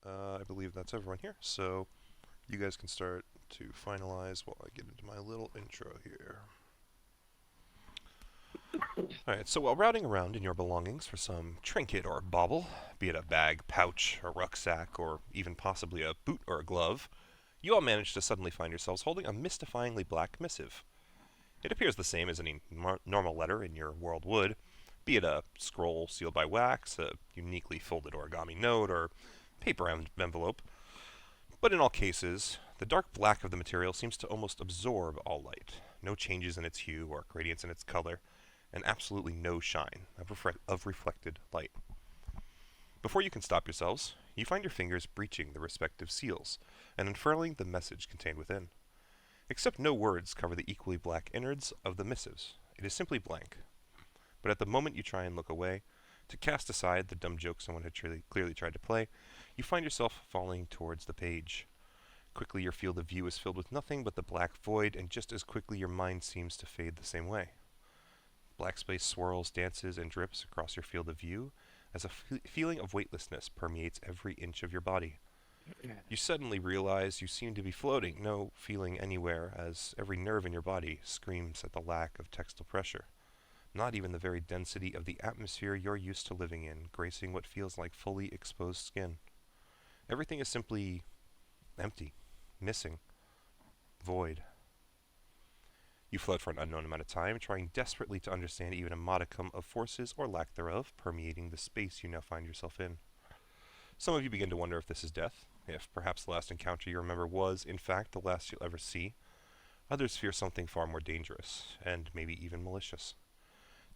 I believe that's everyone here, so you guys can start to finalize while I get into my little intro here. Alright, so while routing around in your belongings for some trinket or bauble, be it a bag, pouch, a rucksack, or even possibly a boot or a glove, you all manage to suddenly find yourselves holding a mystifyingly black missive. It appears the same as any normal letter in your world would, be it a scroll sealed by wax, a uniquely folded origami note, or paper envelope. But in all cases, the dark black of the material seems to almost absorb all light. No changes in its hue or gradients in its color, and absolutely no shine of reflected light. Before you can stop yourselves, you find your fingers breaching the respective seals and unfurling the message contained within. Except no words cover the equally black innards of the missives. It is simply blank. But at the moment you try and look away, to cast aside the dumb joke someone had clearly tried to play, you find yourself falling towards the page. Quickly your field of view is filled with nothing but the black void, and just as quickly your mind seems to fade the same way. Black space swirls, dances, and drips across your field of view as a feeling of weightlessness permeates every inch of your body. You suddenly realize you seem to be floating, no feeling anywhere, as every nerve in your body screams at the lack of textile pressure. Not even the very density of the atmosphere you're used to living in, gracing what feels like fully exposed skin. Everything is simply empty, missing, void. You float for an unknown amount of time, trying desperately to understand even a modicum of forces or lack thereof permeating the space you now find yourself in. Some of you begin to wonder if this is death, if perhaps the last encounter you remember was, in fact, the last you'll ever see. Others fear something far more dangerous, and maybe even malicious.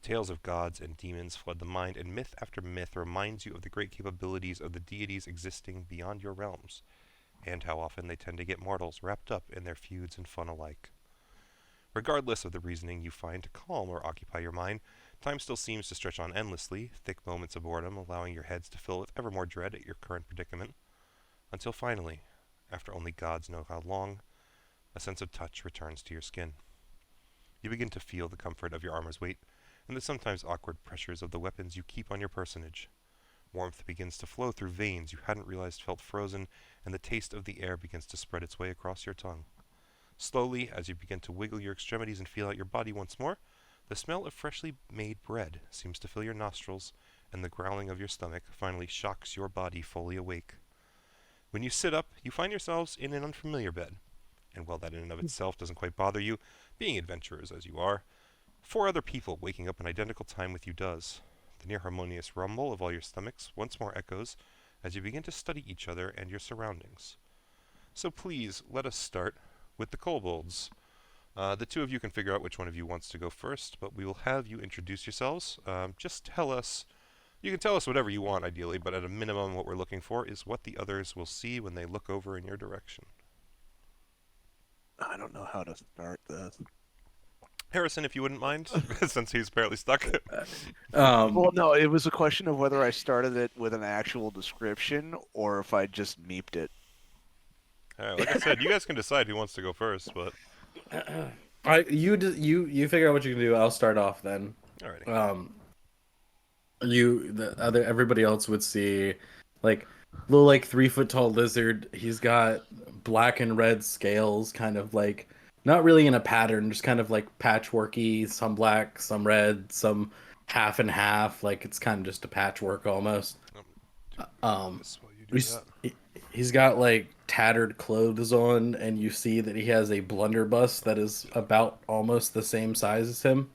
Tales of gods and demons flood the mind, and myth after myth reminds you of the great capabilities of the deities existing beyond your realms, and how often they tend to get mortals wrapped up in their feuds and fun alike. Regardless of the reasoning you find to calm or occupy your mind, time still seems to stretch on endlessly, thick moments of boredom allowing your heads to fill with ever more dread at your current predicament, until finally, after only gods know how long, a sense of touch returns to your skin. You begin to feel the comfort of your armor's weight, and the sometimes awkward pressures of the weapons you keep on your personage. Warmth begins to flow through veins you hadn't realized felt frozen, and the taste of the air begins to spread its way across your tongue. Slowly, as you begin to wiggle your extremities and feel out your body once more, the smell of freshly made bread seems to fill your nostrils, and the growling of your stomach finally shocks your body fully awake. When you sit up, you find yourselves in an unfamiliar bed, and while that in and of itself doesn't quite bother you, being adventurers as you are, 4 other people waking up an identical time with you does. The near harmonious rumble of all your stomachs once more echoes as you begin to study each other and your surroundings. So please, let us start with the kobolds. The 2 of you can figure out which one of you wants to go first, but we will have you introduce yourselves. Just tell us, you can tell us whatever you want ideally, but at a minimum what we're looking for is what the others will see when they look over in your direction. I don't know how to start this. Harrison, if you wouldn't mind, since he's apparently stuck. Well, no, it was a question of whether I started it with an actual description or if I just meeped it. Like I said, you guys can decide who wants to go first, but You figure out what you can do. I'll start off then. alrighty. Everybody else would see like little 3 foot tall lizard. He's got black and red scales, kind of like not really in a pattern, just kind of like patchworky, some black, some red, some half and half, like it's kind of just a patchwork almost. This while you do he's, that. he's got like tattered clothes on, and you see that he has a blunderbuss that is about almost the same size as him,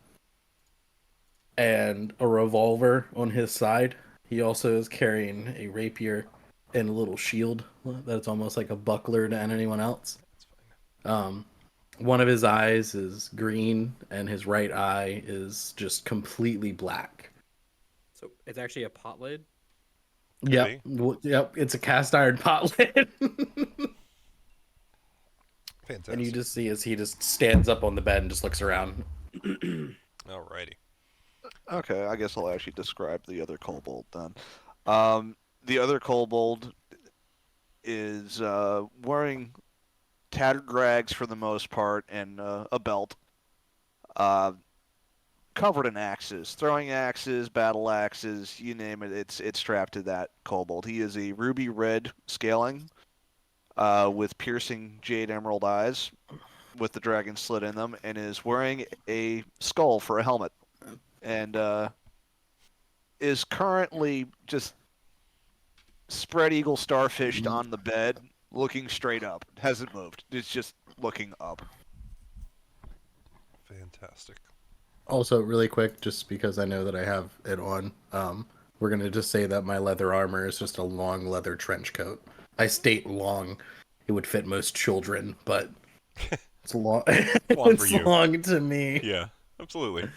and a revolver on his side. He also is carrying a rapier and a little shield that's almost like a buckler to anyone else. That's fine. Um, one of his eyes is green, and his right eye is just completely black. So it's actually a pot lid. Yep, yep. It's a cast iron pot lid. Fantastic. And you just see as he just stands up on the bed and just looks around. Alrighty. Okay, I guess I'll actually describe the other kobold then. The other kobold is wearing tattered rags for the most part and a belt. covered in axes, throwing axes, battle axes, you name it. It's strapped to that kobold. He is a ruby red scaling, with piercing jade emerald eyes, with the dragon slit in them, and is wearing a skull for a helmet, and is currently just spread eagle starfished on the bed, looking straight up. Hasn't moved. It's just looking up. Fantastic. Also, really quick, just because I know that I have it on, we're gonna just say that my leather armor is just a long leather trench coat. I state long; it would fit most children, but it's long. Long for It's you. long to me. Yeah, absolutely.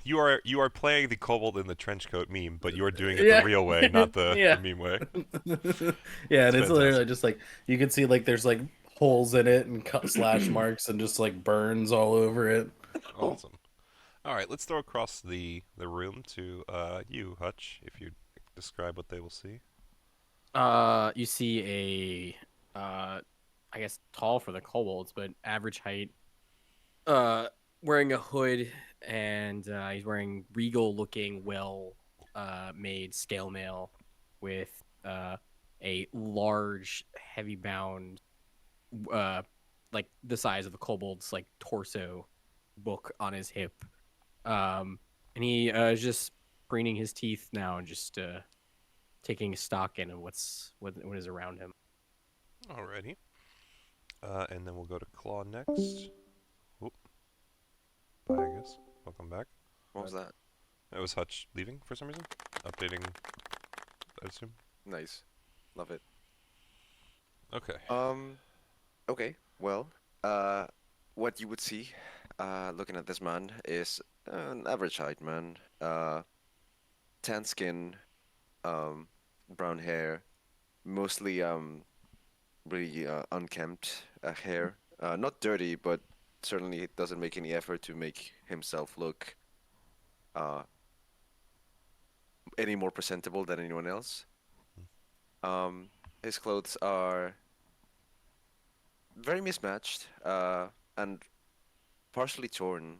You are playing the kobold in the trench coat meme, but you are doing it Yeah. the real way, not the Yeah. meme way. Yeah, and it's literally fantastic. just like you can see like there's like holes in it and cut slash marks and just like burns all over it. Awesome. All right, let's throw across the room to you, Hutch, if you describe what they will see. You see I guess tall for the kobolds, but average height. Wearing a hood, and he's wearing regal-looking, made scale mail with a large, heavy-bound, like the size of a kobold's like torso, book on his hip. And he is just preening his teeth now and just taking stock in of what is around him. Alrighty. And then we'll go to Claw next. Oop. Bye, I guess. Welcome back. What was that? That was Hutch leaving for some reason. Updating, I assume. Nice. Love it. Okay. Okay. Well, what you would see, looking at this man is an average height man. Tan skin, brown hair, mostly really unkempt hair. Not dirty, but certainly doesn't make any effort to make himself look any more presentable than anyone else. His clothes are very mismatched and partially torn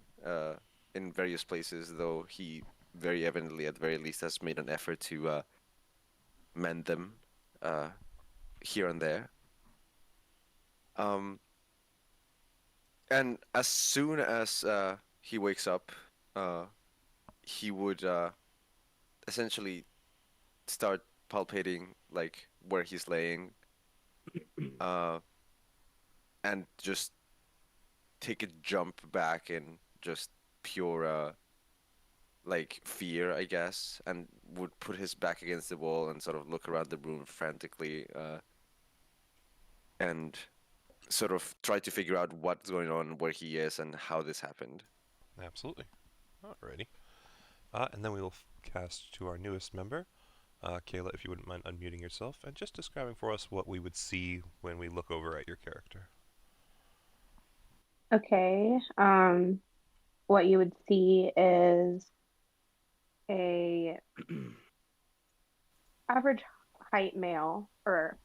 in various places, though he very evidently, at the very least, has made an effort to mend them here and there. And as soon as he wakes up, he would essentially start palpating like where he's laying, and just take a jump back in just pure like fear, I guess, and would put his back against the wall and sort of look around the room frantically, and sort of try to figure out what's going on, where he is, and how this happened. Absolutely. Alrighty. And then we will cast to our newest member. Kayla, if you wouldn't mind unmuting yourself and just describing for us what we would see when we look over at your character. Okay. What you would see is a average height male or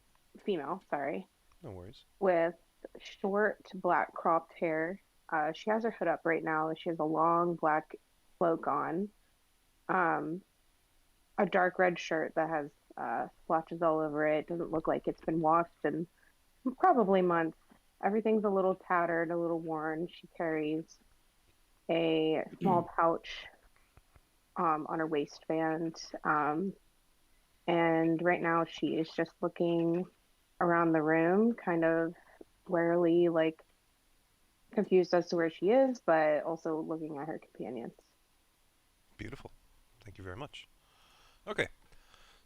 female, sorry, No worries. with short black cropped hair. She has her hood up right now. She has a long black cloak on. A dark red shirt that has splotches all over it. Doesn't look like it's been washed in probably months. Everything's a little tattered, a little worn. She carries a small pouch on her waistband. And right now she is just looking around the room, kind of warily, like confused as to where she is, but also looking at her companions. Beautiful. Thank you very much. Okay.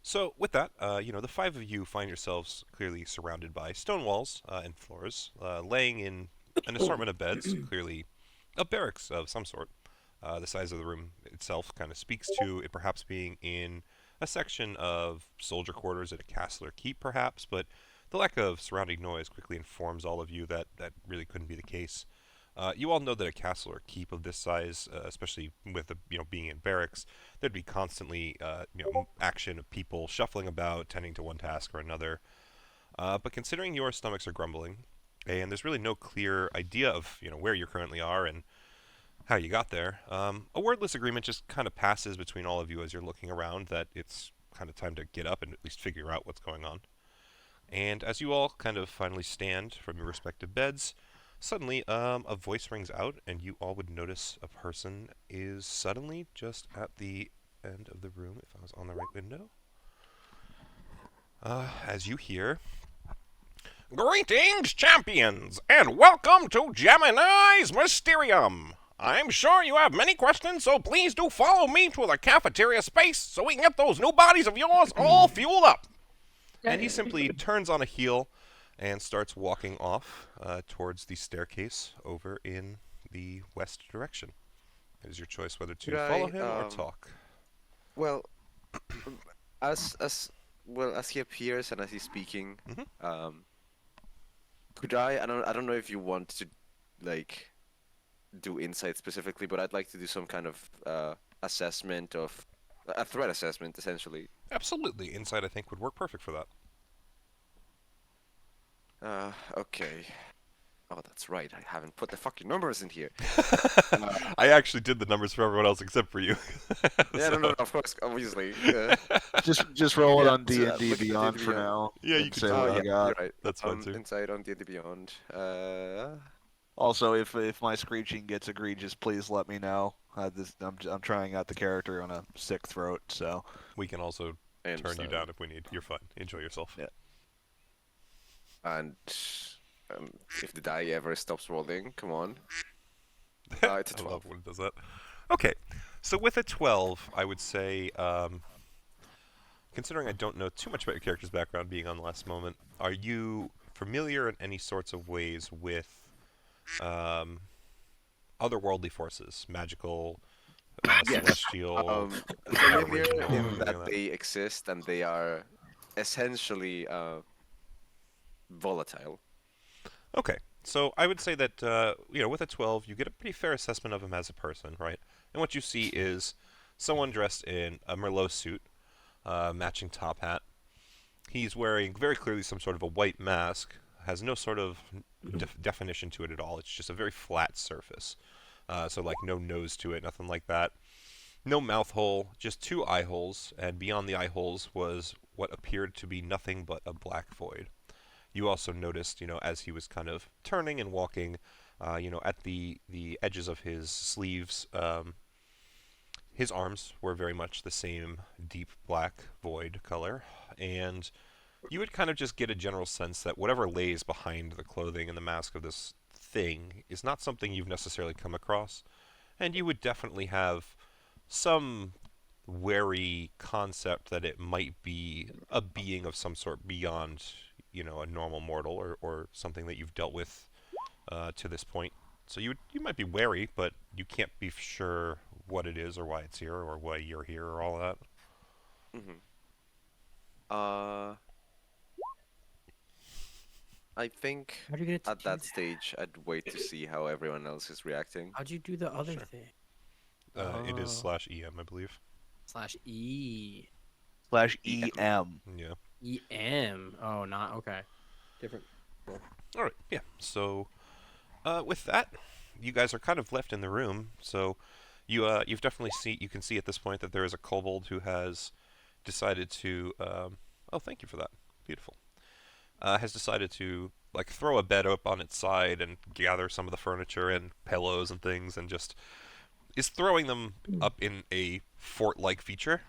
So with that, the five of you find yourselves clearly surrounded by stone walls and floors, laying in an assortment of beds, clearly a barracks of some sort. The size of the room itself kind of speaks to it perhaps being in a section of soldier quarters at a castle or keep, perhaps, but the lack of surrounding noise quickly informs all of you that that really couldn't be the case. You all know that a castle or keep of this size, especially with being in barracks, there'd be constantly action of people shuffling about, tending to one task or another. But considering your stomachs are grumbling, and there's really no clear idea of where you currently are and how you got there. A wordless agreement just kind of passes between all of you as you're looking around that it's kind of time to get up and at least figure out what's going on. And as you all kind of finally stand from your respective beds, suddenly a voice rings out, and you all would notice a person is suddenly just at the end of the room, if I was on the right window. As you hear, "Greetings, champions, and welcome to Gemini's Mysterium. I'm sure you have many questions, so please do follow me to the cafeteria space so we can get those new bodies of yours all fueled up." And he simply turns on a heel and starts walking off towards the staircase over in the west direction. It is your choice whether to Could follow I, him or talk. Well, as he appears and as he's speaking, could I don't know if you want to like do insight specifically, but I'd like to do some kind of assessment of a threat assessment essentially. Absolutely. Insight, I think, would work perfect for that. Okay. Oh, that's right. I haven't put the fucking numbers in here. I actually did the numbers for everyone else except for you. Yeah, So- no, of course, obviously. Just roll it Yeah, on D&D look at D&D Beyond for Beyond. now. Yeah, you and can say do what that. you got. You're right. That's fine, too. Inside on D&D Beyond. Also, if my screeching gets egregious, please let me know. I'm trying out the character on a sick throat, so We can also I turn you understand. down if we need. You're fine. Enjoy yourself. Yeah. And if the die ever stops rolling, come on. It's a I 12. love when it does that. Okay, so with a 12, I would say, considering I don't know too much about your character's background being on the last moment, are you familiar in any sorts of ways with otherworldly forces? Magical, Yes. celestial, Familiar original, in anything that like that? they exist and they are essentially volatile. Okay, so I would say that with a 12, you get a pretty fair assessment of him as a person, right? And what you see is someone dressed in a Merlot suit, matching top hat. He's wearing very clearly some sort of a white mask, has no sort of definition to it at all. It's just a very flat surface. So like no nose to it, nothing like that. No mouth hole, just 2 eye holes, and beyond the eye holes was what appeared to be nothing but a black void. You also noticed, as he was kind of turning and walking, at the edges of his sleeves, his arms were very much the same deep black void color, and you would kind of just get a general sense that whatever lays behind the clothing and the mask of this thing is not something you've necessarily come across, and you would definitely have some wary concept that it might be a being of some sort beyond a normal mortal or something that you've dealt with to this point. So you might be wary, but you can't be sure what it is or why it's here or why you're here or all of that. I think How'd you get it to at do that stage I'd wait to see how everyone else is reacting. How'd you do the other Sure. thing? It is Oh. /EM, I believe. /E. /EM. Yeah. EM. Oh, not okay. Different. All right. Yeah. So, with that, you guys are kind of left in the room. So, you've definitely you can see at this point that there is a kobold who has decided to. Oh, thank you for that. Beautiful. Has decided to throw a bed up on its side and gather some of the furniture and pillows and things and just is throwing them up in a fort-like feature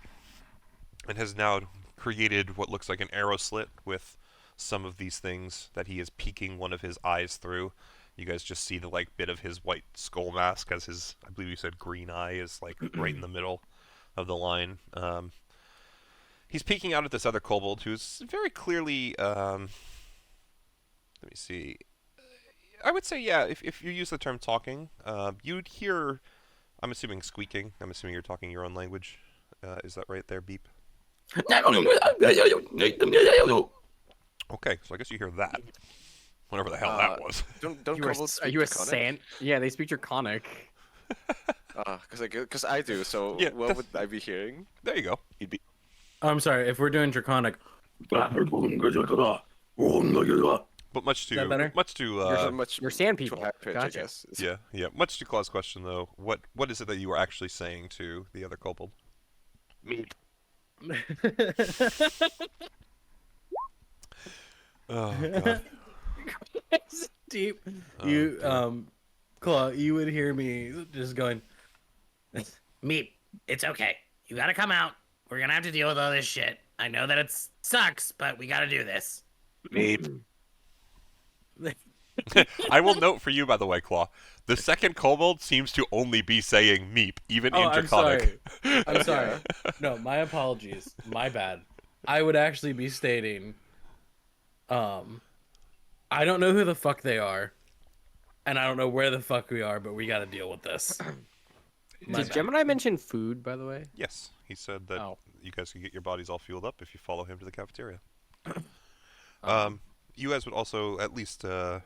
and has now created what looks like an arrow slit with some of these things that he is peeking one of his eyes through. You guys just see the bit of his white skull mask as his, I believe you said green eye is right in the middle of the line. He's peeking out at this other kobold who's very clearly, let me see. I would say, yeah, if you use the term talking, you'd hear, I'm assuming squeaking. I'm assuming you're talking your own language. Is that right there, Beep? Okay, so I guess you hear that. Whatever the hell that was. Don't You are, kobolds are speak you a Draconic? sant? Yeah, they speak Draconic. Because I do. So Yeah, what that's- would I be hearing? There you go. I'm sorry, if we're doing Draconic. But much that to better? Much You're sand too people. high pitch, I Gotcha. guess. yeah. Much to Claw's question though, what is it that you were actually saying to the other kobold? Meep. Oh god. It's deep. Oh, You dear. Claw, you would hear me just going, Meep, it's okay. You gotta come out. We're gonna have to deal with all this shit. I know that it sucks, but we gotta do this. Meep. I will note for you, by the way, Claw. The second kobold seems to only be saying meep, even "Oh, in I'm Draconic. sorry. I'm sorry. No, my apologies. My bad. I would actually be stating, I don't know who the fuck they are, and I don't know where the fuck we are, but we got to deal with this." My Did bad. Gemini mention food, by the way? Yes, he said that Oh. you guys can get your bodies all fueled up if you follow him to the cafeteria. Um, You guys would also at least, I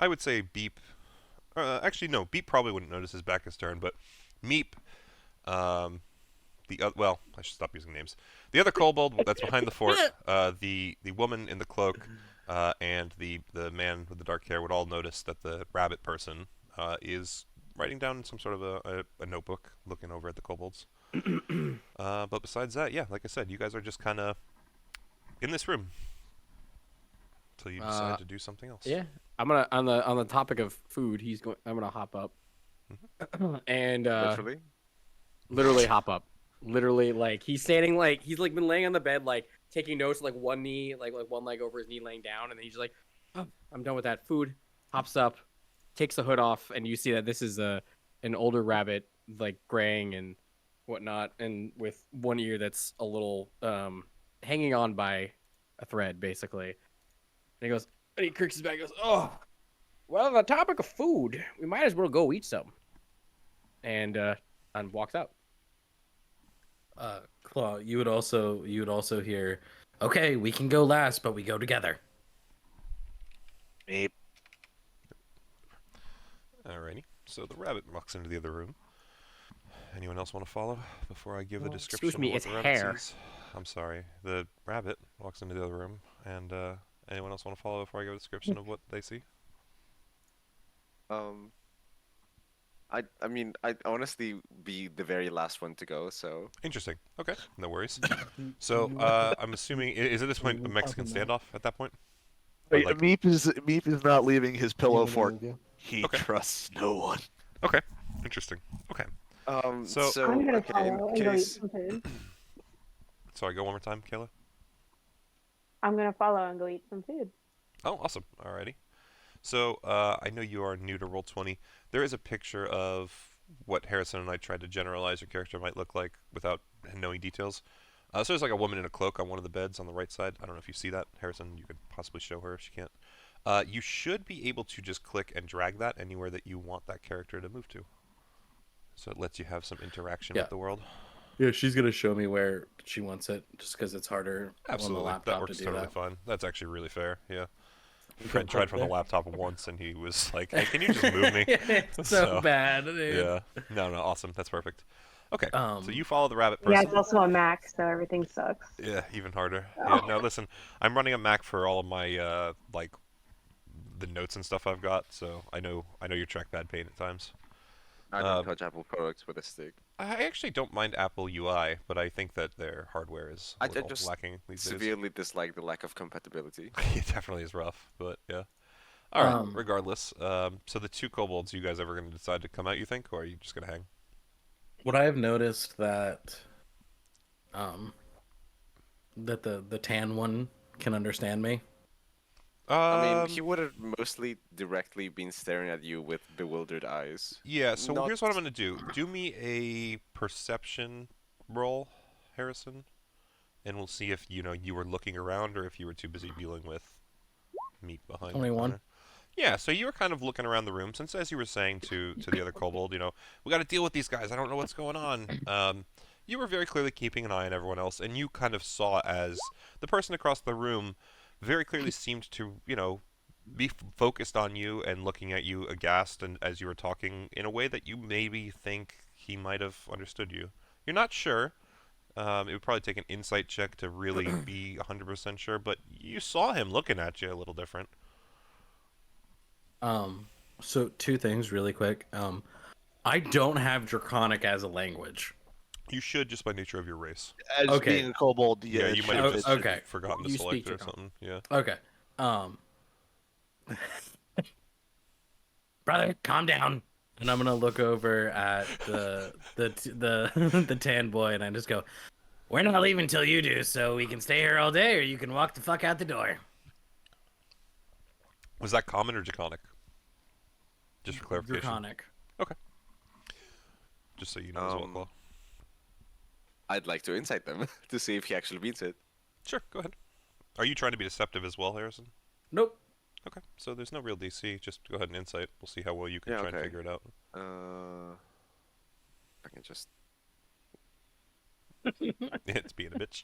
would say Beep. Actually, no, Beep probably wouldn't notice his back is turned, but Meep, well, I should stop using names. The other kobold that's behind the fort, the woman in the cloak, and the man with the dark hair would all notice that the rabbit person is writing down in some sort of a notebook, looking over at the kobolds. But besides that, yeah, like I said, you guys are just kind of in this room until you decide to do something else. Yeah, I'm gonna on the topic of food. I'm gonna hop up, and Literally. literally hop up. Literally, like he's standing, like he's like been laying on the bed, like taking notes, like one knee, like one leg over his knee, laying down, and then he's like, "Oh, I'm done with that food." Hops up, takes the hood off, and you see that this is an older rabbit, like graying and whatnot, and with one ear that's a little hanging on by a thread, basically. And he goes, and he creaks his back, and goes, "Oh, well, on the topic of food, we might as well go eat some." And walks out. Claw, you would also hear, "Okay, we can go last, but we go together." Meep. Alrighty. So the rabbit walks into the other room. Anyone else want to follow before I give the Well, description excuse me, of what it's the rabbit hair. sees? I'm sorry. The rabbit walks into the other room, and anyone else want to follow before I give a description of what they see? I mean, I'd honestly be the very last one to go, so Interesting. Okay, no worries. So I'm assuming is at this point a Mexican standoff at that point? Or Wait, like- Meep is not leaving his pillow fort. He Okay. trusts no one. Okay, interesting. Okay, So- I'm gonna okay, follow in and go eat case some food. sorry. Go one more time, Kayla. I'm gonna follow and go eat some food. Oh, awesome. Alrighty. So, I know you are new to Roll20. There is a picture of what Harrison and I tried to generalize your character might look like without knowing details. So there's like a woman in a cloak on one of the beds on the right side. I don't know if you see that. Harrison, you could possibly show her if she can't. You should be able to just click and drag that anywhere that you want that character to move to. So it lets you have some interaction Yeah. with the world. Yeah, she's gonna show me where she wants it, just because it's harder Absolutely. on the That laptop works to do totally that. fine. That's actually really fair. Yeah. Fred tried from the laptop once, and he was like, "Hey, can you just move me?" It's So, so bad, dude. Yeah. No, awesome. That's perfect. Okay. So Um, you follow the rabbit Yeah, person. it's also a Mac, so everything sucks. Yeah, even harder. Yeah. No, listen. I'm running a Mac for all of my like the notes and stuff I've got, so I know your trackpad pain at times. I don't touch Apple products with a stick. I actually don't mind Apple UI, but I think that their hardware is a I little just lacking these days. Severely dislike the lack of compatibility. It definitely is rough, but yeah. All right. Um, Regardless, so the two kobolds, you guys ever going to decide to come out? You think, or are you just going to hang? What I have noticed that, that the tan one can understand me. I mean, he would have mostly directly been staring at you with bewildered eyes. Yeah. So not- here's what I'm going to do. Do me a perception roll, Harrison, and we'll see if you were looking around or if you were too busy dealing with meat behind. Only the one? corner. Yeah, so you were kind of looking around the room, since as you were saying to the other kobold, we got to deal with these guys. I don't know what's going on. You were very clearly keeping an eye on everyone else, and you kind of saw as the person across the room very clearly seemed to, be focused on you and looking at you aghast, and as you were talking in a way that you maybe think he might have understood you. You're not sure. It would probably take an insight check to really be 100% sure, but you saw him looking at you a little different. So two things really quick. I don't have Draconic as a language. You should just by nature of your race. As Okay. being a kobold, Yeah, it you should- might have it just should- okay. forgotten to You select speak it or Draconic. something. Yeah. Okay. Brother, calm down. And I'm gonna look over at the tan boy, and I just go, We're not leaving till you do, so we can stay here all day, or you can walk the fuck out the door. Was that common or draconic? Just for clarification. Draconic. Just so you know as well, Claw. I'd like to insight them to see if he actually means it. Sure, go ahead. Are you trying to be deceptive as well, Harrison? Nope. Okay, so there's no real DC. Just go ahead and insight. We'll see how well you can Yeah, try and okay. figure it out. I can just. It's being a bitch.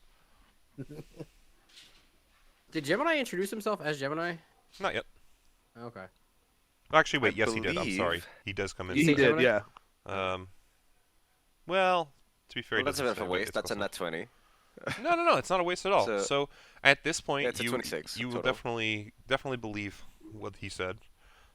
Did Gemini introduce himself as Gemini? Not yet. Okay. Actually, wait. I Yes, he did. I'm sorry. believe- He does come in. He Say did, Gemini? yeah. Well, to be fair, Well, he that's a doesn't bit of a say, but waste. it's That's a close nat 20. enough. No. It's not a waste at all. So- So at this point, Yeah, it's a you 26 you will total. definitely believe what he said,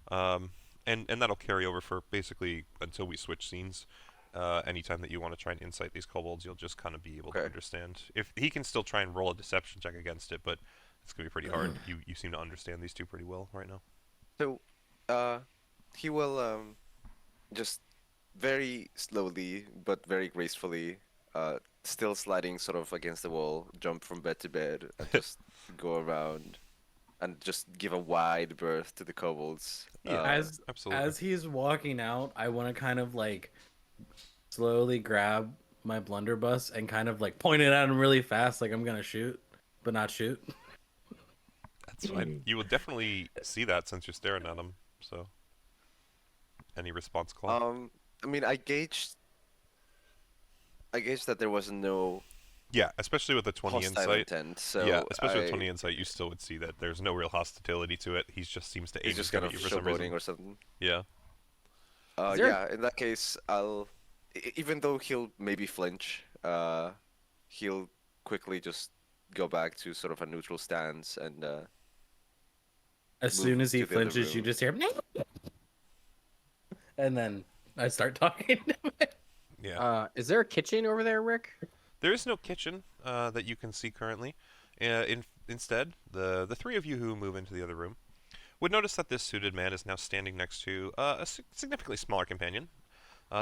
and that'll carry over for basically until we switch scenes. Anytime that you want to try and insight these kobolds, you'll just kind of be able to Okay. understand. If he can still try and roll a deception check against it, but it's gonna be pretty hard. You seem to understand these two pretty well right now. So, he will just very slowly but very gracefully, still sliding sort of against the wall, jump from bed to bed, and just go around and just give a wide berth to the kobolds. Yeah. As Absolutely. as he's walking out, I want to kind of like slowly grab my blunderbuss and kind of like point it at him really fast, like I'm gonna shoot, but not shoot. That's fine. You will definitely see that since you're staring at him. So, any response, Claw? I mean, I gauged that there was no Yeah, especially with the 20 hostile insight. intent. So Yeah, especially with I- 20 insight, you still would see that there's no real hostility to it. He just seems to aim he's just to kind get of you for some reason. showboating or something. Yeah. Is there- Yeah, in that case, even though he'll maybe flinch, he'll quickly just go back to sort of a neutral stance and As Move soon as he to the other flinches, you room. just hear, and then I start talking to him. Yeah. Is there a kitchen over there, Rick? There is no kitchen that you can see currently. Instead, the three of you who move into the other room would notice that this suited man is now standing next to a significantly smaller companion.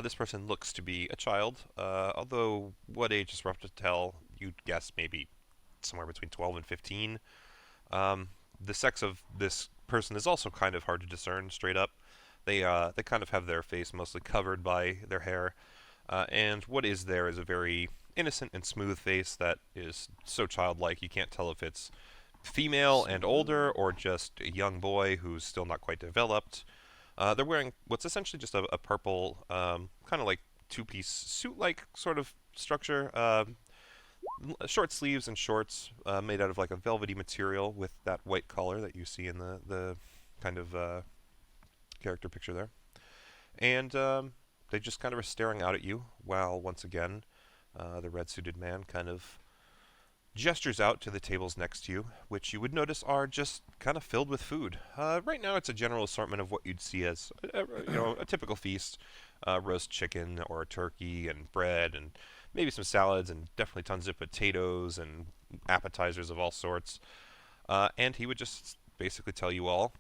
This person looks to be a child, although what age is rough to tell. You'd guess maybe somewhere between 12 and 15. The sex of this person is also kind of hard to discern straight up. They kind of have their face mostly covered by their hair, and what is there is a very innocent and smooth face that is so childlike you can't tell if it's female and older or just a young boy who's still not quite developed. They're wearing what's essentially just a purple, kind of like two-piece suit-like sort of structure. Short sleeves and shorts made out of like a velvety material with that white collar that you see in the kind of character picture there. And they just kind of are staring out at you while once again the red-suited man kind of gestures out to the tables next to you, which you would notice are just kind of filled with food. Right now, it's a general assortment of what you'd see as a typical feast: roast chicken or a turkey and bread and maybe some salads and definitely tons of potatoes and appetizers of all sorts. And he would just basically tell you all,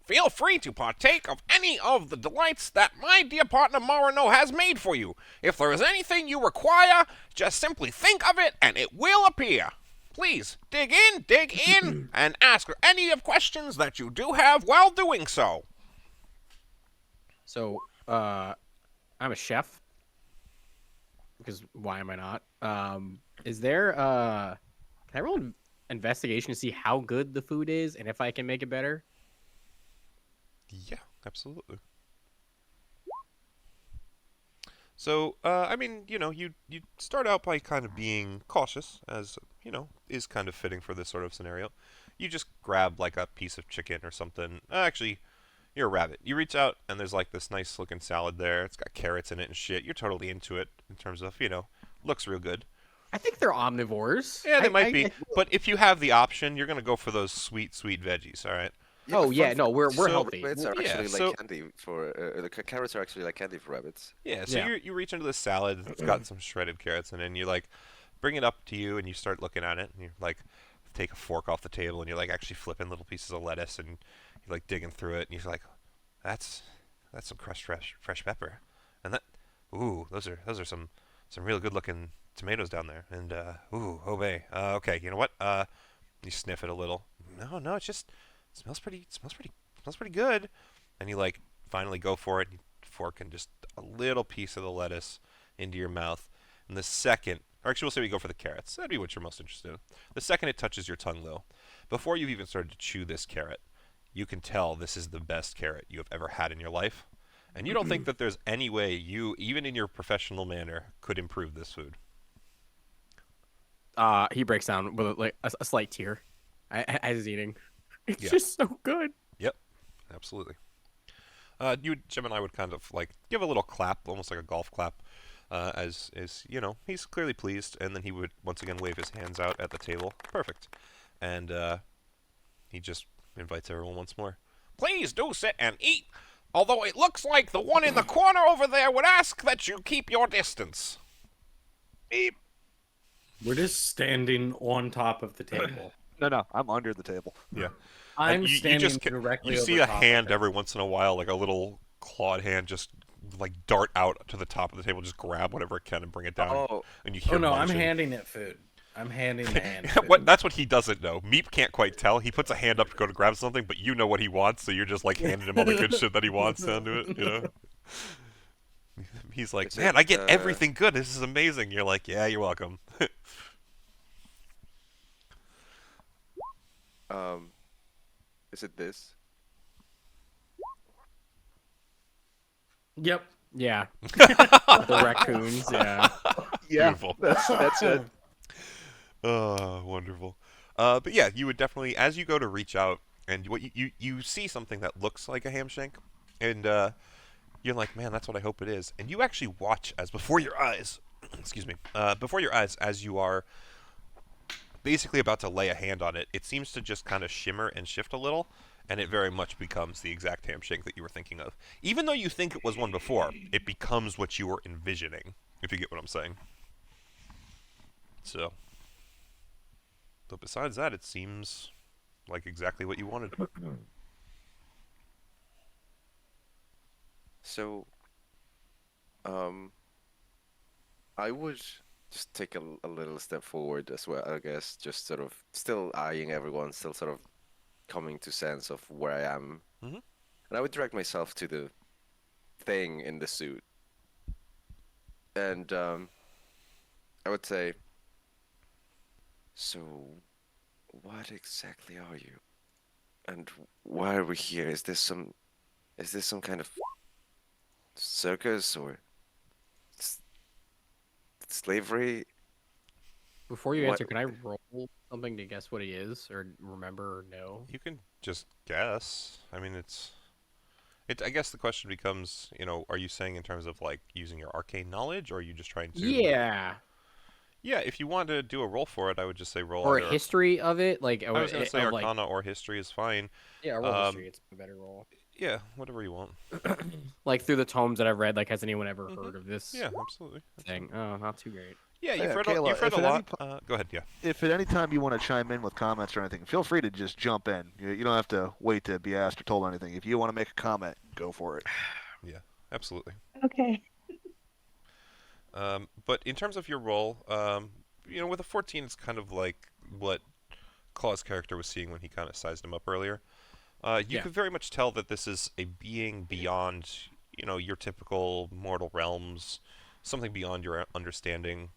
feel free to partake of any of the delights that my dear partner Marino has made for you. If there is anything you require, just simply think of it and it will appear. Please, dig in, and ask any of questions that you do have while doing so. So, I'm a chef. Because why am I not? Is there can I roll an investigation to see how good the food is and if I can make it better? Yeah, absolutely. So, I mean, you start out by kind of being cautious, as, is kind of fitting for this sort of scenario. You just grab, like, a piece of chicken or something. Actually, you're a rabbit. You reach out, and there's, like, this nice-looking salad there. It's got carrots in it and shit. You're totally into it in terms of, looks real good. I think they're omnivores. Yeah, they might I- be. But if you have the option, you're going to go for those sweet, sweet veggies, all right? Oh yeah, fun no, we're So, healthy. rabbits are yeah, actually so- like candy for carrots are actually like candy for rabbits. Yeah, so Yeah. you reach into the salad. It's got some shredded carrots in it, and you like bring it up to you, and you start looking at it, and you like take a fork off the table, and you're like actually flipping little pieces of lettuce, and you're like digging through it, and you're like, that's some crushed fresh pepper, and that those are some real good looking tomatoes down there, and oh bae, okay, you know what? You sniff it a little. No, it just smells pretty good, and you like finally go for it. And fork and just a little piece of the lettuce into your mouth. And the second, or actually we'll say we go for the carrots. That'd be what you're most interested in. The second it touches your tongue, though, before you've even started to chew this carrot, you can tell this is the best carrot you have ever had in your life. And you don't think that there's any way you, even in your professional manner, could improve this food. He breaks down with like a slight tear as he's eating. It's Yeah. just so good. Yep, absolutely. Gemini would kind of like give a little clap, almost like a golf clap, as he's clearly pleased, and then he would once again wave his hands out at the table. Perfect, and he just invites everyone once more. Please do sit and eat. Although it looks like the one in the corner over there would ask that you keep your distance. Beep. We're just standing on top of the table. No, I'm under the table. Yeah. I'm you standing just directly you over see a top of hand it. every once in a while, like a little clawed hand, just like dart out to the top of the table, just grab whatever it can and bring it down. Oh, And you hear Oh no, I'm munching. handing it food. I'm handing the hand food. That's what he doesn't know. Meep can't quite tell. He puts a hand up to go to grab something, but you know what he wants, so you're just like handing him all the good shit that he wants down to it. You know. He's like, Is man, it, I get everything good. This is amazing. You're like, yeah, you're welcome. is it this? Yep. Yeah. The raccoons. Yeah. Yeah, Beautiful. that's it. Oh, wonderful. But yeah, you would definitely, as you go to reach out, and what you see something that looks like a ham shank, and you're like, man, that's what I hope it is. And you actually watch as before your eyes, excuse me, before your eyes, as you are basically about to lay a hand on it, it seems to just kind of shimmer and shift a little, and it very much becomes the exact ham shank that you were thinking of. Even though you think it was one before, it becomes what you were envisioning, if you get what I'm saying. So, but besides that, it seems like exactly what you wanted. So, I would just take a little step forward as well, I guess, just sort of still eyeing everyone, still sort of coming to sense of where I am. Mhm. And I would direct myself to the thing in the suit. And I would say, so what exactly are you? And why are we here? Is this some kind of circus or slavery? Before you What- answer, can I roll something to guess what he is, or remember, or know? You can just guess. I mean, I guess the question becomes, are you saying in terms of like using your arcane knowledge, or are you just trying to? Yeah. Yeah, if you want to do a roll for it, I would just say roll Or a either. history of it, like I was going to say of, like- Arcana or History is fine. yeah, roll um, history. It's a better roll. Yeah, whatever you want. Like through the tomes that I've read, like has anyone ever Mhm. heard of this Yeah, absolutely. thing? Oh, not too great. Yeah, Yeah, you've read Kayla, you've read if a at any lot. Go ahead, yeah. If at any time you want to chime in with comments or anything, feel free to just jump in. You don't have to wait to be asked or told anything. If you want to make a comment, go for it. Absolutely. Okay. But in terms of your role, with a 14, it's kind of like what Claw's character was seeing when he kind of sized him up earlier. You Yeah. could very much tell that this is a being beyond, your typical mortal realms, something beyond your understanding.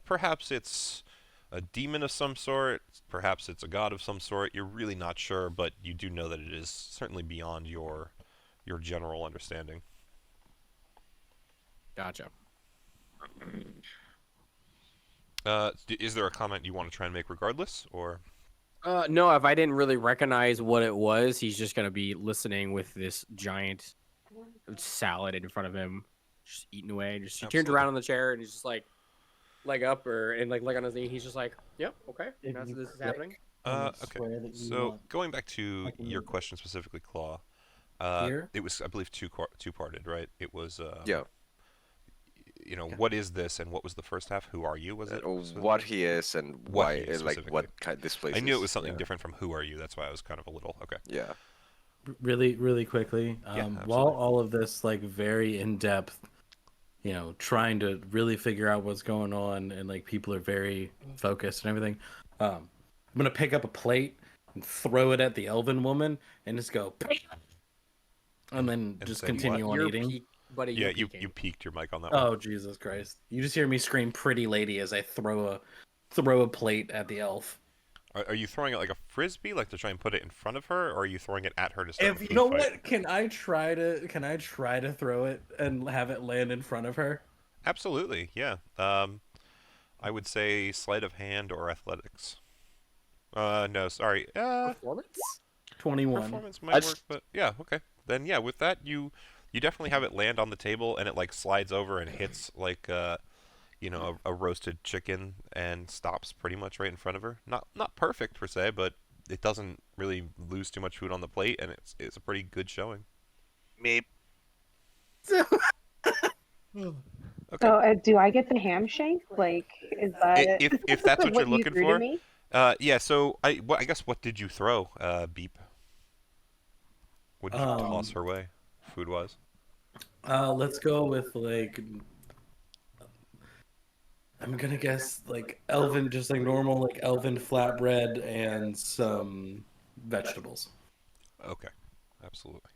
Perhaps it's a demon of some sort, perhaps it's a god of some sort. You're really not sure, but you do know that it is certainly beyond your general understanding. Gotcha. Is there a comment you want to try and make regardless, or? No, if I didn't really recognize what it was, he's just gonna be listening with this giant salad in front of him, just eating away. Just he turns Absolutely. around on the chair and he's just like leg up and like leg on his knee. He's just like, "Yep, okay, this is happening." I Okay. swear that you So want going back to fucking your move. question specifically, Claw. Here? It was, I believe, two-parted, right? It was, Yeah. what is this, and what was the first half? Who are you? Was it? What he is and What why, he is like specifically. what kind this place I knew it is. was something Yeah. different from who are you. That's why I was kind of a little okay. Yeah. Really quickly. Yeah, While absolutely. all of this, like, very in depth, trying to really figure out what's going on, and like people are very focused and everything. I'm gonna pick up a plate and throw it at the elven woman and just go, and then And just say continue on You're eating. buddy. Yeah, You're you peeking. peaked your mic on that one. Oh Jesus Christ! You just hear me scream, "Pretty lady!" as I throw a plate at the elf. Are you throwing it like a frisbee, like to try and put it in front of her, or are you throwing it at her to start a If food you know fight? what, can I try to throw it and have it land in front of her? Absolutely, yeah. I would say sleight of hand or athletics. No, sorry. Performance? 21. Performance might work, but yeah, okay. Then yeah, with that you definitely have it land on the table and it like slides over and hits like a roasted chicken and stops pretty much right in front of her. Not perfect per se, but it doesn't really lose too much food on the plate, and it's a pretty good showing. Meep. Okay. So, do I get the ham shank? Like, is that If that's what you're you looking threw for, to me? yeah. So I guess what did you throw, Beep? What did you toss her way, food wise? Let's go with like, I'm gonna guess like elven, just like normal like elven flatbread and some vegetables. Okay, absolutely.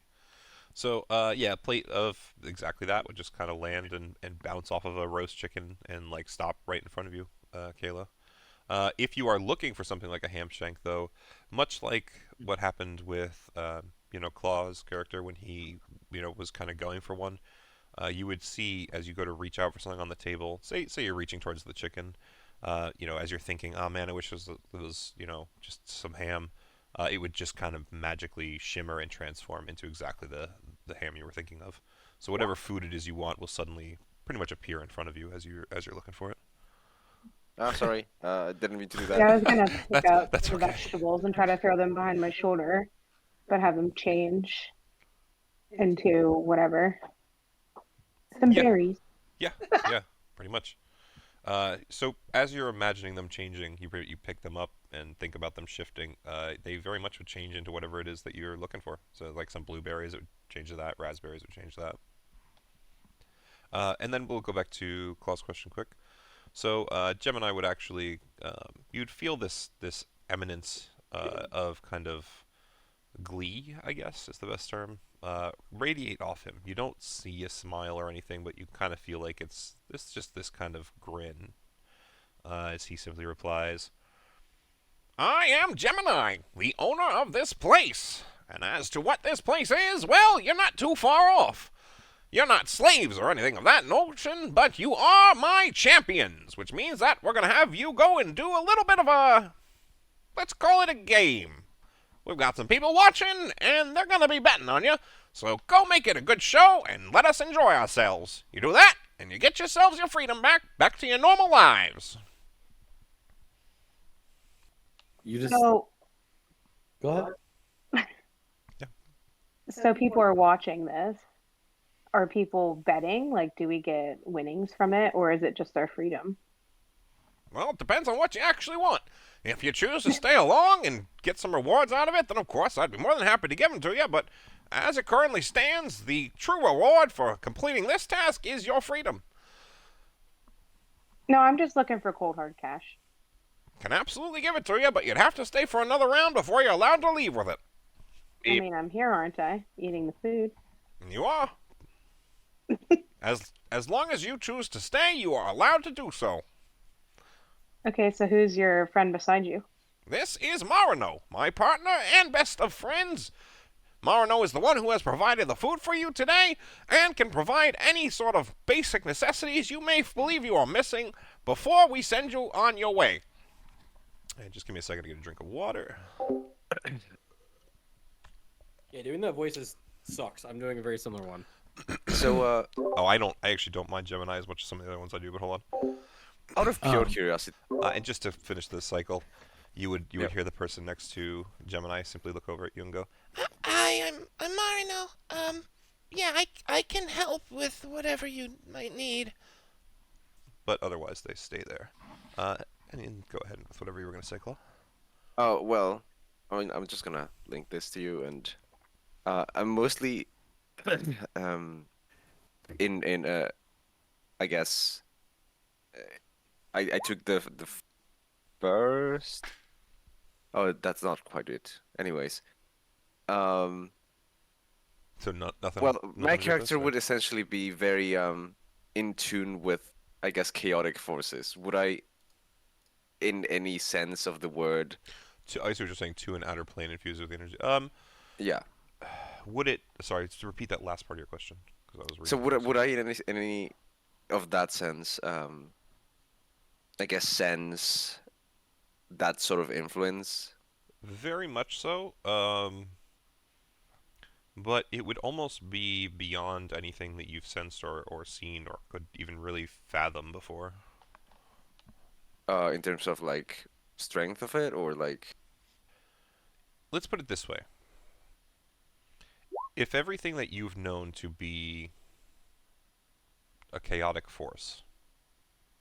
So, yeah, a plate of exactly that would just kind of land and bounce off of a roast chicken and like stop right in front of you, Kayla. If you are looking for something like a ham shank, though, much like what happened with Claw's character when he was kind of going for one, you would see as you go to reach out for something on the table. Say you're reaching towards the chicken, as you're thinking, oh man, I wish it was just some ham. It would just kind of magically shimmer and transform into exactly the ham you were thinking of. So whatever food it is you want will suddenly pretty much appear in front of you as you're looking for it. Ah, sorry. Didn't mean to do that. Yeah, I was gonna pick up that's the okay. vegetables and try to throw them behind my shoulder, but have them change into whatever. Some Yeah. berries. Yeah, yeah, pretty much. So as you're imagining them changing, you pick them up and think about them shifting. They very much would change into whatever it is that you're looking for. So like some blueberries, it would change to that. Raspberries would change to that. And then we'll go back to Claw's question quick. So Gemini would actually, you'd feel this eminence of kind of glee, I guess is the best term, radiate off him. You don't see a smile or anything, but you kind of feel like it's just this kind of grin, as he simply replies, I am Gemini, the owner of this place. And as to what this place is, well, you're not too far off. You're not slaves or anything of that notion, but you are my champions, which means that we're going to have you go and do a little bit of a, let's call it a game. We've got some people watching, and they're going to be betting on you, so go make it a good show and let us enjoy ourselves. You do that, and you get yourselves your freedom back to your normal lives. You just So, go ahead. so people are watching this. Are people betting? Like, do we get winnings from it, or is it just our freedom? Well, it depends on what you actually want. If you choose to stay along and get some rewards out of it, then of course I'd be more than happy to give them to you, but as it currently stands, the true reward for completing this task is your freedom. No, I'm just looking for cold hard cash. Can absolutely give it to you, but you'd have to stay for another round before you're allowed to leave with it. I mean, I'm here, aren't I? Eating the food. And you are. As long as you choose to stay, you are allowed to do so. Okay, so who's your friend beside you? This is Marino, my partner and best of friends. Marino is the one who has provided the food for you today and can provide any sort of basic necessities you may believe you are missing before we send you on your way. And just give me a second to get a drink of water. Yeah, doing the voices sucks. I'm doing a very similar one. So, Oh, I actually don't mind Gemini as much as some of the other ones I do, but hold on. out of pure curiosity, And just to finish this cycle, You would Yep. hear the person next to Gemini simply look over at you and go, I'm Marino. Yeah, I can help with whatever you might need. but otherwise they stay there. And go ahead with whatever you were going to say, Claw. Oh well, I mean, I'm just gonna link this to you, and I'm mostly in I guess I took the first. Oh, that's not quite it. Anyways, um, So nothing. well, nothing my to do with this, character or- would essentially be very in tune with, I guess, chaotic forces. Would I, in any sense of the word? I see what you're saying. To an outer plane infused with energy. Yeah. Would it? Sorry, to repeat that last part of your question, because I was So reading. would I in any of that sense, I guess, sense that sort of influence? Very much so. But it would almost be beyond anything that you've sensed or seen or could even really fathom before. In terms of like strength of it, or like, Let's put it this way. If everything that you've known to be a chaotic force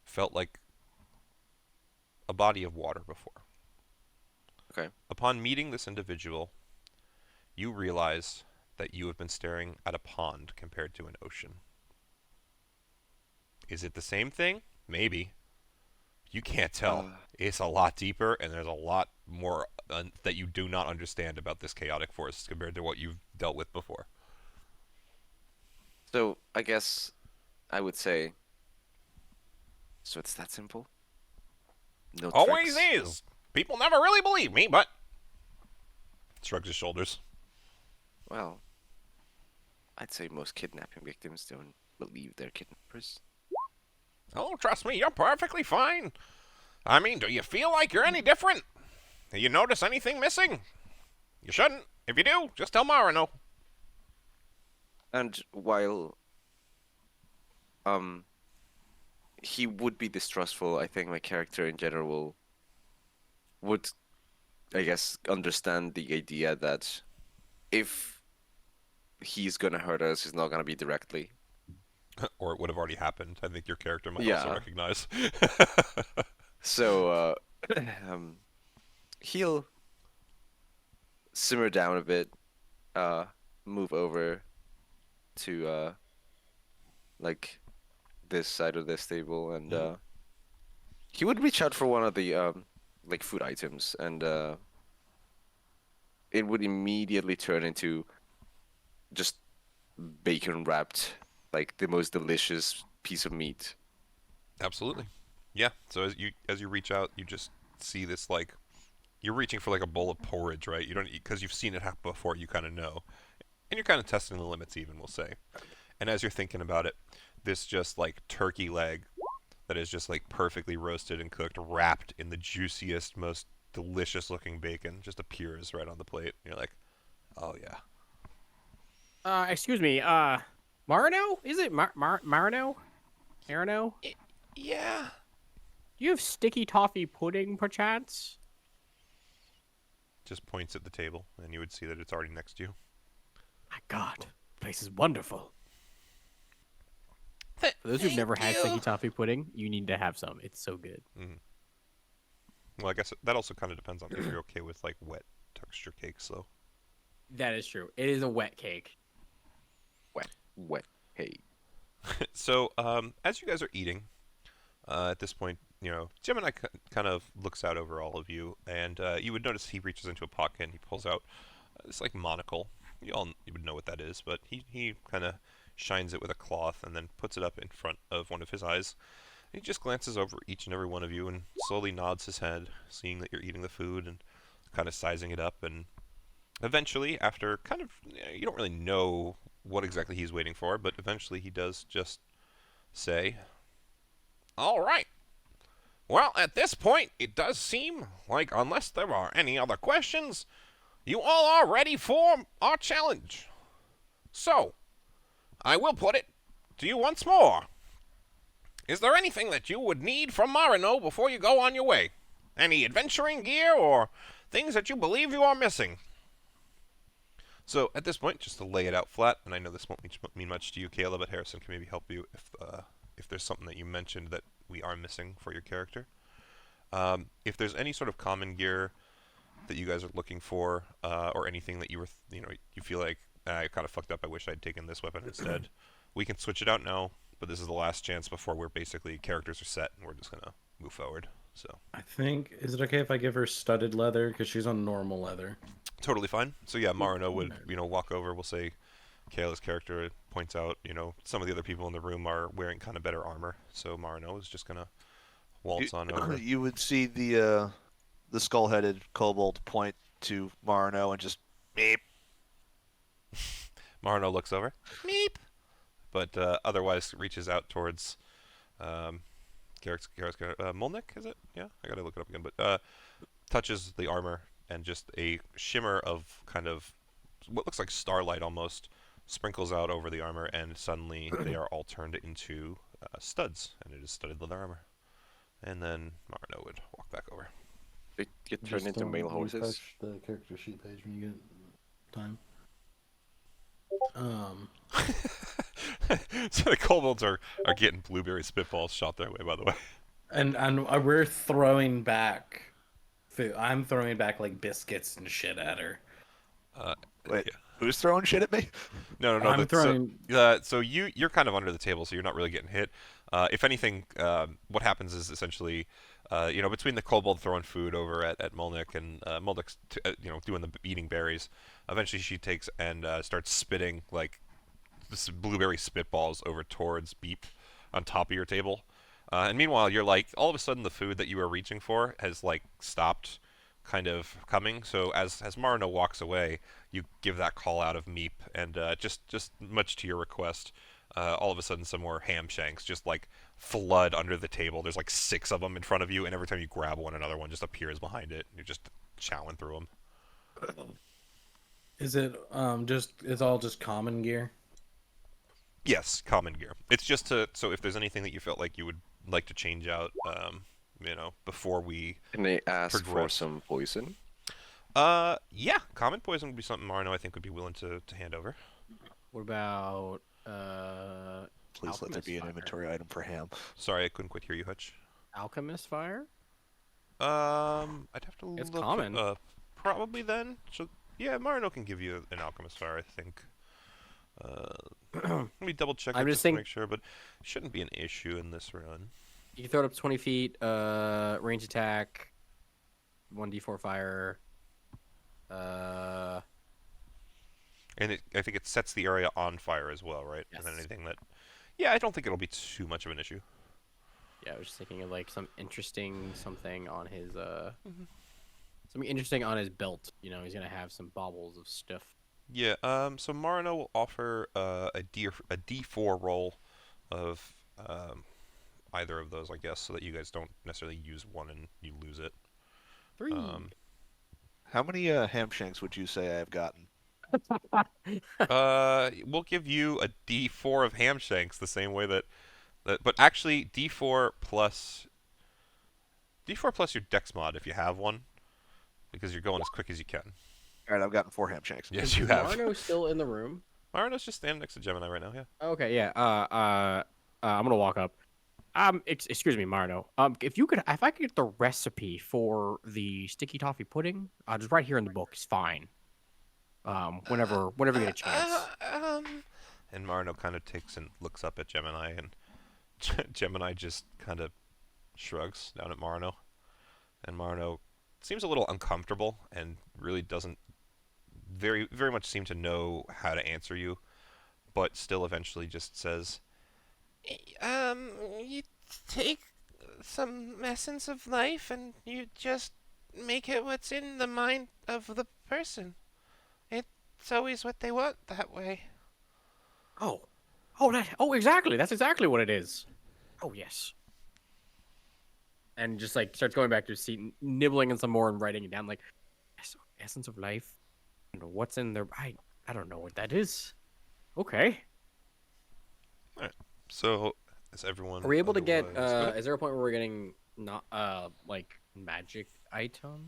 felt like a body of water before. Okay. Upon meeting this individual, you realize that you have been staring at a pond compared to an ocean. Is it the same thing? Maybe. You can't tell. It's a lot deeper, and there's a lot more that you do not understand about this chaotic force compared to what you've dealt with before. so I guess I would say. So it's that simple. No Always tricks. is. People never really believe me, but shrugs his shoulders. Well, I'd say most kidnapping victims don't believe their kidnappers. Oh, trust me, you're perfectly fine. I mean, do you feel like you're any different? Do you notice anything missing? You shouldn't. If you do, just tell Marino. And while he would be distrustful, I think my character in general would, I guess, understand the idea that if he's gonna hurt us, it's not gonna be directly. Or it would have already happened. I think your character might Yeah. also recognize. So he'll simmer down a bit, move over to like this side of this table, and he would reach out for one of the like food items, and it would immediately turn into just bacon wrapped, like the most delicious piece of meat. Absolutely. Yeah. So as you reach out, you just see this, like, you're reaching for like a bowl of porridge, right? You don't, because you've seen it happen before. You kind of know, and you're kind of testing the limits, even, we'll say. And as you're thinking about it, this just like turkey leg that is just like perfectly roasted and cooked, wrapped in the juiciest, most delicious looking bacon, just appears right on the plate. And you're like, oh yeah. Excuse me, Marino? Is it Marino? Marino? Yeah. Do you have sticky toffee pudding, perchance? Just points at the table, and you would see that it's already next to you. My God, the place is wonderful. Th- For those who've thank never had you. sticky toffee pudding, you need to have some. It's so good. Well, I guess that also kind of depends on if you're okay with like wet texture cakes, though. That is true. It is a wet cake. Wet. Hey. So, as you guys are eating, at this point, you know, Gemini kind of looks out over all of you, and you would notice he reaches into a pocket and he pulls out this like monocle. You would know what that is, but he kind of shines it with a cloth and then puts it up in front of one of his eyes. He just glances over each and every one of you and slowly nods his head, seeing that you're eating the food and kind of sizing it up. And eventually, after kind of, you don't really know what exactly he's waiting for, but eventually he does just say, "All right. Well, at this point, it does seem like, unless there are any other questions, you all are ready for our challenge. So, I will put it to you once more. Is there anything that you would need from Marino before you go on your way? Any adventuring gear or things that you believe you are missing? So at this point, just to lay it out flat, and I know this won't mean much to you, Caleb, but Harrison can maybe help you if there's something that you mentioned that we are missing for your character. If there's any sort of common gear that you guys are looking for, or anything that you feel like I kind of fucked up. I wish I'd taken this weapon instead. We can switch it out now, but this is the last chance before we're basically characters are set and we're just gonna move forward. So I think, is it okay if I give her studded leather because she's on normal leather? totally fine. So yeah, Marino would walk over. We'll say Kayla's character points out some of the other people in the room are wearing kind of better armor. So Marino is just gonna waltz on over. You would see the skull-headed kobold point to Marino and just meep. Marino looks over, meep, but otherwise reaches out towards Molnick, is it? Yeah, I gotta look it up again. But touches the armor, and just a shimmer of kind of what looks like starlight almost sprinkles out over the armor, and suddenly they are all turned into studs, and it is studded leather armor. And then Marino would walk back over. They get turned into male horses. Refresh the character sheet page when you get time. So the kobolds are getting blueberry spitballs shot their way, by the way. And we're throwing back food. I'm throwing back like biscuits and shit at her. Wait, yeah. who's throwing shit at me? No. I'm throwing. So you're kind of under the table, so you're not really getting hit. If anything, what happens is essentially, between the kobold throwing food over at Molnick and Molnick's, doing the eating berries, eventually she takes and starts spitting like this blueberry spitballs over towards Beep on top of your table. And meanwhile, you're like, all of a sudden the food that you were reaching for has like stopped kind of coming. So as Marino walks away, you give that call out of Meep, and just much to your request, all of a sudden some more ham shanks just like flood under the table. There's like 6 of them in front of you, and every time you grab one, another one just appears behind it. You're just chowing through them. Is it it's all just common gear? Yes, common gear. It's just so if there's anything that you felt like you would like to change out, before we Can they ask for progress. some poison? Yeah, common poison would be something Marino I think would be willing to hand over. What about Please let there Alchemist be an fire. inventory item for ham. Sorry, I couldn't quite hear you, Hutch. alchemist fire? I'd have to It's look. common. Probably then. So yeah, Marino can give you an alchemist fire, I think. Let me double check I'm it just to think- make sure, but shouldn't be an issue in this run. You can throw it up to 20 feet. Range attack. 1d4 fire. And I think it sets the area on fire as well, right? And then Yes. anything that, yeah, I don't think it'll be too much of an issue. Yeah, I was just thinking of like some interesting something on his Mm-hmm. something interesting on his belt. He's gonna have some baubles of stuff. Yeah. So Marino will offer a D4 roll of either of those, I guess, so that you guys don't necessarily use one and you lose it. 3. How many ham shanks would you say I have gotten? We'll give you a D4 of ham shanks the same way that but actually D4 plus your dex mod if you have one, because you're going as quick as you can. All right, I've gotten 4 ham shanks. Yes, you have. Marno's still in the room. Marino's just standing next to Gemini right now. Yeah. Okay, yeah. I'm gonna walk up. Excuse me, Marno. If I could get the recipe for the sticky toffee pudding, just right here in the book is fine. Whenever you get a chance. And Marino kind of takes and looks up at Gemini, and Gemini just kind of shrugs down at Marino, and Marino seems a little uncomfortable and really doesn't very very much seem to know how to answer you, but still eventually just says, You take some essence of life and you just make it what's in the mind of the person. It's always what they want that way. Exactly. That's exactly what it is. Oh yes. And just like starts going back to his seat, nibbling on some more and writing it down. Like, essence of life. And what's in there? I don't know what that is. Okay. so is everyone Are we able to get? otherwise- Is there a point where we're getting not like magic item.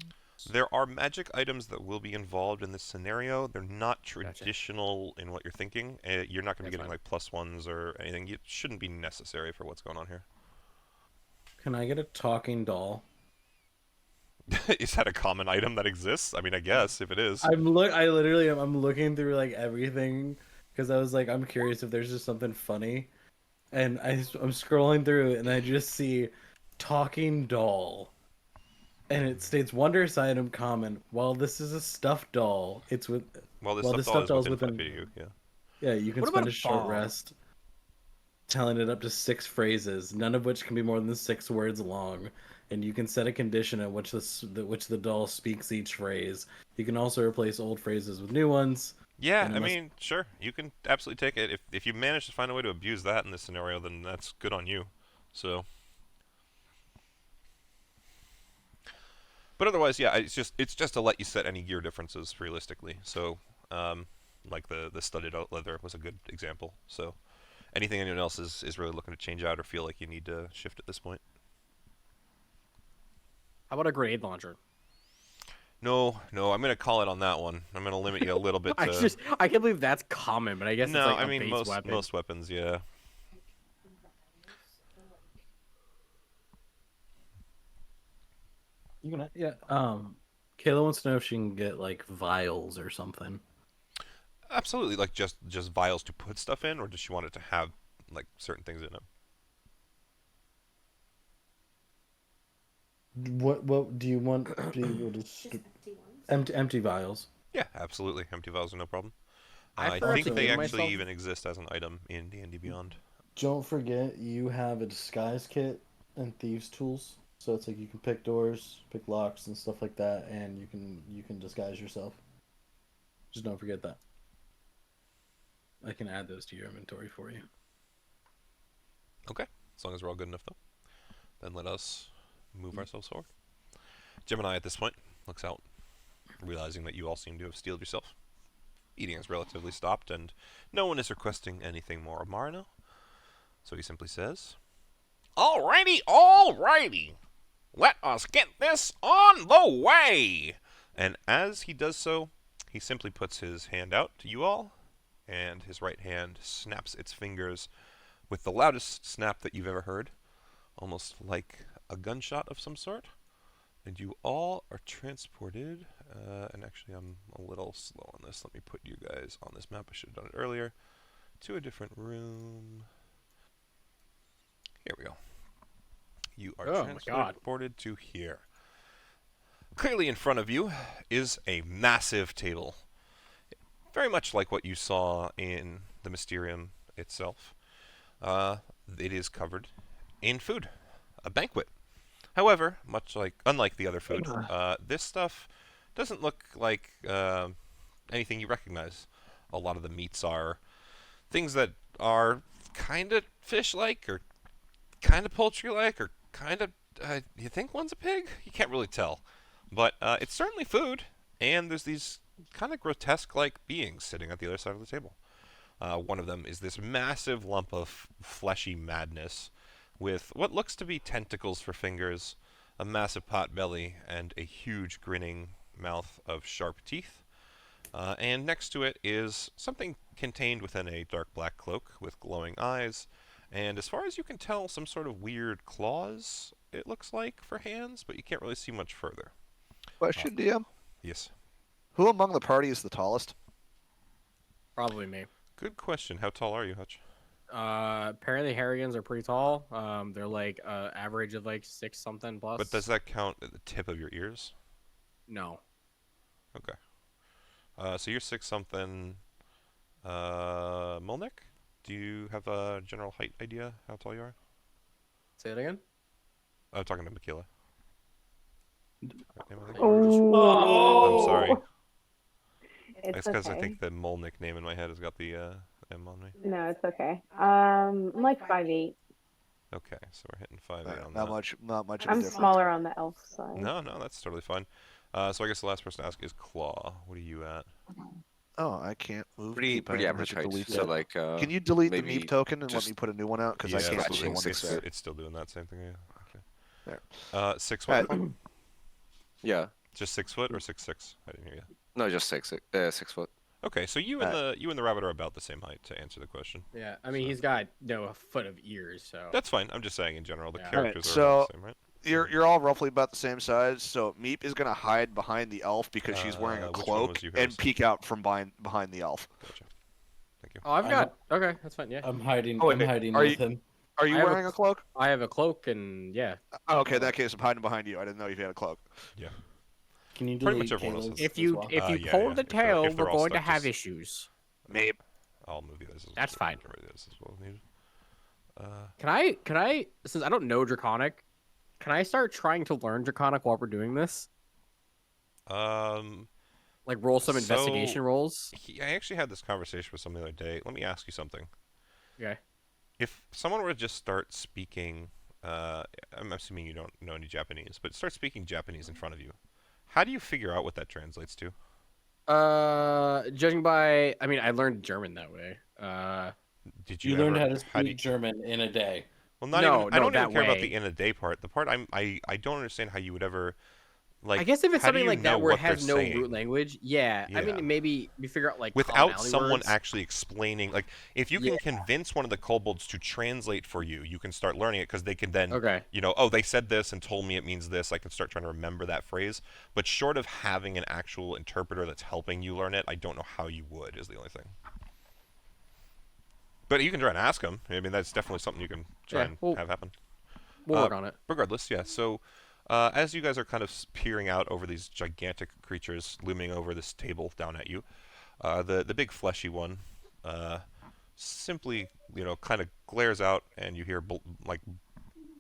There are magic items that will be involved in this scenario. They're not traditional in what you're thinking. You're not going to be getting like +1s or anything. It shouldn't be necessary for what's going on here. Can I get a talking doll? Is that a common item that exists? I mean, I guess if it is. I literally am. I'm looking through like everything because I was like, I'm curious if there's just something funny, and I'm scrolling through and I just see talking doll, and it states wondrous item common. While this is a stuffed doll, it's with Well, this the stuffed doll is doll's within 5 within. feet of you, yeah. Yeah, you can What spend about a a short bomb? rest telling it up to 6 phrases, none of which can be more than 6 words long, and you can set a condition at which the doll speaks each phrase. You can also replace old phrases with new ones. Yeah, And I unless- mean, sure, you can absolutely take it. If you manage to find a way to abuse that in this scenario, then that's good on you. So, but otherwise, yeah, it's just to let you set any gear differences realistically. So, like the studded out leather was a good example. So, anything anyone else is really looking to change out or feel like you need to shift at this point? How about a grenade launcher? No, I'm gonna call it on that one. I'm gonna limit you a little bit to. I can't believe that's common, but I guess No, it's like I a mean base weapon. most weapons, yeah. You can, yeah. Kayla wants to know if she can get like vials or something. Absolutely, like just vials to put stuff in, or does she want it to have like certain things in it? What do you want? Do you just empty vials? Yeah, absolutely. Empty vials are no problem. I I forgot think to they name actually myself- even exist as an item in D&D Beyond. Don't forget you have a disguise kit and thieves tools. So it's like you can pick doors, pick locks, and stuff like that, and you can disguise yourself. Just don't forget that. I can add those to your inventory for you. Okay, as long as we're all good enough, though. Then let us move ourselves forward. Gemini, at this point, looks out, realizing that you all seem to have steeled yourself. Eating has relatively stopped, and no one is requesting anything more of Marino. So he simply says, Alrighty. Let us get this on the way! And as he does so, he simply puts his hand out to you all, and his right hand snaps its fingers with the loudest snap that you've ever heard, almost like a gunshot of some sort. And you all are transported, and actually I'm a little slow on this. Let me put you guys on this map. I should have done it earlier. To a different room. Here we go. You are Oh my God. transported to here. Clearly in front of you is a massive table. Very much like what you saw in the Mysterium itself. It is covered in food. A banquet. However, unlike the other food, this stuff doesn't look like anything you recognize. A lot of the meats are things that are kind of fish-like, or kind of poultry-like, or kind of... you think one's a pig? You can't really tell. But it's certainly food, and there's these kind of grotesque-like beings sitting at the other side of the table. One of them is this massive lump of fleshy madness with what looks to be tentacles for fingers, a massive pot belly, and a huge grinning mouth of sharp teeth. And next to it is something contained within a dark black cloak with glowing eyes, and as far as you can tell, some sort of weird claws, it looks like, for hands, but you can't really see much further. Question, DM. Yes. Who among the party is the tallest? Probably me. Good question. How tall are you, Hutch? Apparently Harrigans are pretty tall. They're like average of like 6 something plus. But does that count at the tip of your ears? No. Okay. So you're 6 something. Molnick, do you have a general height idea how tall you are? Say it again. I'm talking to Michaela. Right name, I think? Oh, I'm sorry. It's It's because okay. I think the Molnick name in my head has got the M on me. No, it's okay. I'm like 5'8". Okay, so we're hitting 5'8" on Not that. not much of a I'm difference. smaller on the elf side. No, that's totally fine. So I guess the last person to ask is Claw. What are you at? Oh, I can't move. Pretty Meep. I pretty have average to height. delete So that. like Can you delete the maybe Meep token and let just me put a new one out? Because I Yeah, can't scratching see the one six that's there. It's still doing that same thing. Yeah. Okay. There. 6 Alright. what? Yeah. Just 6 foot or 6'6"? I didn't hear you. No, just 6 foot. Okay, so you and the rabbit are about the same height to answer the question. Yeah, I mean, So- he's got a foot of ears, so. That's fine. I'm just saying in general, the Yeah. characters Alright, are about so- the same, right? You're all roughly about the same size, so Meep is gonna hide behind the elf because she's wearing a which one cloak was you, and Harrison? peek out from behind the elf. Gotcha. Thank you. Oh, I've I'm got. Okay, that's fine. Yeah. I'm hiding. Oh, I'm wait, hiding are with you- him. Are you I have a wearing a cloak? I have a cloak and yeah. Oh, okay, in that case, I'm hiding behind you. I didn't know if you had a cloak. Can you Pretty delete much everyone else Caleb's has- If you as well? if you yeah, pull yeah. the If they're- tail, if they're we're all going to stuck, have just- issues. Meep. I'll move you guys. That's fine. Get rid of this as well if needed. Can I since I don't know Draconic, can I start trying to learn Draconic while we're doing this? Like roll some investigation So- rolls? I actually had this conversation with someone the other day. Let me ask you something. Okay. If someone were to just start speaking, I'm assuming you don't know any Japanese, but start speaking Japanese in front of you, how do you figure out what that translates to? Judging by, I mean, I learned German that way. Did You ever, learned how to do speak you- German in a day. Well, not No, even. I no, don't even that care about way. the in a day part. The part I don't understand how you would ever, like. I guess if it's how do something you like know that where it what they're has no saying? root language, yeah. I Yeah. mean, maybe we figure out like Without commonality someone words. actually explaining, like, if you can convince one of the kobolds to translate for you, you can start learning it because they can then, Okay. oh, they said this and told me it means this. I can start trying to remember that phrase. But short of having an actual interpreter that's helping you learn it, I don't know how you would. Is the only thing. But you can try and ask them. I mean, that's definitely something you can try Yeah, and well- have happen. We'll work on it. Regardless, yeah. So, as you guys are kind of peering out over these gigantic creatures looming over this table down at you, the big fleshy one simply, kind of glares out, and you hear like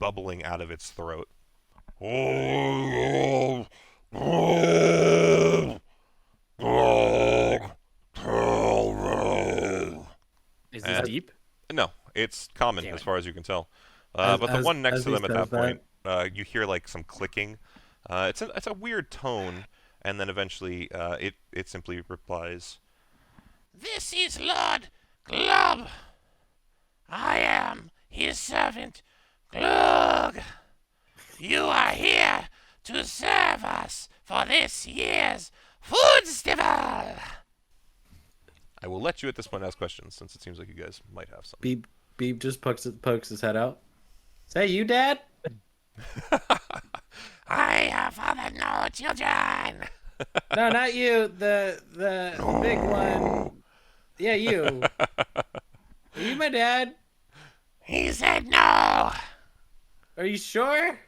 bubbling out of its throat. Is this deep? No, it's common Damn as it. far as you can tell. As- But the as- one next as to he them at that says that- point, you hear like some clicking. It's a weird tone, and then eventually it simply replies, This is Lord Glob. I am his servant, Glug. You are here to serve us for this year's Foodstival. I will let you at this point ask questions, since it seems like you guys might have some. Beep just pokes his head out. Say, you dad? I have fathered no children. No, not you. The big one. Yeah, you. Are you my dad? He said no. Are you sure?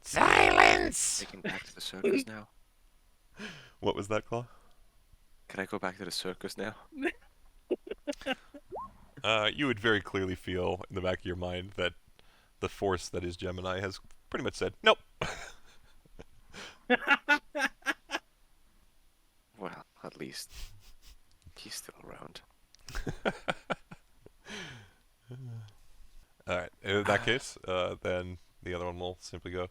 Silence. Taking back to the circus now. What was that, Claw? Can I go back to the circus now? You would very clearly feel in the back of your mind that the force that is Gemini has pretty much said, nope. Well, at least he's still around. Alright, in that case, then the other one will simply go,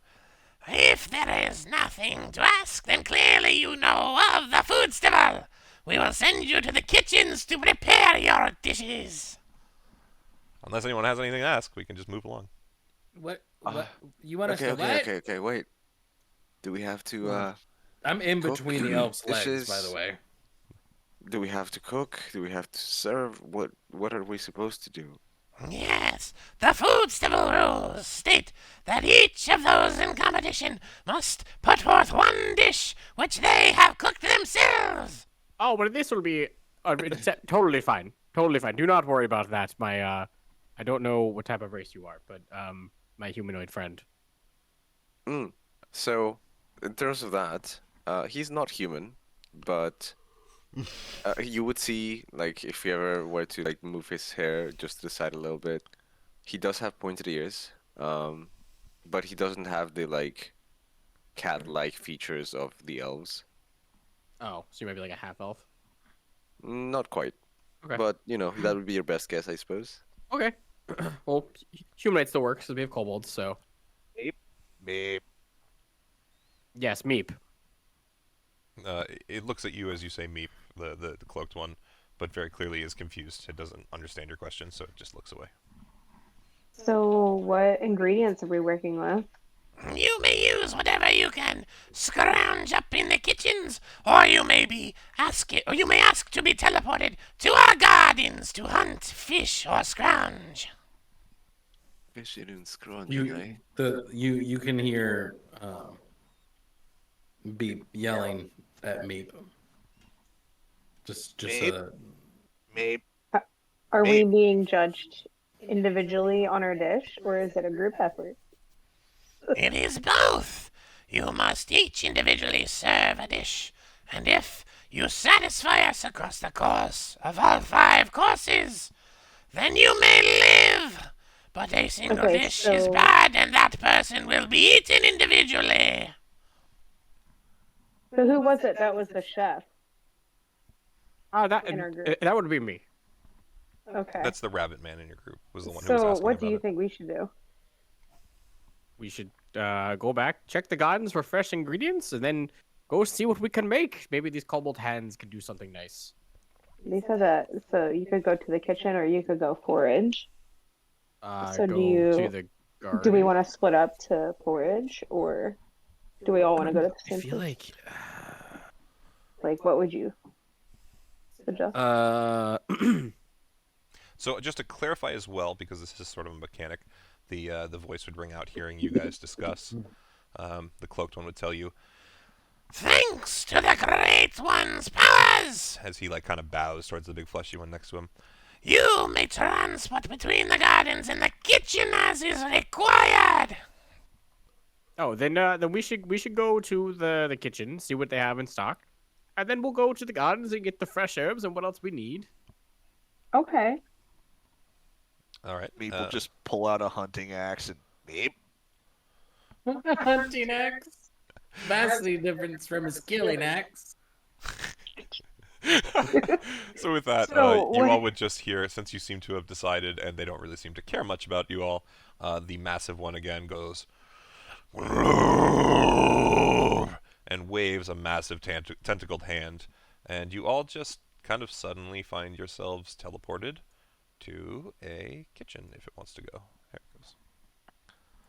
If there is nothing to ask, then clearly you know of the Foodstival. We will send you to the kitchens to prepare your dishes. unless anyone has anything to ask, we can just move along. What? You want us Okay, to what? okay, wait. Do we have to, I'm in Cook between the elf's legs, dishes. by the way. do we have to cook? Do we have to serve? What are we supposed to do? Yes, the Foodstival rules state that each of those in competition must put forth one dish which they have cooked themselves. Oh, but this will be totally fine. Totally fine. Do not worry about that. My I don't know what type of race you are, but my humanoid friend. So, in terms of that, he's not human, but you would see, like, if you ever were to like move his hair just to the side a little bit, he does have pointed ears, but he doesn't have the like cat-like features of the elves. Oh, so you might be like a half elf. Not quite, Okay. but that would be your best guess, I suppose. Okay. Well, humanoid still works because we have kobolds, so Meep. yes, Meep. It looks at you as you say meep, the cloaked one, but very clearly is confused. It doesn't understand your question, so it just looks away. So, what ingredients are we working with? You may use whatever you can scrounge up in the kitchens, or you may ask to be teleported to our gardens to hunt, fish, or scrounge. Fishing and scrounging, eh? You can hear Beep yelling at Meep. Just Meep? Maybe. Are Me- we being judged individually on our dish, or is it a group effort? It is both. You must each individually serve a dish, and if you satisfy us across the course of all 5 courses, then you may live. But a single Okay, dish is so- bad, and that person will be eaten individually. So who was it that was the chef That in our group? that would be me. Okay. That's the rabbit man in your group. Was the one who was So asking what about do you it. think we should do? We should go back, check the gardens for fresh ingredients, and then go see what we can make. Maybe these kobold hands can do something nice. They said that so you could go to the kitchen or you could go forage. So Go do you- to the garden. Do we want to split up to forage, or do we all want to go to the I same feel place? like What would you suggest? So just to clarify as well, because this is sort of a mechanic, the voice would ring out hearing you guys discuss. The cloaked one would tell you, Thanks to the Great One's powers, as he like kind of bows towards the big fleshy one next to him. you may transport between the gardens and the kitchen as is required. oh, then we should go to the kitchen, see what they have in stock, and then we'll go to the gardens and get the fresh herbs and what else we need. Okay. All right. Meep will just pull out a hunting axe and Meep. Hunting axe. Vastly different from a skilling axe. So with that, So you what- all would just hear, since you seem to have decided, and they don't really seem to care much about you all, the massive one again goes and waves a massive tentacled hand, and you all just kind of suddenly find yourselves teleported to a kitchen if it wants to go. There it goes.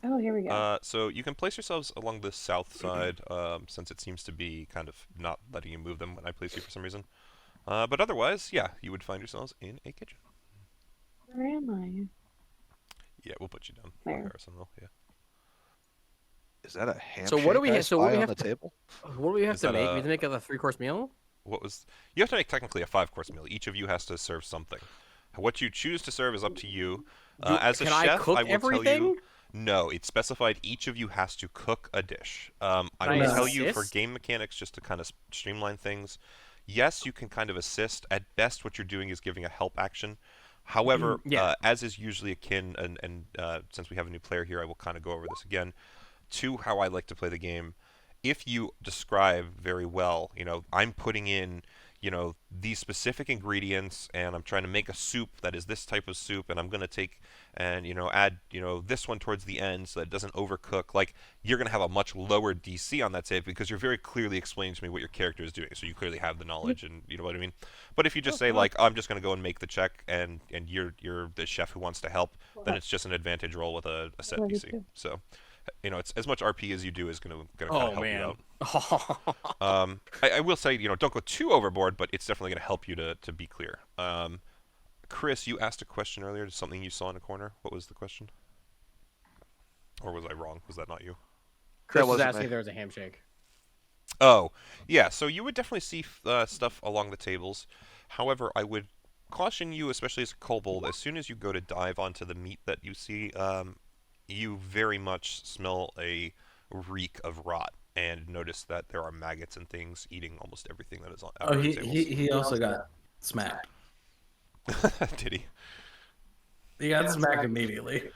Oh, here we go. So you can place yourselves along the south side, since it seems to be kind of not letting you move them when I place you for some reason. But otherwise, yeah, you would find yourselves in a kitchen. Where am I? Yeah, we'll put you down. There. Harrison will, yeah. Is that a handshake? So what do we I ha- so what do spy we on have the table? What do we have Is to that make? a- We have to make it a 3-course meal. What was... You have to make technically a 5-course meal. Each of you has to serve something. What you choose to serve is up to you. As a Can chef, I cook will tell everything? you... No, it's specified each of you has to cook a dish. I Can will I tell you for assist? game mechanics, just to kind of streamline things, yes, you can kind of assist. At best, what you're doing is giving a help action. However, Yeah. as is usually akin, and since we have a new player here, I will kind of go over this again, to how I like to play the game. If you describe very well, I'm putting in, these specific ingredients, and I'm trying to make a soup that is this type of soup, and I'm going to take and, add, this one towards the end so that it doesn't overcook. Like, you're going to have a much lower DC on that save because you're very clearly explaining to me what your character is doing, so you clearly have the knowledge, and you know what I mean? But if you just say, like, I'm just going to go and make the check, and you're the chef who wants to help, then it's just an advantage roll with a set What do you DC. do? So, it's as much RP as you do is going to kind of Oh help you man. out. I will say, don't go too overboard, but it's definitely going to help you to be clear. Chris, you asked a question earlier, something you saw in a corner. What was the question? Or was I wrong? Was that not you? Chris was wasn't asking me. if there was a handshake. Oh, yeah. So you would definitely see stuff along the tables. However, I would caution you, especially as a kobold, as soon as you go to dive onto the meat that you see, you very much smell a reek of rot, and notice that there are maggots and things eating almost everything that is on Oh, the he tables. he also got smacked. Did he? He got smacked immediately.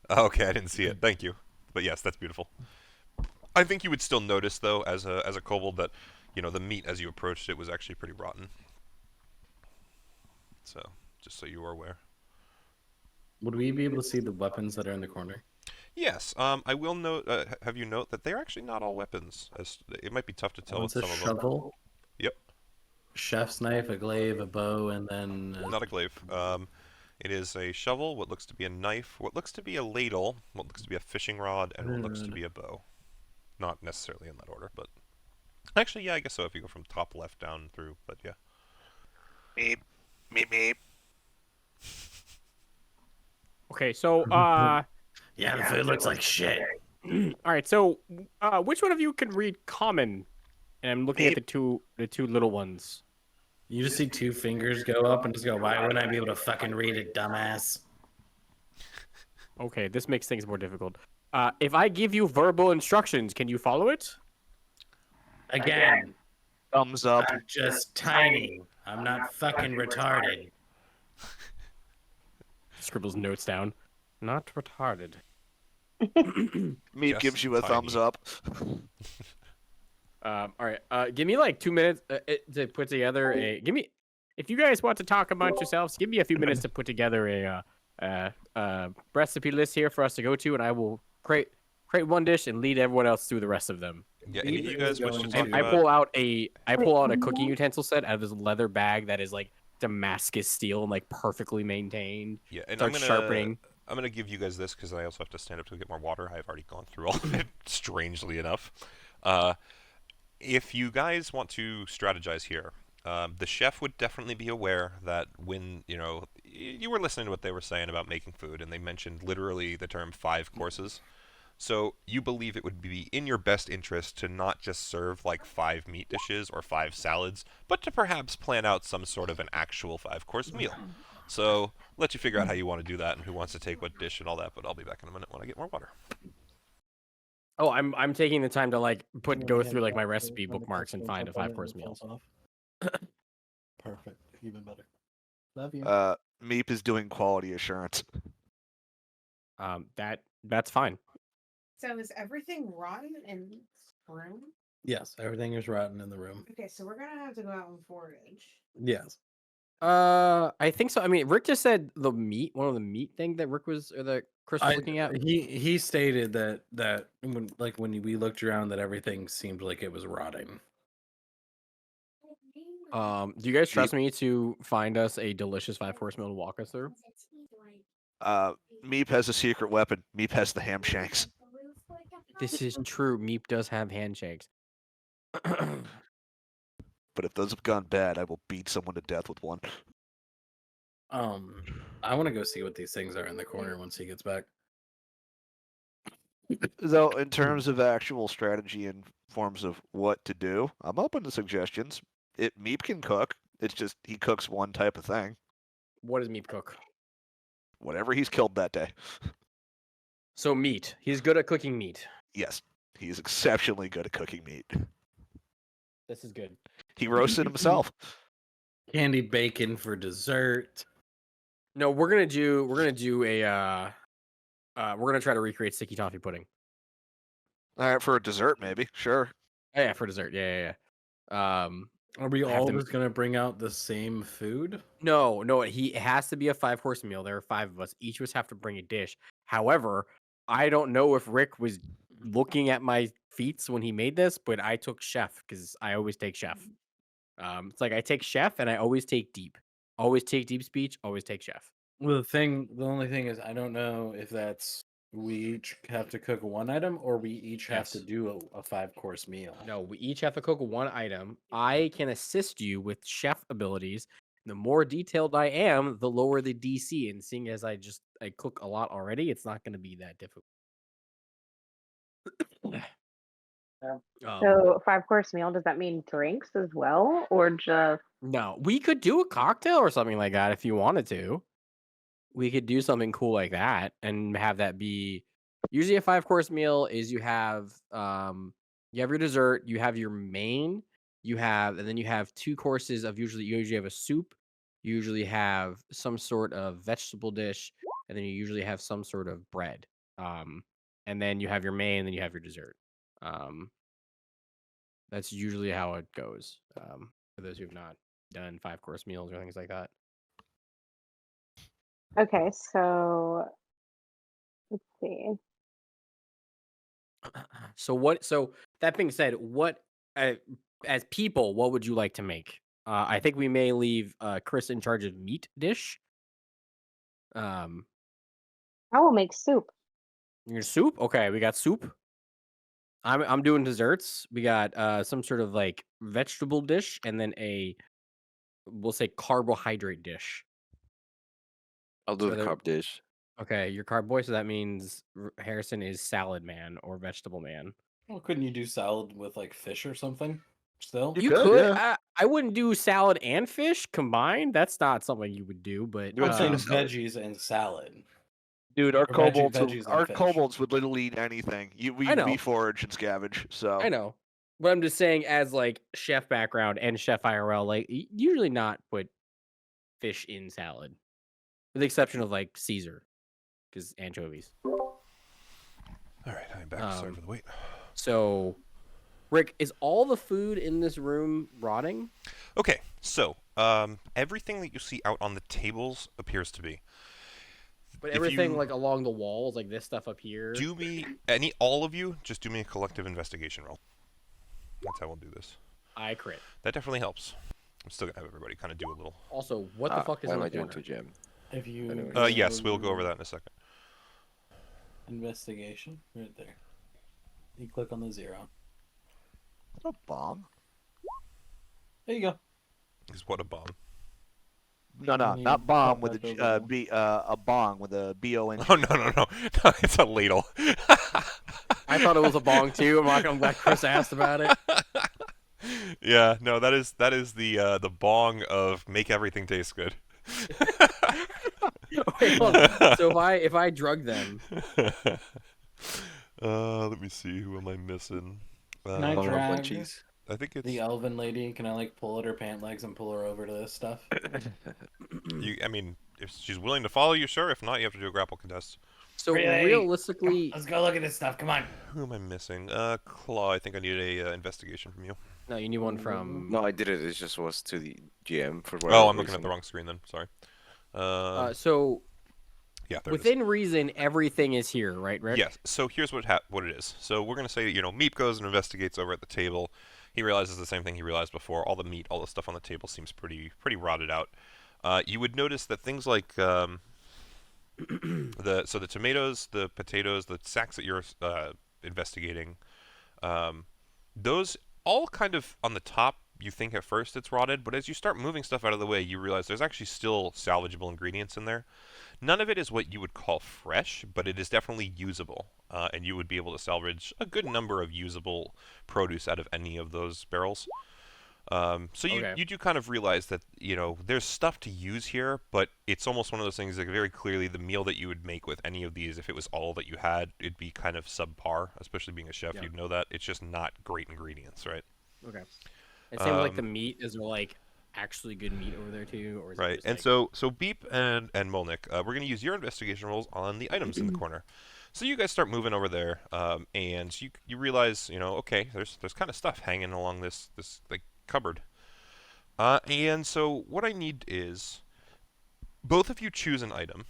Okay, I didn't see it. Thank you. But yes, that's beautiful. I think you would still notice, though, as a kobold, that the meat as you approached it was actually pretty rotten. So, just so you are aware. Would we be able to see the weapons that are in the corner? Yes, I will note. Have you note that they're actually not all weapons. As it might be tough to tell with It's a some of them. shovel, Yep, chef's knife, a glaive, a bow, and then not a glaive. It is a shovel, what looks to be a knife, what looks to be a ladle, what looks to be a fishing rod, and what looks to be a bow. Not necessarily in that order, but actually, yeah, I guess so. If you go from top left down through, but yeah. Meep, meep, meep. Okay, so Yeah, the food looks like shit. all right, so which one of you can read common? And I'm looking at the two little ones. You just see two fingers go up and just go, why wouldn't I be able to fucking read it, dumbass? Okay, this makes things more difficult. If I give you verbal instructions, can you follow it? Again, Thumbs up. I'm just tiny. I'm not fucking retarded. Scribbles notes down. Not retarded. Meep Just gives you a thumbs tiny. up. All right. Give me like 2 minutes to put together a. Give me, if you guys want to talk amongst yourselves, give me a few minutes to put together a recipe list here for us to go to, and I will create one dish and lead everyone else through the rest of them. Yeah, any of you guys wish to talk I about... pull out a cooking utensil set out of this leather bag that is like Damascus steel and like perfectly maintained. Yeah, and Start sharpening. I'm gonna give you guys this because I also have to stand up to get more water. I've already gone through all of it, strangely enough. If you guys want to strategize here, the chef would definitely be aware that when, you were listening to what they were saying about making food, and they mentioned literally the term 5 courses. So you believe it would be in your best interest to not just serve like 5 meat dishes or 5 salads, but to perhaps plan out some sort of an actual 5-course meal. So let you figure out how you want to do that and who wants to take what dish and all that, but I'll be back in a minute when I get more water. Oh, I'm taking the time to like go through like my recipe bookmarks and find a 5-course meal. Perfect. Even better. Love you. Meep is doing quality assurance. That's fine. So is everything rotten in this room? Yes, everything is rotten in the room. Okay, so we're gonna have to go out and forage. Yes. I think so. I mean, Rick just said one of the meat thing that Rick was, or that Chris was looking at. He stated that when we looked around that everything seemed like it was rotting. Do you guys trust me to find us a delicious 5-course meal to walk us through? Meep has a secret weapon. Meep has the ham shanks. This is true. Meep does have handshakes. But if those have gone bad, I will beat someone to death with one. I want to go see what these things are in the corner once he gets back. Though, in terms of actual strategy and forms of what to do, I'm open to suggestions. Meep can cook. It's just he cooks one type of thing. What does Meep cook? Whatever he's killed that day. So meat. He's good at cooking meat. Yes, he's exceptionally good at cooking meat. This is good. He roasted himself. Candied bacon for dessert. No, we're gonna do a we're gonna try to recreate sticky toffee pudding. All right, for a dessert, maybe. Sure. Oh, yeah, for dessert. Yeah. Are we have all to- just gonna bring out the same food? No, it has to be a 5-course meal. There are 5 of us. Each of us have to bring a dish. However, I don't know if Rick was looking at my feats when he made this, but I took chef because I always take chef. It's like I take chef and I always take deep. Always take deep speech. Always take chef. Well, the only thing is, I don't know if that's we each have to cook one item or we each have to Yes. do a 5-course meal. No, we each have to cook one item. I can assist you with chef abilities. The more detailed I am, the lower the DC. And seeing as I cook a lot already, it's not going to be that difficult. So 5-course meal, does that mean drinks as well, or just? No, we could do a cocktail or something like that if you wanted to. We could do something cool like that and have that be. Usually, a 5-course meal is you have your dessert, you have your main, and then you have 2 courses of you usually have a soup, you usually have some sort of vegetable dish, and then you usually have some sort of bread. And then you have your main, and then you have your dessert. That's usually how it goes. For those who have not done 5-course meals or things like that. Okay, so let's see. So that being said, what as people, what would you like to make? I think we may leave Chris in charge of meat dish. Um, I will make soup. your soup? Okay, we got soup. I'm doing desserts. We got some sort of like vegetable dish and then we'll say carbohydrate dish. I'll do So the carb dish. okay, you're carb boy, so that means Harrison is salad man or vegetable man. Well, couldn't you do salad with like fish or something? Still, You You could, could. yeah. I wouldn't do salad and fish combined. That's not something you would do. But You would I'm take saying a salad. veggies and salad. Dude, our Or kobolds, veggies and our fish. kobolds would literally eat anything. We I know. forage and scavenge. So I know. But I'm just saying, as like chef background and chef IRL, like usually not put fish in salad, with the exception of like Caesar, because anchovies. All right, I'm back. Sorry for the wait. So, Rick, is all the food in this room rotting? Okay, so everything that you see out on the tables appears to be. But If everything you like along the walls, like this stuff up here. Do me all of you, just do me a collective investigation roll. That's how we'll do this. I crit. That definitely helps. I'm still gonna have everybody kind of do a little. Also, what the fuck is Why in am the I doing corner? 2 gem? If you Anyway. Yes, we'll go over that in a second. Investigation right there. You click on the 0. a bomb. There you go. Is what a bomb? No, And you not bomb pop with that a over a bong with a B-O-N. Oh no! It's a ladle. I thought it was a bong too. I'm glad Chris asked about it. Yeah, no, that is the bong of make everything taste good. Wait, hold on. So if I drug them, Let me see. Who am I missing? Can I Bong of drag munchies. I think it's the elven lady? Can I like pull at her pant legs and pull her over to this stuff? you. I mean, if she's willing to follow you, sure. If not, you have to do a grapple contest. so Really? realistically, Let's go look at this stuff. Come on. Who am I missing? Claw. I think I need a investigation from you. no, you need one from. No, I did it. It just was to the GM for Oh, whatever I'm looking at the reason. wrong screen then. Sorry. So Yeah, there it is. within reason, everything is here, right, Rick? Yes. So here's what it is. So we're gonna say, Meep goes and investigates over at the table. He realizes the same thing he realized before. All the meat, all the stuff on the table seems pretty rotted out. You would notice that things like the tomatoes, the potatoes, the sacks that you're investigating, those all kind of on the top. You think at first it's rotted, but as you start moving stuff out of the way, you realize there's actually still salvageable ingredients in there. None of it is what you would call fresh, but it is definitely usable, and you would be able to salvage a good number of usable produce out of any of those barrels. So Okay. you do kind of realize that there's stuff to use here, but it's almost one of those things that very clearly the meal that you would make with any of these, if it was all that you had, it'd be kind of subpar. Especially being a chef, Yeah. you'd know that it's just not great ingredients, right? Okay. And same with like the Um, meat. Is there like actually good meat over there too, or is it Right, just, and like... so Beep and Molnick, we're going to use your investigation rolls on the items in the corner. So you guys start moving over there, and you realize, okay, there's kind of stuff hanging along this like cupboard. And so what I need is both of you choose an item,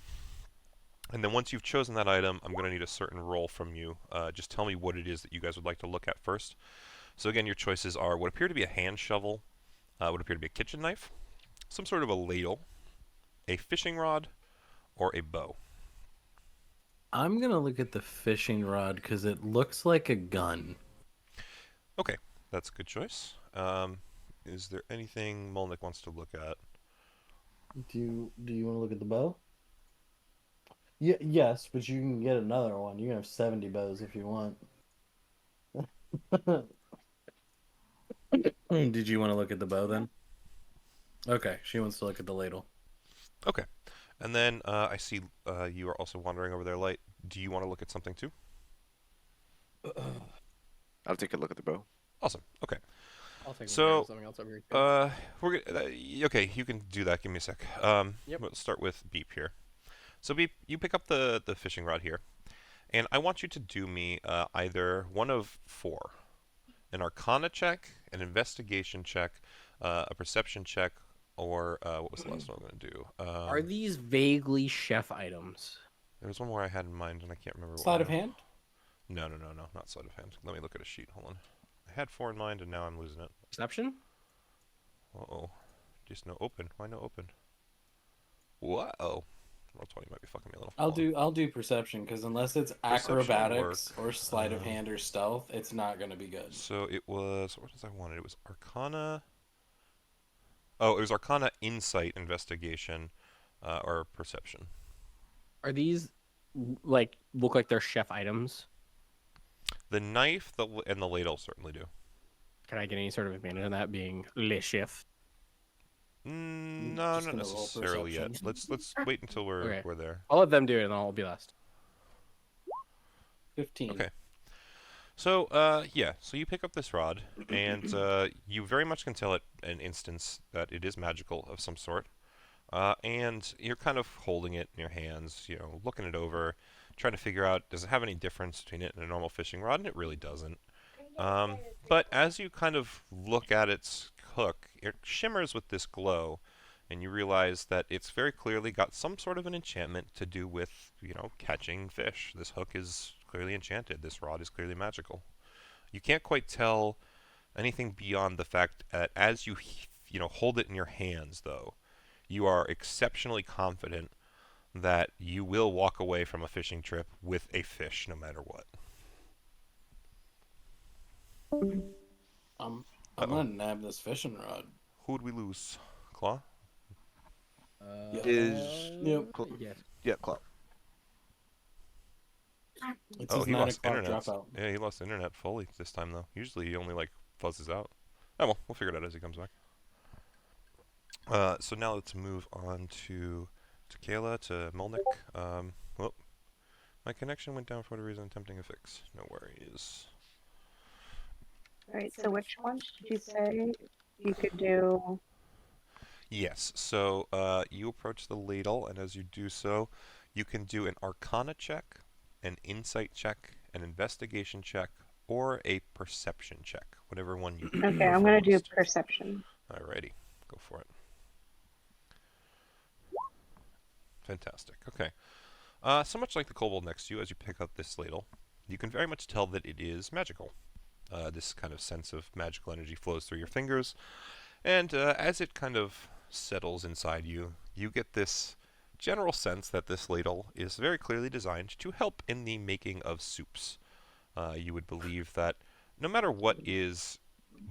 and then once you've chosen that item, I'm going to need a certain roll from you. Just tell me what it is that you guys would like to look at first. So again, your choices are what appear to be a hand shovel, what appear to be a kitchen knife, some sort of a ladle, a fishing rod, or a bow. I'm gonna look at the fishing rod because it looks like a gun. Okay, that's a good choice. Is there anything Molnick wants to look at? Do you want to look at the bow? Yeah, yes, but you can get another one. You can have 70 bows if you want. Did you want to look at the bow then? Okay, she wants to look at the ladle. Okay. And then I see you are also wandering over there, Light. Do you want to look at something too? I'll take a look at the bow. Awesome. Okay. I'll take So, something else over here. Too. we're okay. You can do that. Give me a sec. Yep. We'll start with Beep here. So Beep, you pick up the fishing rod here, and I want you to do me either one of 4: an Arcana check, an investigation check, a perception check, or what was the last one I'm going to do? Are these vaguely chef items? There was one more I had in mind, and I can't remember. Sleight what of hand? No, not sleight of hand. Let me look at a sheet. Hold on. I had 4 in mind, and now I'm losing it. Perception? Uh-oh. Just no open. Why no open? Whoa. Roll 20 might be fucking me a little. I'll do perception because unless it's Perception would acrobatics or sleight of Um, hand or stealth, it's not gonna be good. So it was, what did I wanted? It was Arcana. Oh, it was Arcana, Insight, Investigation, or Perception. Are these like look like they're chef items? The knife and the ladle certainly do. Can I get any sort of advantage on that being le chef? No, Just not gonna roll necessarily yet. perception. Let's wait until Okay. we're there. I'll let them do it, and I'll be last. 15. Okay. So, yeah, so you pick up this rod, and you very much can tell at an instance that it is magical of some sort. And you're kind of holding it in your hands, you know, looking it over, trying to figure out, does it have any difference between it and a normal fishing rod? And it really doesn't. But as you kind of look at its hook, it shimmers with this glow, and you realize that it's very clearly got some sort of an enchantment to do with, you know, catching fish. This hook is clearly enchanted. This rod is clearly magical. You can't quite tell anything beyond the fact that as you, you know, hold it in your hands, though, you are exceptionally confident that you will walk away from a fishing trip with a fish no matter what. I'm Uh-oh. gonna nab this fishing rod. Who would we lose? Claw? Yep. Yes. Yeah, Claw. It's Oh, his he 9 lost o'clock internet. dropout. Yeah, he lost internet fully this time, though. Usually he only, like, fuzzes out. Oh, well, we'll figure it out as he comes back. So now let's move on to Kayla, to Molnick. Well, my connection went down for whatever reason, attempting a fix. No worries. All right. So which ones did you say you could do? Yes, so you approach the ladle, and as you do so, you can do an Arcana check, an Insight check, an Investigation check, or a Perception check, whatever one you Okay, prefer I'm gonna do most. perception. Alrighty, go for it. Fantastic, okay. So much like the kobold next to you, as you pick up this ladle, you can very much tell that it is magical. This kind of sense of magical energy flows through your fingers, and as it kind of settles inside you, you get this general sense that this ladle is very clearly designed to help in the making of soups. You would believe that no matter what is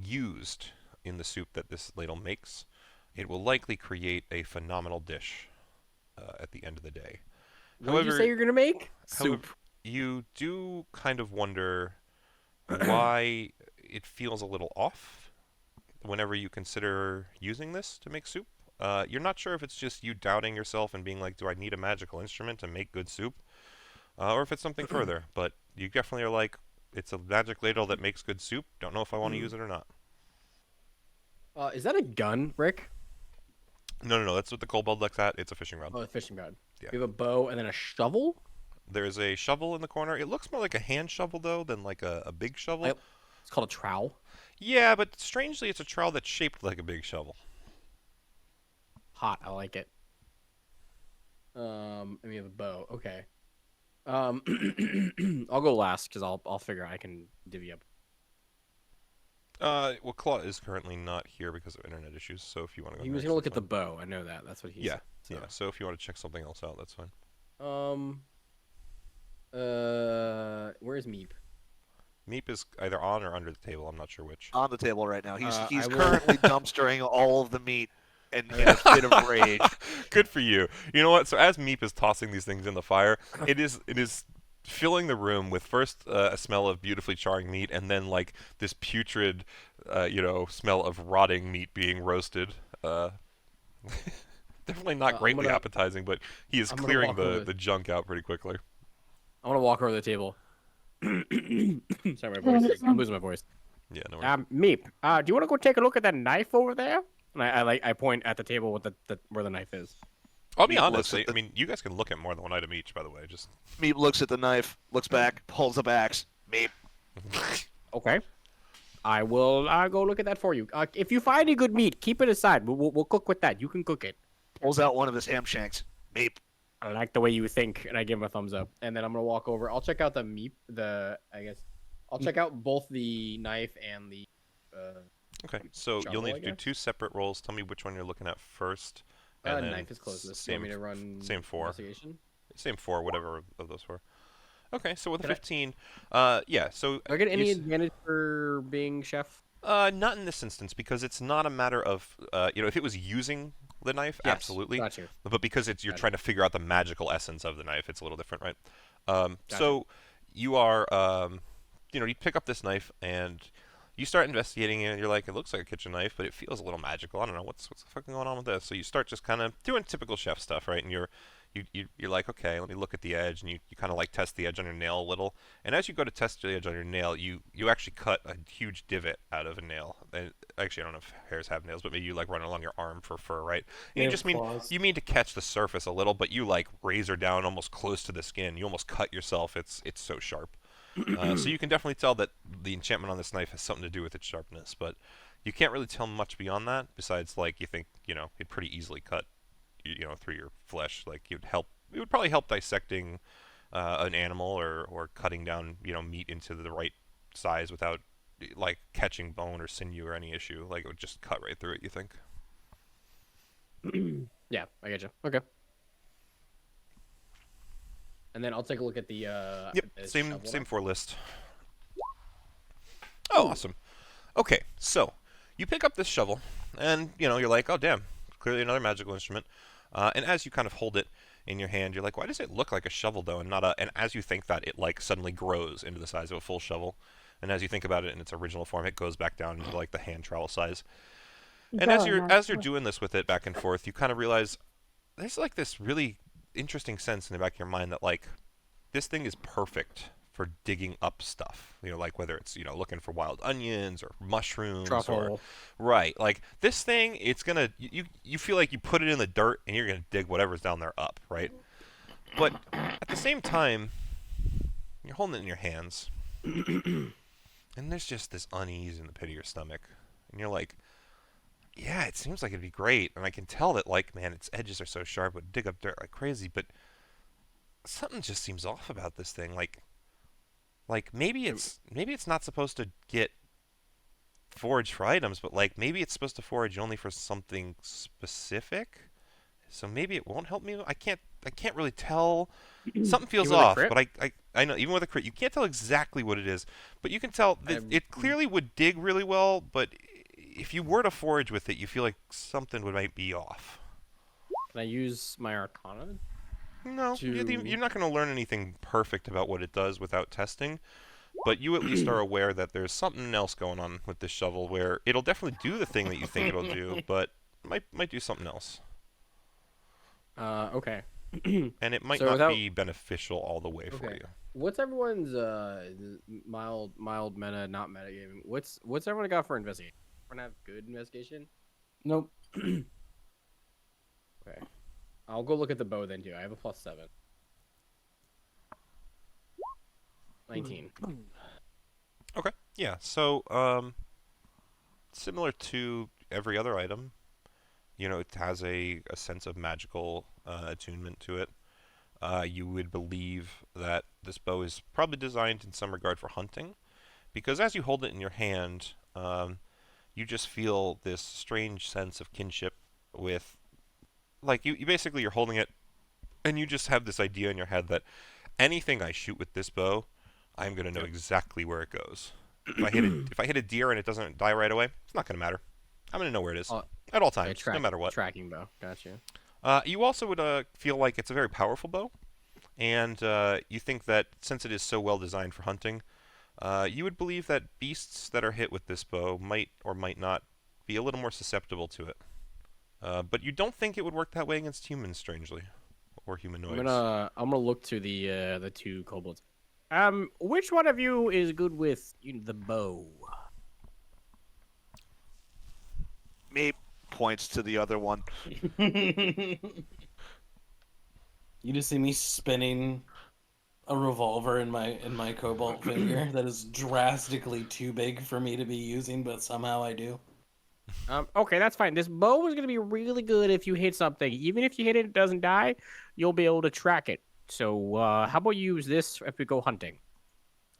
used in the soup that this ladle makes, it will likely create a phenomenal dish at the end of the day. What did you say you're gonna make? However, Soup. you do kind of wonder why it feels a little off whenever you consider using this to make soup. You're not sure if it's just you doubting yourself and being like, do I need a magical instrument to make good soup? Or if it's something further, but you definitely are like, it's a magic ladle that makes good soup. Don't know if I want to use it or not. Is that a gun, Rick? No, that's what the kobold looks at. It's a fishing rod. Oh, a fishing rod. Yeah. You have a bow and then a shovel. There's a shovel in the corner. It looks more like a hand shovel, though, than like a big shovel. It's called a trowel. Yeah, but strangely, it's a trowel that's shaped like a big shovel. Hot. I like it. And we have a bow. Okay. I'll go last because I'll figure I can divvy up. Well, Claw is currently not here because of internet issues, so if you want to go He was next, gonna look that's at the fine. bow. I know that. That's what he Yeah, said. yeah. So if you want to check something else out, that's fine. Where's Meep? Meep is either on or under the table. I'm not sure which. On the table right now. He's I will- currently dumpstering all of the meat and in a fit of rage. Good for you. You know what? So as Meep is tossing these things in the fire, it is filling the room with first a smell of beautifully charring meat, and then like this putrid, smell of rotting meat being roasted. Definitely not I'm greatly gonna- appetizing, but he is I'm gonna clearing walk over the junk out pretty quickly. I want to walk over the table. Sorry, my voice. I'm losing my voice. Yeah, no worries. Meep. Do you want to go take a look at that knife over there? And I point at the table with the where the knife is. I'll be Meep honest. looks at I mean, you guys can look at more than one item each, by the way. Just Meep looks at the knife, looks back, pulls up axe. Meep. Okay. I will go look at that for you. If you find any good meat, keep it aside. We'll cook with that. You can cook it. Pulls out one of his ham shanks. Meep. I like the way you think, and I give him a thumbs up. And then I'm gonna walk over. I'll check out the meat. I'll check out both the knife and the. okay. So you'll Shovel, need I to do guess? 2 separate rolls. Tell me which one you're looking at first, And then knife is closest. You want me to run same 4. investigation? Same 4, whatever of those 4. Okay, so with a Can I- 15, yeah, so Do I get any you s- advantage for being chef? not in this instance because it's not a matter of if it was using the knife, Yes, absolutely. got you. But because you're Gotcha. trying to figure out the magical essence of the knife, it's a little different, right? Gotcha. So you are, you pick up this knife and you start investigating it. And you're like, it looks like a kitchen knife, but it feels a little magical. I don't know what's the fuck going on with this. So you start just kind of doing typical chef stuff, right? And you're like, okay, let me look at the edge, and you kind of like test the edge on your nail a little. And as you go to test the edge on your nail, you actually cut a huge divot out of a nail. And actually, I don't know if hares have nails, but maybe you like run along your arm for fur, right? And you just mean to catch the surface a little, but you like razor down almost close to the skin. You almost cut yourself. It's so sharp. So you can definitely tell that the enchantment on this knife has something to do with its sharpness, but you can't really tell much beyond that. Besides, like you think it'd pretty easily cut through your flesh. Like it would probably help dissecting an animal or cutting down meat into the right size without like catching bone or sinew or any issue. Like it would just cut right through it, you think? Yeah, I get you. Okay. And then I'll take a look at the Yep, the same shovel same now. 4 list. Oh, awesome. Okay, so you pick up this shovel, and you're like, oh damn, clearly another magical instrument. And as you kind of hold it in your hand, you're like, why does it look like a shovel though, and not a? And as you think that, it like suddenly grows into the size of a full shovel. And as you think about it in its original form, it goes back down into like the hand trowel size. And as you're doing this with it back and forth, you kind of realize there's like this really interesting sense in the back of your mind that like this thing is perfect for digging up stuff. Like whether it's looking for wild onions or mushrooms or Truffle. right. Like this thing, it's gonna you feel like you put it in the dirt and you're gonna dig whatever's down there up, right? But at the same time, you're holding it in your hands, and there's just this unease in the pit of your stomach, and you're like, yeah, it seems like it'd be great, and I can tell that, like, man, its edges are so sharp, it would dig up dirt like crazy, but something just seems off about this thing. Like maybe it's not supposed to get foraged for items, but like maybe it's supposed to forage only for something specific. So maybe it won't help me. I can't really tell. Something feels Even with a off, crit? but I know even with a crit, you can't tell exactly what it is, but you can tell that it clearly would dig really well, but if you were to forage with it, you feel like something might be off. Can I use my Arcana? No, you're not going to learn anything perfect about what it does without testing, but you at least are aware that there's something else going on with this shovel where it'll definitely do the thing that you think it'll do, but might do something else. Okay. And it might So not without- be beneficial all the way for Okay. you. What's everyone's mild meta, not meta gaming? What's everyone got for investigation? Everyone have good investigation? Nope. Okay. I'll go look at the bow then too. I have a +7. 19. Okay. Yeah. So, similar to every other item, it has a sense of magical attunement to it. You would believe that this bow is probably designed in some regard for hunting, because as you hold it in your hand, you just feel this strange sense of kinship with, like, you basically you're holding it, and you just have this idea in your head that anything I shoot with this bow, I'm gonna know exactly where it goes. If I hit a deer and it doesn't die right away, it's not gonna matter. I'm gonna know where it is at all times, no matter what. Tracking bow. Gotcha. You also would feel like it's a very powerful bow, and you think that since it is so well designed for hunting, you would believe that beasts that are hit with this bow might or might not be a little more susceptible to it. But you don't think it would work that way against humans, strangely, or humanoids. I'm gonna look to the 2 kobolds. Which one of you is good with the bow? Me points to the other one. You just see me spinning a revolver in my cobalt finger that is drastically too big for me to be using, but somehow I do. Okay, that's fine. This bow is gonna be really good if you hit something. Even if you hit it, it doesn't die, you'll be able to track it. So, how about you use this if we go hunting?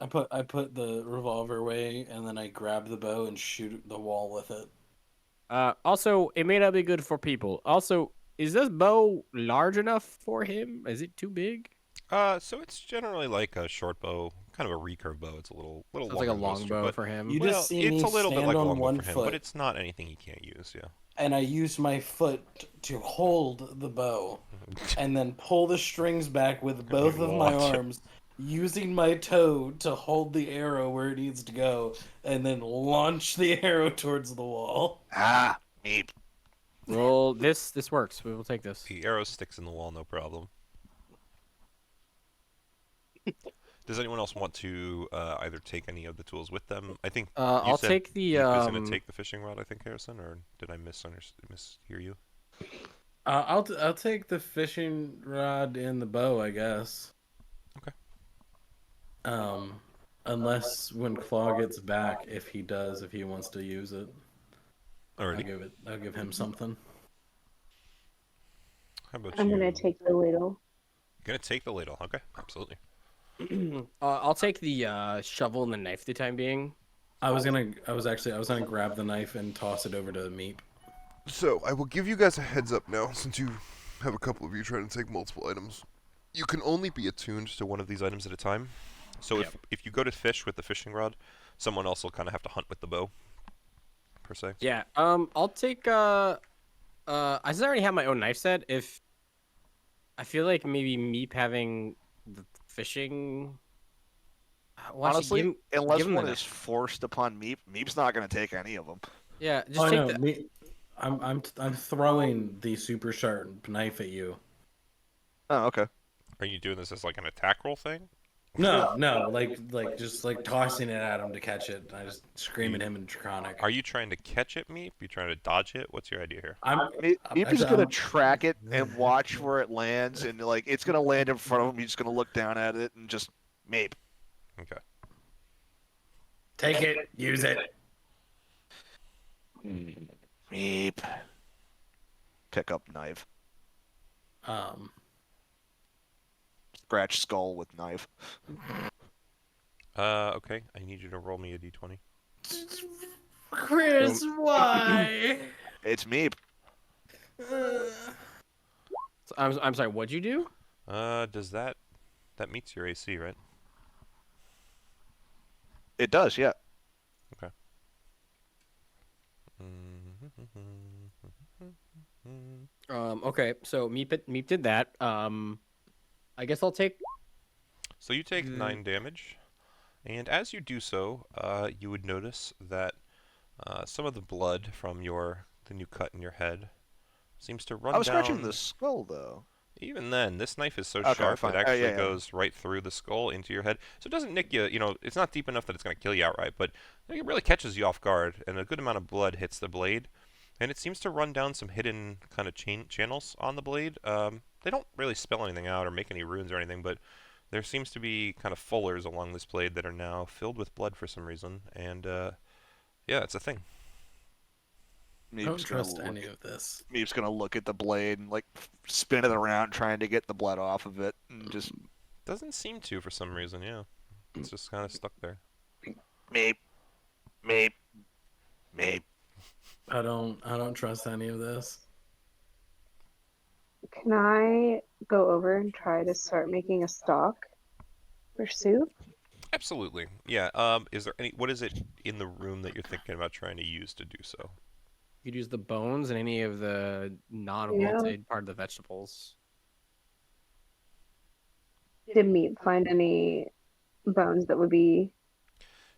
I put the revolver away and then I grab the bow and shoot the wall with it. Also, it may not be good for people. Also, Is this bow large enough for him? Is it too big? So it's generally like a short bow, kind of a recurve bow. It's a little So it's longer like a than most, longbow but for him. You well, just see it's me a little bit stand like a on longbow one for him, foot, but it's not anything he can't use. Yeah. and I use my foot to hold the bow, and then pull the strings back with both of my launch it. arms, using my toe to hold the arrow where it needs to go, and then launch the arrow towards the wall. Ah, Meep. Roll this. This works. We will take this. The arrow sticks in the wall, no problem. Does anyone else want to either take any of the tools with them? I think you I'll said take the. He was going to take the fishing rod, I think, Harrison, or did I mishear you? I'll take the fishing rod and the bow, I guess. Okay. Unless when Claw gets back, if he wants to use it, Alrighty. I'll give him something. How about I'm you? gonna take the ladle. Gonna take the ladle. Okay, absolutely. I'll take the shovel and the knife for the time being. I was gonna grab the knife and toss it over to Meep. So I will give you guys a heads up now, since you have a couple of you trying to take multiple items. You can only be attuned to one of these items at a time. So if you go to fish with the fishing rod, someone else will kind of have to hunt with the bow, per se. Yeah. I'll take. I already have my own knife set. If I feel like maybe Meep having the fishing. Well, actually, Honestly, unless give him the one knife. is forced upon Meep, Meep's not going to take any of them. Yeah, just Oh take no, the. I'm throwing the super sharp knife at you. Oh, okay. Are you doing this as like an attack roll thing? No, like just like tossing it at him to catch it. I just scream at him in Draconic. Are you trying to catch it, Meep? You trying to dodge it? What's your idea here? Meep is going to track it and watch where it lands, and like it's going to land in front of him. He's just going to look down at it and just Meep. Okay. Take it. Use it. Meep. Pick up knife. Scratch skull with knife. Okay. I need you to roll me a d20. Chris, why? It's Meep. I'm sorry. What'd you do? Does that meets your AC, right? It does, yeah. Okay. Okay. So Meep did that. I guess I'll take. So you take 9 damage, and as you do so, you would notice that some of the blood from the new cut in your head seems to run I was down. scratching the skull, though. Even then, this knife is so Okay, sharp fine. it actually Yeah. goes right through the skull into your head. So it doesn't nick you, it's not deep enough that it's going to kill you outright, but it really catches you off guard, and a good amount of blood hits the blade. And it seems to run down some hidden kind of channels on the blade. They don't really spell anything out or make any runes or anything, but there seems to be kind of fullers along this blade that are now filled with blood for some reason. And, yeah, it's a thing. I don't trust any of this. Meep's going to look at the blade and, like, spin it around trying to get the blood off of it. And just, Doesn't seem to for some reason, yeah. It's just kind of stuck there. Meep. Meep. Meep. I don't trust any of this. Can I go over and try to start making a stock for soup? Absolutely. Yeah. Is there what is it in the room that you're thinking about trying to use to do so? You could use the bones and any of the non-wilted part of the vegetables. Did Meep find any bones that would be?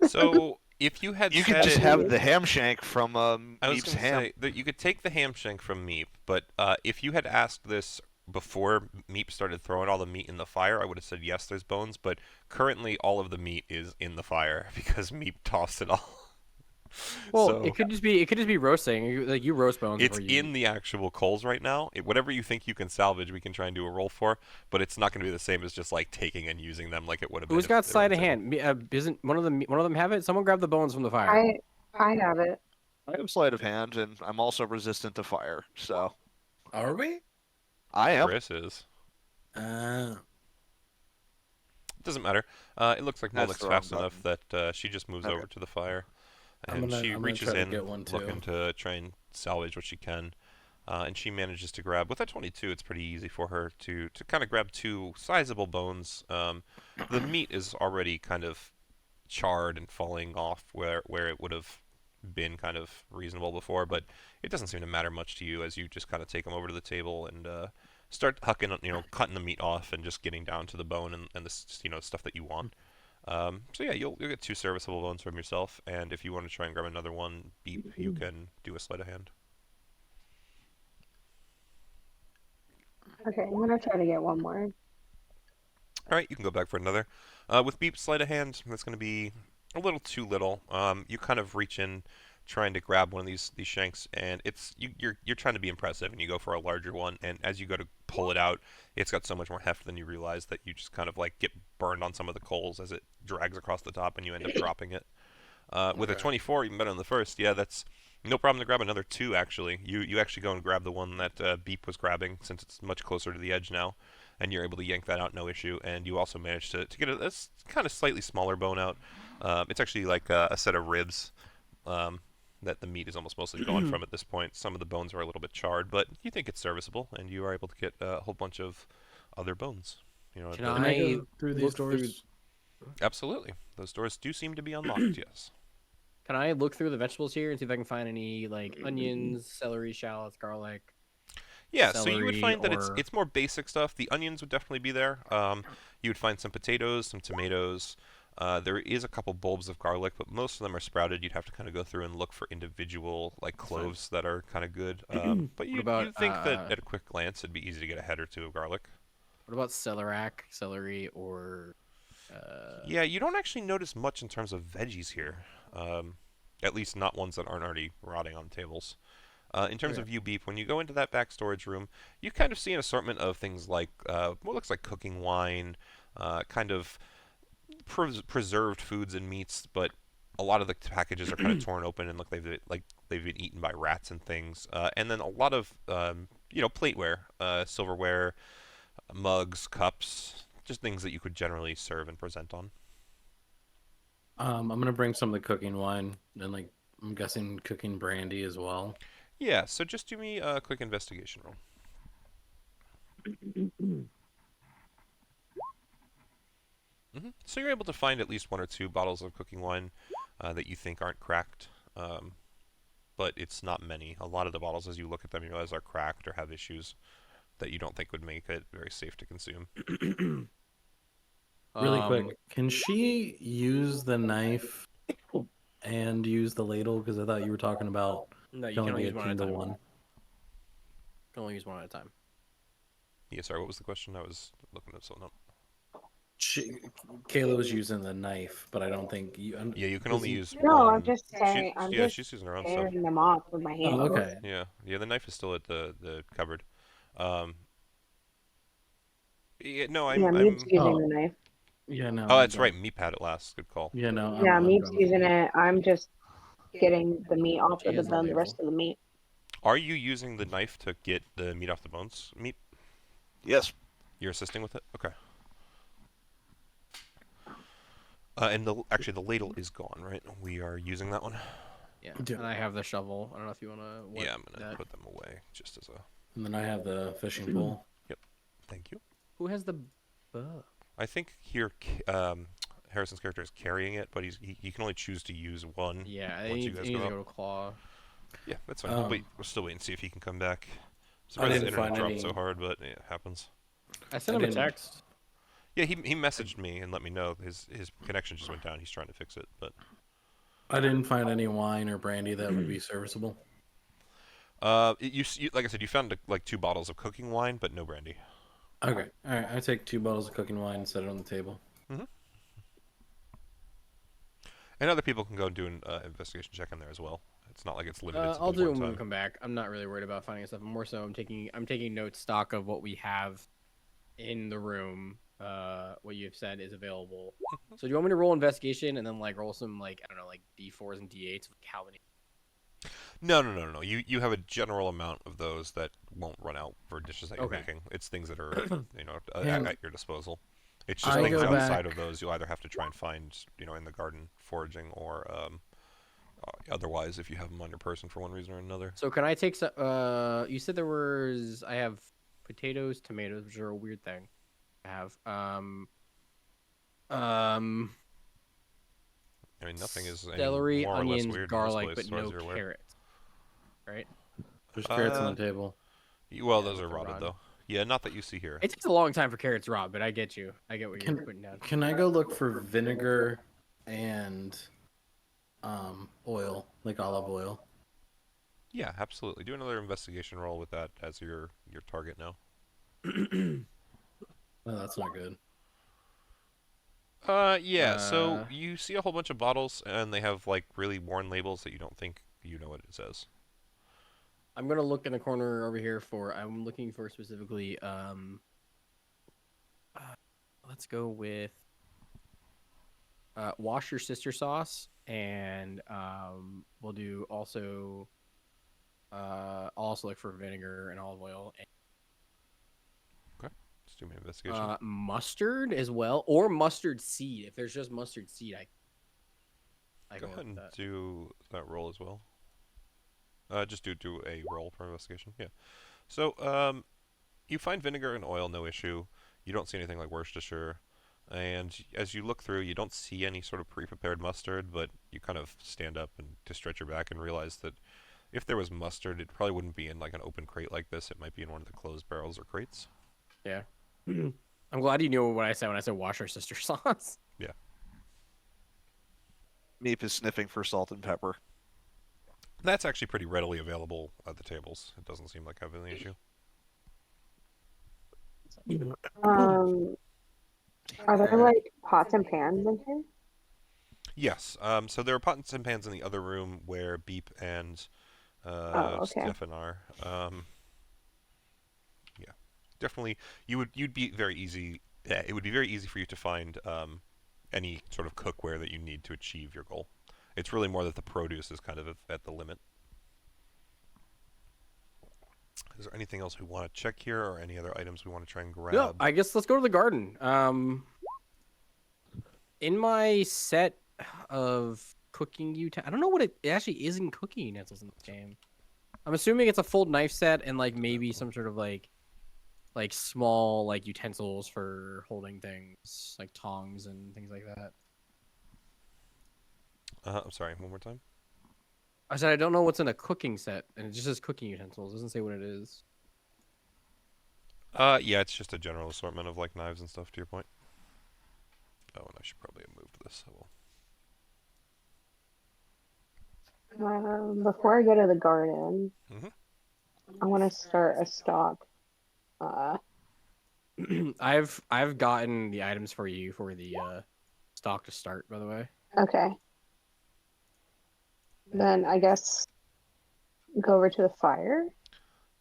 So if you had You said could just it, have the ham shank from I was Meep's going to ham. say that you could take the ham shank from Meep, but if you had asked this before Meep started throwing all the meat in the fire, I would have said yes, there's bones. But currently, all of the meat is in the fire because Meep tossed it all. Well, So- it could just be roasting. You roast bones. It's before you... in the actual coals right now. Whatever you think you can salvage, we can try and do a roll for, but it's not going to be the same as just like taking and using them like it would have been. Who's if got they sleight were of in. hand? Isn't one of them have it? Someone grab the bones from the fire. I have it. I have sleight of hand, and I'm also resistant to fire, so Are we? I am. Chris is. Uh, Doesn't matter. It looks like That's Molnick's the wrong fast enough that she just moves Okay. over to the fire, I'm and gonna- she I'm gonna reaches try to in, get one, too. looking to try and salvage what she can. and she manages to grab, with that 22, it's pretty easy for her to kind of grab 2 sizable bones. The meat is already kind of charred and falling off where it would have been kind of reasonable before, but it doesn't seem to matter much to you as you just kind of take them over to the table and start hucking, cutting the meat off and just getting down to the bone and the stuff that you want. So yeah, you'll get 2 serviceable bones from yourself, and if you want to try and grab another one, Beep, you can do a sleight of hand. Okay, I'm gonna try to get one more. All right, you can go back for another. With Beep's sleight of hand, that's going to be a little too little. You kind of reach in, trying to grab one of these shanks, and you're trying to be impressive, and you go for a larger one. And as you go to pull it out, it's got so much more heft than you realize that you just kind of like get burned on some of the coals as it drags across the top, and you end up dropping it. With a 24, even better than the first. Yeah, that's no problem to grab another 2. Actually, you actually go and grab the one that Beep was grabbing, since it's much closer to the edge now. And you're able to yank that out, no issue. And you also manage to get a kind of slightly smaller bone out. It's actually like a set of ribs that the meat is almost mostly gone from at this point. Some of the bones are a little bit charred, but you think it's serviceable, and you are able to get a whole bunch of other bones. Can I go through these doors? Absolutely. Those doors do seem to be unlocked, yes. Can I look through the vegetables here and see if I can find any like onions, celery, shallots, garlic? Yeah, so you would Celery find that or- it's more basic stuff. The onions would definitely be there. You would find some potatoes, some tomatoes. There is a couple bulbs of garlic, but most of them are sprouted. You'd have to kind of go through and look for individual like cloves that are kind of good. But you'd think that at a quick glance it'd be easy to get a head or 2 of garlic. What about celery, or? Yeah, you don't actually notice much in terms of veggies here. At least not ones that aren't already rotting on tables. In terms of you, Beep, when you go into that back storage room, you kind of see an assortment of things like what looks like cooking wine, kind of preserved foods and meats, but a lot of the packages are kind of torn open and look like they've been eaten by rats and things. And then a lot of plateware, silverware, mugs, cups, just things that you could generally serve and present on. I'm gonna bring some of the cooking wine and I'm guessing cooking brandy as well. Yeah, so just do me a quick investigation roll. So you're able to find at least 1 or 2 bottles of cooking wine that you think aren't cracked, but it's not many. A lot of the bottles, as you look at them, you realize are cracked or have issues that you don't think would make it very safe to consume. Really quick, can she use the knife and use the ladle? Because I thought you were talking about No, you can only use one at a Kindle time. one. You can only use one at a time. Yeah, sorry, what was the question? I was looking at something up. Kayla was using the knife, but I don't think you. Yeah, you can only use No, one. I'm just saying. I'm just she's using her own stuff. tearing them off with my hands. Oh, okay. Yeah, the knife is still at the cupboard. Yeah, no, Yeah, Meep's using Oh. the knife. Yeah, no. Oh, that's I'm right. done. Meep had it last. Good call. Yeah, no. Yeah, I'm Meep's done. using it. I'm just getting the meat off She of has the the bone, the label. rest of the meat. Are you using the knife to get the meat off the bones? Meat? Yes. You're assisting with it? Okay. And actually, the ladle is gone, right? We are using that one. Yeah. Yeah. And I have the shovel. I don't know if you want to. Yeah, I'm gonna put them away just as a. And then I have the fishing pole. Thank you. Who has the bow? I think here, Harrison's character is carrying it, but he can only choose to use one. Yeah, Once I you need, guys I need go to go to claw. Yeah, that's fine. Um, We'll still wait and see if he can come back. Surprised the didn't internet find dropped any- so hard, but yeah, it happens. I sent I him a didn't- text. Yeah, he messaged me and let me know his connection just went down. He's trying to fix it, but I didn't find any wine or brandy that would be serviceable. you like I said, you found like 2 bottles of cooking wine, but no brandy. Okay, all right. I take 2 bottles of cooking wine and set it on the table. And other people can go and do an investigation check in there as well. It's not like it's limited. to I'll the do it one when we time. come back. I'm not really worried about finding stuff. More so, I'm taking note stock of what we have in the room. What you've said is available. So do you want me to roll investigation and then like roll some like I don't know like D4s and D8s with how many? No. You have a general amount of those that won't run out for dishes that you're Okay. making. It's things that are And at your disposal. It's just I things go outside back- of those you'll either have to try and find in the garden foraging or otherwise if you have them on your person for one reason or another. So can I take some? You said there was. I have potatoes, tomatoes, which are a weird thing. I have. I mean, nothing is any Celery, more or less onions, weird garlic, in this place, but as far no as you're aware. carrots. Right. There's carrots on the table. Well, Yeah, those are they're rotted, rotted. though. Yeah, not that you see here. It takes a long time for carrots to rot, but I get you. I get what you're putting down. Can I go look for vinegar and oil, like olive oil? Yeah, absolutely. Do another investigation roll with that as your target now. Oh, that's not good. Yeah, so you see a whole bunch of bottles, and they have, like, really worn labels that you don't think you know what it says. I'm gonna look in the corner over here for. I'm looking for specifically. Let's go with. Wash your sister sauce, and we'll do also. I'll also look for vinegar and olive oil. And, Let's do my investigation. mustard as well, or mustard seed. If there's just mustard seed, I Go can ahead work and with that. do that roll as well. Just do a roll for investigation. Yeah. So, you find vinegar and oil, no issue. You don't see anything like Worcestershire. And as you look through, you don't see any sort of pre-prepared mustard, but you kind of stand up and to stretch your back and realize that if there was mustard, it probably wouldn't be in like an open crate like this. It might be in one of the closed barrels or crates. Yeah. I'm glad you knew what I said when I said wash our sister sauce. Yeah. Meep is sniffing for salt and pepper. That's actually pretty readily available at the tables. It doesn't seem like having an issue. Are there like pots and pans in here? Yes. So there are pots and pans in the other room where Beep and okay. Stefan are. Yeah, definitely. You'd be very easy. Yeah, it would be very easy for you to find any sort of cookware that you need to achieve your goal. It's really more that the produce is kind of at the limit. Is there anything else we want to check here, or any other items we want to try and grab? No, I guess let's go to the garden. In my set of cooking utensils, I don't know what it actually is in cooking utensils in this game. I'm assuming it's a full knife set and like maybe some sort of like small like utensils for holding things like tongs and things like that. I'm sorry. One more time. I said I don't know what's in a cooking set, and it just says cooking utensils. It doesn't say what it is. Yeah, it's just a general assortment of like knives and stuff. To your point. Oh, and I should probably have moved this. I will. Before I go to the garden, Mhm. I want to start a stock. I've gotten the items for you for the stock to start. By the way. Okay. Then I guess go over to the fire.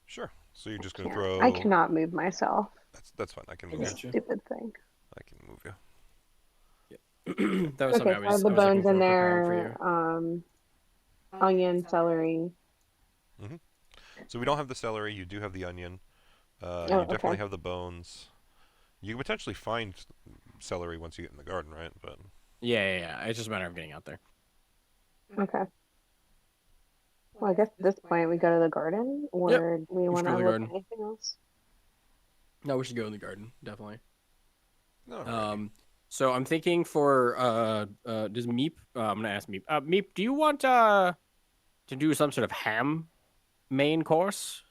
Sure. So you're just gonna Can't- throw. I cannot move myself. That's fine. I can move It's you. a stupid thing. I can move you. That was something Okay, I was. so the I was looking bones in for preparing for there. you. Onion, celery. So we don't have the celery. You do have the onion. You okay. definitely have the bones. You can potentially find celery once you get in the garden, right? But Yeah. It's just a matter of getting out there. Okay. Well, I guess at this point we go to the garden, or do we want go to to the look garden. at anything else? No, we should go in the garden definitely. no. So I'm thinking for does Meep? I'm gonna ask Meep. Meep, do you want to do some sort of ham main course?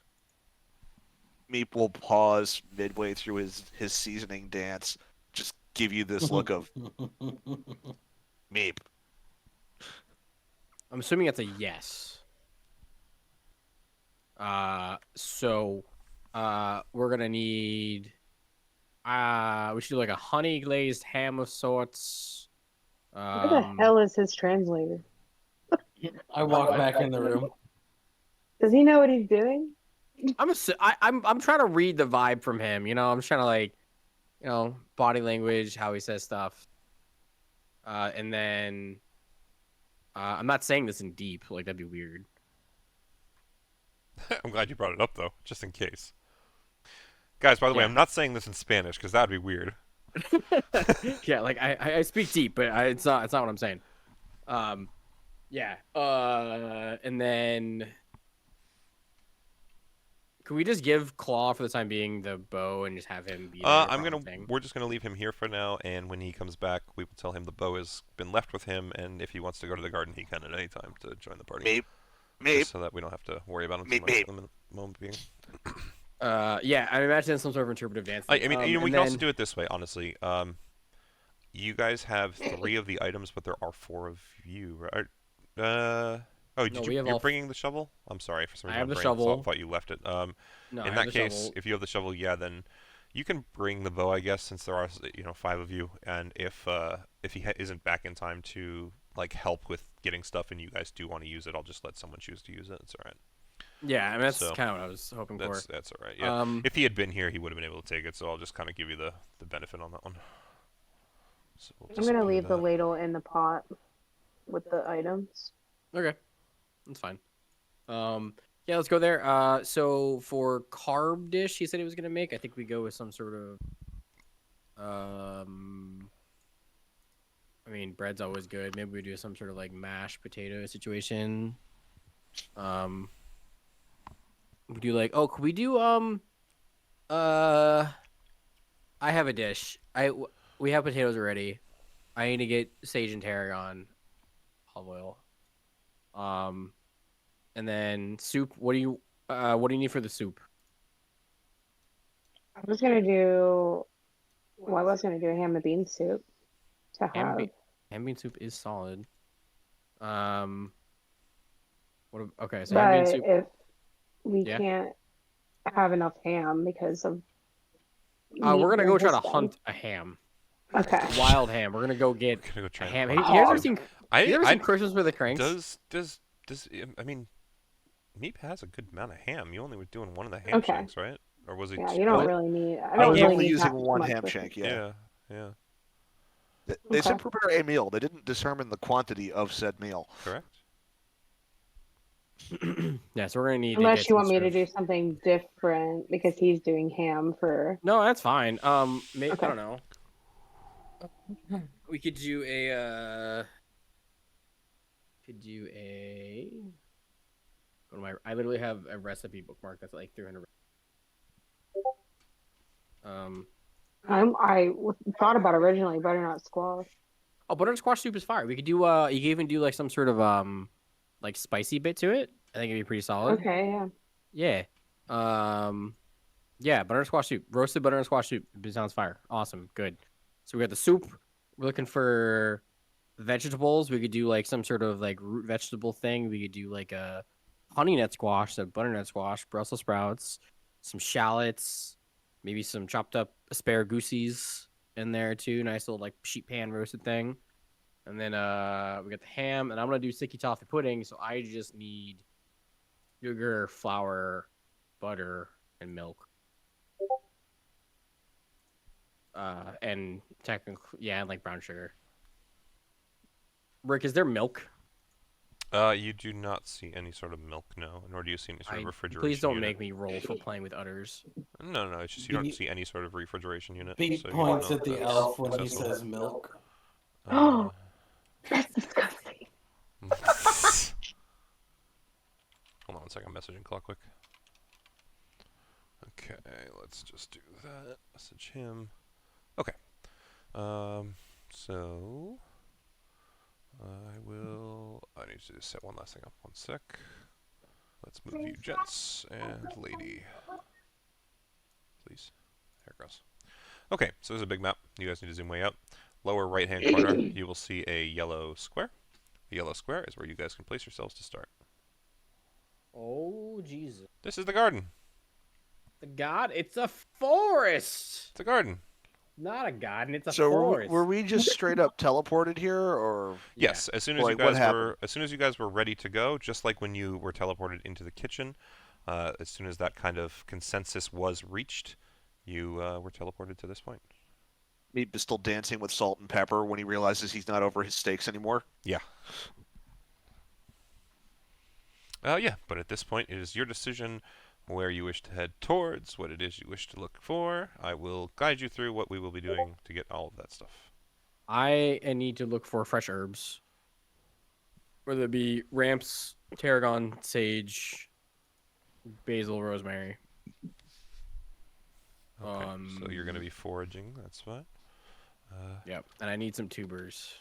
Meep will pause midway through his seasoning dance, just give you this look of Meep. I'm assuming it's a yes. So we're gonna need. We should do like a honey glazed ham of sorts. Where the hell is his translator? I walk back in the room. Does he know what he's doing? I'm trying to read the vibe from him. You know, I'm just trying to like, you know, body language, how he says stuff. And then I'm not saying this in deep, like that'd be weird. I'm glad you brought it up though, just in case. Guys, by the way, Yeah. I'm not saying this in Spanish because that'd be weird. Yeah, like I speak deep, but it's not what I'm saying. Yeah, Yeah. And then could we just give Claw for the time being the bow and just have him be the thing? We're just gonna leave him here for now, and when he comes back, we will tell him the bow has been left with him, and if he wants to go to the garden, he can at any time to join the party. Maybe. Just so that we don't have to worry about him too much at the moment being. Yeah, I imagine some sort of interpretive dance. I mean, we can then... also do it this way, honestly. You guys have 3 of the items, but there are 4 of you, right? You're bringing the shovel? I'm sorry, for some reason I have my the brain shovel. thought you left it. No, in that case, if you have the shovel, yeah, then you can bring the bow, I guess, since there are 5 of you. And if he isn't back in time to like help with getting stuff, and you guys do want to use it, I'll just let someone choose to use it. It's all right. Yeah, I mean that's kind of what I was hoping for. That's all right. Yeah. If he had been here, he would have been able to take it. So I'll just kind of give you the benefit on that one. So I'm gonna leave the ladle in the pot with the items. Okay, that's fine. Yeah, let's go there. So for carb dish, he said he was gonna make. I think we go with some sort of. I mean, bread's always good. Maybe we do some sort of like mashed potato situation. We do like could we do I have a dish. We have potatoes already. I need to get sage and tarragon, olive oil. And then soup. What do you need for the soup? I was gonna do a ham and bean soup to have. Ham and bean soup is solid. Okay, so ham and bean soup. If we can't have enough ham because of we're gonna go try to hunt a ham. Okay. Wild ham. We're gonna go get a ham. Have you ever seen Christmas with the Cranks? Does I mean, Meep has a good amount of ham. You only were doing one of the ham shanks, right? Or was it? Yeah, you don't really need. I was only using one ham shank. Yeah. They said prepare a meal. They didn't determine the quantity of said meal. Correct. Yeah, so we're gonna need. Unless you want me to do something different because he's doing ham for. No, that's fine. Maybe, I don't know. We could do a. Go to my. I literally have a recipe bookmark that's like 300. I thought about originally butternut squash. Oh, butternut squash soup is fire. We could do. You could even do like some sort of like spicy bit to it. I think it'd be pretty solid. Okay. Yeah. Yeah. Yeah, butternut squash soup. Roasted butternut squash soup. It sounds fire. Awesome. Good. So we got the soup. We're looking for vegetables. We could do like some sort of like root vegetable thing. We could do like a honey nut squash, a butternut squash, Brussels sprouts, some shallots, maybe some chopped up asparaguses in there too. Nice little like sheet pan roasted thing. And then we got the ham, and I'm gonna do sticky toffee pudding. So I just need sugar, flour, butter, and milk. And technically, yeah, and like brown sugar. Rick, is there milk? You do not see any sort of milk, no, nor do you see any sort of refrigeration. Please don't unit. make me roll for playing with udders. No, it's just you don't see any sort of refrigeration unit. Beat so points at the elf when he says milk. Oh, that's disgusting. Hold on one second, I'm messaging Clockwick. Okay, let's just do that. Message him. Okay. So I need to just set one last thing up. One sec. Let's move you, gents and lady. Please. There it goes. Okay, so there's a big map. You guys need to zoom way out. Lower right-hand corner, you will see a yellow square. The yellow square is where you guys can place yourselves to start. Oh, Jesus. This is the garden. The god? It's a forest! It's a garden. Not a garden, it's a So forest. were we just straight up teleported here, or? Yes, as soon as you guys were ready to go, just like when you were teleported into the kitchen, as soon as that kind of consensus was reached, you were teleported to this point. Meep is still dancing with salt and pepper when he realizes he's not over his steaks anymore. Yeah. Yeah, but at this point, it is your decision where you wish to head towards, what it is you wish to look for. I will guide you through what we will be doing to get all of that stuff. I need to look for fresh herbs. Whether it be ramps, tarragon, sage, basil, rosemary. Okay. So you're gonna be foraging. That's fine. Yep. And I need some tubers.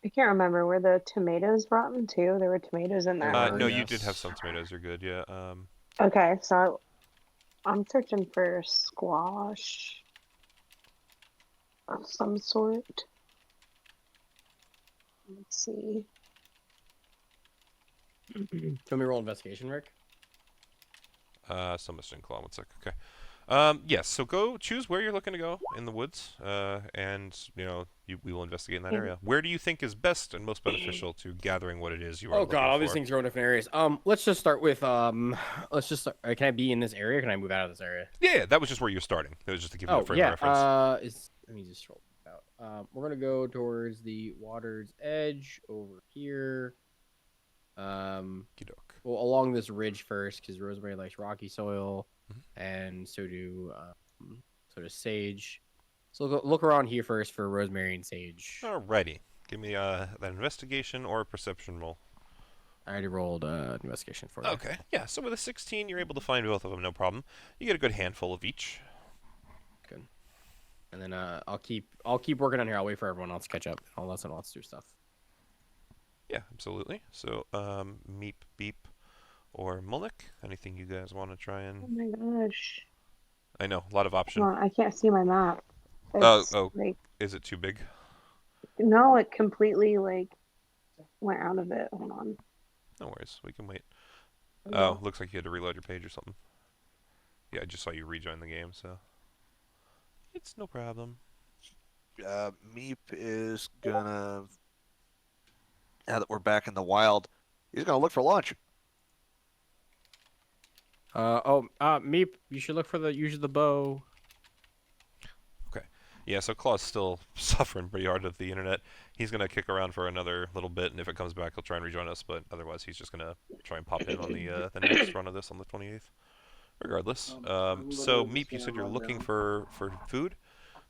I can't remember. Were the tomatoes rotten too? There were tomatoes in that. No, you did have Yes. some tomatoes. You're good. Yeah. Okay, so I'm searching for squash of some sort. Let's see. Can we roll investigation, Rick? So Mr. Claw, 1 sec. Okay. Yes. So go choose where you're looking to go in the woods, and we will investigate in that area. Where do you think is best and most beneficial to gathering what it is you are Oh looking god, all these for? things are in different areas. Let's just start with let's just start, can I be in this area? Can I move out of this area? Yeah, that was just where you're starting. It was just to give you a frame yeah. of reference. Let me just roll it out. We're gonna go towards the water's edge over here. Okey-doke. Well, along this ridge first, because rosemary likes rocky soil, and so does sage. So look around here first for rosemary and sage. Alrighty. Give me that investigation or a perception roll. I already rolled investigation for you. Okay. Yeah. So with a 16, you're able to find both of them, no problem. You get a good handful of each. Good. And then I'll keep working on here. I'll wait for everyone else to catch up. I'll let someone else do stuff. Yeah, absolutely. So, Meep, Beep, or Mullick, anything you guys want to try Oh and... my gosh. I know, a lot of option. Well, I can't see my map. Oh, It's, oh. like, Is it too big? no, it completely like went out of it. Hold on. No worries, we can wait. No. Oh, looks like you had to reload your page or something. Yeah, I just saw you rejoin the game, so... It's no problem. Meep is gonna, now that we're back in the wild, he's gonna look for lunch. Meep, you should look for use the bow. Yeah, so Claw's still suffering pretty hard with the internet. He's going to kick around for another little bit, and if it comes back, he'll try and rejoin us, but otherwise he's just going to try and pop in on the next run of this on the 28th. Regardless. So, Meep, you said you're looking for food?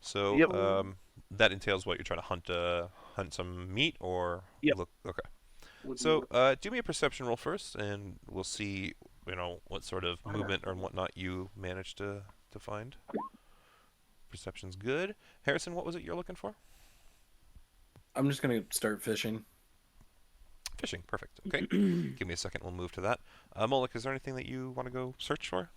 So, Yep. that entails what? You're trying to hunt some meat, or... Yep. Look, okay. So, do me a perception roll first, and we'll see, what sort of movement or whatnot you manage to find. Perception's good. Harrison, what was it you're looking for? I'm just gonna start fishing. Fishing, perfect. Okay. Give me a second, we'll move to that. Moloch, is there anything that you want to go search for?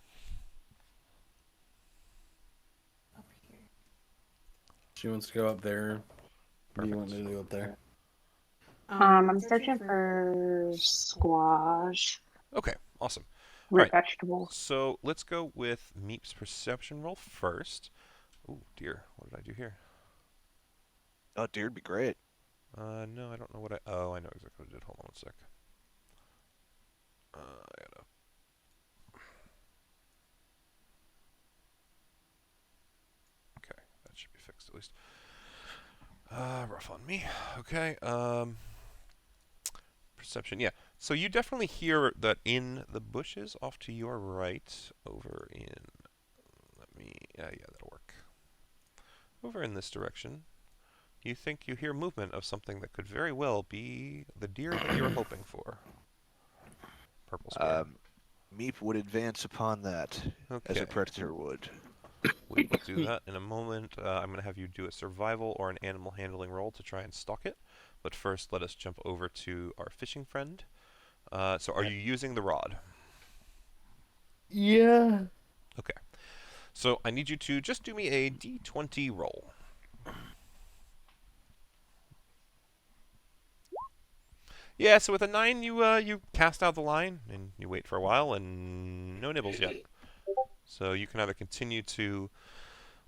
She wants to go up there. What do you want Perfect. to do up there? I'm searching for squash, Okay, awesome. root Right. vegetables. So let's go with Meep's perception roll first. Oh dear, what did I do here? Oh, deer'd be great. No, I don't know what oh, I know exactly what I did. Hold on 1 sec. I gotta... Okay, that should be fixed at least. Rough on me. Okay, perception, yeah. So you definitely hear that in the bushes off to your right, over in... yeah, that'll work. Over in this direction, you think you hear movement of something that could very well be the deer that you're hoping for. Purple square. Meep would advance upon that as Okay. a predator would. We will do that in a moment. I'm going to have you do a survival or an animal handling roll to try and stalk it. But first, let us jump over to our fishing friend. So are you using the rod? Yeah. Okay. So I need you to just do me a d20 roll. Yeah, so with a 9, you cast out the line, and you wait for a while, and no nibbles yet. So you can either continue to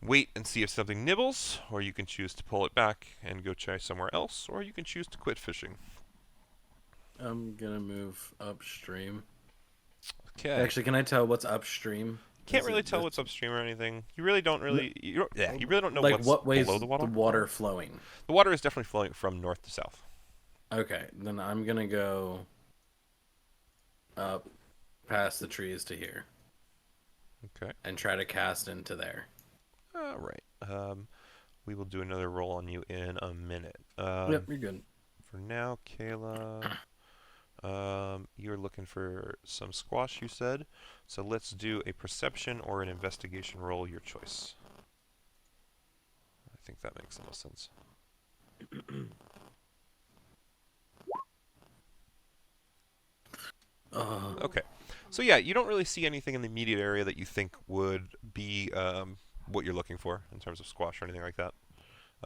wait and see if something nibbles, or you can choose to pull it back and go try somewhere else, or you can choose to quit fishing. I'm gonna move upstream. Okay. Actually, can I tell what's upstream? Can't Is really it tell just- wreally upstream or anything. You really don't really... You really don't know like what's what way's below the water. flowing? The water is definitely flowing from north to south. Okay, then I'm gonna go up past the trees to here Okay. and try to cast into there. All right. We will do another roll on you in a minute. Yep, you're good. for now, Kayla. You're looking for some squash, you said. So let's do a perception or an investigation roll, your choice. I think that makes the most sense. Okay. So yeah, you don't really see anything in the immediate area that you think would be what you're looking for in terms of squash or anything like that.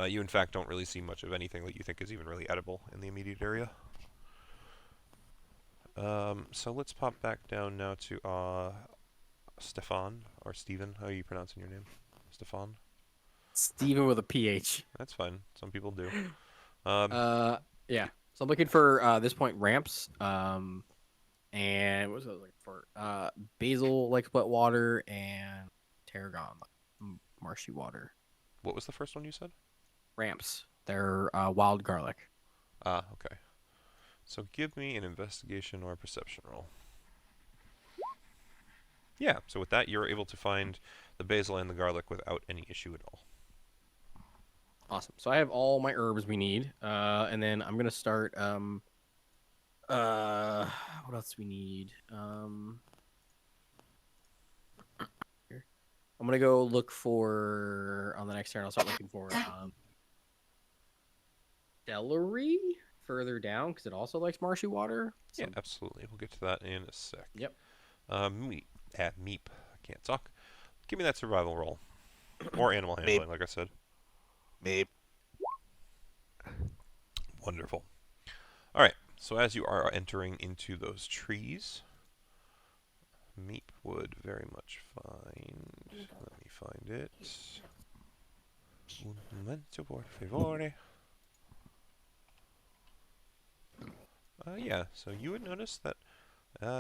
You, in fact, don't really see much of anything that you think is even really edible in the immediate area. So let's pop back down now to Stefan, or Steven. How are you pronouncing your name? Stefan? Steven with a PH. That's fine. Some people do. Yeah. So I'm looking for this point ramps. And what was I looking for? Basil, like wet water, and tarragon, marshy water. What was the first one you said? Ramps. They're wild garlic. Ah, okay. So give me an investigation or a perception roll. Yeah, so with that, you're able to find the basil and the garlic without any issue at all. Awesome. So I have all my herbs we need. And then I'm gonna start. What else do we need? Here. I'm gonna go look for on the next turn. I'll start looking for celery further down because it also likes marshy water. So, Yeah, absolutely. We'll get to that in a sec. Yep. Meep. I can't talk. Give me that survival roll. Or animal handling, like I said. Maybe. Wonderful. Alright, so as you are entering into those trees, Meep would very much find... Let me find it. Un momento, por favore. Yeah, so you would notice that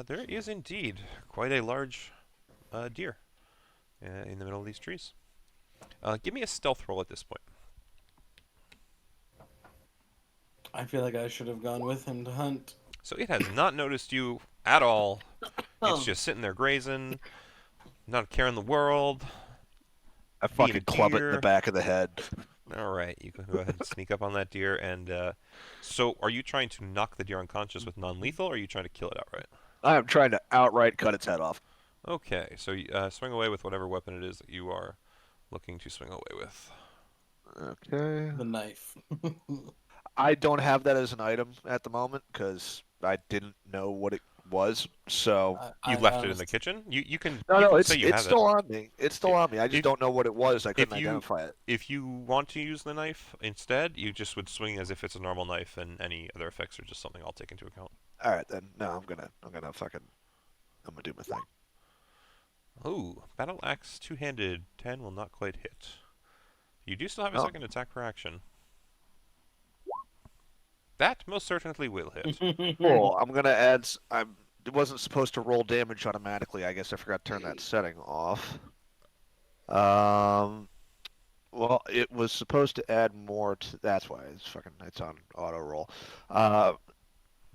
there is indeed quite a large deer in the middle of these trees. Give me a stealth roll at this point. I feel like I should have gone with him to hunt. So it has not noticed you at all. It's just sitting there grazing, not a care in the world. I being a fucking club it in deer. the back of the head. All right, you can go ahead and sneak up on that deer. And so are you trying to knock the deer unconscious with non-lethal, or are you trying to kill it outright? I am trying to outright cut its head off. Okay, so swing away with whatever weapon it is that you are looking to swing away with. Okay. The knife. I don't have that as an item at the moment because I didn't know what it was. So You left it in the kitchen? You can no, you no, can it's say you have still it. on me. It's still on me. I just don't know what it was. I couldn't you- identify it. If you want to use the knife instead, you just would swing as if it's a normal knife, and any other effects are just something I'll take into account. All right then. No, I'm gonna do my thing. Ooh, battle axe two-handed 10 will not quite hit. You do still have a Oh. second attack per action. That most certainly will hit. Cool. I'm gonna add. It wasn't supposed to roll damage automatically. I guess I forgot to turn that setting off. Well, it was supposed to add more to. That's why it's on auto roll.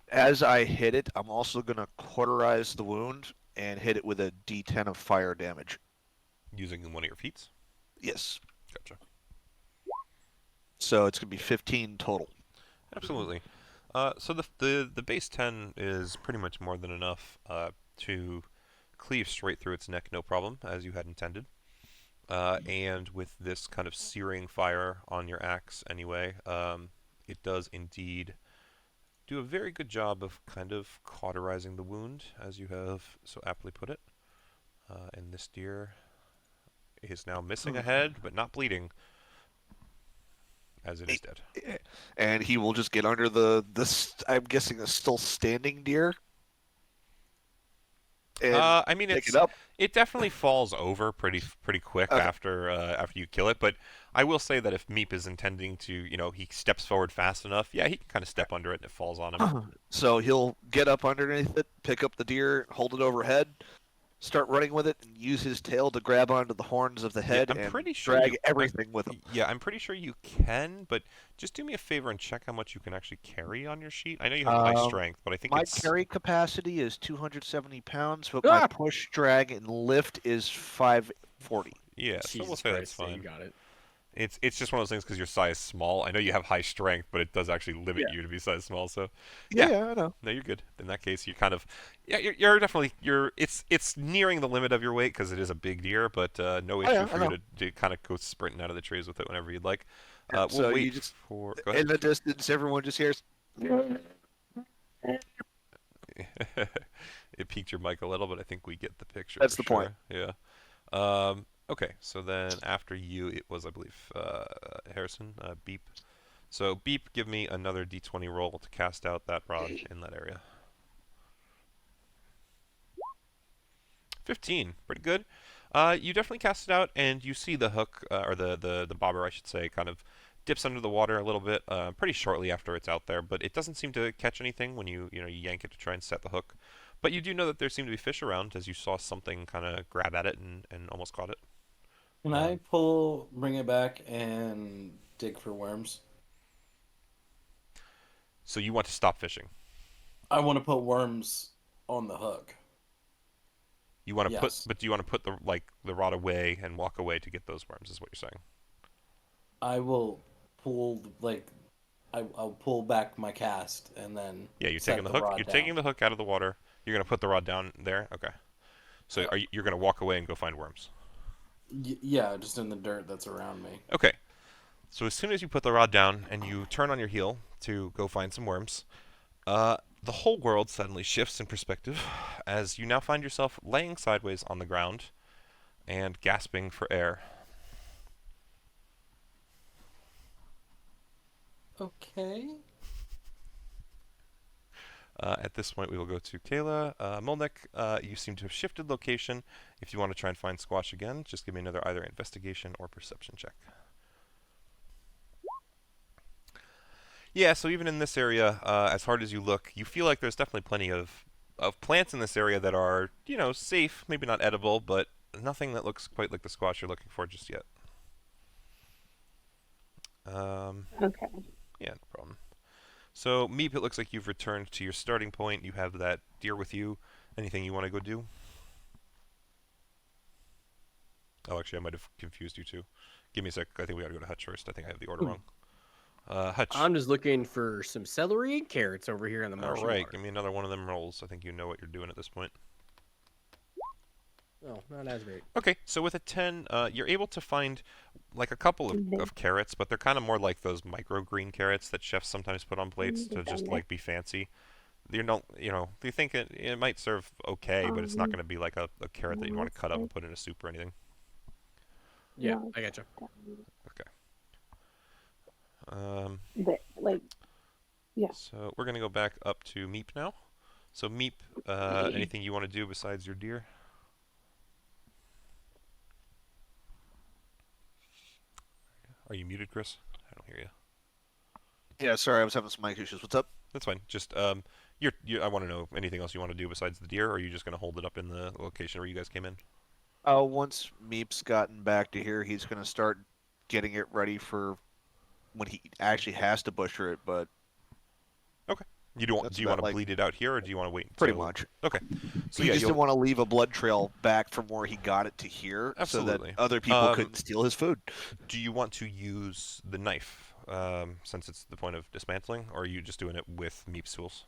As I hit it, I'm also gonna cauterize the wound and hit it with a D10 of fire damage. Using one of your feats? Yes. Gotcha. So it's gonna be 15 total. Absolutely. So the base 10 is pretty much more than enough to cleave straight through its neck, no problem, as you had intended. And with this kind of searing fire on your axe anyway, it does indeed do a very good job of kind of cauterizing the wound, as you have so aptly put it. And this deer is now missing a head, but not bleeding, as it is dead. And he will just get under I'm guessing a still standing deer. And I mean, pick it up. it definitely falls over pretty quick Okay. after you kill it. But I will say that if Meep is intending to, he steps forward fast enough, yeah, he can kind of step under it and it falls on him. So he'll get up underneath it, pick up the deer, hold it overhead, start running with it, and use his tail to grab onto the horns of the head I'm and pretty sure drag you- everything with him. Yeah, I'm pretty sure you can, but just do me a favor and check how much you can actually carry on your sheet. I know you have high strength, but I think My it's carry capacity is 270 pounds, but my push, drag, and lift is 540. yeah. So we'll Jesus say Christ, that's yeah, fine. you got it. It's just one of those things because your size small. I know you have high strength, but it does actually limit you to be size small. So, yeah, Yeah, I know. no, you're good. In that case, you kind of, yeah, you're definitely it's nearing the limit of your weight because it is a big deer, but no Oh, issue yeah, I for you know. to kind of go sprinting out of the trees with it whenever you'd like. Yeah, We'll so you wait just for. Go in ahead. the distance, everyone just hears. It peaked your mic a little, but I think we get the picture. That's for the point. sure. Yeah. Okay, so then after you, it was, I believe, Harrison, Beep. So, Beep, give me another d20 roll to cast out that rod in that area. 15, pretty good. You definitely cast it out, and you see the hook, or the bobber, I should say, kind of dips under the water a little bit, pretty shortly after it's out there, but it doesn't seem to catch anything when you yank it to try and set the hook. But you do know that there seem to be fish around, as you saw something kind of grab at it and almost caught it. Can I bring it back and dig for worms? So you want to stop fishing. I want to put worms on the hook. You want to Yes. but do you want to put the rod away and walk away to get those worms? Is what you're saying? I will I'll pull back my cast and then Yeah, you're set taking the hook. rod You're down. taking the hook out of the water. You're gonna put the rod down there. Okay. So you're gonna walk away and go find worms? Yeah, just in the dirt that's around me. Okay. So as soon as you put the rod down and you turn on your heel to go find some worms, the whole world suddenly shifts in perspective as you now find yourself laying sideways on the ground and gasping for air. Okay. At this point, we will go to Kayla. Molnick, you seem to have shifted location. If you want to try and find Squash again, just give me another either investigation or perception check. Yeah, so even in this area, as hard as you look, you feel like there's definitely plenty of plants in this area that are, safe, maybe not edible, but nothing that looks quite like the squash you're looking for just yet. Okay. Yeah, no problem. So, Meep, it looks like you've returned to your starting point. You have that deer with you. Anything you want to go do? Oh, actually, I might have confused you too. Give me a sec. I think we gotta go to Hutch first. I think I have the order wrong. Hutch. I'm just looking for some celery and carrots over here in the All marshy right, water. give me another one of them rolls. I think you know what you're doing at this point. Oh, not as great. Okay, so with a 10, you're able to find like a couple of carrots, but they're kind of more like those microgreen carrots that chefs sometimes put on plates to just like be fancy. You think it might serve okay, but it's not going to be like a carrot that you want to cut up and put in a soup or anything. Yeah, I gotcha. Okay. Yeah. So we're going to go back up to Meep now. So Meep, anything you want to do besides your deer? Are you muted, Chris? I don't hear you. Yeah, sorry, I was having some mic issues. What's up? That's fine. Just I want to know anything else you want to do besides the deer, or are you just going to hold it up in the location where you guys came in? Once Meep's gotten back to here, he's gonna start getting it ready for when he actually has to butcher it. But Do you want to like- bleed it out here, or do you want to wait? pretty until- much, Okay. So he yeah, just didn't want to leave a blood trail back from where he got it to here, Absolutely. so that other people couldn't steal his food. do you want to use the knife since it's the point of dismantling, or are you just doing it with Meep's tools?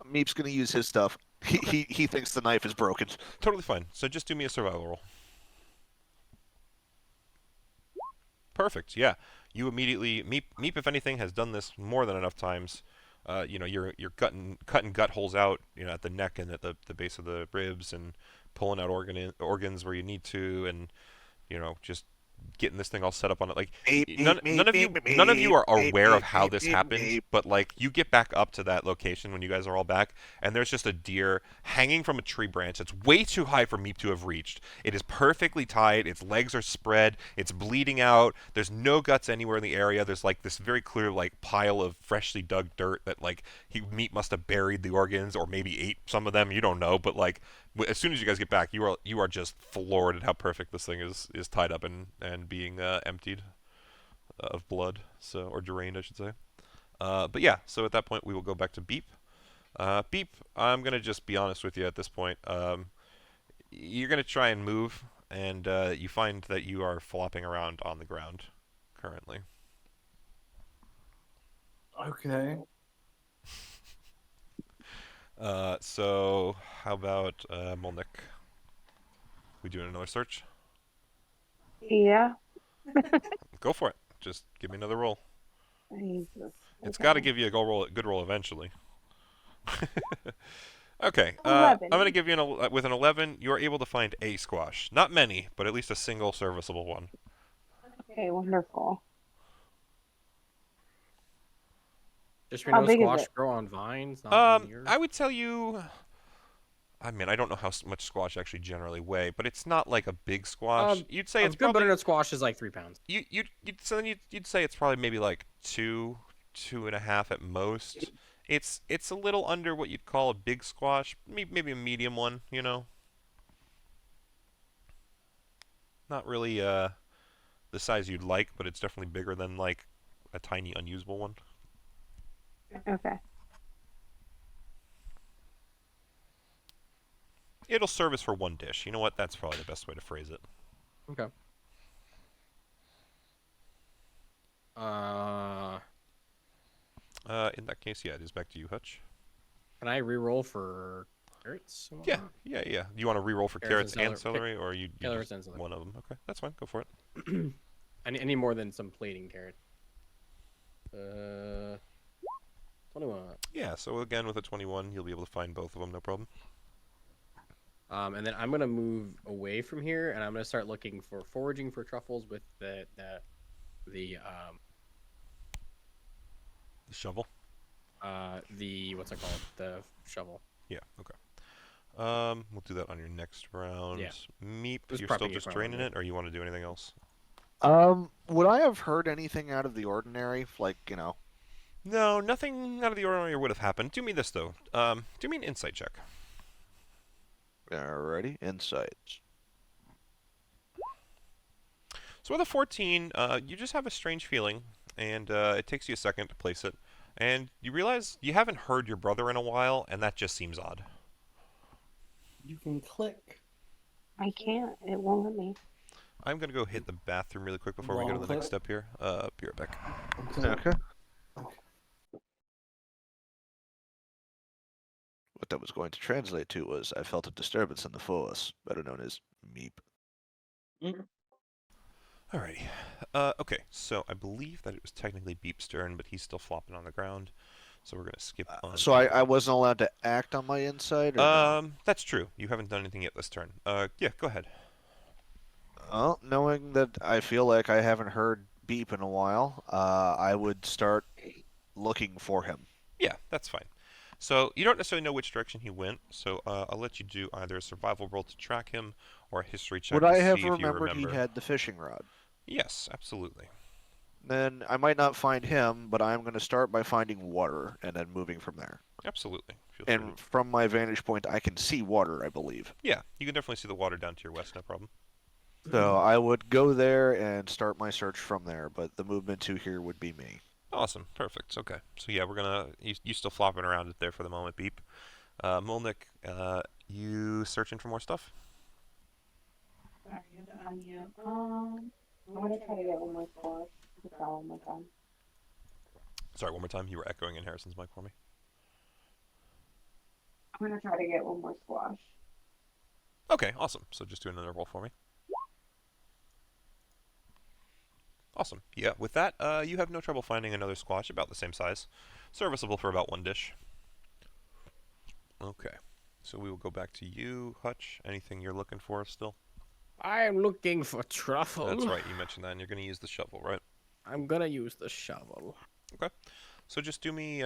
Meep's gonna use his stuff. He thinks the knife is broken. Totally fine. So just do me a survival roll. Perfect. Yeah. You immediately Meep, if anything, has done this more than enough times. You're cutting gut holes out, at the neck and at the base of the ribs, and pulling out organs where you need to, and just getting this thing all set up on it. Like none of you are aware of how this happened, but like you get back up to that location when you guys are all back, and there's just a deer hanging from a tree branch. It's way too high for Meep to have reached. It is perfectly tied. Its legs are spread. It's bleeding out. There's no guts anywhere in the area. There's like this very clear like pile of freshly dug dirt that like Meep must have buried the organs or maybe ate some of them. You don't know, but like as soon as you guys get back, you are just floored at how perfect this thing is tied up and being emptied of blood, or drained, I should say. But yeah, so at that point we will go back to Beep. Beep, I'm gonna just be honest with you at this point. You're gonna try and move, and you find that you are flopping around on the ground. currently. Okay. So how about Molnick? We doing another search? Yeah. Go for it. Just give me another roll. Jesus. It's Okay. got to give you a good roll eventually. Okay. I'm 11. gonna give you with an 11. You're able to find a squash. Not many, but at least a single serviceable one. Okay, wonderful. Just we How know big is squash it? grow on vines, not in the earth. I would tell you. I mean, I don't know how much squash actually generally weigh, but it's not like a big squash. You'd say A it's good probably butternut squash is like 3 pounds. you'd say it's probably maybe like 2.5 at most. It's a little under what you'd call a big squash, maybe a medium one. You know, not really the size you'd like, but it's definitely bigger than like a tiny unusable one. Okay. It'll service for one dish. You know what? That's probably the best way to phrase it. Okay. In that case, yeah, it is back to you, Hutch. Can I re-roll for carrots? and Yeah, whatnot? yeah. You want to re-roll for Carrots carrots and and celery, or you Carrots just and celery. one of them? Okay, that's fine. Go for it. I need more than some plating carrot. 21. Yeah. So again, with a 21, you'll be able to find both of them, no problem. And then I'm gonna move away from here, and I'm gonna start looking for foraging for truffles with the The shovel. what's it called? The shovel. Yeah. Okay. We'll do that on your next round. Yeah. Meep, Just you're still prepping it just for draining later. it, or you want to do anything else? Would I have heard anything out of the ordinary? Like, you know. No, nothing out of the ordinary would have happened. Do me this though. Do me an insight check. Alrighty, insights. So with a 14, you just have a strange feeling, and it takes you a second to place it, and you realize you haven't heard your brother in a while, and that just seems odd. You can click. I can't. It won't let me. I'm gonna go hit the bathroom really quick before we go to the next step here. Be right back. Okay. What that was going to translate to was, I felt a disturbance in the force, better known as Meep. Alrighty. Okay, so I believe that it was technically Beep's turn, but he's still flopping on the ground, so we're gonna skip on. So I wasn't allowed to act on my insight? Or no? That's true. You haven't done anything yet this turn. Yeah, go ahead. Well, knowing that I feel like I haven't heard Beep in a while, I would start looking for him. Yeah, that's fine. So you don't necessarily know which direction he went, so I'll let you do either a survival roll to track him or a history check Would to I see have if you remembered remember. he had the fishing rod? Yes, absolutely. Then I might not find him, but I'm going to start by finding water and then moving from there. Absolutely. Feel free And from my vantage point, I can see water, I believe. Yeah, you can definitely see the water down to your west, no problem. So I would go there and start my search from there, but the movement to here would be me. Awesome, perfect. Okay, so yeah, we're gonna. You still flopping around it there for the moment, Beep. Molnick, you searching for more stuff? Sorry, I'm gonna try to get one more score. Just that one more time. Sorry, one more time. You were echoing in Harrison's mic for me. I'm gonna try to get one more squash. Okay, awesome. So just do another roll for me. Awesome. Yeah, with that, you have no trouble finding another squash about the same size. Serviceable for about one dish. Okay. So we will go back to you, Hutch. Anything you're looking for still? I'm looking for truffle. That's right, you mentioned that, and you're going to use the shovel, right? I'm gonna use the shovel. Okay. So just do me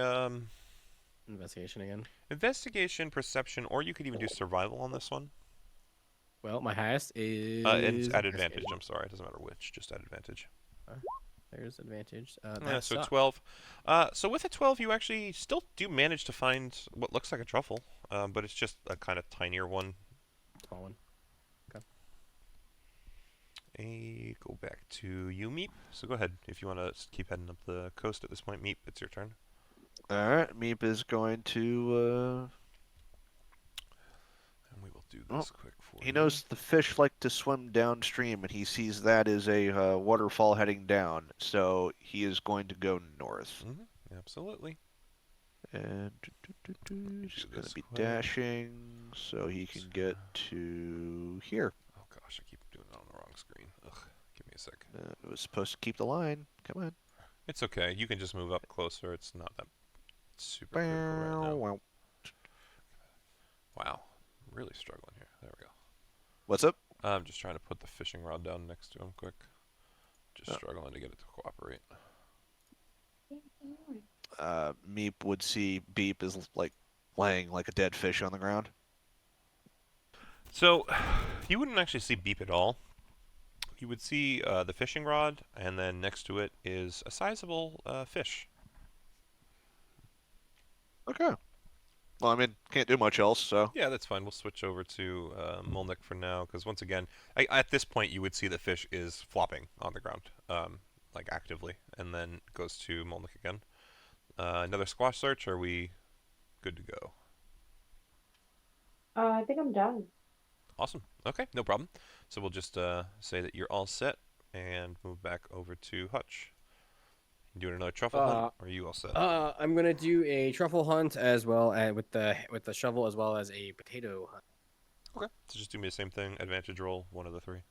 Investigation again. investigation, perception, or you could even do survival on this one. Well, my highest is. And at advantage, I'm sorry. It doesn't matter which, just at advantage. There's advantage. Yeah, That so sucks. 12. So with a 12, you actually still do manage to find what looks like a truffle, but it's just a kind of tinier one. Small one. Go back to you, Meep. So go ahead. If you want to keep heading up the coast at this point, Meep, it's your turn. Alright, Meep is going to... And we will do this quick for for he you. knows the fish like to swim downstream, and he sees that as a waterfall heading down. So he is going to go north. Absolutely. And he's do going to this be quick. dashing, so he can get to here. Oh gosh, I keep doing it on the wrong screen. Ugh, give me a sec. It was supposed to keep the line. Come on. It's okay. You can just move up closer. It's not that super critical right now. Wow, I'm really struggling here. There we go. What's up? I'm just trying to put the fishing rod down next to him quick. Just struggling to get it to cooperate. Meep would see Beep as like laying like a dead fish on the ground. So, you wouldn't actually see Beep at all. You would see the fishing rod, and then next to it is a sizable fish. Okay. Well, I mean, can't do much else, so. Yeah, that's fine. We'll switch over to Molnick for now, because once again, at this point, you would see the fish is flopping on the ground, like actively, and then goes to Molnick again. Another squash search, or are we good to go? I think I'm done. Awesome. Okay, no problem. So we'll just say that you're all set, and move back over to Hutch. You doing another truffle hunt, or are you all set? I'm gonna do a truffle hunt as well, with the shovel, as well as a potato hunt. Okay. So just do me the same thing. Advantage roll, one of the three.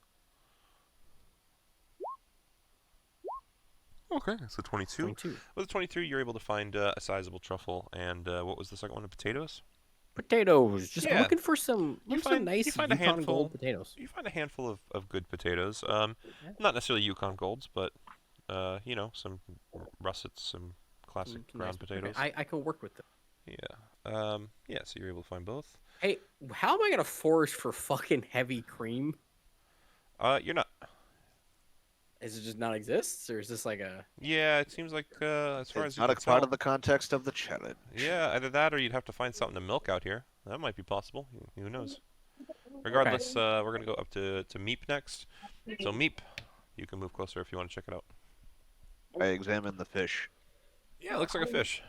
Okay, so 22. 22. With a 22, you're able to find a sizable truffle, and what was the second one? The potatoes? Potatoes. Just Yeah. looking for some, nice you find a Yukon handful. Gold potatoes. You find a handful of good potatoes. Not necessarily Yukon Golds, but some russets, some classic ground potatoes. I can work with them. Yeah. Yeah. So you're able to find both. Hey, how am I gonna forage for fucking heavy cream? You're not. Is it just not exists, or is this like a? Yeah, it seems like as far as It's you not a can part tell. of the context of the challenge. Yeah, either that or you'd have to find something to milk out here. That might be possible. Who knows? Regardless, we're gonna go up to Meep next. So Meep, you can move closer if you want to check it out. I examine the fish. Yeah, it looks like a fish.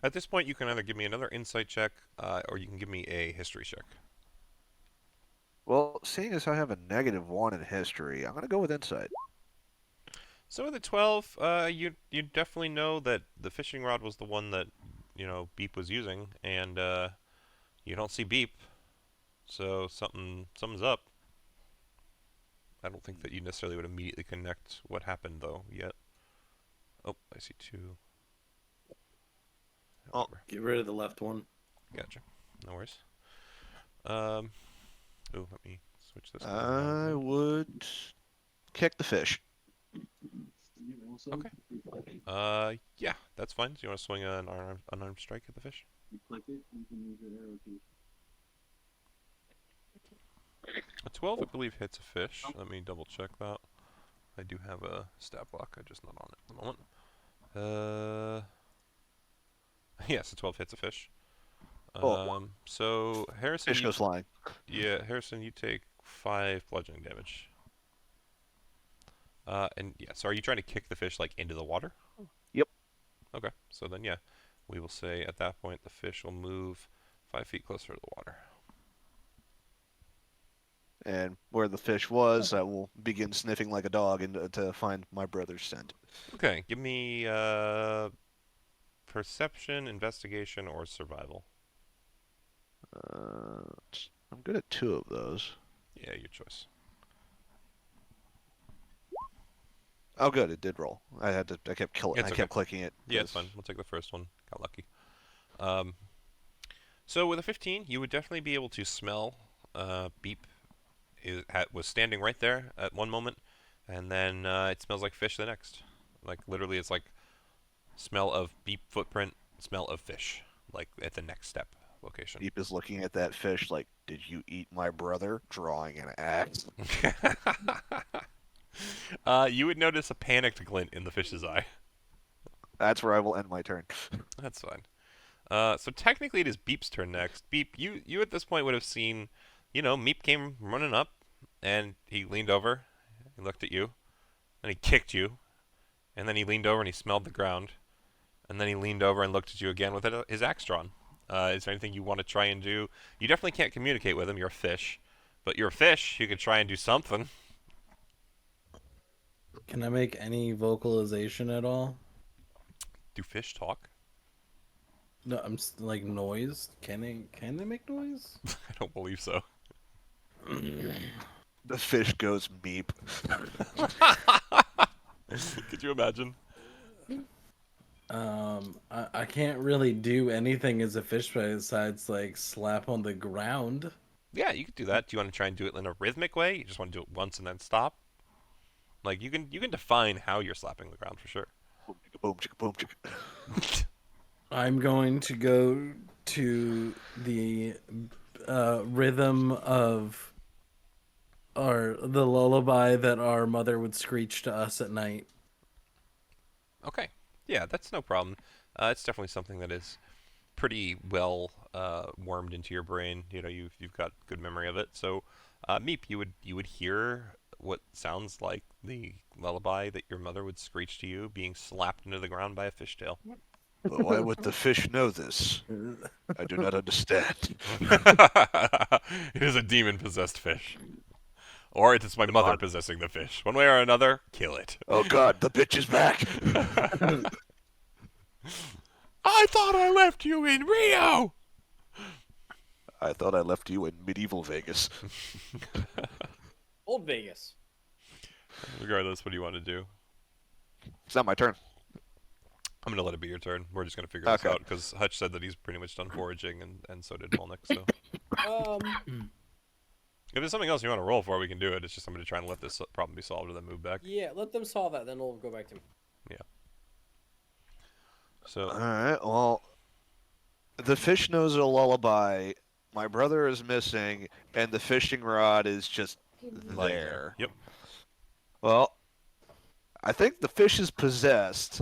At this point, you can either give me another insight check, or you can give me a history check. Well, seeing as I have a -1 in history, I'm gonna go with insight. So with a 12, you definitely know that the fishing rod was the one that Beep was using, and you don't see Beep, so something's up. I don't think that you necessarily would immediately connect what happened though yet. Oh, I see two. Oh. Get rid of the left one. Gotcha. No worries. Oh, let me switch this. I would kick the fish. Okay. Yeah, that's fine. So you want to swing an unarmed strike at the fish? A 12, I believe, hits a fish. Let me double check that. I do have a stat block. I'm just not on it at the moment. Yes, a 12 hits a fish. So Harrison, Fish goes flying. yeah, Harrison, you take 5 bludgeoning damage. And yeah, so are you trying to kick the fish like into the water? Yep. Okay, so then yeah, we will say at that point the fish will move 5 feet closer to the water. And where the fish was, I will begin sniffing like a dog to find my brother's scent. Okay, give me perception, investigation, or survival. I'm good at 2 of those. Yeah, your choice. Oh, good, it did roll. I kept killing. It's I okay. kept clicking it. Yeah, it's fine. We'll take the first one. Got lucky. So with a 15, you would definitely be able to smell Beep. Was standing right there at one moment, and then it smells like fish the next. Like literally, it's like smell of Beep footprint, smell of fish, like at the next step location. Beep is looking at that fish like, "Did you eat my brother?" Drawing an axe. You would notice a panicked glint in the fish's eye. That's where I will end my turn. That's fine. So technically it is Beep's turn next. Beep, you at this point would have seen, Meep came running up, and he leaned over, he looked at you, and he kicked you, and then he leaned over and he smelled the ground, and then he leaned over and looked at you again with his axe drawn. Is there anything you want to try and do? You definitely can't communicate with him. You're a fish. But you're a fish. You could try and do something. Can I make any vocalization at all? Do fish talk? No, like noise. Can they make noise? I don't believe so. The fish goes meep. Could you imagine? I can't really do anything as a fish besides like slap on the ground. Yeah, you could do that. Do you want to try and do it in a rhythmic way? You just want to do it once and then stop? Like you can define how you're slapping the ground for sure. Boom, chicka, boom, chicka. I'm going to go to the rhythm of the lullaby that our mother would screech to us at night. Okay. Yeah, that's no problem. It's definitely something that is pretty well wormed into your brain. You know, you've got good memory of it. So, Meep, you would hear what sounds like the lullaby that your mother would screech to you being slapped into the ground by a fishtail. But why would the fish know this? I do not understand. It is a demon-possessed fish. Or it is my mother possessing the fish. One way or another, kill it. Oh god, the bitch is back! I thought I left you in Rio! I thought I left you in medieval Vegas. Old Vegas. Regardless, what do you want to do? It's not my turn. I'm going to let it be your turn. We're just going to figure this Okay. out, because Hutch said that he's pretty much done foraging, and so did Molnick, so... If there's something else you want to roll for, we can do it. It's just I'm going to try and let this problem be solved and then move back. Yeah, let them solve that, then we'll go back to him. So, Alright, well... The fish knows a lullaby, my brother is missing, and the fishing rod is just there. Yep. Well, I think the fish is possessed.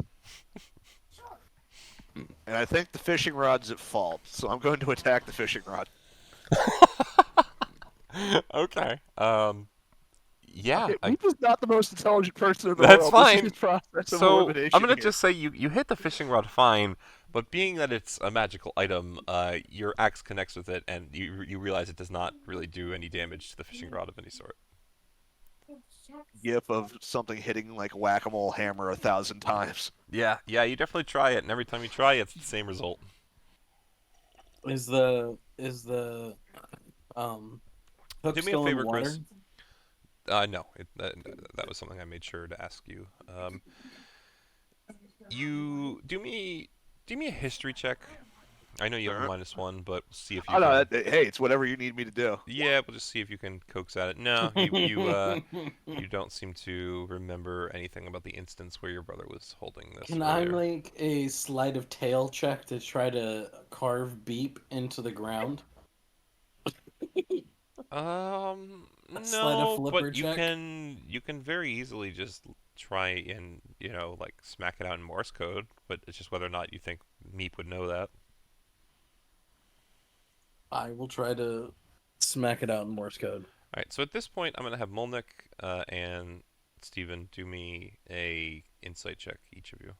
And I think the fishing rod's at fault, so I'm going to attack the fishing rod. Okay. Yeah. He was not the most intelligent person in the That's world. fine. This is his process of So, elimination I'm going to here. just say you hit the fishing rod fine, but being that it's a magical item, your axe connects with it, and you realize it does not really do any damage to the fishing rod of any sort. Gif of something hitting like whack-a-mole hammer 1,000 times. Yeah, you definitely try it, and every time you try, it's the same result. Is the hook Do me a still in favor, water? Chris. No, that was something I made sure to ask you. You do me a history check. I know you have a -1, but see if you. Oh, no, can... hey, it's whatever you need me to do. Yeah, we'll just see if you can coax at it. No, you don't seem to remember anything about the instance where your brother was holding this. Can I earlier. make a sleight of tail check to try to carve beep into the ground? sleight of No, flipper but check? you can very easily just try and like smack it out in Morse code. But it's just whether or not you think Meep would know that. I will try to smack it out in Morse code. All right. So at this point, I'm gonna have Molnick and Steven do me a insight check, each of you.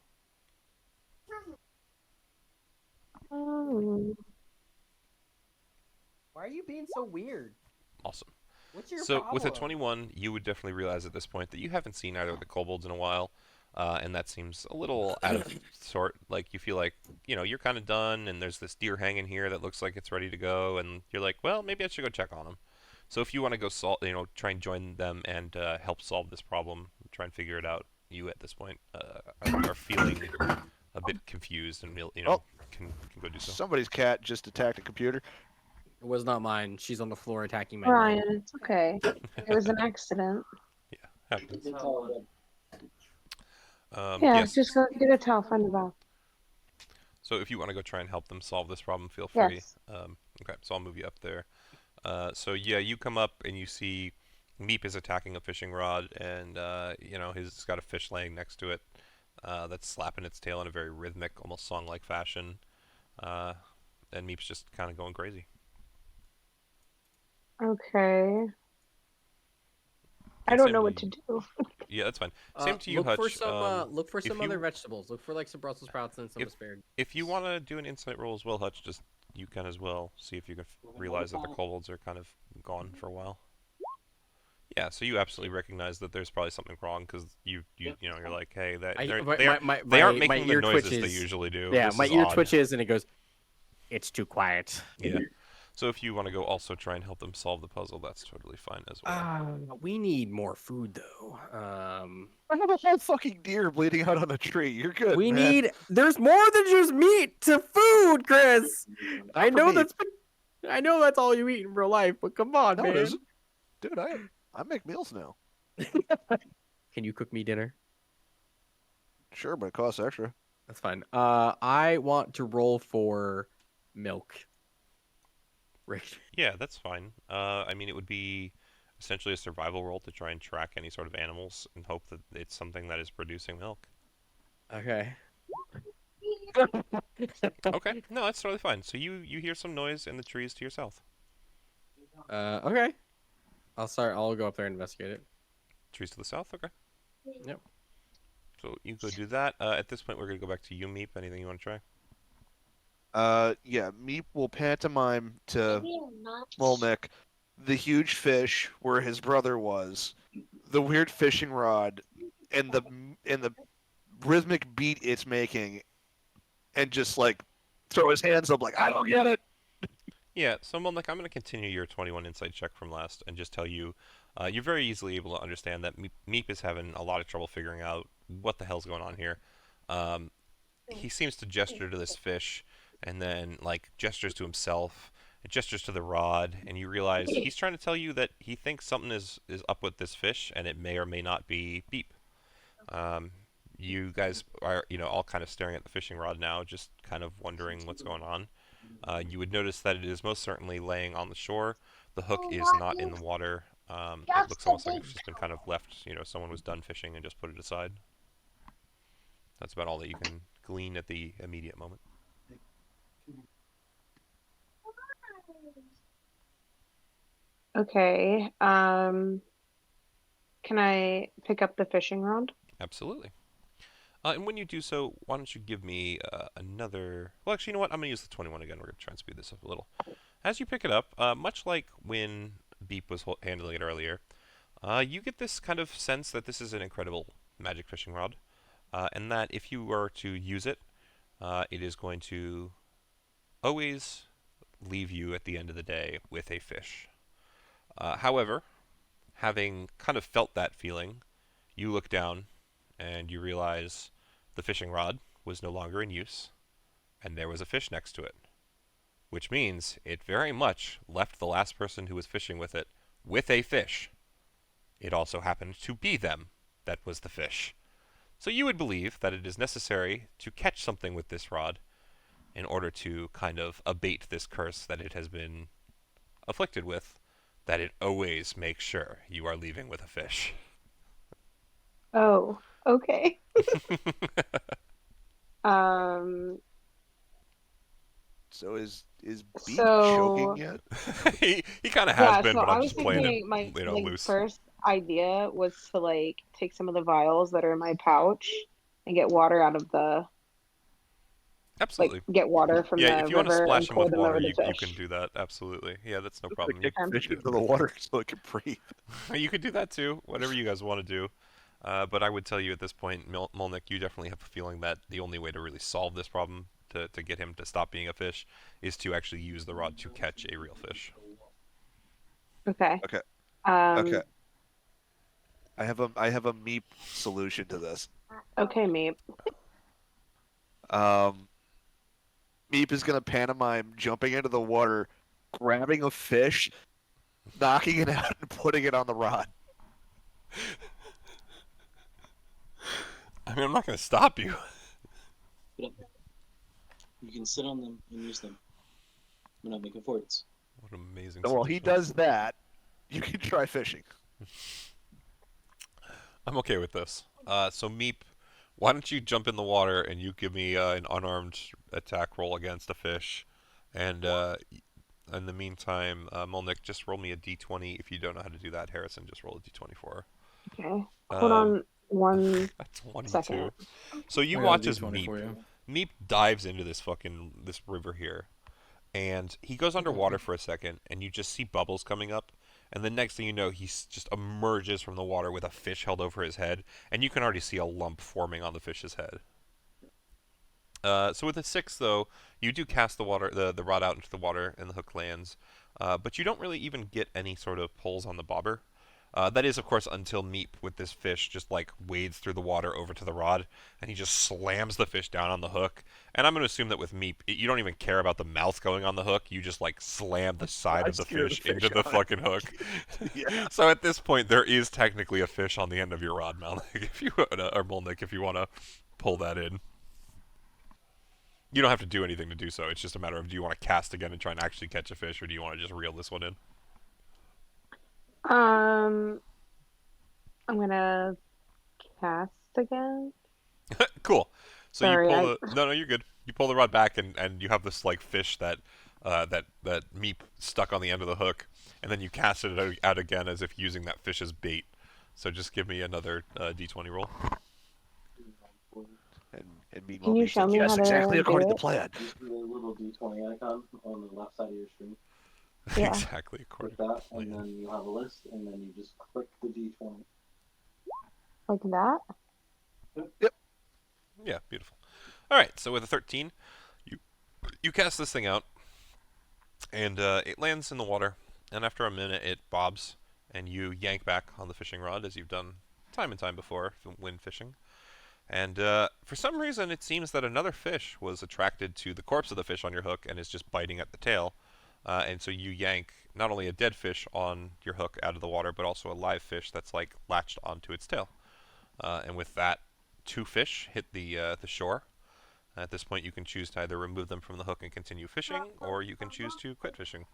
Why are you being so weird? Awesome. What's your So problem? with a 21, you would definitely realize at this point that you haven't seen either of the kobolds in a while, and that seems a little out of sort. Like you feel like you're kind of done, and there's this deer hanging here that looks like it's ready to go, and you're like, well, maybe I should go check on him. So if you want to go try and join them and help solve this problem, try and figure it out, you at this point are feeling a bit confused, and can go do so. Somebody's cat just attacked a computer. It was not mine. She's on the floor attacking my Ryan, it's okay. It was an accident. Happens. Yeah, Yes. just go get a towel from the bath. So if you want to go try and help them solve this problem, feel free. Yes. Okay, so I'll move you up there. So yeah, you come up and you see Meep is attacking a fishing rod, and he's got a fish laying next to it that's slapping its tail in a very rhythmic, almost song-like fashion. And Meep's just kind of going crazy. Okay. I don't know what to do. Yeah, that's fine. Same to you, look Hutch. For some, look for if some you- other vegetables. Look for like some Brussels sprouts and some asparagus. If you want to do an insight roll as well, Hutch, just you can as well see if you can realize that the kobolds are kind of gone for a while. Yeah, so you absolutely recognize that there's probably something wrong because you're like, hey, they aren't making the ear noises they twitches. usually do. Yeah, This my is ear odd. twitches and it goes, it's too quiet. Yeah. So if you want to go also try and help them solve the puzzle, that's totally fine as well. We need more food though. I have a whole fucking deer bleeding out on a tree. You're good, We man. need. There's more than just meat to food, Chris. I for know me. I know that's all you eat in real life, but come on, No, man. it isn't. Dude, I make meals now. Can you cook me dinner? Sure, but it costs extra. That's fine. I want to roll for milk. Right. Yeah, that's fine. I mean, it would be essentially a survival roll to try and track any sort of animals and hope that it's something that is producing milk. Okay. Okay, no, that's totally fine. So you hear some noise in the trees to your south. Okay. I'll go up there and investigate it. Trees to the south, okay. Yep. So you go do that. At this point, we're gonna go back to you, Meep. Anything you want to try? Yeah, Meep will pantomime to Molnick the huge fish where his brother was, the weird fishing rod, and the rhythmic beat it's making, and just like throw his hands up like I don't get it. Yeah, so Molnick, I'm going to continue your 21 insight check from last and just tell you, you're very easily able to understand that Meep is having a lot of trouble figuring out what the hell's going on here. He seems to gesture to this fish and then like gestures to himself, and gestures to the rod, and you realize he's trying to tell you that he thinks something is up with this fish, and it may or may not be Beep. You guys are, all kind of staring at the fishing rod now, just kind of wondering what's going on. You would notice that it is most certainly laying on the shore. The hook is not in the water. It looks almost like it's just been kind of left, someone was done fishing and just put it aside. That's about all that you can glean at the immediate moment. Okay. Can I pick up the fishing rod? Absolutely. And when you do so, why don't you give me another... Well, actually, you know what? I'm going to use the 21 again. We're going to try and speed this up a little. As you pick it up, much like when Beep was handling it earlier, you get this kind of sense that this is an incredible magic fishing rod, and that if you were to use it, it is going to always leave you at the end of the day with a fish. However, having kind of felt that feeling, you look down and you realize the fishing rod was no longer in use, and there was a fish next to it, which means it very much left the last person who was fishing with it with a fish. It also happened to be them that was the fish. So you would believe that it is necessary to catch something with this rod in order to kind of abate this curse that it has been afflicted with, that it always makes sure you are leaving with a fish. Oh, okay. Um, So is Beep So- choking yet? he kind of has been, so but I I'm was just playing thinking it, my loose. first idea was to take some of the vials that are in my pouch and get water out of the Absolutely. get water from Yeah, the if you want to river splash and them pour with them water, over the you fish. can do that. Absolutely. Yeah, that's no Like problem. kick fish into the water so it can breathe. You could do that too, whatever you guys want to do. But I would tell you at this point, Molnick, you definitely have a feeling that the only way to really solve this problem, to get him to stop being a fish, is to actually use the rod to catch a real fish. Okay. Okay. Okay. I have a Meep solution to this. Okay, Meep. Meep is gonna pantomime jumping into the water, grabbing a fish, knocking it out, and putting it on the rod. I mean, I'm not going to stop you. You can sit on them and use them. We're not making forts. What an amazing Well, he solution. does that. You can try fishing. I'm okay with this. So Meep, why don't you jump in the water and you give me an unarmed attack roll against a fish, and in the meantime, Molnick, just roll me a d20. If you don't know how to do that, Harrison, just roll a d20 for her. Okay. Hold on one That's 22. second. So you I got a watch as D20 for you. Meep dives into this river here, and he goes underwater for a second, and you just see bubbles coming up, and the next thing you know, he just emerges from the water with a fish held over his head, and you can already see a lump forming on the fish's head. So with a 6, though, you do cast the rod out into the water, and the hook lands, but you don't really even get any sort of pulls on the bobber. That is, of course, until Meep with this fish just like wades through the water over to the rod, and he just slams the fish down on the hook. And I'm going to assume that with Meep, you don't even care about the mouth going on the hook. You just like slam the side of the fish into the fucking hook. Yeah. So at this point, there is technically a fish on the end of your rod, Malnik, if you or Molnik, if you want to pull that in. You don't have to do anything to do so. It's just a matter of, do you want to cast again and try and actually catch a fish, or do you want to just reel this one in? I'm gonna cast again. Cool. So Sorry, you pull no, you're good. You pull the rod back, and you have this like fish that that Meep stuck on the end of the hook, and then you cast it out again as if using that fish as bait. So just give me another D20 roll. And meanwhile, Can you Meep's show like, me yes, how to exactly do according to it? plan. Just do a little D20 icon on the left side of your screen. Yeah. Exactly according Click to that, and plan. then you have a list, and then you just click the D20. Like that? Yeah, beautiful. All right, so with a 13, you cast this thing out, and it lands in the water. And after a minute, it bobs, and you yank back on the fishing rod as you've done time and time before when fishing. And for some reason, it seems that another fish was attracted to the corpse of the fish on your hook and is just biting at the tail. And so you yank not only a dead fish on your hook out of the water, but also a live fish that's like latched onto its tail. And with that, 2 fish hit the shore. At this point, you can choose to either remove them from the hook and continue fishing, or you can choose to quit fishing.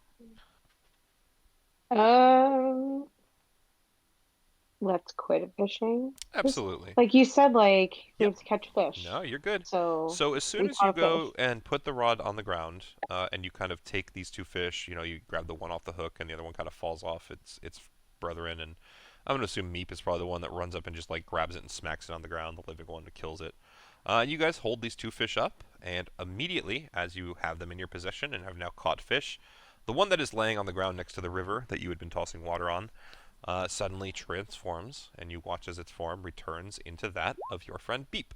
Let's quit fishing. Absolutely. Like you said, like we Yep. have to catch fish. No, you're good. So As soon we as you caught a go fish. and put the rod on the ground, and you kind of take these 2 fish, you grab the one off the hook, and the other one kind of falls off its brethren, and I'm going to assume Meep is probably the one that runs up and just like grabs it and smacks it on the ground, the living one, and kills it. You guys hold these 2 fish up, and immediately, as you have them in your possession and have now caught fish, the one that is laying on the ground next to the river that you had been tossing water on suddenly transforms, and you watch as its form returns into that of your friend Beep.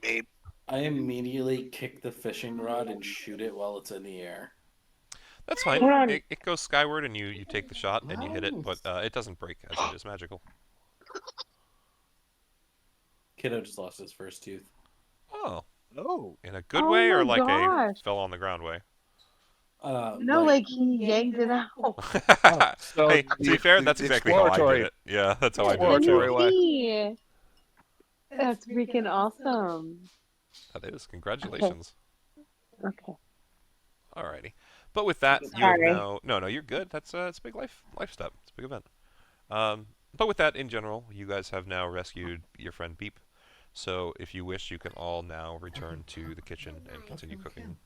I immediately kick the fishing rod and shoot it while it's in the air. That's fine. Hold on. It goes skyward, and you take the shot, and you hit it, but it doesn't break, as it is magical. Kiddo just lost his first tooth. Oh. Oh. In a good Oh way, or my like a gosh. fell on the ground way? No, like he yanked it out. So Hey, to be fair, that's exactly how I exploratory- did it. Yeah, that's how I did it Exploratory too. way. See. That's freaking awesome. That is. Congratulations. Okay. Alrighty. But with that, you have Sorry. now... No, it's good. It's a big life step. It's a big event. But with that, in general, you guys have now rescued your friend Beep. So if you wish, you can all now return to the kitchen and continue cooking.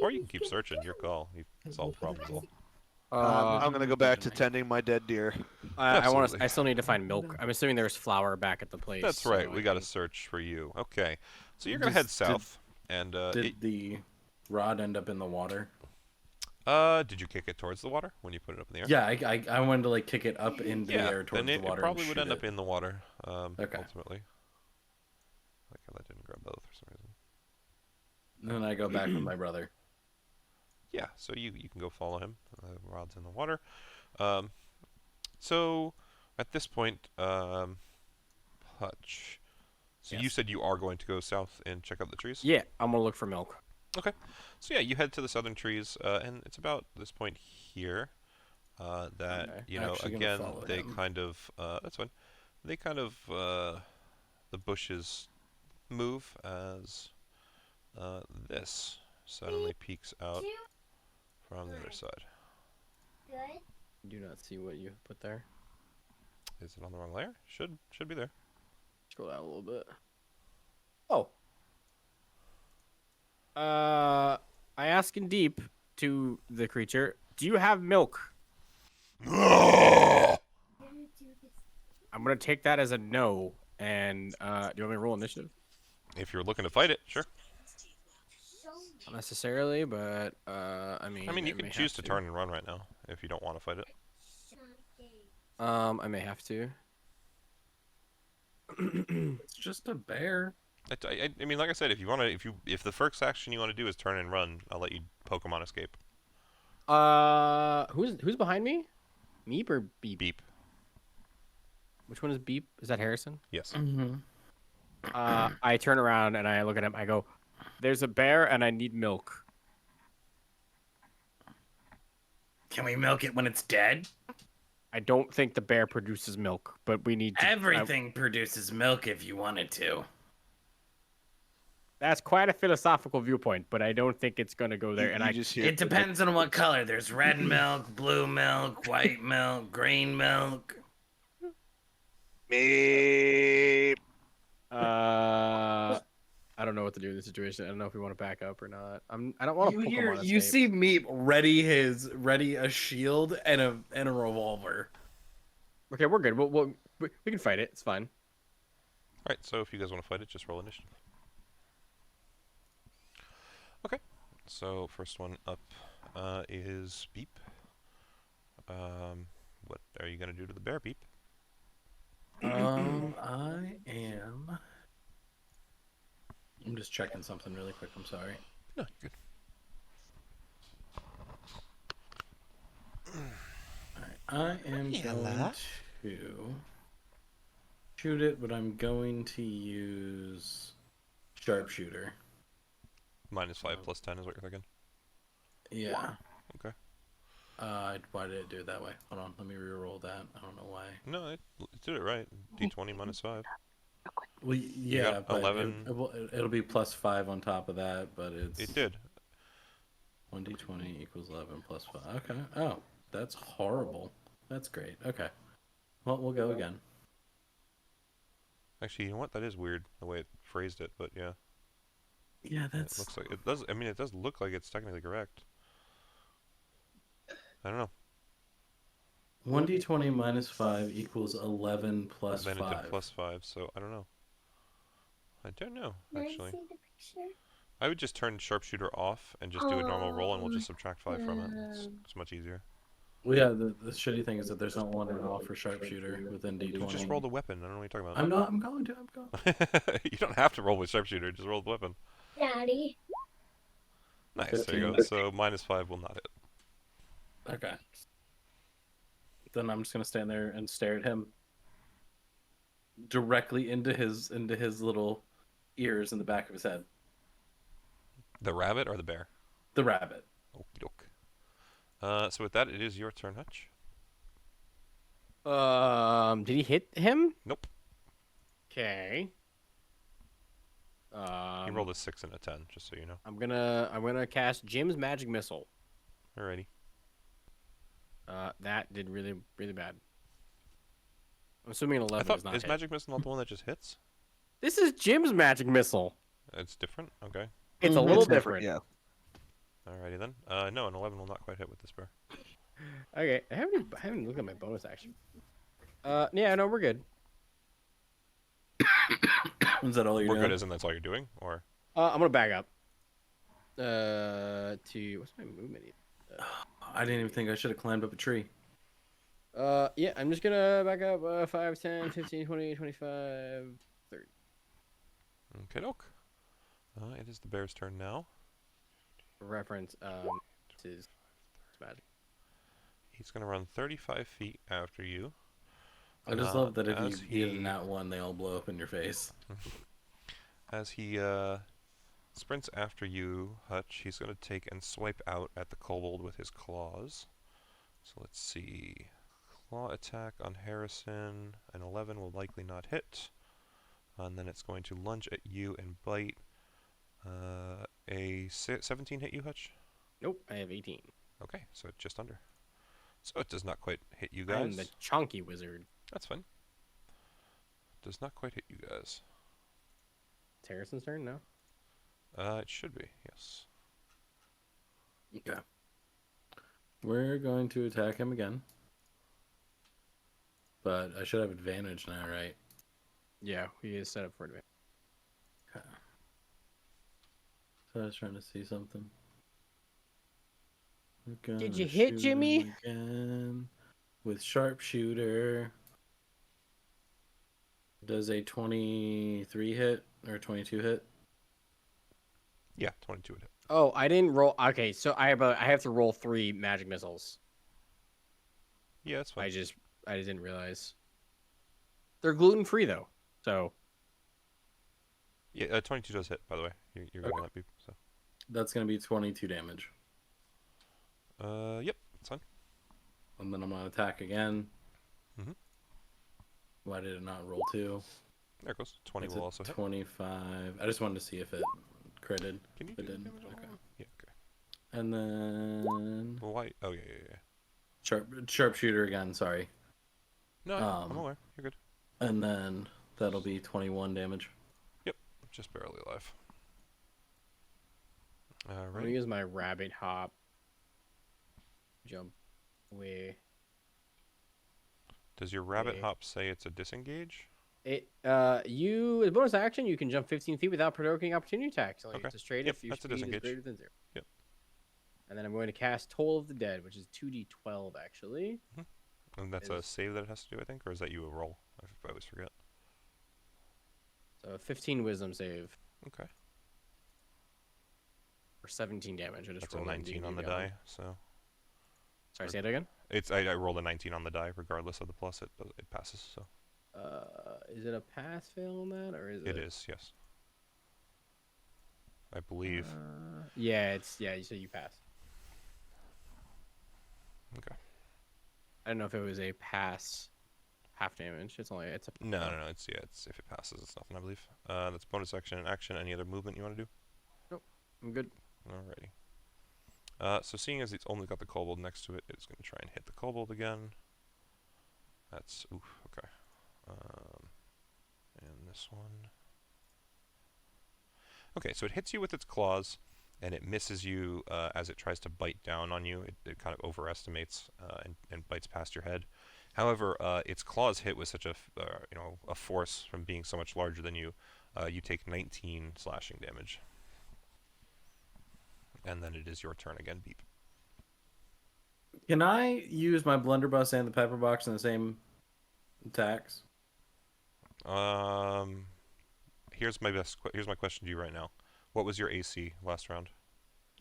Or you can keep searching. Your call. You've solved problems all. I'm gonna go back to tending my dead deer. Absolutely. I still need to find milk. I'm assuming there's flour back at the place. That's so right. I We got to can- search for you. Okay. So you're going to head south. And Did the rod end up in the water? did you kick it towards the water when you put it up in the air? Yeah, I wanted to like kick it up into the air towards then the water. it probably and would shoot end up it. in the water. Okay. Ultimately. Like how that didn't grab both for some reason. And then I go back with my brother. Yeah, so you can go follow him. Rod's in the water. So at this point, Hutch. So you Yes. said you are going to go south and check out the trees? Yeah, I'm gonna look for milk. Okay. So yeah, you head to the southern trees, and it's about this point here that Okay. you know Actually gonna again follow they him. kind of that's fine. They kind of the bushes move as this suddenly peeks out from the other side. Do not see what you put there. Is it on the wrong layer? Should be there. Scroll down a little bit. Oh. I ask in deep to the creature, do you have milk? I'm gonna take that as a no. And do you want me to roll initiative? If you're looking to fight it, sure. Not necessarily, but I mean. I mean, you I can may choose have to turn and run right now if you don't want to fight it. I may have to. It's just a bear. I mean, like I said, if you want to, if the first action you want to do is turn and run, I'll let you Pokemon escape. Who's behind me? Meep or Beep? Beep. Which one is Beep? Is that Harrison? Yes. Mm-hmm. I turn around and I look at him. I go, "There's a bear and I need milk." Can we milk it when it's dead? I don't think the bear produces milk, but we need to, Everything produces milk if you wanted to. that's quite a philosophical viewpoint, but I don't think it's gonna go there. You And I just hear It depends on what color. There's red milk, blue milk, white milk, green milk. Meep. I don't know what to do in this situation. I don't know if we want to back up or not. I don't want to. You see Meep ready a shield and a revolver. Okay, we're good. We can fight it. It's fine. Alright, so if you guys want to fight it, just roll initiative. Okay, so first one up is Beep. What are you going to do to the bear, Beep? I'm just checking something really quick. I'm sorry. No, you're good. I am going to shoot it, but I'm going to use sharpshooter. -5 + 10 is what you're thinking? Yeah. Okay. Why did it do it that way? Hold on, let me re-roll that. I don't know why. No, it did it right. D20 -5. Well, yeah, got but 11. It'll be +5 on top of that, but it's... It did. 1d20 equals 11 plus 5. Okay. Oh, that's horrible. That's great. Okay. Well, we'll go again. Actually, you know what? That is weird, the way it phrased it, but yeah. Yeah, It looks like it does. I mean, it does look like it's technically correct. I don't know. 1d20 minus 5 equals 11 plus Then 5. it did +5, so I don't know. I don't know, actually. I would just turn sharpshooter off and just do a normal roll, and we'll just subtract 5 from it. It's much easier. Well, yeah, the shitty thing is that there's not one at all for sharpshooter within d20. Just roll the weapon. I don't know what you're talking I'm about. not. I'm going to. You don't have to roll with sharpshooter. Just roll the weapon. Daddy. Nice. There you go. 15. So -5 will not hit. Okay. Then I'm just gonna stand there and stare at him directly into his little ears in the back of his head. The rabbit or the bear? The rabbit. Okie doke. So with that, it is your turn, Hutch. Did he hit him? Nope. Okay. He rolled a 6 and a 10, just so you know. I'm gonna cast Jim's magic missile. Alrighty. That did really bad. I'm assuming an 11 I thought, is not is hit. magic missile not the one that just hits? This is Jim's magic missile. It's different. Okay. It's a little It's different. Yeah. Alrighty then. No, an 11 will not quite hit with this bear. Okay, I haven't looked at my bonus action. Yeah, no, we're good. Is that all you're We're doing? good, as in that's all you're doing, or? I'm gonna back up. To what's my movement? I didn't even think I should have climbed up a tree. Yeah, I'm just gonna back up 5, 10, 15, 20, 25, 30. Okay, doke. It is the bear's turn now. For reference, this is magic. He's gonna run 35 feet after you. I just love that if as you get he- in that one, they all blow up in your face. As he sprints after you, Hutch, he's going to take and swipe out at the kobold with his claws. So let's see. Claw attack on Harrison. An 11 will likely not hit. And then it's going to lunge at you and bite. A 17 hit you, Hutch? Nope, I have 18. Okay, so just under. So it does not quite hit you I'm guys. the chunky wizard. That's fine. Does not quite hit you guys. It's Harrison's turn now. It should be, yes. Okay. We're going to attack him again. But I should have advantage now, right? Yeah, he is set up for advantage. Okay. I was trying to see something. Did you hit Shoot Jimmy? him again with sharpshooter. Does a 23 hit or 22 hit? Yeah, 22 would hit. Oh, I didn't roll. Okay, so I have to roll 3 magic missiles. Yeah, that's fine. I just didn't realize. They're gluten free though, so. Yeah, 22 does hit, by the way. You're gonna let me. So. That's gonna be 22 damage. Yep, that's fine. And then I'm gonna attack again. Mhm. Why did it not roll 2? There it goes. 20 It's will a also hit. 25. I just wanted to see if it critted. Can you It do didn't. damage on Okay. that? Yeah, okay. And then Well, why? Oh, yeah. sharpshooter again. Sorry. No, I'm aware. You're good. And then that'll be 21 damage. Just barely alive. I'm gonna Alright. use my rabbit hop. Jump away. Does your rabbit Okay. hop say it's a disengage? You as a bonus action, you can jump 15 feet without provoking opportunity attacks. Only Okay. it's a straight Yep, if your that's a speed is disengage. greater than 0. Yep. And then I'm going to cast Toll of the Dead, which is 2d12 actually. And that's a Is- save that it has to do, I think? Or is that you a roll? I always forget. So a 15 Wisdom save Okay. for 17 damage. I just That's a rolled 19 on the die, so... Sorry, say that again. I rolled a 19 on the die, regardless of the plus, it passes, so... Is it a pass fail on that, or is it? It is, yes. I believe. Yeah, you say you pass. Okay. I don't know if it was a pass half damage. It's a No, it's if it passes, it's nothing, I believe. That's bonus action and action. Any other movement you want to do? I'm good. Alrighty. So seeing as it's only got the kobold next to it, it's going to try and hit the kobold again. That's okay. And this one. Okay, so it hits you with its claws, and it misses you as it tries to bite down on you. It kind of overestimates and bites past your head. However, its claws hit with such a force from being so much larger than you. You take 19 slashing damage, and then it is your turn again. Beep. Can I use my blunderbuss and the pepper box in the same attacks? Here's my question to you right now. What was your AC last round?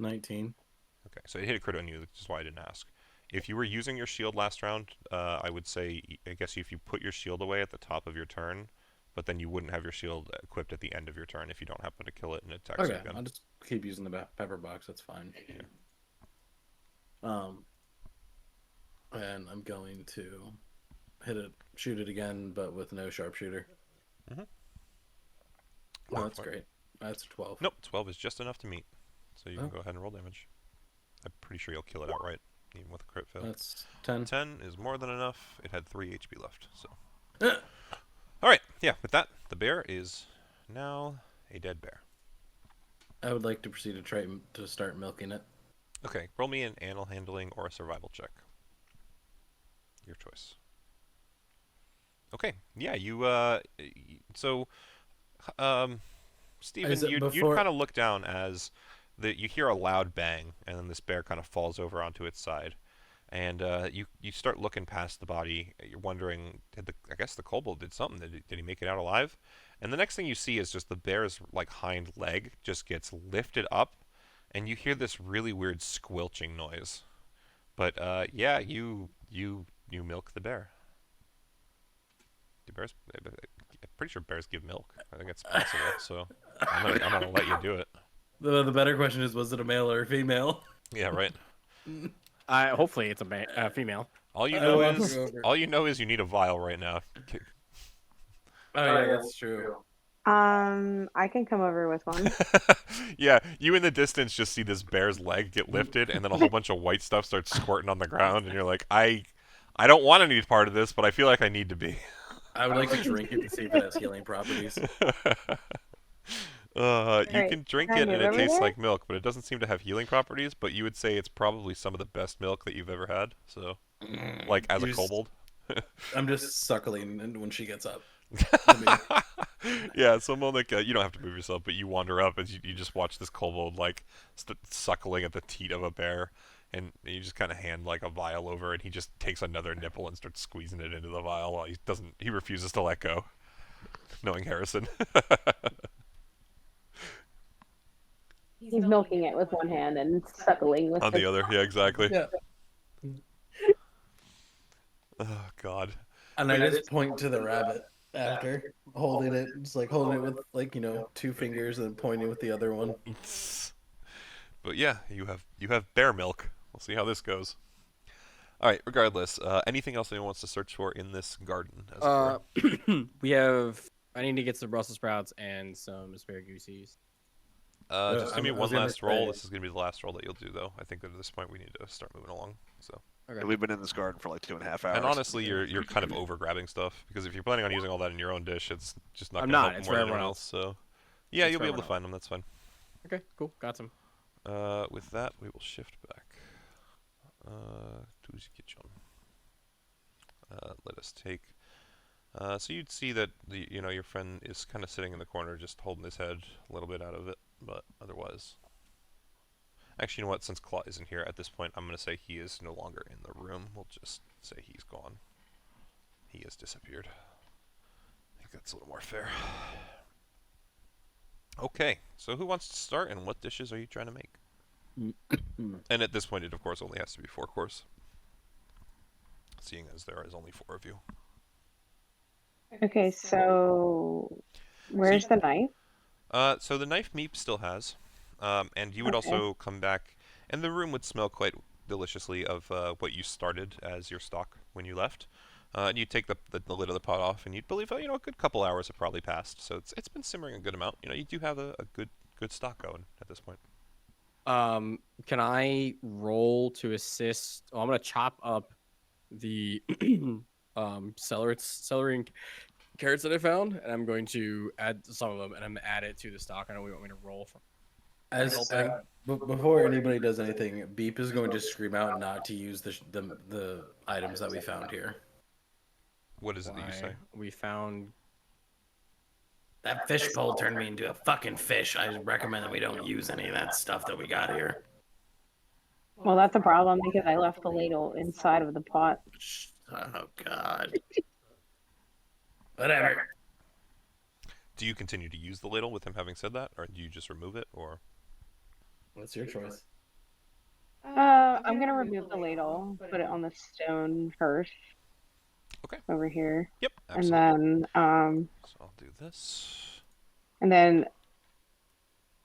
19. Okay, so it hit a crit on you, which is why I didn't ask. If you were using your shield last round, I would say, I guess if you put your shield away at the top of your turn, but then you wouldn't have your shield equipped at the end of your turn if you don't happen to kill it and it attacks you Okay, again. I'll just keep using the pepper box. That's fine. Yeah. And I'm going to shoot it again, but with no sharpshooter. Mhm. Oh, that's great. That's a 12. Nope, 12 is just enough to meet. So you can Oh. go ahead and roll damage. I'm pretty sure you'll kill it outright, even with a crit fail. That's 10. 10 is more than enough. It had 3 HP left, so... Alright, yeah, with that, the bear is now a dead bear. I would like to proceed to try to start milking it. Okay, roll me an animal handling or a survival check. Your choice. Okay, yeah, Steven, you'd kind of look down as you hear a loud bang, and then this bear kind of falls over onto its side. And you start looking past the body. You're wondering, I guess the kobold did something. Did he make it out alive? And the next thing you see is just the bear's hind leg just gets lifted up, and you hear this really weird squelching noise. But yeah, you milk the bear. I'm pretty sure bears give milk. I think it's possible. So I'm gonna let you do it. The better question is, was it a male or a female? Yeah, right. Hopefully it's a female. All you know is you need a vial right now. Oh yeah, that's true. I can come over with one. Yeah, you in the distance just see this bear's leg get lifted, and then a whole bunch of white stuff starts squirting on the ground, and you're like, I don't want to be part of this, but I feel like I need to be. I would like to drink it to see if it has healing properties. You can drink Can I it and move it over tastes there? like milk, but it doesn't seem to have healing properties, but you would say it's probably some of the best milk that you've ever had, so, as a You just- kobold. I'm just suckling when she gets up. Yeah, so Monica, you don't have to move yourself, but you wander up as you just watch this kobold like suckling at the teat of a bear, and you just kind of hand like a vial over, and he just takes another nipple and starts squeezing it into the vial while he refuses to let go, knowing Harrison. He's milking it with one hand and suckling with On the other, yeah, exactly. Yeah. Oh God. And I just point to the rabbit after holding it, just like holding it with like, you know, 2 fingers and then pointing with the other one. But yeah, you have bear milk. We'll see how this goes. All right. Regardless, anything else anyone wants to search for in this garden? As it were? We have. I need to get some Brussels sprouts and some asparaguses. Just give me I was one gonna last roll. say- This is gonna be the last roll that you'll do, though. I think that at this point we need to start moving along. So. Okay. We've been in this garden for like 2.5 hours. And honestly, you're kind of over grabbing stuff because if you're planning on using all that in your own dish, it's just not I'm gonna not, help it's more for than everyone anyone else. So, yeah, It's you'll for be able to everyone find them. That's fine. Okay, cool. Got some. With that, we will shift back to the kitchen. Let us take. So you'd see that your friend is kind of sitting in the corner, just holding his head a little bit out of it, but otherwise. Actually, you know what? Since Claw isn't here at this point, I'm going to say he is no longer in the room. We'll just say he's gone. He has disappeared. I think that's a little more fair. Okay, so who wants to start, and what dishes are you trying to make? And at this point, it of course only has to be 4 course, seeing as there is only 4 of you. Okay, so where's the knife? So the knife Meep still has, and you would Okay. also come back, and the room would smell quite deliciously of what you started as your stock when you left. And you'd take the lid of the pot off, and you'd believe a good couple hours have probably passed. So it's been simmering a good amount. You do have a good stock going at this point. Can I roll to assist? Oh, I'm gonna chop up the celery and carrots that I found, and I'm going to add some of them, and I'm gonna add it to the stock. I know we want me to roll from. As before anybody does anything, Beep is going to scream out not to use the items that we found here. What is it that you say? We found. That fish bowl turned me into a fucking fish. I recommend that we don't use any of that stuff that we got here. Well, that's a problem because I left the ladle inside of the pot. Oh God. Whatever. Do you continue to use the ladle with him having said that, or do you just remove it, or? What's your choice? I'm gonna remove the ladle, put it on the stone first. Okay. Over here. Yep, absolutely. And then, So I'll do this. and then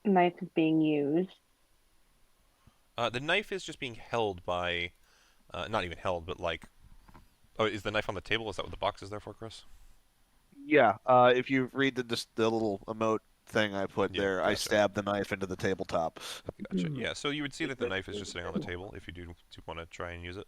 knife is being used. The knife is just being held by, not even held, but like, oh, is the knife on the table? Is that what the box is there for, Chris? Yeah, if you read the little emote thing I put Yeah, there, I gotcha. stabbed the knife into the tabletop. Gotcha. Yeah, so you would see that the knife is just sitting on the table if you do want to try and use it.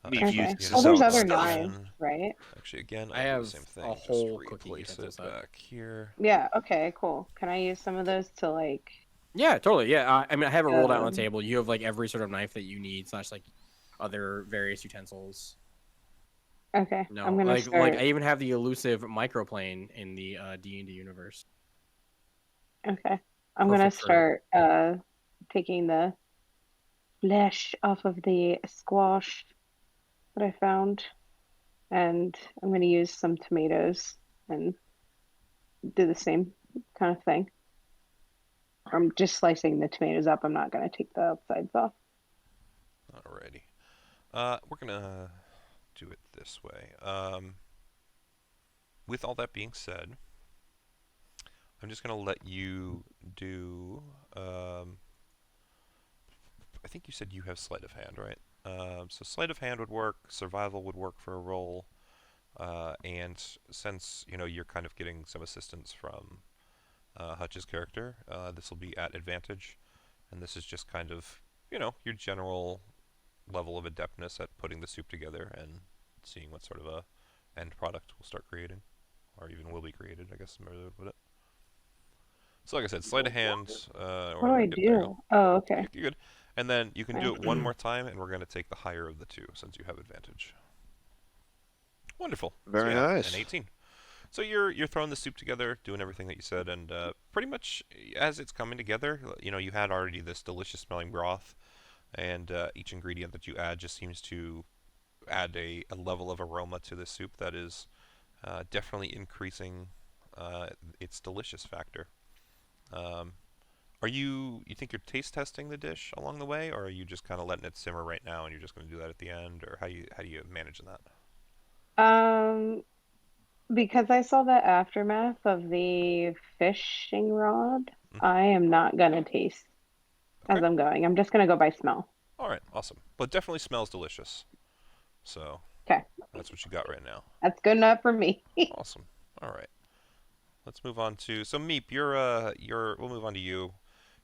Meep Actually, used Okay. his Oh, there's own other stuff. knives, right? Actually, again, I I'll do have the same thing. a Just whole cooking replace it utensil set. back here. Yeah. Okay. Cool. Can I use some of those to like? Yeah, totally. Yeah, I mean, I have it rolled out on Um, the table. You have like every sort of knife that you need, slash like other various utensils. Okay. No, I'm gonna like start. I even have the elusive microplane in the D&D universe. Okay. I'm gonna Perfect for- start taking the flesh off of the squash that I found, and I'm gonna use some tomatoes and do the same kind of thing. I'm just slicing the tomatoes up. I'm not gonna take the outsides off. Alrighty. We're gonna do it this way. With all that being said, I'm just gonna let you do. I think you said you have sleight of hand, right? So sleight of hand would work. Survival would work for a roll. And since you're kind of getting some assistance from Hutch's character, this will be at advantage, and this is just kind of your general level of adeptness at putting the soup together and seeing what sort of a end product we'll start creating, or even will be created, I guess is another way to put it. So like I said, sleight of hand. What do I do? Oh, okay. You're good. And then you can do it one more time, and we're going to take the higher of the two since you have advantage. Wonderful. Very So, yeah, nice. An 18. So you're throwing the soup together, doing everything that you said, and pretty much as it's coming together, you had already this delicious smelling broth, and each ingredient that you add just seems to add a level of aroma to the soup that is definitely increasing its delicious factor. Um, you think you're taste testing the dish along the way, or are you just kind of letting it simmer right now and you're just going to do that at the end, or how do you manage that? Um, because I saw the aftermath of the fishing rod, Mhm. I am not gonna taste as Okay. I'm going. I'm just gonna go by smell. All right. Awesome. But it definitely smells delicious. So Okay, that's what you got right now. that's good enough for me. Awesome. All right. Let's move on to Meep. We'll move on to you.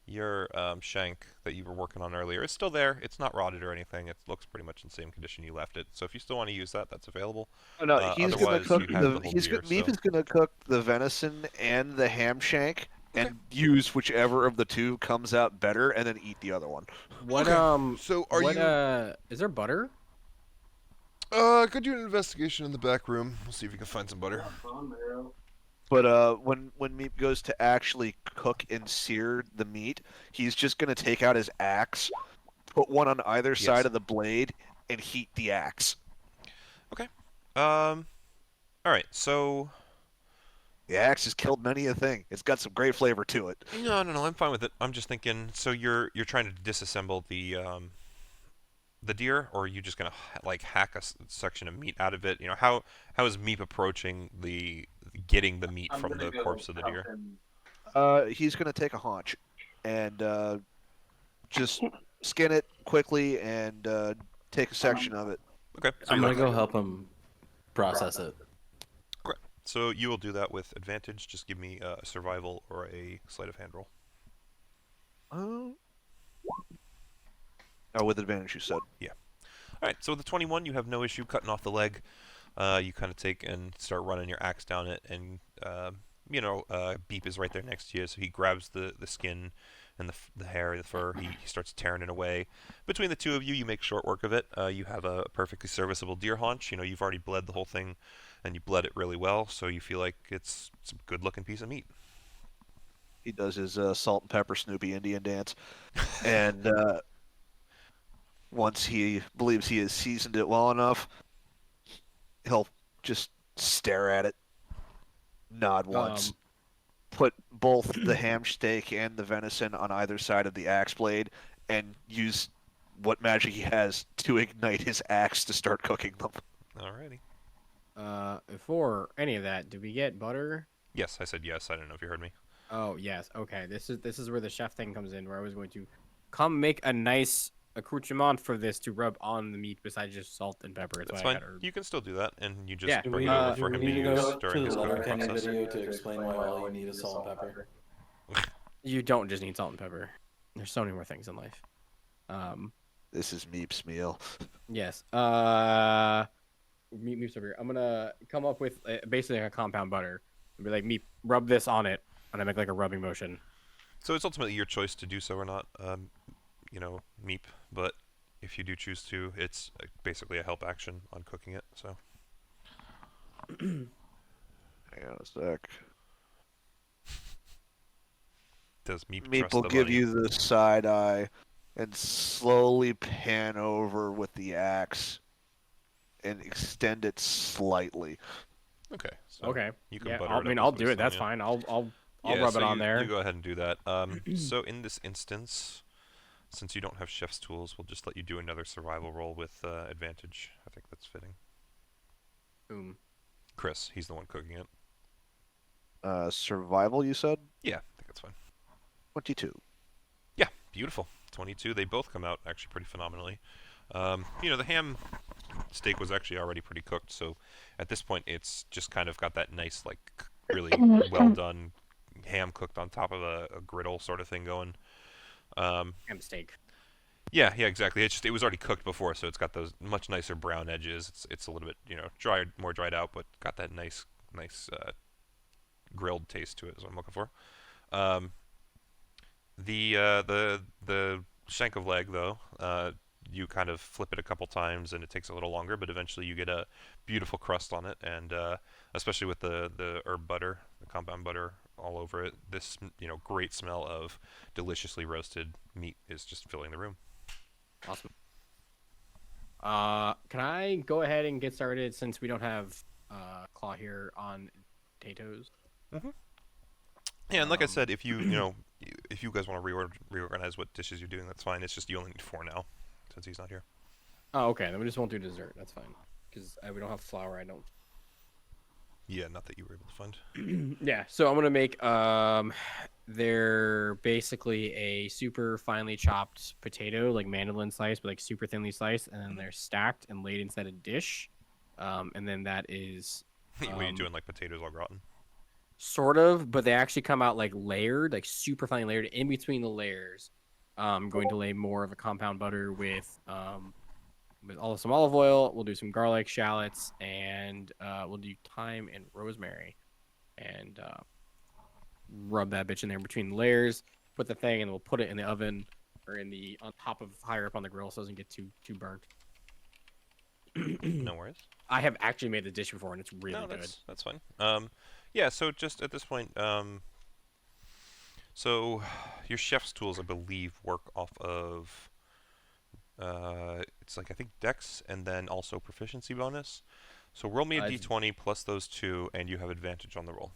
Your shank that you were working on earlier is still there. It's not rotted or anything. It looks pretty much in the same condition you left it. So if you still want to use that, that's available. Oh, no, he's gonna Otherwise, cook you have the whole he's deer. Meep So is gonna cook the venison and the ham shank Okay. and use whichever of the two comes out better, and then eat the other one. What So are what you? is there butter? Could do an investigation in the back room. We'll see if you can find some butter. Bone marrow. But when Meep goes to actually cook and sear the meat, he's just gonna take out his axe, put one on either side Yes. of the blade, and heat the axe. Okay. All right. So The axe has killed many a thing. It's got some great flavor to it. no, I'm fine with it. I'm just thinking. So you're trying to disassemble the deer, or are you just gonna like hack a section of meat out of it? How is Meep approaching the getting the meat I'm from gonna the go corpse of the deer? help him. He's gonna take a haunch and just skin it quickly and take a section of it. Okay. So I'm you're gonna go help him process it. Okay. So you will do that with advantage. Just give me a survival or a sleight of hand roll. Oh, with advantage, you said. All right. So with the 21, you have no issue cutting off the leg. You kind of take and start running your axe down it, and Beep is right there next to you, so he grabs the skin and the hair, the fur. He starts tearing it away. Between the two of you, you make short work of it. You have a perfectly serviceable deer haunch. You've already bled the whole thing, and you bled it really well, so you feel like it's a good-looking piece of meat. He does his salt and pepper Snoopy Indian dance, and once he believes he has seasoned it well enough, he'll just stare at it, nod once, put both the ham steak and the venison on either side of the axe blade, and use what magic he has to ignite his axe to start cooking them. Alrighty. Before any of that, did we get butter? Yes, I said yes. I don't know if you heard me. Oh yes. Okay. This is where the chef thing comes in, where I was going to come make a nice accoutrement for this to rub on the meat besides just salt and pepper. It's That's why I fine. got herb. You can still do that, and you just Yeah, bring it over for do him we to need to use go during to his the cooking Letterkenny process. video to explain why all you need is salt and pepper? You don't just need salt and pepper. There's so many more things in life. This is Meep's meal. Yes. Meep's over here. I'm gonna come up with basically a compound butter and be like, Meep, rub this on it, and I make like a rubbing motion. So it's ultimately your choice to do so or not, Meep. But if you do choose to, it's basically a help action on cooking it. So Hang on a sec. does Meep Meep trust will the give money? you the side eye and slowly pan over with the axe and extend it slightly. Okay. So Okay. You can Yeah. butter I it mean, up I'll with do what it. he's That's telling you. fine. I'll Yeah, rub so it on there. You go ahead and do that. So in this instance, since you don't have chef's tools, we'll just let you do another survival roll with advantage. I think that's fitting. Boom. Chris, he's the one cooking it. Survival, you said? Yeah, I think that's fine. 22. Yeah, beautiful. 22. They both come out actually pretty phenomenally. The ham steak was actually already pretty cooked, so at this point it's just kind of got that nice, like, really well done ham cooked on top of a griddle sort of thing going. Ham steak. Yeah, exactly. It was already cooked before, so it's got those much nicer brown edges. It's a little bit, more dried out, but got that nice grilled taste to it is what I'm looking for. The shank of leg though, you kind of flip it a couple times and it takes a little longer, but eventually you get a beautiful crust on it, and especially with the herb butter, the compound butter all over it, this great smell of deliciously roasted meat is just filling the room. Awesome. Can I go ahead and get started since we don't have Claw here on potatoes? Yeah, and like I said, if you if you guys want to reorganize what dishes you're doing, that's fine. It's just you only need 4 now, since he's not here. Oh, okay. Then we just won't do dessert. That's fine. Because we don't have flour. I don't. Yeah, not that you were able to find. Yeah. So I'm gonna make they're basically a super finely chopped potato, like mandolin slice, but like super thinly sliced, and then they're stacked and laid inside a dish. And then that is. What are you doing, like potatoes all gratin? Sort of, but they actually come out like layered, like super finely layered. In between the layers, I'm going to lay more of a compound butter with some olive oil. We'll do some garlic, shallots, and we'll do thyme and rosemary, and rub that bitch in there between the layers. Put the thing, and we'll put it in the oven or on top of higher up on the grill, so it doesn't get too burnt. No worries. I have actually made the dish before, and it's really good. That's fine. Yeah, so just at this point, so your chef's tools, I believe, work off of, it's like, I think, Dex and then also proficiency bonus. So roll me a d20 plus those 2, and you have advantage on the roll.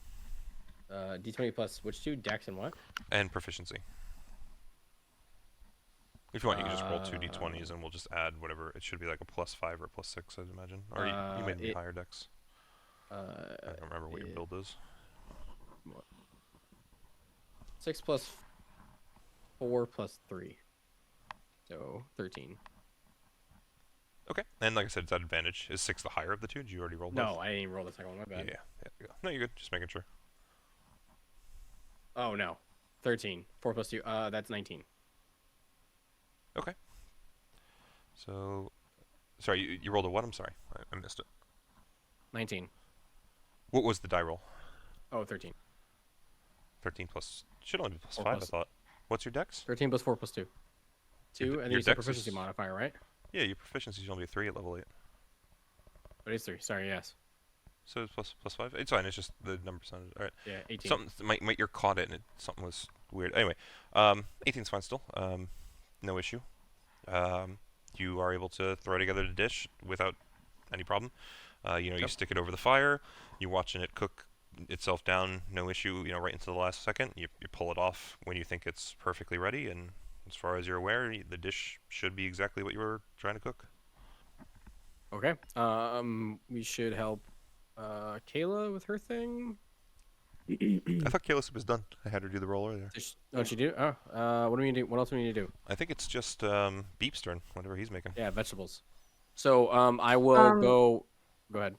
D20 plus which 2? Dex and what? And proficiency. If you want, you can just roll 2 d20s, and we'll just add whatever. It should be like a +5 or +6, I'd imagine. Or you made the higher Dex. I don't remember what your build is. 6 plus 4 plus 3. So 13. Okay, and like I said, it's at advantage. Is 6 the higher of the 2? Did you already roll both? No, I didn't even roll the second one. My bad. Yeah, there you go. No, you're good. Just making sure. Oh, no. 13. 4 plus 2. That's 19. Okay. So, sorry, you rolled a what? I'm sorry. I missed it. 19. What was the die roll? Oh, 13. 13 plus... Should only be plus 4 5, plus- I thought. What's your dex? 13 plus 4 plus 2. 2, and then your you said dex proficiency is- modifier, right? Yeah, your proficiency is only a 3 at level 8. But it's 3. Sorry, yes. So it's plus 5? It's fine, it's just the number percentage. Alright. Yeah, 18. Something, might you caught it and something was weird. Anyway, 18's fine still. No issue. You are able to throw together the dish without any problem. You stick it over the fire, you're watching it cook itself down, no issue, right into the last second. You pull it off when you think it's perfectly ready, and as far as you're aware, the dish should be exactly what you were trying to cook. Okay. We should help Kayla with her thing. I thought Kayla was done. I had her do the roll earlier. Oh, she do? Oh, what do we need to do? What else do we need to do? I think it's just Beep's turn, whatever he's making. Yeah, vegetables. So, I will go ahead.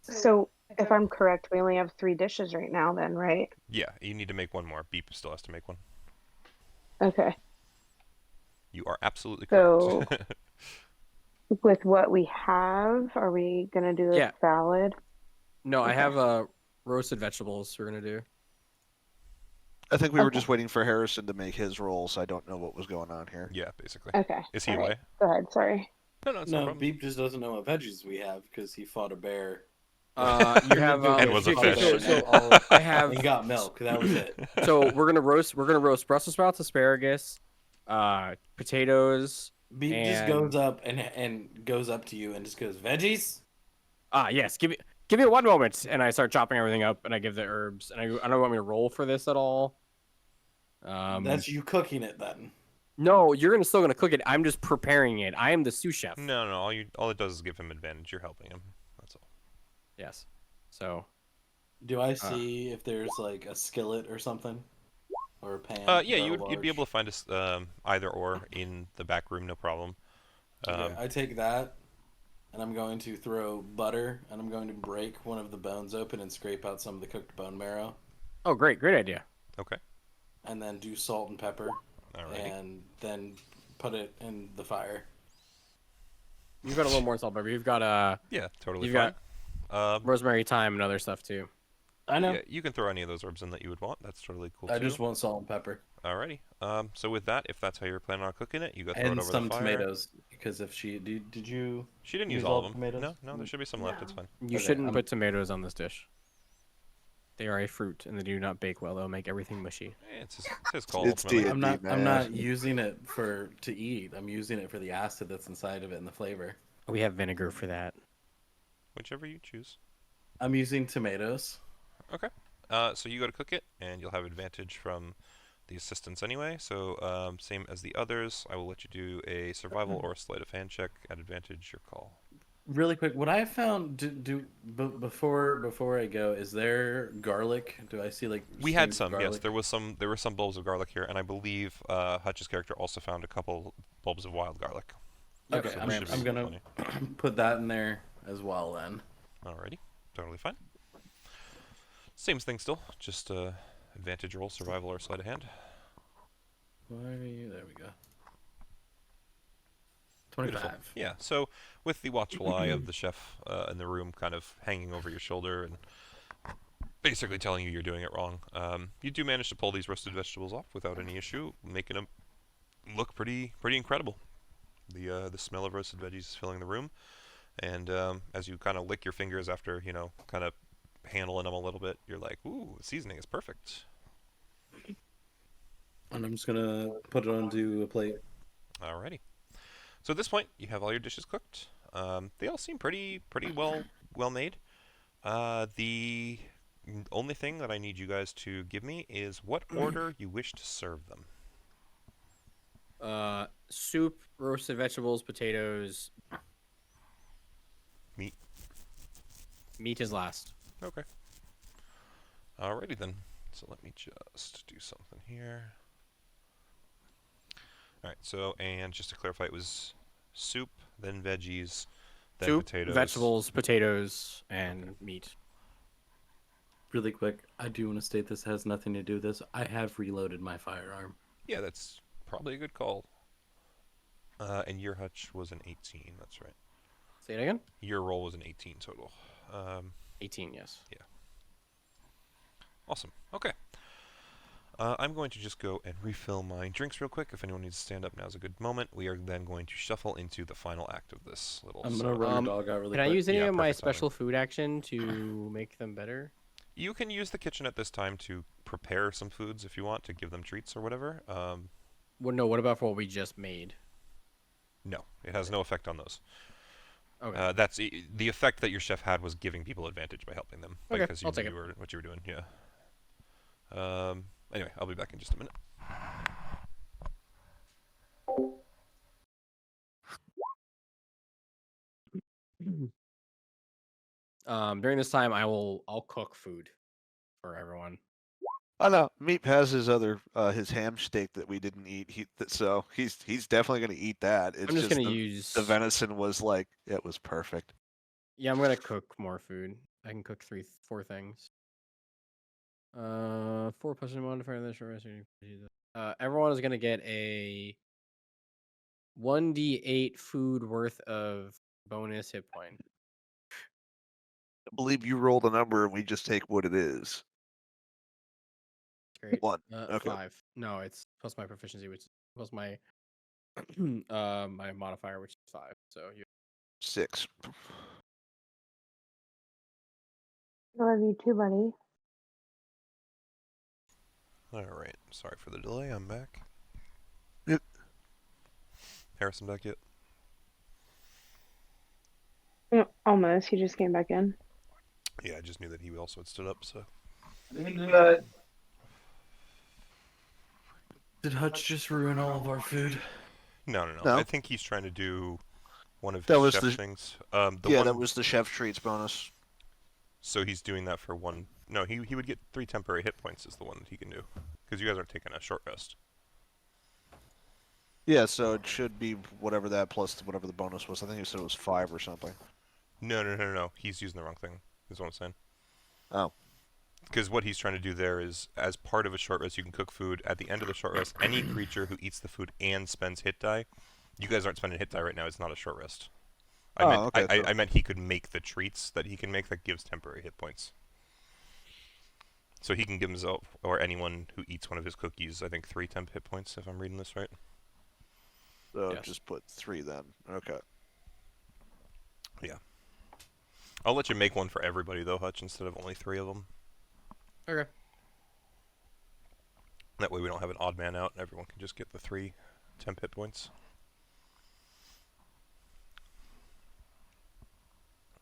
So, if I'm correct, we only have 3 dishes right now then, right? Yeah, you need to make one more. Beep still has to make one. Okay. You are absolutely So, correct. with what we have, are we going to do a Yeah. salad? No, I have roasted vegetables we're going to do. I think we were Okay. just waiting for Harrison to make his roll, so I don't know what was going on here. Yeah, basically. Okay. Is he all right. away? Go ahead, sorry. No, it's no No, problem. Beep just doesn't know what veggies we have because he fought a bear. You have And was a fish. I have He got milk. That was it. so we're gonna roast Brussels sprouts, asparagus, potatoes. Beep just And- goes up and goes up to you and just goes, veggies? Yes, give me 1 moment, and I start chopping everything up, and I give the herbs, and I don't want me to roll for this at all. That's you cooking it then. No, you're still gonna cook it. I'm just preparing it. I am the sous chef. No. All it does is give him advantage. You're helping him. That's all. Yes. So. Do I see if there's like a skillet or something? Or a pan? Yeah, or you'd be able to find a either or in the back room, no problem. Okay, I take that, and I'm going to throw butter, and I'm going to break one of the bones open and scrape out some of the cooked bone marrow, Oh, great idea. Okay. and then do salt and pepper, Alrighty. and then put it in the fire. You've got a little more salt, pepper. You've got Yeah, totally You've fine. rosemary, thyme, and other stuff too. I know. Yeah, you can throw any of those herbs in that you would want. That's totally cool. I too. just want salt and pepper. Alrighty. So with that, if that's how you're planning on cooking it, you go throw it And over some the fire. tomatoes, because if she did you She didn't use use all all of them. tomatoes? No, there should be some left. It's No. fine. You Okay, shouldn't I'm- put tomatoes on this dish. They are a fruit, and they do not bake well. They'll make everything mushy. It's his call. It's ultimately. the- I'm not man. I'm not using it to eat. I'm using it for the acid that's inside of it and the flavor. We have vinegar for that. Whichever you choose. I'm using tomatoes. Okay. So you go to cook it, and you'll have advantage from the assistants anyway. So same as the others, I will let you do a survival or a sleight of hand check at advantage. Your call. Really quick, what I found before I go, is there garlic? Do I see like We had streams of some, yes. garlic? There were some bulbs of garlic here, and I believe Hutch's character also found a couple bulbs of wild garlic. Okay, So I'm, there should I'm be gonna plenty. put that in there as well then. Alrighty, totally fine. Same thing still, just advantage roll, survival or sleight of hand. Why are you? There we go. Beautiful. 25. Yeah, so with the watchful eye of the chef in the room kind of hanging over your shoulder and basically telling you you're doing it wrong, you do manage to pull these roasted vegetables off without any issue, making them look pretty incredible. The smell of roasted veggies is filling the room, and as you kind of lick your fingers after, kind of handling them a little bit, you're like, ooh, the seasoning is perfect. And I'm just gonna put it onto a plate. Alrighty. So at this point, you have all your dishes cooked. They all seem pretty well made. The only thing that I need you guys to give me is what order you wish to serve them. Soup, roasted vegetables, potatoes. Meat. Meat is last. Okay. Alrighty then. So let me just do something here. Alright, so, and just to clarify, it was soup, then veggies, then Soup, potatoes. vegetables, potatoes, and meat. Really quick, I do want to state this has nothing to do with this. I have reloaded my firearm. Yeah, that's probably a good call. And your Hutch was an 18, that's right. Say it again? Your roll was an 18 total. 18, yes. Awesome. Okay. I'm going to just go and refill my drinks real quick. If anyone needs to stand up, now's a good moment. We are then going to shuffle into the final act of this little. I'm gonna run the dog out really Can quick. I use any Yeah, of my perfect timing. special food action to make them better? You can use the kitchen at this time to prepare some foods if you want to give them treats or whatever. Well, no, what about for what we just made? No, it has no effect on those. Okay. That's the effect that your chef had was giving people advantage by helping them Okay, because you I'll take knew it. what you were doing. Yeah. Anyway, I'll be back in just a minute. During this time, I'll cook food for everyone. Oh no, Meep has his other his ham steak that we didn't eat. So he's definitely gonna eat that. It's I'm just gonna the, use the venison was like it was perfect. Yeah, I'm gonna cook more food. I can cook 4 things. 4 plus modifier this recipe. Everyone is gonna get a 1d8 food worth of bonus hit point. I believe you rolled a number and we just take what it is. Great. 1. Okay. 5. No, it's plus my proficiency, which is plus my my modifier, which is 5. So you 6. I love you too, buddy. All right. Sorry for the delay. I'm back. Yep. Harrison back yet? Almost. He just came back in. Yeah, I just knew that he also had stood up. So. Did Hutch just ruin all of our food? No. No. I think he's trying to do one of That his was chef the- things. That was the chef treats bonus. So he's doing that for one. No, he would get 3 temporary hit points is the one that he can do, because you guys aren't taking a short rest. Yeah, so it should be whatever that plus whatever the bonus was. I think you said it was 5 or something. No. He's using the wrong thing. Is what I'm saying. Oh. Because what he's trying to do there is, as part of a short rest, you can cook food. At the end of the short rest, any creature who eats the food and spends hit die, you guys aren't spending hit die right now. It's not a short rest. I meant he could make the treats that he can make that gives temporary hit points. So he can give himself, or anyone who eats one of his cookies, I think 3 temp hit points, if I'm reading this right. So Yes. just put 3 then. Okay. I'll let you make one for everybody, though, Hutch, instead of only 3 of them. Okay. That way we don't have an odd man out, and everyone can just get the 3 temp hit points.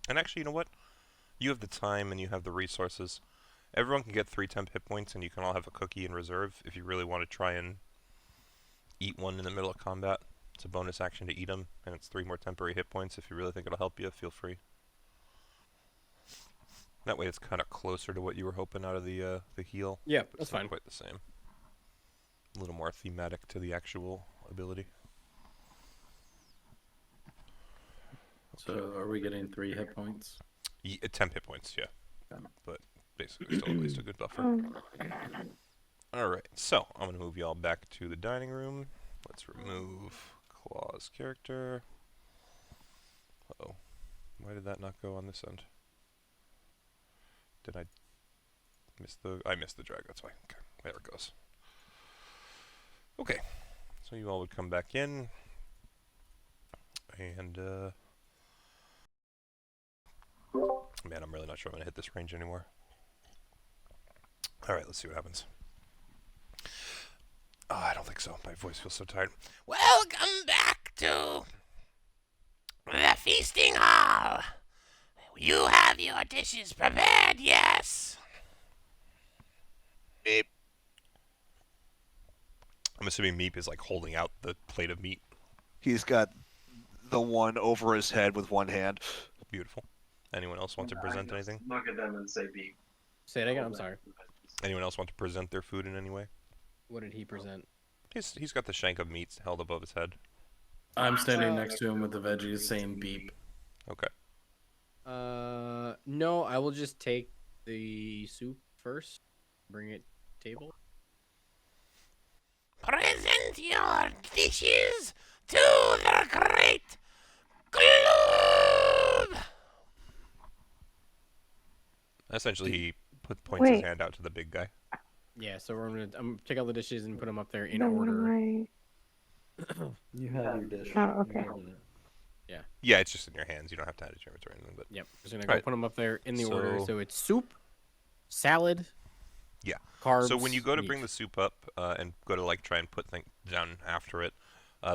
And actually, you know what? You have the time and you have the resources. Everyone can get 3 temp hit points, and you can all have a cookie in reserve if you really want to try and eat one in the middle of combat. It's a bonus action to eat them, and it's 3 more temporary hit points. If you really think it'll help you, feel free. That way it's kind of closer to what you were hoping out of the heal. Yeah, But that's it's not fine. quite the same. A little more thematic to the actual ability. So are we getting 3 hit points? Temp hit points, yeah. Okay. But basically still at least a good buffer. Um, Alright, so I'm going to move y'all back to the dining room. Let's remove Claw's character. Uh-oh. Why did that not go on this end? Did I miss the... I missed the drag, that's why. Okay, there it goes. Okay, so you all would come back in. And, man, I'm really not sure I'm going to hit this range anymore. Alright, let's see what happens. Oh, I don't think so. My voice feels so tired. Welcome back to the feasting hall. You have your dishes prepared, yes? Beep. I'm assuming Meep is like holding out the plate of meat. He's got the one over his head with one hand. Beautiful. Anyone else want to present anything? Look at them and say beep. Say it again. I'm sorry. Anyone else want to present their food in any way? What did he present? He's got the shank of meat held above his head. I'm standing next to him with the veggies saying beep. Okay. No, I will just take the soup first. Bring it table. Present your dishes to the great globe. Essentially, he points his Wait. hand out to the big guy. Yeah, so I'm gonna take out the dishes and put them up there in then order. I- You have your dish. Oh, okay. Yeah, it's just in your hands. You don't have to hand it to him or anything. But Yep, just gonna go Alright. put them up there in the order. So- So it's soup, salad. Yeah. Carbs. So when you go to meat. bring the soup up and go to like try and put things down after it,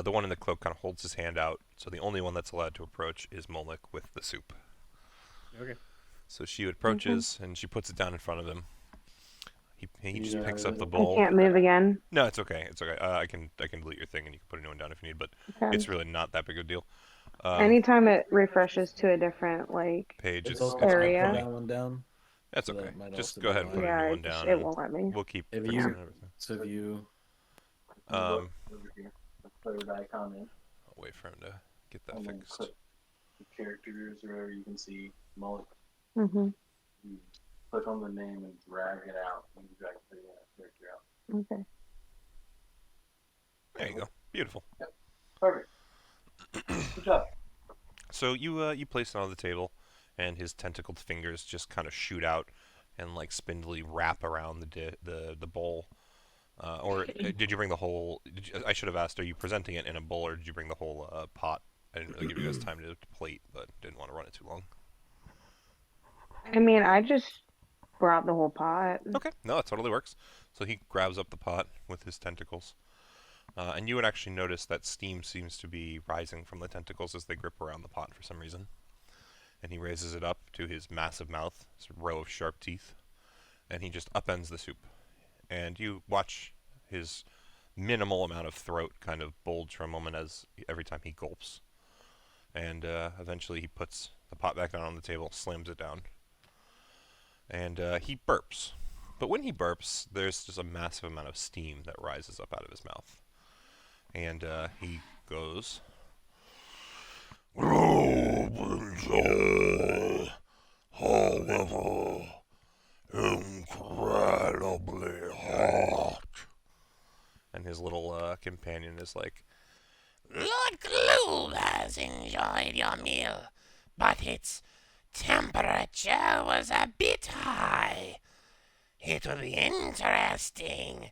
the one in the cloak kind of holds his hand out. So the only one that's allowed to approach is Molnik with the soup. Okay. So she approaches and she puts it down in front of him. He just Yeah, picks up the I bowl. can't move again. No, it's okay. It's okay. I can delete your thing and you can put a new one down if you need. But Okay. it's really not that big a deal. Anytime it refreshes to a different Page. It's It's okay. it's Area. Put that one down. That's So that okay. might Just also go be ahead and fine. put a Yeah, new it, one down. it and won't let me. We'll keep If fixing you- everything. So if you Um, Over here. The third icon in. I'll wait for him to get that And then fixed. click the characters wherever you can see Mullet. Mm-hmm. You click on the name and drag it out. And you drag the character out. Okay. There you go. Beautiful. Perfect. Good job. So you place it on the table, and his tentacled fingers just kind of shoot out and like spindly wrap around the bowl. Or did you bring the whole? I should have asked. Are you presenting it in a bowl, or did you bring the whole pot? I didn't really give you guys time to plate, but didn't want to run it too long. I mean, I just brought the whole pot. Okay, no, that totally works. So he grabs up the pot with his tentacles, and you would actually notice that steam seems to be rising from the tentacles as they grip around the pot for some reason. And he raises it up to his massive mouth, this row of sharp teeth, and he just upends the soup. And you watch his minimal amount of throat kind of bulge for a moment as every time he gulps. And eventually he puts the pot back down on the table, slams it down, and he burps. But when he burps, there's just a massive amount of steam that rises up out of his mouth. And he goes, however, incredibly hot. And his little companion is like, Lord Gloob has enjoyed your meal, but its temperature was a bit high. It will be interesting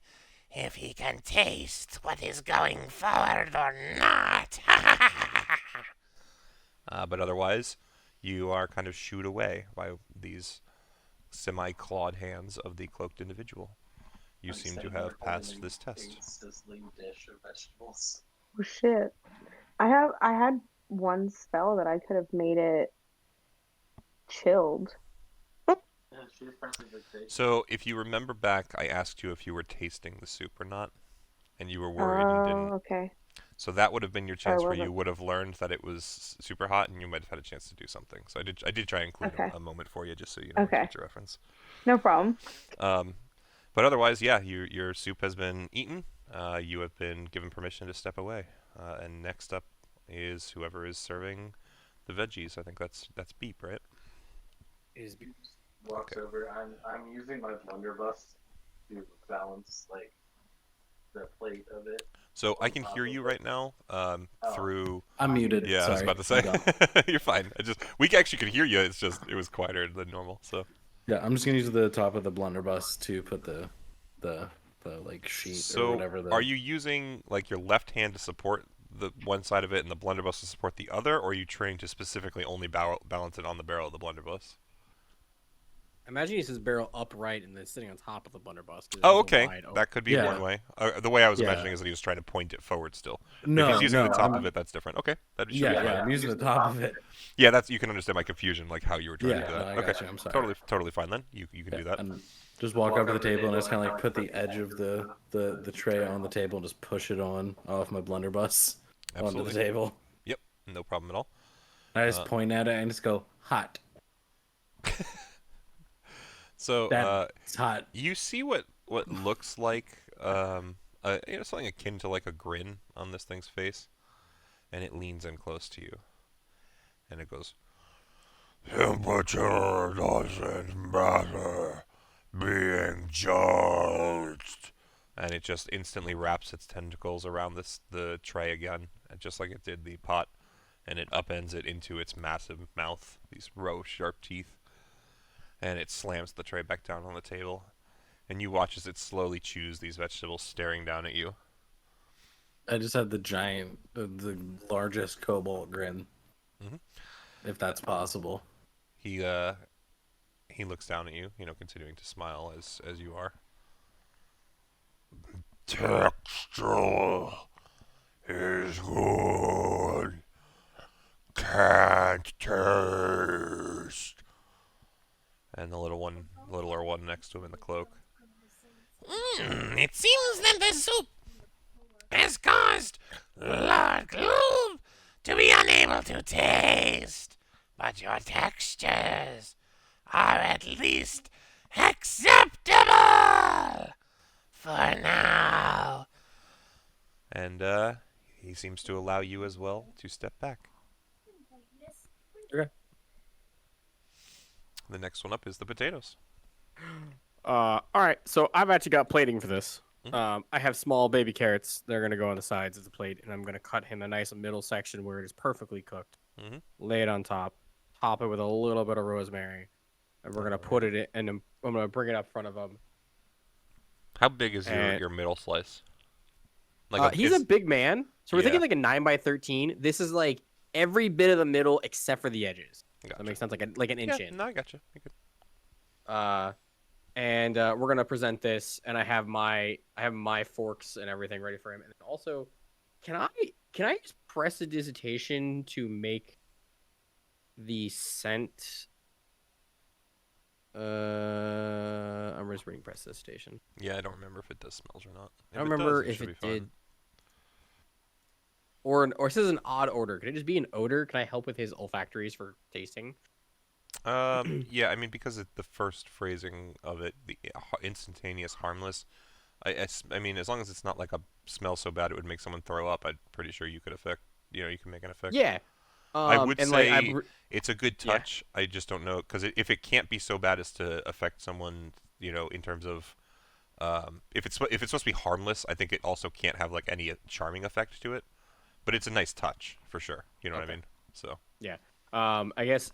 if he can taste what is going forward or not. But otherwise, you are kind of shooed away by these semi-clawed hands of the cloaked individual. You I'm seem to sitting there have passed holding this test. a sizzling dish of vegetables. Oh shit. I had one spell that I could have made it chilled. Yeah, she presses the taste. So, if you remember back, I asked you if you were tasting the soup or not, and you were worried you didn't. Okay. So that would have been your chance where you wasn't. would have learned that it was super hot, and you might have had a chance to do something. So I did try and include Okay. a moment for you, just so you know Okay. future reference. No problem. But otherwise, yeah, your soup has been eaten. You have been given permission to step away. And next up is whoever is serving the veggies. I think that's Beep, right? Is walks over. I'm using my blunderbuss to balance like the plate of it. So I can hear you right now through. I'm muted. Yeah, Sorry. I was about to say. You're fine. We actually could hear you. It's just it was quieter than normal. So. Yeah, I'm just gonna use the top of the blunderbuss to put the like sheet or whatever. Are you using like your left hand to support the one side of it and the blunderbuss to support the other, or are you trained to specifically only balance it on the barrel of the blunderbuss? Imagine he says barrel upright and then sitting on top of the blunderbuss. 'cause Oh, it's okay. wide open. That could be one way. The way I was imagining is that he was trying to point it forward still. No, if he's using the top I'm- of it, that's different. Okay, that should be Yeah, fine. I'm using the top of it. Yeah, that's you can understand my confusion, like how you were trying to do that. I Okay, got you. I'm sorry. totally fine then. You can do that. And just walk up to the table and just kind of like put the edge of the tray on the table and just push it on off my blunderbuss onto Absolutely. the table. Yep, no problem at all. I just point at it and just go hot. So That's hot. you see what looks like something akin to like a grin on this thing's face, and it leans in close to you, and it goes, "Temperature doesn't matter, being judged," and it just instantly wraps its tentacles around the tray again, just like it did the pot, and it upends it into its massive mouth, these row sharp teeth. And it slams the tray back down on the table. And you watch as it slowly chews these vegetables, staring down at you. I just had the largest cobalt grin, if that's possible. He looks down at you, continuing to smile as you are. Texture is good. Can't taste. And the littler one next to him in the cloak. It seems that the soup has caused Lord Gloom to be unable to taste, but your textures are at least acceptable for now. And he seems to allow you as well to step back. Okay. The next one up is the potatoes. All right, so I've actually got plating for this. I have small baby carrots. They're gonna go on the sides of the plate, and I'm gonna cut him a nice middle section where it is perfectly cooked. Lay it on top, top it with a little bit of rosemary, and we're gonna put it in. And I'm gonna bring it up front of him. How big is your middle slice? He's a big man, so we're thinking like a 9x13. This is like every bit of the middle except for the edges. Gotcha. That makes sense, like an inch in. No, I gotcha. You're good. And we're gonna present this, and I have my forks and everything ready for him. And also, can I just press a dissertation to make the scent? I'm just reading press dissertation. Yeah, I don't remember if it does smells or not. I don't remember does, if should it be fine. did. Or it says an odd odor. Could it just be an odor? Can I help with his olfactories for tasting? Yeah, I mean, because the first phrasing of it, the instantaneous harmless, I mean, as long as it's not like a smell so bad it would make someone throw up, I'm pretty sure you could you can make an effect. Yeah. I would and say it's a good touch. I just don't know, because if it can't be so bad as to affect someone, in terms of, if it's supposed to be harmless, I think it also can't have like any charming effect to it. But it's a nice touch for sure. You know what I mean? So yeah. I guess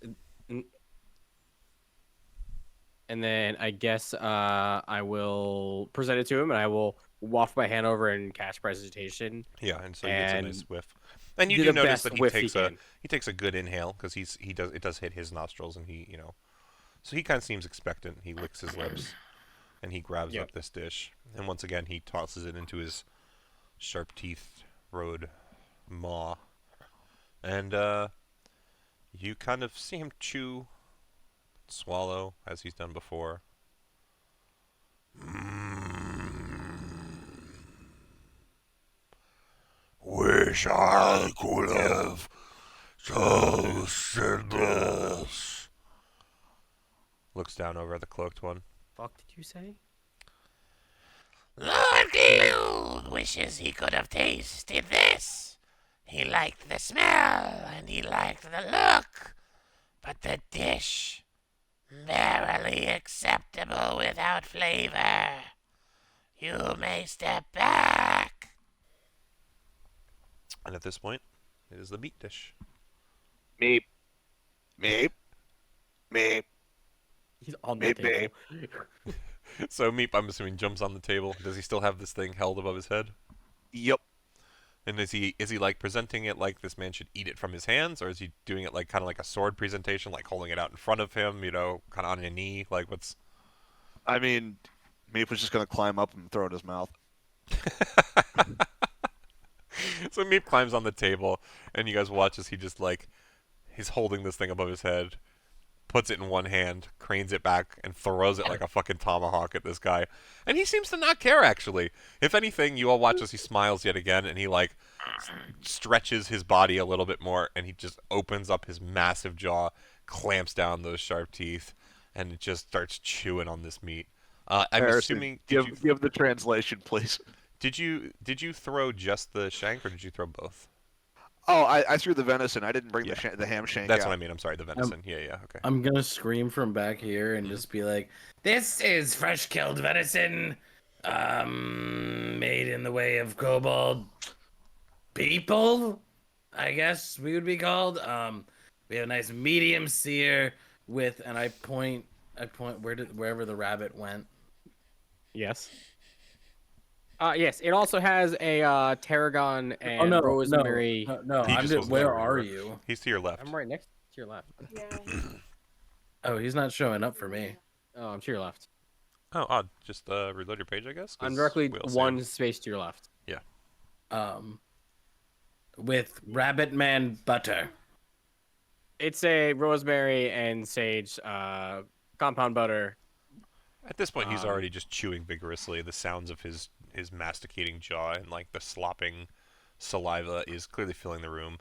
And then I guess I will present it to him, and I will waft my hand over and cast Presentation. Yeah, and so he gets a And nice whiff. And you do do the notice best that whiff he he takes a good inhale because it does hit his nostrils, and so he kind of seems expectant. He licks his lips, and he grabs up this dish, and once again he tosses it into his sharp teeth road maw, and you kind of see him chew, swallow as he's done before. Wish I could have toasted this. Looks down over at the cloaked one. Fuck did you say? Lord Gloom wishes he could have tasted this. He liked the smell and he liked the look, but the dish, barely acceptable without flavor. You may step back. And at this point, it is the meat dish. Meep. Meep. Meep. He's on the table. So Meep, I'm assuming, jumps on the table. Does he still have this thing held above his head? Yep. And is he like presenting it like this man should eat it from his hands, or is he doing it like kind of like a sword presentation, like holding it out in front of him, kind of on a knee, like what's? I mean, Meep was just gonna climb up and throw it in his mouth. So Meep climbs on the table, and you guys watch as he just he's holding this thing above his head, puts it in one hand, cranes it back, and throws it like a fucking tomahawk at this guy. And he seems to not care, actually. If anything, you all watch as he smiles yet again, and he stretches his body a little bit more, and he just opens up his massive jaw, clamps down those sharp teeth, and it just starts chewing on this meat. I'm Harrison, assuming. give the translation, please. Did you throw just the shank, or did you throw both? Oh, I threw the venison. I didn't bring the ham shank That's out. what I mean. I'm sorry, the venison. Yeah, okay. I'm gonna scream from back here and just be like, This is fresh killed venison, made in the way of kobold people, I guess we would be called. We have a nice medium sear with, and I point wherever the rabbit went. Yes. Yes, it also has a tarragon and rosemary. No. I'm just. Where are you? He's to your left. I'm right next to your left. Yeah. Oh, he's not showing up for me. Oh, I'm to your left. Oh, odd. Just reload your page, I guess. I'm directly one space to your left. Yeah. With rabbit man butter. It's a rosemary and sage compound butter. At this point, he's already just chewing vigorously. The sounds of his masticating jaw and the slopping saliva is clearly filling the room.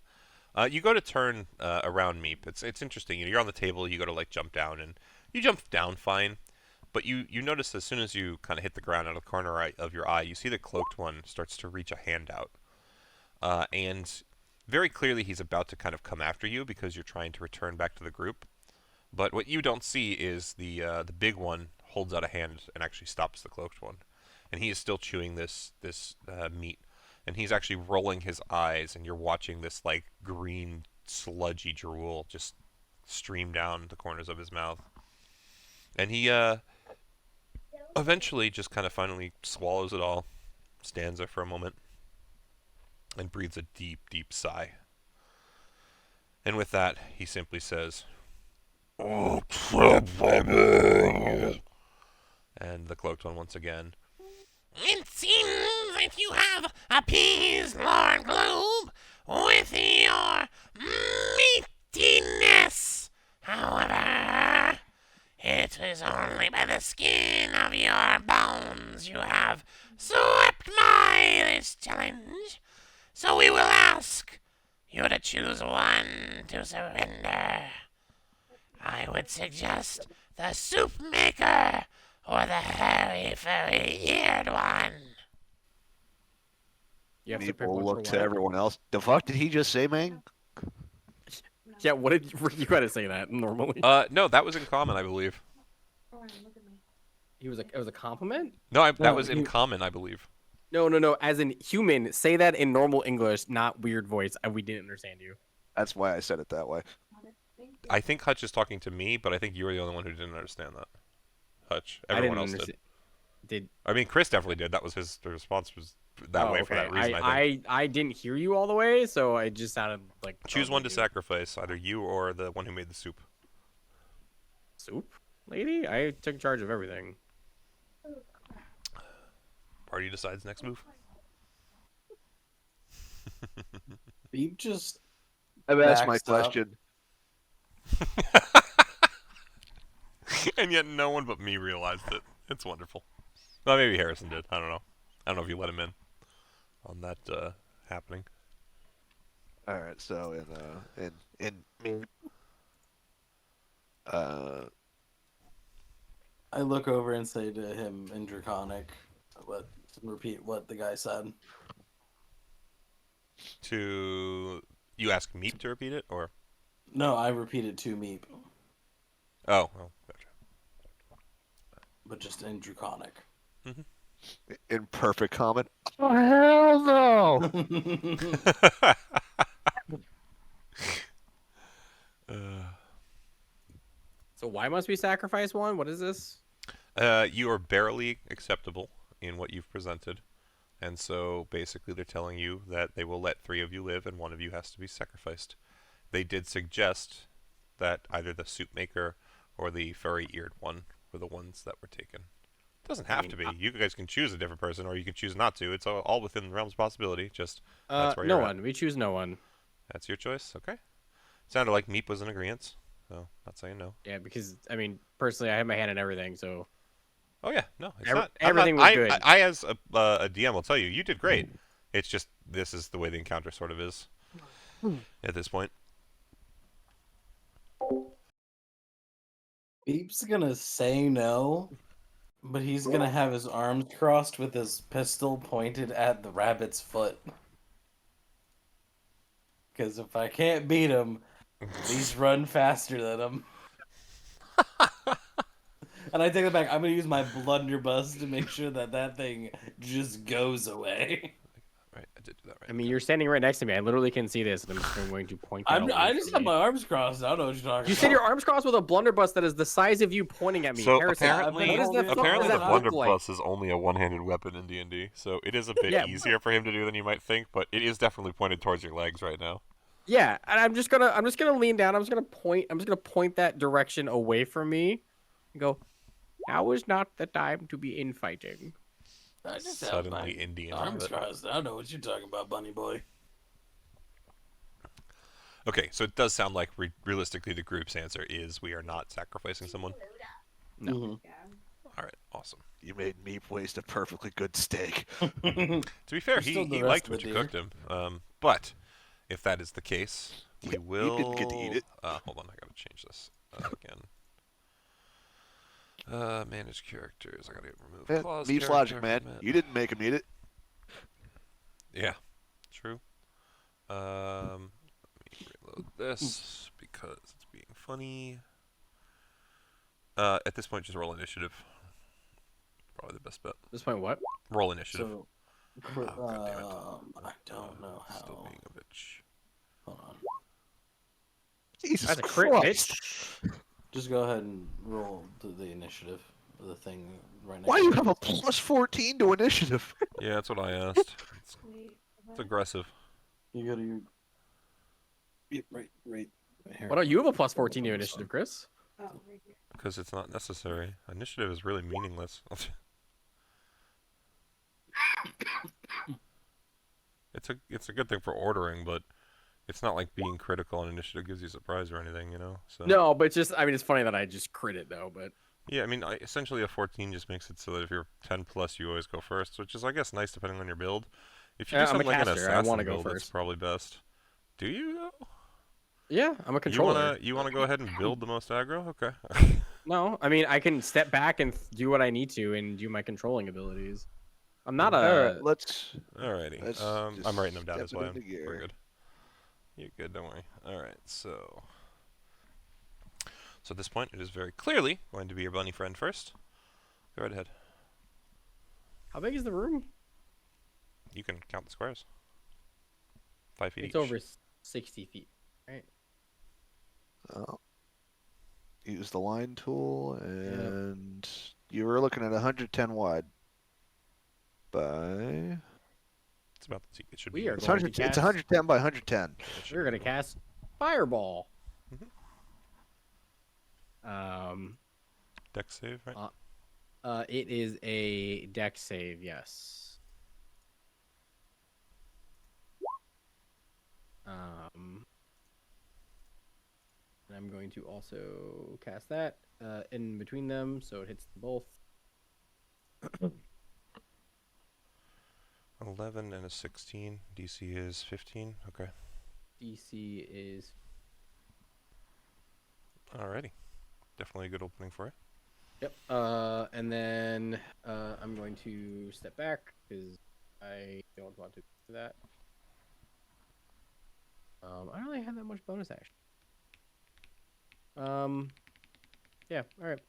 You go to turn around Meep. It's interesting. You're on the table. You go to jump down, and you jump down fine. But you notice as soon as you kind of hit the ground out of the corner of your eye, you see the cloaked one starts to reach a hand out. And very clearly he's about to kind of come after you because you're trying to return back to the group. But what you don't see is the big one holds out a hand and actually stops the cloaked one. And he is still chewing this meat. And he's actually rolling his eyes, and you're watching this green sludgy drool just stream down the corners of his mouth. And he eventually just kind of finally swallows it all, stands there for a moment, and breathes a deep, deep sigh. And with that, he simply says, and the cloaked one once again, It seems that you have appeased Lord Gloom with your meatiness. However, it is only by the skin of your bones you have swept by this challenge. So we will ask you to choose one to surrender. I would suggest the soup maker or the hairy, furry-eared one. You have to pick People one look for to one. everyone else. The fuck did he just say, man? Yeah, what did you gotta say that normally? no, that was in common, I believe. It was a compliment? No, that No, was in common, I believe. No. As in human, say that in normal English, not weird voice. We didn't understand you. That's why I said it that way. I think Hutch is talking to me, but I think you were the only one who didn't understand that. touch. I Everyone didn't else did. understand. Did I mean, Chris definitely did. That was the response was that way for that reason. I think. I didn't hear you all the way, so I just sounded like Choose one to you. sacrifice, either you or the one who made the soup. Soup, lady. I took charge of everything. Party decides next move. Beep just I've asked my backs up. question. And yet no one but me realized it. It's wonderful. Well, maybe Harrison did. I don't know. I don't know if you let him in on that happening. All right, so in I look over and say to him in Draconic, repeat what the guy said. You ask Meep to repeat it, or? No, I repeated to Meep, Oh, gotcha. but just in Draconic. in perfect comment. Oh hell no! So why must we sacrifice one? What is this? You are barely acceptable in what you've presented, and so basically they're telling you that they will let 3 of you live and one of you has to be sacrificed. They did suggest that either the soup maker or the furry-eared one were the ones that were taken. It doesn't have to be. You guys can choose a different person, or you can choose not to. It's all within the realm's of possibility. Just that's where no you're one. We choose no one. That's your choice. Okay. Sounded like Meep was in agreement, so not saying no. Yeah, because I mean, personally, I have my hand in everything, so. Oh yeah, no, it's Every- not. everything I'm was not, good. I as a DM will tell you, you did great. It's just this is the way the encounter sort of is at this point. Beep's gonna say no, but he's gonna have his arms crossed with his pistol pointed at the rabbit's foot. Because if I can't beat him, at least run faster than him. And I take it back. I'm gonna use my blunderbuss to make sure that thing just goes away. Right, I did do that right. I mean, you're standing right next to me. I literally can see this, and I'm just going to point. I out just for have me. my arms crossed. I don't know what you're talking about. You said your arms crossed with a blunderbuss that is the size of you pointing at me. So Harrison, apparently, what does that apparently the fuck look blunderbuss like? is only a one-handed weapon in D&D, so it is a bit Yeah. easier for him to do than you might think. But it is definitely pointed towards your legs right now. Yeah, and I'm just gonna lean down. I'm just gonna point that direction away from me, and go. Now is not the time to be infighting. I just have Suddenly my Indian. arms crossed. I don't know what you're talking about, bunny boy. Okay, so it does sound like realistically the group's answer is we are not sacrificing someone. No. Mhm. All right, awesome. You made Meep waste a perfectly good steak. To be fair, There's still the he rest liked of what the you deer. cooked him. But if that is the case, we Yeah, will. he didn't get to eat it. Hold on, I gotta change this again. Manage characters. I gotta remove Yeah, clause. Meep's logic, man. You didn't make him eat it. Yeah, true. Let me reload this because it's being funny. At this point, just roll initiative. Probably the best bet. At this point, what? Roll initiative. So, Oh, God damn it. I don't know how. Still being a bitch. Hold on. Jesus That's a crit, Christ. bitch. Just go ahead and roll the initiative of the thing right now. Why do you have a plus 14 to initiative? Yeah, that's what I asked. It's aggressive. You go to your. Yep, right here. What? You have a plus 14 to initiative, Chris. Oh, right here. Because it's not necessary. Initiative is really meaningless. It's a good thing for ordering, but it's not like being critical on initiative gives you a surprise or anything, you know? So No, but just I mean, it's funny that I just crit it though. But yeah, I mean, essentially a 14 just makes it so that if you're 10 plus, you always go first, which is, I guess, nice depending on your build. If you do I'm a something like an caster, I assassin wanna go build, that's first. probably best. Do you though? yeah, I'm a You controller. wanna go ahead and build the most aggro? Okay. No, I mean I can step back and do what I need to and do my controlling abilities. I'm not a. Alright, let's. Alrighty. Let's I'm just writing them down step as it well. into gear. We're good. You're good, don't worry. Alright, so at this point, it is very clearly going to be your bunny friend first. Go right ahead. How big is the room? You can count the squares. 5 feet It's each. over 60 feet. Right. Oh. Use the line tool and You were looking at 110 wide. By It's about the it should We be. are it's going to 100. It's cast. 110 by 110. It should We're be- gonna cast Fireball. Mhm. Um, Deck save, right? it is a deck save. Yes. And I'm going to also cast that in between them, so it hits them both. 11 and a 16. DC is 15. Okay. DC is Alrighty. Definitely a good opening for it. yep. And then I'm going to step back because I don't want to do that. I don't really have that much bonus action. Yeah. All right.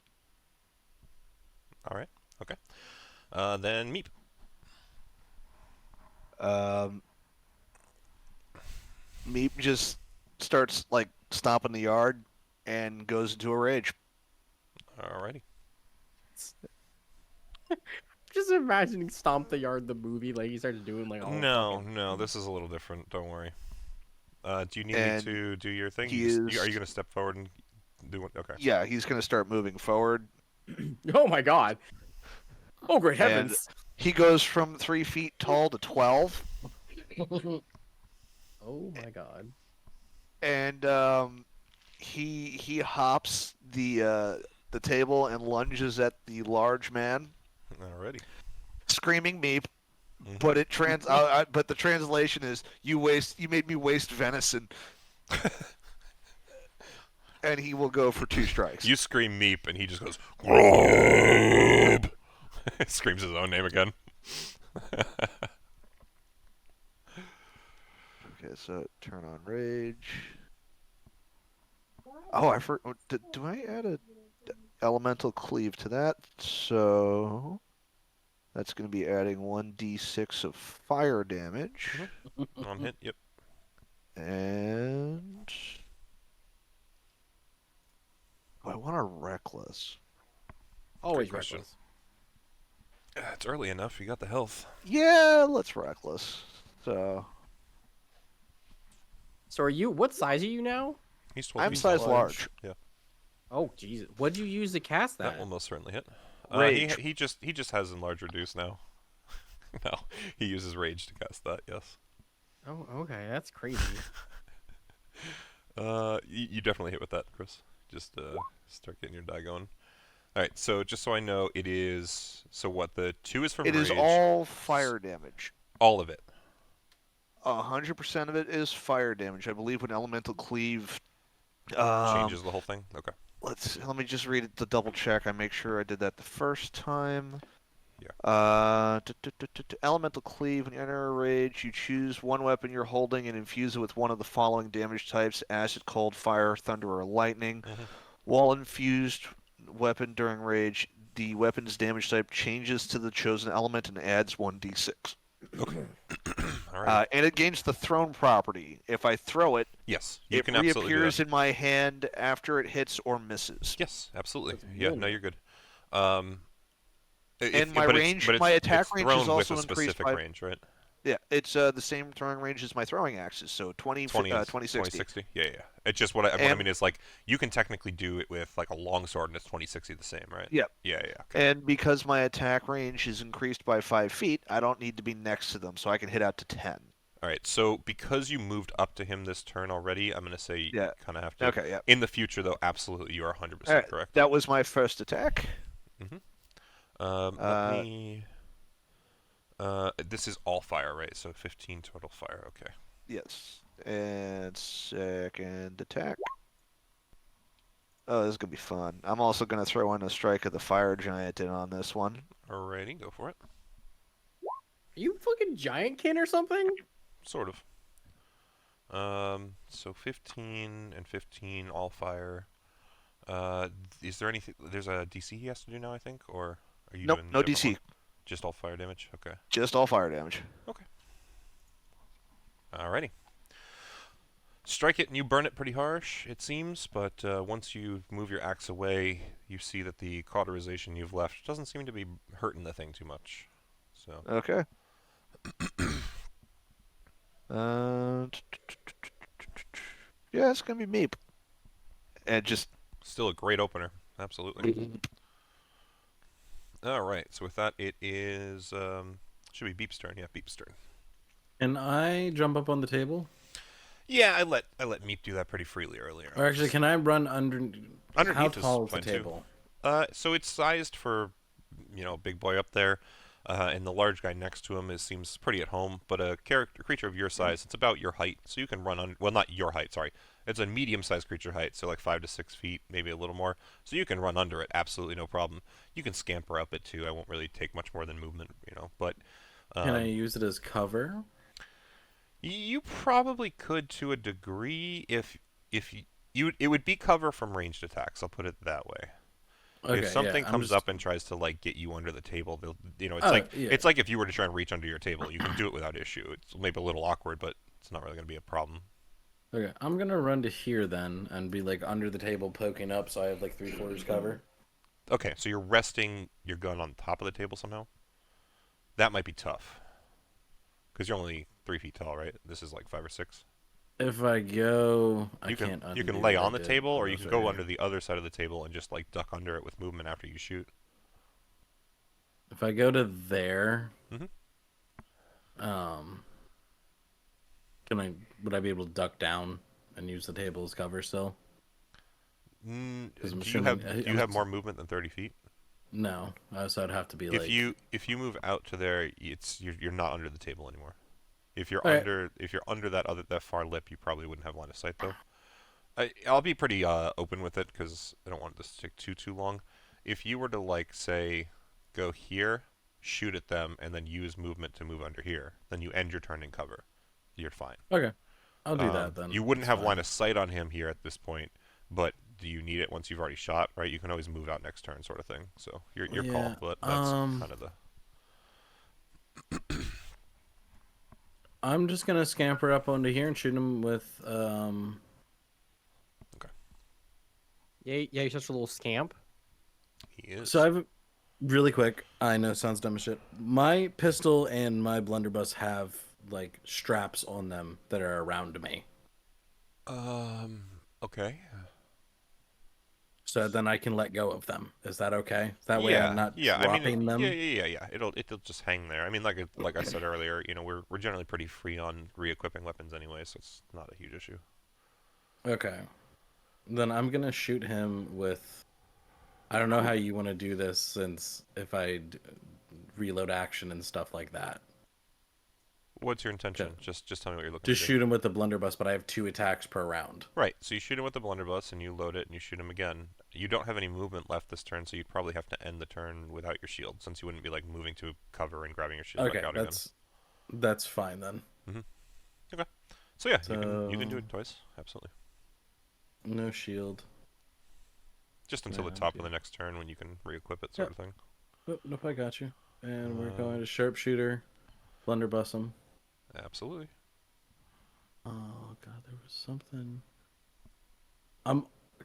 All right. Okay. Then Meep. Meep just starts like stomping the yard and goes into a rage. Alrighty. Just imagining Stomp the Yard, the movie, like he started doing like all No, fucking- no, this is a little different. Don't worry. Do you need And me to do your thing? he Are you is- going to step forward and do what? Okay. Yeah, he's gonna start moving forward. Oh my god! Oh great And- heavens! He goes from 3 feet tall to 12, Oh my god! and he hops the table and lunges at the large man, Alrighty. screaming "Meep!" Mhm. But but the translation is you made me waste venison, and he will go for 2 strikes. You scream Meep, and he just goes, Grub! Screams his own name again. Okay, so turn on rage. Oh, I forgot. Do I add a elemental cleave to that? So that's going to be adding 1d6 of fire damage, On hit, yep. and I want a reckless. Always question. reckless. It's early enough. You got the health. Yeah, let's reckless. So So are you? What size are you now? He's 12 I'm feet size tall. large. Yeah, Oh Jesus! What did you use to cast that? that will most certainly hit. Rage. He just has enlarge reduce now. No, he uses rage to cast that. Yes. Oh, okay, that's crazy. You definitely hit with that, Chris. Just start getting your die going. All right. So just so I know, it is. So what? The 2 is from it rage. is all fire damage. All of it. 100% of it is fire damage. I believe when elemental cleave Changes the whole thing. Okay. Let me just read it to double check. I make sure I did that the first time. Yeah. Elemental cleave. When you enter a rage, you choose one weapon you're holding and infuse it with one of the following damage types: acid, cold, fire, thunder, or lightning. Mhm. While infused weapon during rage, the weapon's damage type changes to the chosen element and adds 1d6. All right. And it gains the thrown property. If I throw it, Yes, you it can absolutely do reappears that. in my hand after it hits or misses. Yes, absolutely. That's Yeah, really no, nice. you're good. And my range, my attack range is thrown also with a increased specific by. range, right? Yeah, it's the same throwing range as my throwing axes, so 20, 20, 2060. 2060. Yeah, yeah. It's just what I And- mean is like you can technically do it with like a longsword and it's 2060 the same, right? Yep. Yeah, yeah. Okay. And because my attack range is increased by 5 feet, I don't need to be next to them, so I can hit out to 10. All right. So because you moved up to him this turn already, I'm gonna say Yeah. you kind of have to. Okay, yeah. In the future, though, absolutely, you are 100% All right, correct. that was my first attack. Let me. This is all fire, right? So 15 total fire. Okay. Yes. And second attack. Oh, this is going to be fun. I'm also going to throw in a strike of the fire giant in on this one. Alrighty, go for it. Are you fucking giant kin or something? Sort of. So 15 and 15, all fire. Is there anything? There's a DC he has to do now, I think, or are you Nope, doing no different DC. one? Just all fire damage. Okay. Just all fire damage. Alrighty. Strike it and you burn it pretty harsh, it seems, but once you move your axe away, you see that the cauterization you've left doesn't seem to be hurting the thing too much. So Okay. Uh, yeah, it's gonna be Meep. And just still a great opener, absolutely. All right, so with that, it is should be Beep's turn. Yeah, Beep's turn. Can I jump up on the table? Yeah, I let Meep do that pretty freely earlier. Or actually, can I run Underneath How is tall is the fine, too. table? So it's sized for, big boy up there, and the large guy next to him seems pretty at home. But a creature of your size, it's about your height, so you can run on. Well, not your height, sorry. It's a medium-sized creature height, so like 5 to 6 feet, maybe a little more. So you can run under it, absolutely no problem. You can scamper up it too. I won't really take much more than movement, But Can I use it as cover? you probably could to a degree if it would be cover from ranged attacks. I'll put it that way. Okay, If something yeah, comes up and tries to like get you under the table, it's Oh, like yeah. it's like if you were to try and reach under your table, you can do it without issue. It's maybe a little awkward, but it's not really going to be a problem. Okay, I'm gonna run to here then and be like under the table poking up, so I have like 3/4 cover. Okay, so you're resting your gun on top of the table somehow. That might be tough because you're only 3 feet tall, right? This is like 5 or 6. If I go, You can can't you can undo lay what I on the did. table, or Oh, you that's can right go here. under the other side of the table and just like duck under it with movement after you shoot. If I go to there, Mhm. would I be able to duck down and use the table as cover still? Do 'Cause I'm you have assuming- do you have more movement than 30 feet? No, so I'd have to be If like. you move out to there, you're not under the table anymore. If you're Alright. under that far lip, you probably wouldn't have line of sight though. I'll be pretty open with it because I don't want this to take too long. If you were to like say go here, shoot at them, and then use movement to move under here, then you end your turn in cover. You're fine. Okay, I'll do that then. You wouldn't That's have fine. line of sight on him here at this point, but do you need it once you've already shot? Right? You can always move out next turn, sort of thing. So your Yeah, call, but that's kind of the. I'm just gonna scamper up onto here and shoot him with Yeah, you're such a little scamp. He is. So I've really quick. I know it sounds dumb as shit. My pistol and my blunderbuss have like straps on them that are around me, Okay. so then I can let go of them. Is that okay? That way I'm not I dropping mean, them. Yeah. It'll just hang there. I mean, like I said earlier, we're generally pretty free on re-equipping weapons anyway, so it's not a huge issue. Okay. Then I'm gonna shoot him with. I don't know how you want to do this, since if I reload action and stuff like that. What's your intention? Okay. Just tell me what you're looking Just to shoot him with the blunderbuss, but I have 2 attacks per round. do. Right. So you shoot him with the blunderbuss, and you load it, and you shoot him again. You don't have any movement left this turn, so you'd probably have to end the turn without your shield, since you wouldn't be like moving to cover and grabbing your shield Okay, back out again. that's fine then. Okay. So yeah, So- you can do it twice. Absolutely. No shield. Just until Yeah, the top of yeah. the next turn when you can re-equip it, sort of thing. Nope, I got you. And we're going to sharpshooter, blunderbuss him. Absolutely. Oh god, there was something.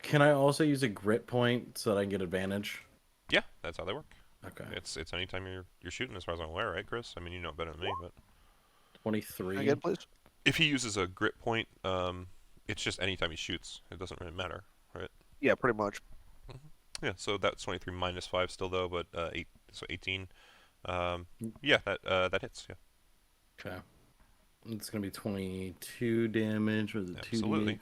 Can I also use a grit point so that I can get advantage? Yeah, that's how they work. Okay. It's anytime you're shooting, as far as I'm aware, right, Chris? I mean, you know better than me, but 23. again, please. if he uses a grit point, it's just anytime he shoots. It doesn't really matter, right? Yeah, pretty much. Yeah. So that's 23 minus 5 still though, but 18. Yeah, that hits. Yeah. Okay. It's gonna be 22 damage with a 2d8. Absolutely.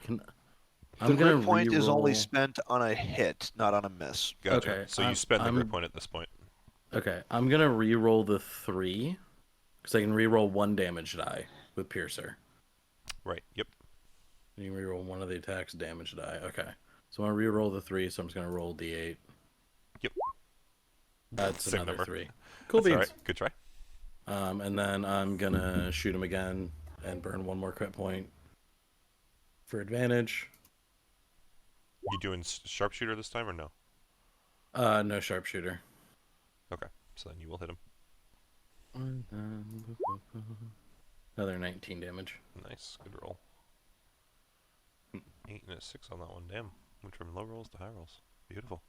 I'm The gonna grit point is only reroll- spent on a hit, not on a miss. Gotcha. Okay, So you spend the grit point at this point. Okay, I'm gonna re-roll the 3, because I can re-roll 1 damage die with Piercer. Right. Yep. You can re-roll one of the attack's damage die. Okay, so I'm gonna re-roll the 3, so I'm just gonna roll d8. Yep. That's Same another number. 3. Cool That's beans. all right. Good try. And then I'm gonna shoot him again and burn 1 more crit point for advantage. You doing sharpshooter this time or no? No sharpshooter. Okay. So then you will hit him. Another 19 damage. Nice. Good roll. 8 and a 6 on that one. Damn. Went from low rolls to high rolls. Beautiful.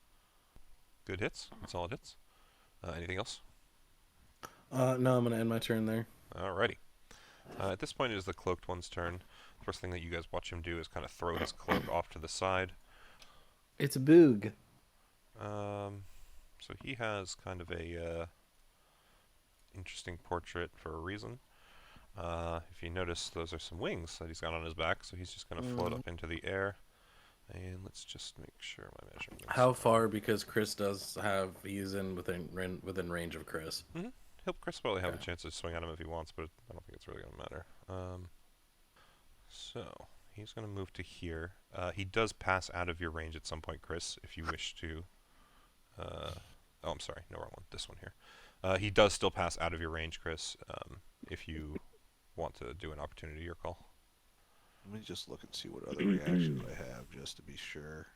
good hits. Solid hits. Anything else? No, I'm gonna end my turn there. Alrighty. At this point, it is the cloaked one's turn. First thing that you guys watch him do is kind of throw his cloak off to the side. It's a boog. So he has kind of a interesting portrait for a reason. If you notice, those are some wings that he's got on his back, so he's just going to float up into the air. And let's just make sure my measurements. How far? Because Chris does have, he's in within range of Chris. Chris will probably have a chance to swing at him if he wants, but I don't think it's really going to matter. So he's going to move to here. He does pass out of your range at some point, Chris, if you wish to. Oh, I'm sorry, no, wrong one. This one here. He does still pass out of your range, Chris, if you want to do an opportunity or call. Let me just look and see what other reactions I have, just to be sure.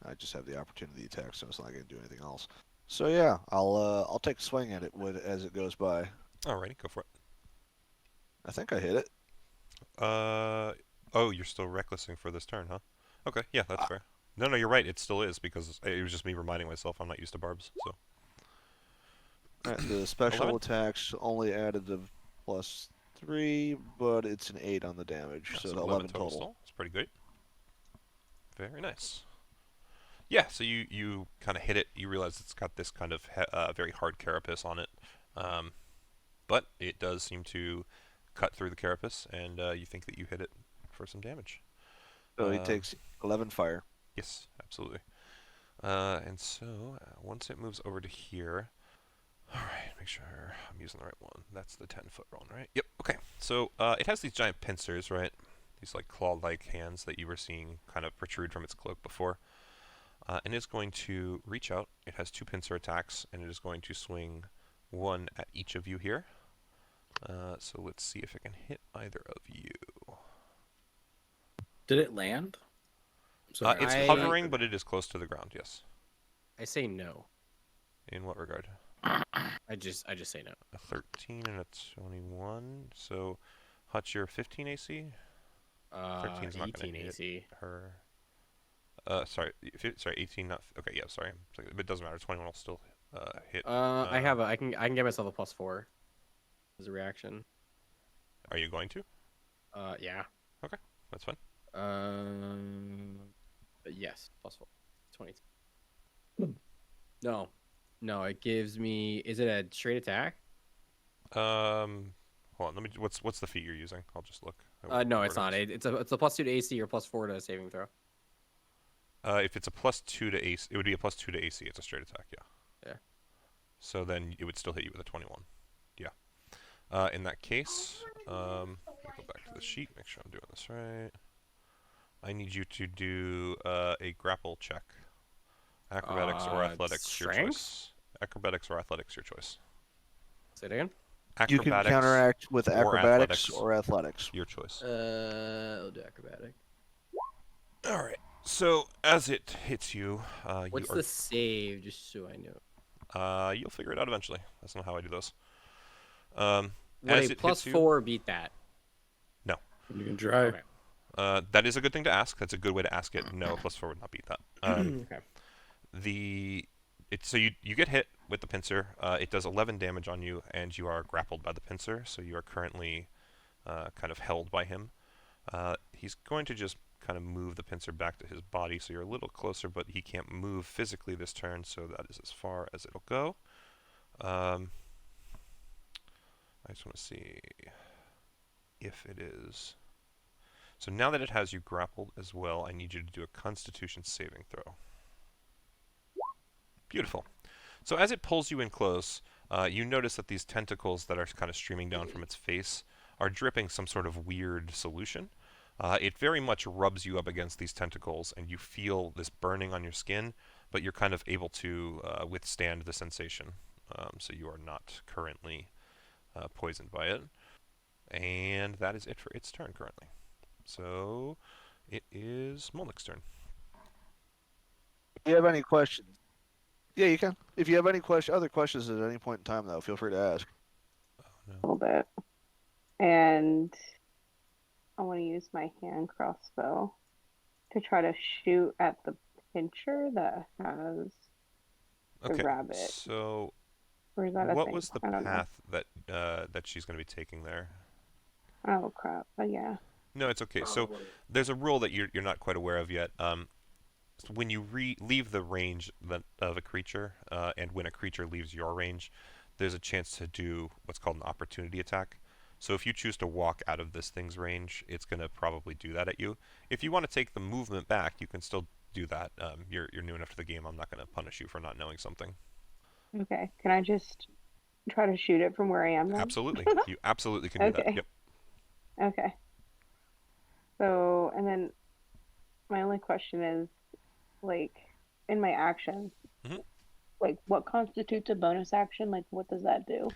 I just have the opportunity attack, so it's not going to do anything else. So yeah, I'll take a swing at it as it goes by. Alrighty, go for it. I think I hit it. Oh, you're still recklessing for this turn, huh? Okay, yeah, that's fair. No, you're right. It still is because it was just me reminding myself I'm not used to barbs. So. Alright, the special 11? attacks only added the +3, but it's an 8 on the damage, Yeah, so, so 11 total. total. Still. That's pretty good. Very nice. Yeah, so you kind of hit it. You realize it's got this kind of very hard carapace on it, but it does seem to cut through the carapace, and you think that you hit it for some damage. So he takes 11 fire. Yes, absolutely. And so once it moves over to here, all right, make sure I'm using the right one. That's the 10-foot one, right? Yep. Okay. So it has these giant pincers, right? These like claw-like hands that you were seeing kind of protrude from its cloak before. And it's going to reach out. It has 2 pincer attacks, and it is going to swing one at each of you here. So let's see if it can hit either of you. Did it land? Sorry. It's hovering, but it is close to the ground, yes. I say no. In what regard? I just say no. A 13 and a 21. So, Hutch, you're 15 AC? 13's not 18 going to AC. hit her. Sorry, 18. Not okay. Yeah, sorry. But it doesn't matter. 21 will still hit. I can get myself a +4 as a reaction. Are you going to? Yeah. Okay, that's fine. Yes, +4. 22. No, it gives me. Is it a straight attack? Hold on. Let me. What's the feat you're using? I'll just look. No, it's not. It's a +2 to AC or +4 to saving throw. If it's a +2 to AC, it would be a +2 to AC. It's a straight attack, yeah. Yeah. So then it would still hit you with a 21. Yeah. In that case, let me go back to the sheet. Make sure I'm doing this right. I need you to do a grapple check. Acrobatics or athletics, your strength? choice. Acrobatics or athletics, your choice. Say it again. You can Acrobatics counteract with or acrobatics or athletics. your choice. I'll do acrobatic. All right. So as it hits you, What's the save? Just so I know. you'll figure it out eventually. That's not how I do those. Would As a it hits you, +4 beat that? no. You can try. Okay. That is a good thing to ask. That's a good way to ask it. No, +4 would not beat that. Okay. So you get hit with the pincer. It does 11 damage on you, and you are grappled by the pincer. So you are currently kind of held by him. He's going to just kind of move the pincer back to his body, so you're a little closer, but he can't move physically this turn, so that is as far as it'll go. I just want to see if it is. So now that it has you grappled as well, I need you to do a Constitution saving throw. Beautiful. So as it pulls you in close, you notice that these tentacles that are kind of streaming down from its face are dripping some sort of weird solution. It very much rubs you up against these tentacles, and you feel this burning on your skin, but you're kind of able to withstand the sensation. So you are not currently poisoned by it. And that is it for its turn currently. So it is Molnick's turn. If you have any questions, yeah, you can. If you have any other questions at any point in time, though, feel free to ask. Oh, no. A little bit. And I want to use my hand crossbow to try to shoot at the pincher that has the Okay, rabbit? so Or is that a what thing? was the I don't know. path that she's going to be taking there? Oh crap! But yeah. No, it's okay. So Probably. there's a rule that you're not quite aware of yet. So when you leave the range of a creature, and when a creature leaves your range, there's a chance to do what's called an opportunity attack. So if you choose to walk out of this thing's range, it's going to probably do that at you. If you want to take the movement back, you can still do that. You're new enough to the game. I'm not going to punish you for not knowing something. Okay. Can I just try to shoot it from where I am then? Absolutely, you absolutely can do that. Okay. Yep. Okay. So, and then my only question is, like, in my action, Mhm. like, what constitutes a bonus action? Like, what does that do?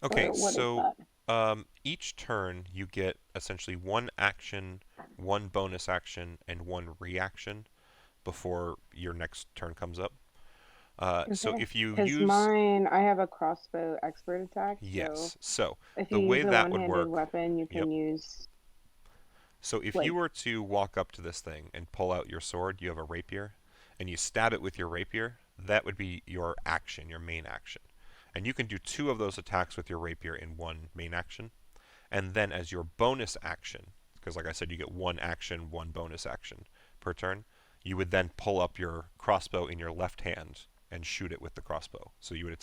Okay, Or what is so that? each turn you get essentially one action, one bonus action, and one reaction before your next turn comes up. So Okay. if you Because use mine, I have a crossbow expert attack, so yes, so if the you way use a that would one-handed work, weapon, you yep. can use, So if like, you were to walk up to this thing and pull out your sword, you have a rapier, and you stab it with your rapier, that would be your action, your main action. And you can do 2 of those attacks with your rapier in one main action. And then as your bonus action, because like I said, you get 1 action, 1 bonus action per turn, you would then pull up your crossbow in your left hand and shoot it with the crossbow. So you would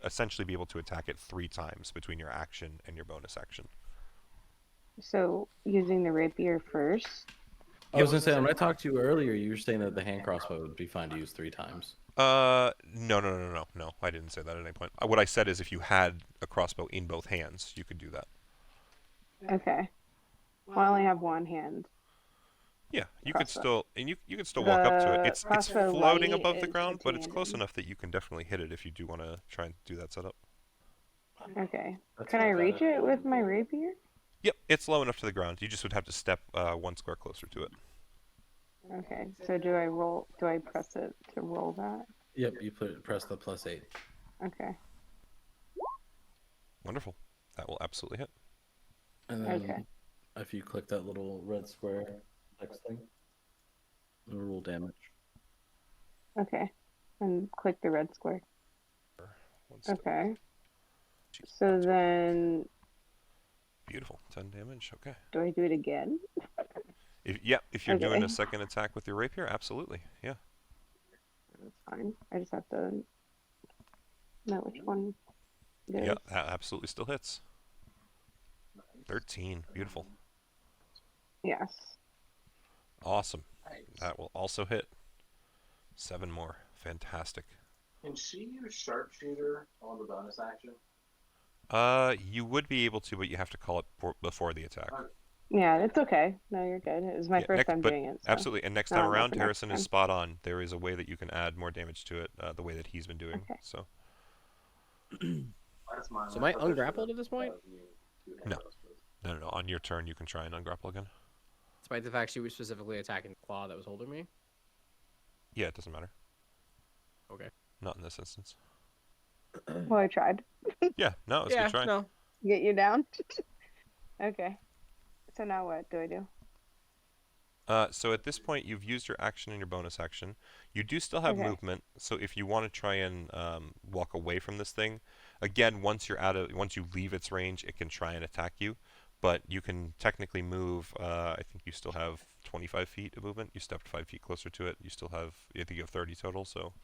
essentially be able to attack it 3 times between your action and your bonus action. so using the rapier first. I was gonna say, when I talked to you earlier, you were saying that the hand crossbow would be fine to use 3 times. No. I didn't say that at any point. What I said is if you had a crossbow in both hands, you could do that. Okay. Well, I only have one hand. Yeah, you could Crossbow. still, and you could still walk up to it. The It's crossbow floating light above the is ground, but it's close two-handed. enough that you can definitely hit it if you do want to try and do that setup. Okay. That's Can not I bad reach at it all. with my rapier? Yep, it's low enough to the ground. You just would have to step 1 square closer to it. Okay. So do I roll? Do I press it to roll that? Yep, you press the +8. Okay. Wonderful. That will absolutely hit. And then Okay. if you click that little red square text thing, it'll roll damage. Okay. And click the red square. 1 step. Okay. Jeez, So that's then, beautiful. 10 damage. Okay. do I do it again? If you're doing Okay. a second attack with your rapier, absolutely. Yeah. That's fine. I just have to know which one goes. Yeah, that absolutely still hits. 13. Beautiful. Yes. Awesome. Nice. That will also hit. 7 more. Fantastic. Can she use sharpshooter on the bonus action? You would be able to, but you have to call it before the attack. Yeah, it's okay. No, you're good. It was my Yeah, first time but doing it. So. absolutely. And next No, time I'll go around, for next Harrison is time. spot on. There is a way that you can add more damage to it, the way that he's been doing. Okay. So That's mine. So am I ungrappled at this point? No. No. On your turn, you can try and ungrapple again. Despite the fact she was specifically attacking the claw that was holding me? Yeah, it doesn't matter. Okay. Not in this instance. Well, I tried. Yeah, no, it was a good try. no. Get you down. Okay. So now what do I do? So at this point, you've used your action and your bonus action. You do still have Okay. movement. So if you want to try and walk away from this thing, again, once you leave its range, it can try and attack you. But you can technically move. I think you still have 25 feet of movement. You stepped 5 feet closer to it. You still have. I think you have 30 total. So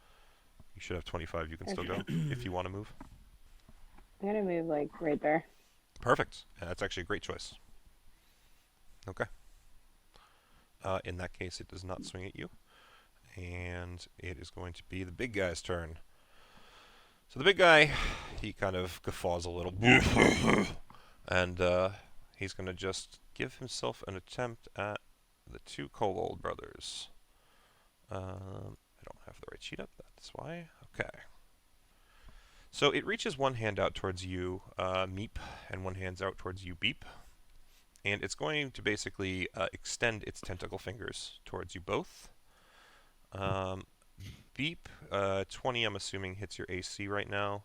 you should have 25. You can still go if you want to move. I'm gonna move like right there. Perfect. That's actually a great choice. Okay. In that case, it does not swing at you. And it is going to be the big guy's turn. So the big guy, he kind of guffaws a little. And he's going to just give himself an attempt at the 2 kobold brothers. I don't have the right sheet up, that's why. Okay. So it reaches one hand out towards you, Meep, and one hand's out towards you, Beep. And it's going to basically extend its tentacle fingers towards you both. Beep, 20 I'm assuming hits your AC right now.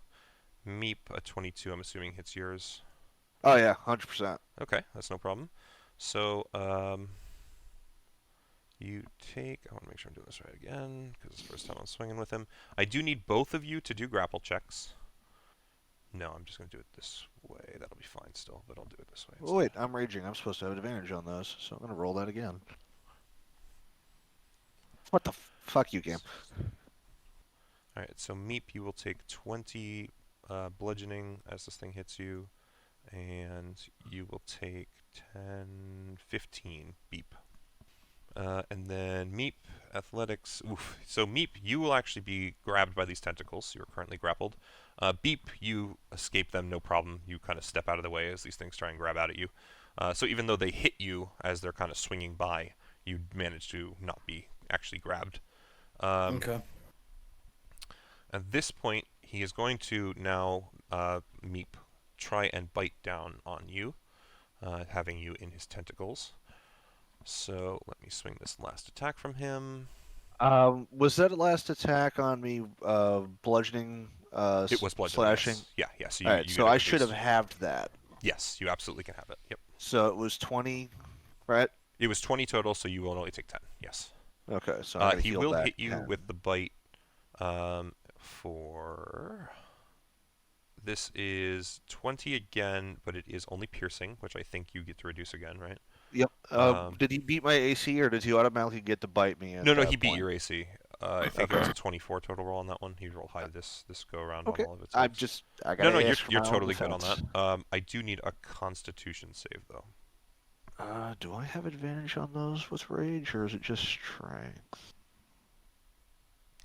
Meep, a 22 I'm assuming hits yours. Oh yeah, 100%. Okay, that's no problem. So You take. I want to make sure I'm doing this right again because it's the first time I'm swinging with him. I do need both of you to do grapple checks. No, I'm just going to do it this way. That'll be fine still, but I'll do it this way. Oh, wait, I'm raging. I'm supposed to have advantage on those, so I'm going to roll that again. What the fuck, you game? Alright, so Meep, you will take 20 bludgeoning as this thing hits you, and you will take 10, 15 beep. And then Meep, athletics. Oof. So Meep, you will actually be grabbed by these tentacles. You're currently grappled. Beep, you escape them, no problem. You kind of step out of the way as these things try and grab out at you. So even though they hit you as they're kind of swinging by, you manage to not be actually grabbed. Okay. At this point, he is going to now, Meep, try and bite down on you, having you in his tentacles. So let me swing this last attack from him. Was that last attack on me bludgeoning? It was bludgeoning. Slashing. Yes. Yeah. So All right, you so get I should have reduced. halved that. Yes, you absolutely can have it. Yep. So it was 20, right? It was 20 total, so you will only take 10. Yes. Okay, so I'm gonna He heal will back hit you 10. with the bite. For this is 20 again, but it is only piercing, which I think you get to reduce again, right? Yep. Did he beat my AC, or did he automatically get to bite me? No, that he beat point? your AC. I think it was a 24 total roll on that one. He rolled high this go around Okay. on all of its. I saves. gotta No, ask for you're my own totally good on defense. that. I do need a Constitution save though. Do I have advantage on those with rage, or is it just strength?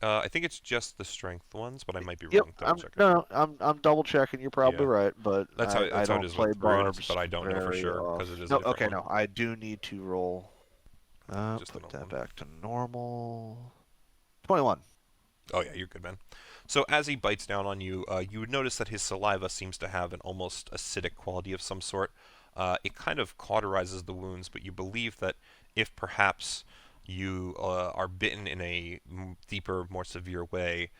I think it's just the strength ones, but I might be Yep. wrong. Double checking. I'm double checking. You're probably Yeah. right, but That's I how don't it is play with runes, barbs but I don't know for very sure often. because it is No, a different okay, one. no, I do need to roll. Just the Put normal that one. back to normal. 21. Oh yeah, you're good, man. So as he bites down on you, you would notice that his saliva seems to have an almost acidic quality of some sort. It kind of cauterizes the wounds, but you believe that if perhaps you are bitten in a deeper, more severe way,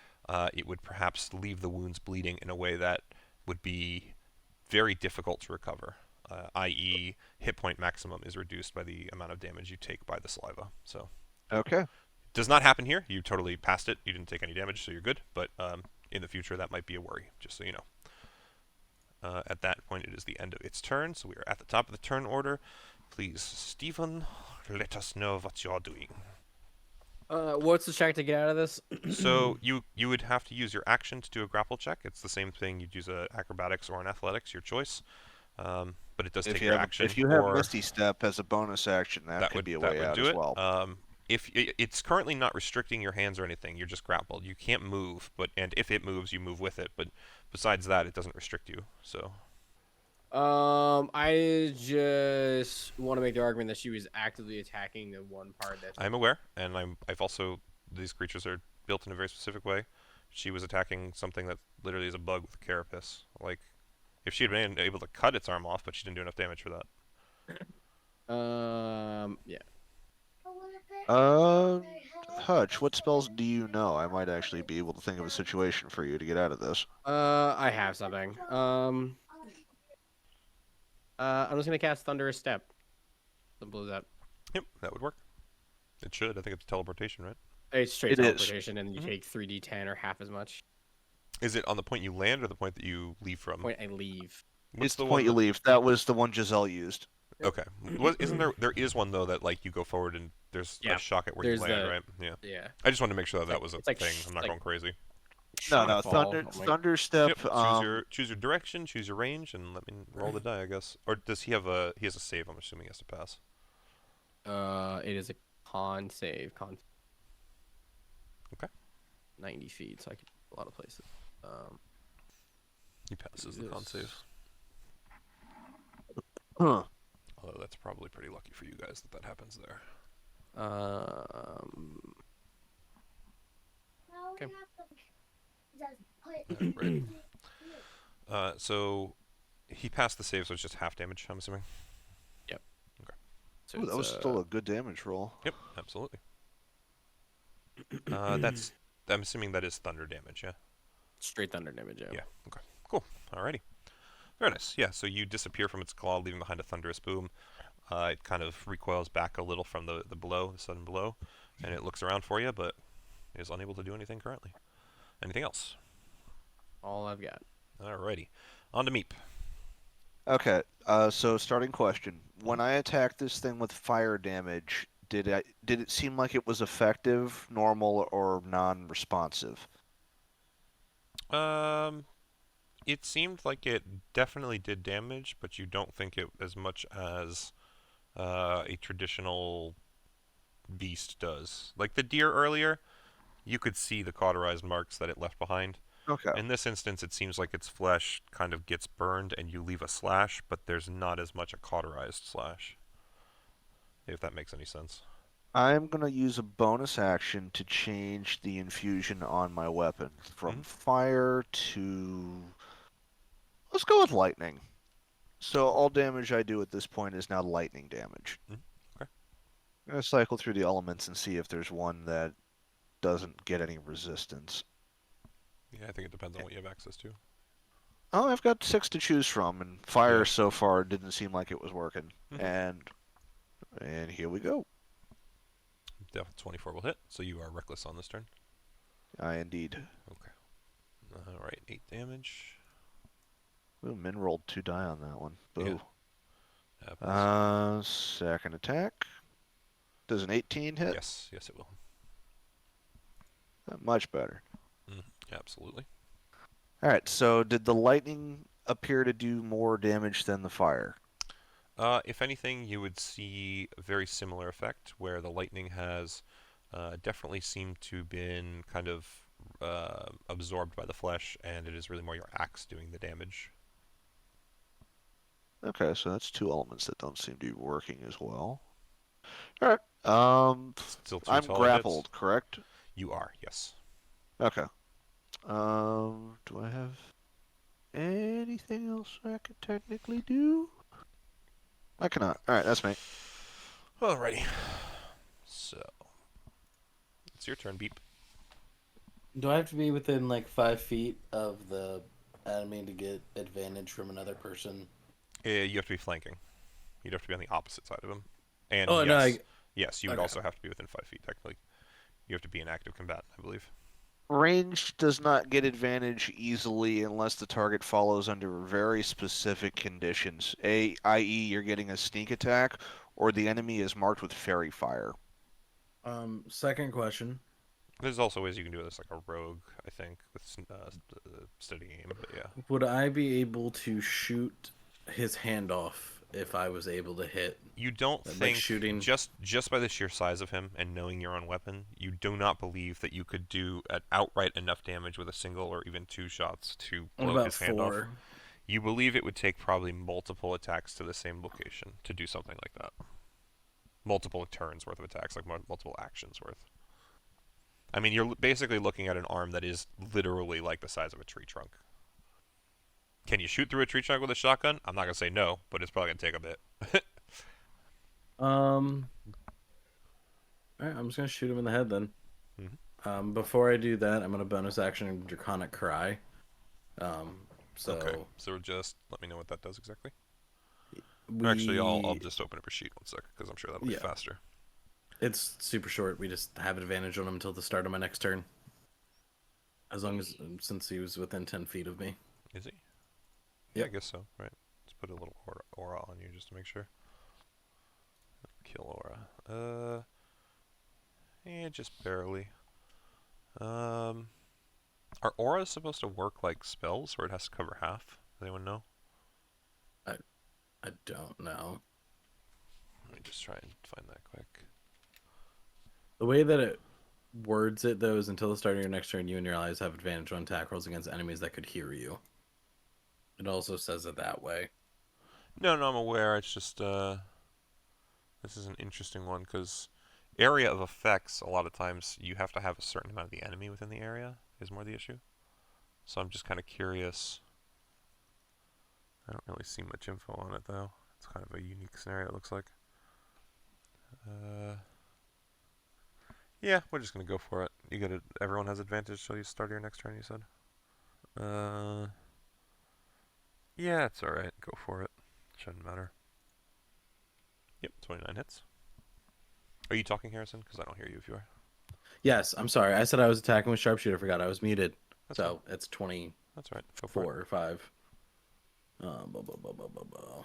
it would perhaps leave the wounds bleeding in a way that would be very difficult to recover. I.e., hit point maximum is reduced by the amount of damage you take by the saliva. So. Okay. Does not happen here. You totally passed it. You didn't take any damage, so you're good. But in the future, that might be a worry, just so you know. At that point, it is the end of its turn, so we are at the top of the turn order. Please, Stephen, let us know what you're doing. What's the check to get out of this? So you would have to use your action to do a grapple check. It's the same thing. You'd use a acrobatics or an athletics, your choice. But it does take your action. If you have or Misty Step as a bonus action, that could be a way out do as well. If it's currently not restricting your hands or anything, you're just grappled. You can't move, and if it moves, you move with it. But besides that, it doesn't restrict you. So. I just want to make the argument that she was actively attacking the one part that. I'm aware, and I've also these creatures are built in a very specific way. She was attacking something that literally is a bug with a carapace. Like, if she had been able to cut its arm off, but she didn't do enough damage for that. Yeah. Hutch, what spells do you know? I might actually be able to think of a situation for you to get out of this. I have something. I'm just gonna cast Thunderous Step. Simple as that. Yep, that would work. It should. I think it's teleportation, right? It's straight It is. teleportation, and you take 3d10 or half as much. Is it on the point you land or the point that you leave from? Point I leave. What's It's the one point you that- leave. That was the one Giselle used. Okay. Isn't there is one though that like you go forward and there's Yeah, a shock at where there's you land, the- right? Yeah. Yeah. I just wanted to make sure that that was a it's like thing. I'm not like- going crazy. No, Shotfall, Thunder Step. Yep. Choose your direction, choose your range, and let me roll the die, I guess. Or does he have a save? I'm assuming he has to pass. It is a con save. Okay. 90 feet, so I can a lot of places. He passes the con save. Huh. Although that's probably pretty lucky for you guys that happens there. Okay. Right. So he passed the save, so it's just half damage. I'm assuming. So Ooh, that it's, was still a good damage roll. Yep, absolutely. That's. I'm assuming that is thunder damage. Yeah. straight thunder damage. Yeah. Yeah. Okay. Cool. Alrighty. Very nice. Yeah. So you disappear from its claw, leaving behind a thunderous boom. It kind of recoils back a little from the sudden blow, and it looks around for you, but is unable to do anything currently. Anything else? All I've got. Alrighty. On to Meep. Okay, so starting question. When I attacked this thing with fire damage, did it seem like it was effective, normal, or non-responsive? It seemed like it definitely did damage, but you don't think it as much as a traditional beast does. Like the deer earlier, you could see the cauterized marks that it left behind. Okay. In this instance, it seems like its flesh kind of gets burned and you leave a slash, but there's not as much a cauterized slash. If that makes any sense. I'm gonna use a bonus action to change the infusion on my weapon from fire to... Let's go with lightning. So all damage I do at this point is now lightning damage. Okay. I'm gonna cycle through the elements and see if there's one that doesn't get any resistance. Yeah, I think it depends on what you have access to. Oh, I've got 6 to choose from, and fire Yeah. so far didn't seem like it was working. Mhm. And here we go. Def 24 will hit, so you are reckless on this turn. I indeed. Okay. Alright, 8 damage. Ooh, Min rolled 2 die on that one. Boo. Happens. Second attack. Does an 18 hit? Yes, it will. Much better. Absolutely. Alright, so did the lightning appear to do more damage than the fire? If anything, you would see a very similar effect, where the lightning has definitely seemed to have been kind of absorbed by the flesh, and it is really more your axe doing the damage. Okay, so that's 2 elements that don't seem to be working as well. Alright, Still 2 I'm solid grappled, hits. correct? You are, yes. Okay. Do I have anything else I could technically do? I cannot. Alright, that's me. Alrighty. So, it's your turn, Beep. Do I have to be within like 5 feet of the enemy to get advantage from another person? You have to be flanking. You'd have to be on the opposite side of him. And Oh, yes, no, yes, you would okay. also have to be within 5 feet, technically. You have to be in active combat, I believe. Range does not get advantage easily unless the target follows under very specific conditions, i.e. you're getting a sneak attack, or the enemy is marked with fairy fire. Second question. There's also ways you can do this, like a rogue, I think, with steady aim, but yeah. Would I be able to shoot his hand off if I was able to hit? You don't like think, shooting... just by the sheer size of him and knowing your own weapon, you do not believe that you could do outright enough damage with a single or even 2 shots to blow his hand off. You believe it would take probably multiple attacks to the same location to do something like that. Multiple turns worth of attacks, like multiple actions worth. I mean, you're basically looking at an arm that is literally like the size of a tree trunk. Can you shoot through a tree trunk with a shotgun? I'm not going to say no, but it's probably going to take a bit. Alright, I'm just gonna shoot him in the head then. Before I do that, I'm gonna bonus action Draconic Cry. Okay, so just let me know what that does exactly. Actually, I'll just open up a sheet 1 sec, because I'm sure that'll be faster. It's super short. We just have advantage on him until the start of my next turn. Since he was within 10 feet of me. Is he? Yeah, I guess so, right. Let's put a little aura on you just to make sure. Kill aura. Just barely. Are auras supposed to work like spells, or it has to cover half? Does anyone know? I don't know. Let me just try and find that quick. The way that it words it, though, is until the start of your next turn, you and your allies have advantage on attack rolls against enemies that could hear you. It also says it that way. No, I'm aware. It's just, this is an interesting one, because area of effects, a lot of times, you have to have a certain amount of the enemy within the area, is more the issue. So I'm just kind of curious. I don't really see much info on it, though. It's kind of a unique scenario, it looks like. Yeah, we're just going to go for it. You get it. Everyone has advantage till you start your next turn, you said? Yeah, it's alright. Go for it. Shouldn't matter. Yep, 29 hits. Are you talking, Harrison? Because I don't hear you if you are. Yes, I'm sorry. I said I was attacking with sharpshooter. I forgot I was muted. That's So it's 24 That's all right. Go for it. or 5. Blah, blah, blah, blah, blah, blah.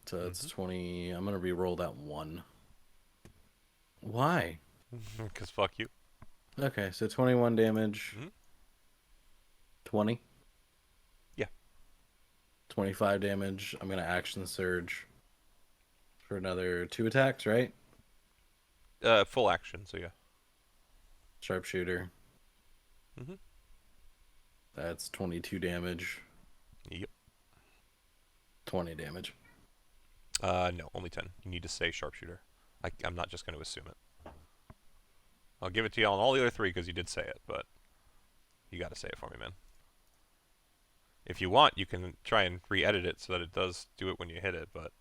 So it's 20. I'm gonna re-roll that 1. Why? Because fuck you. Okay, so 21 damage. Mhm. 20. Yeah. 25 damage. I'm gonna action surge for another 2 attacks, right? Full action, so yeah. Sharpshooter. Mhm. That's 22 damage. Yep. 20 damage. No, only 10. You need to say sharpshooter. I'm not just going to assume it. I'll give it to you on all the other 3 because you did say it, but you got to say it for me, man. If you want, you can try and re-edit it so that it does do it when you hit it, but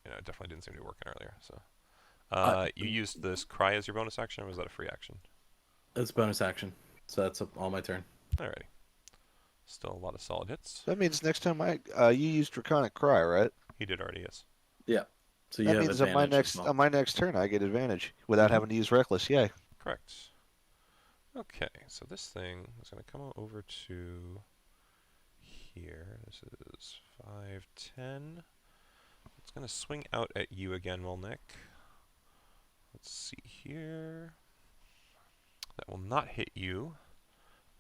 it definitely didn't seem to be working earlier. So, you used this cry as your bonus action, or was that a free action? It's bonus action, so that's all my turn. Alrighty. Still a lot of solid hits. That means next time you use Draconic Cry, right? He did already, yes. Yeah. So you That have means on my advantage as well. on my next turn I get advantage without having to use Reckless. Yay! Correct. Okay, so this thing is going to come over to here. This is 5, 10. It's going to swing out at you again, Molnick. Let's see here. That will not hit you.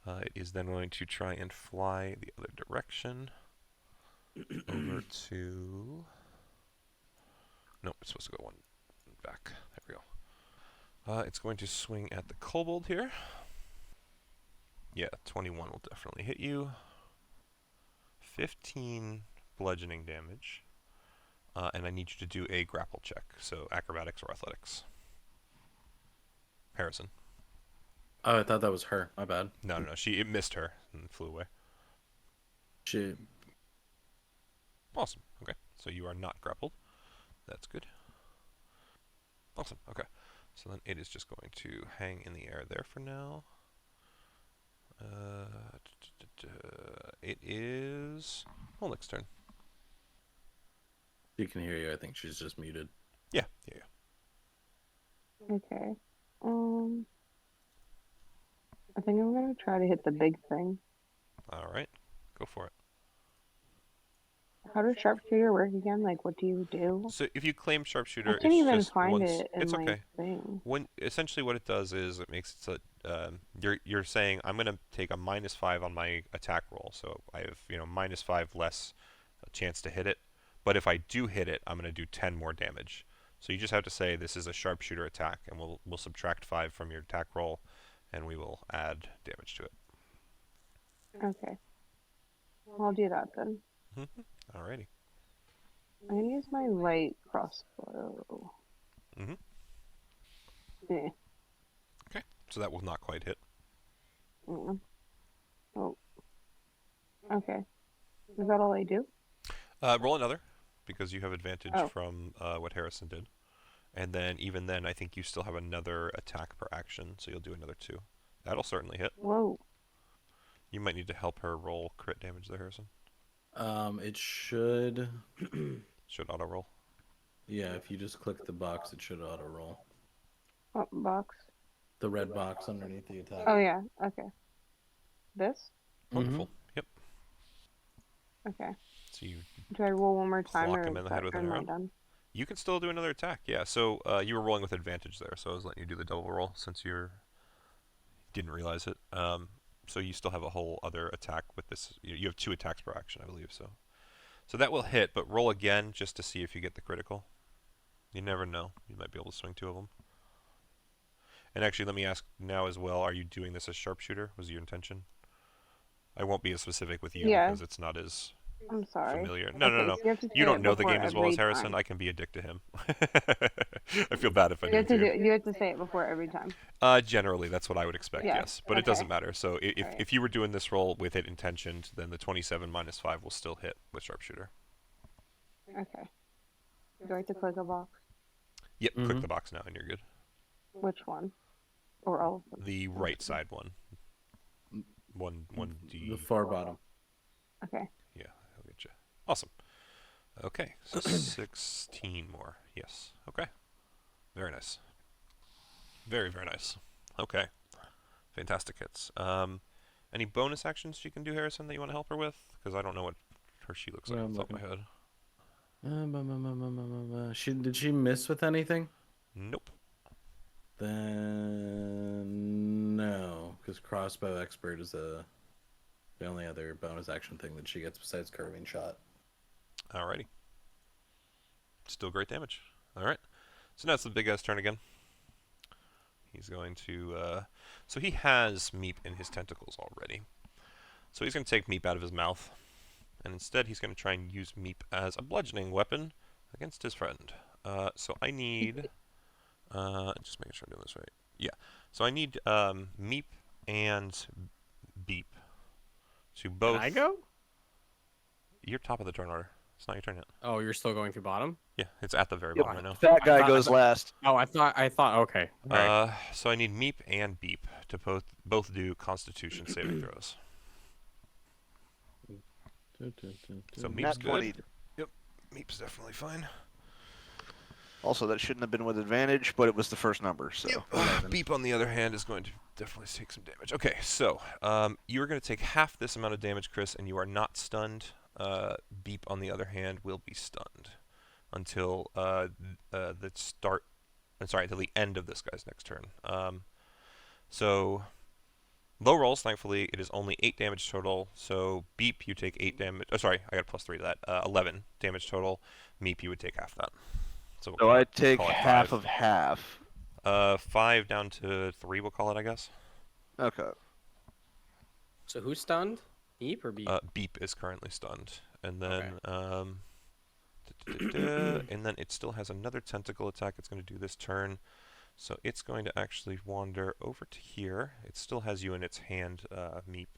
It is then going to try and fly the other direction. Over to... Nope, it's supposed to go one back. There we go. It's going to swing at the kobold here. Yeah, 21 will definitely hit you. 15 bludgeoning damage. And I need you to do a grapple check. So acrobatics or athletics. Harrison. Oh, I thought that was her. My bad. No. It missed her and flew away. She. Awesome. Okay. So you are not grappled. That's good. Awesome. Okay. So then it is just going to hang in the air there for now. It is Molnick's turn. She can hear you. I think she's just muted. Yeah. Okay. I think I'm gonna try to hit the big thing. All right. Go for it. How does sharpshooter work again? Like, what do you do? So if you claim sharpshooter, I can't it's even just find once. it in It's my okay. thing. Essentially what it does is it makes it so you're saying I'm going to take a -5 on my attack roll, so I have -5 less chance to hit it. But if I do hit it, I'm going to do 10 more damage. So you just have to say this is a sharpshooter attack, and we'll subtract 5 from your attack roll, and we will add damage to it. Okay. I'll do that then. Alrighty. I'm gonna use my light crossbow. Mhm. Eh. Okay. So that will not quite hit. Mm. Oh. Okay. Is that all I do? Roll another, because you have advantage Oh. from what Harrison did. And then, even then, I think you still have another attack per action, so you'll do another 2. That'll certainly hit. Whoa. You might need to help her roll crit damage there, Harrison. It should. Should auto roll. Yeah, if you just click the box, it should auto roll. What box? The red box underneath the attack. Oh yeah. Okay. This? Wonderful. Yep. Okay. So you Do I roll one more time, Clock or him in the head with an am I arrow. done? You can still do another attack, yeah. So you were rolling with advantage there, so I was letting you do the double roll since you didn't realize it. So you still have a whole other attack with this. You have 2 attacks per action, I believe. So that will hit, but roll again just to see if you get the critical. You never know. You might be able to swing 2 of them. And actually, let me ask now as well, are you doing this as sharpshooter? Was your intention? I won't be as specific with you Yeah. because it's not as I'm sorry. familiar. No. So you have to You say don't it know the before game as well as every Harrison. time. I can be a dick to him. I feel bad if I You have do to to you. you have to say it before every time. Generally, that's what I would expect, Yeah, yes. But it okay. doesn't matter. So Alright. if you were doing this roll with it intentioned, then the 27 minus 5 will still hit with sharpshooter. Okay. Do I have to click a box? Yep, click Mhm. the box now and you're good. Which one? Or all of them? The right side one. One D. The far bottom. Okay. Yeah, I'll get you. Awesome. Okay, so 16 more. Yes. Okay. Very nice. Very, very nice. Okay. Fantastic hits. Any bonus actions she can do, Harrison, that you want to help her with? Because I don't know what her sheet looks like Yeah, off the I'm top of my head. Did she miss with anything? Nope. Then no, because crossbow expert is the only other bonus action thing that she gets besides curving shot. Alrighty. Still great damage. Alright. So now it's the big guy's turn again. He's going to, so he has Meep in his tentacles already. So he's going to take Meep out of his mouth. And instead he's going to try and use Meep as a bludgeoning weapon against his friend. So I need, just making sure I'm doing this right. Yeah. So I need, Meep and Beep to both. Can I go? You're top of the turn order. It's not your turn yet. Oh, you're still going through bottom? Yeah, it's at the very Yep. bottom right now. Fat I guy thought- goes last. Oh, I thought. Okay. All right. So I need Meep and Beep to both do Constitution saving throws. So Meep's Nat good. 20. Yep, Meep's definitely fine. Also, that shouldn't have been with advantage, but it was the first number, so. Beep, on the other hand, is going to definitely take some damage. Okay, so you're going to take half this amount of damage, Chris, and you are not stunned. Beep, on the other hand, will be stunned until the start. I'm sorry, until the end of this guy's next turn. So low rolls, thankfully, it is only 8 damage total. So Beep, you take 8 damage. Oh, sorry, I got a +3 to that. 11 damage total. Meep, you would take half that. So So I take call it half 5. of half. 5 down to 3, we'll call it, I guess. Okay. So who's stunned? Beep or Beep? Beep is currently stunned, and then Okay. and then it still has another tentacle attack it's going to do this turn. So it's going to actually wander over to here. It still has you in its hand, Meep.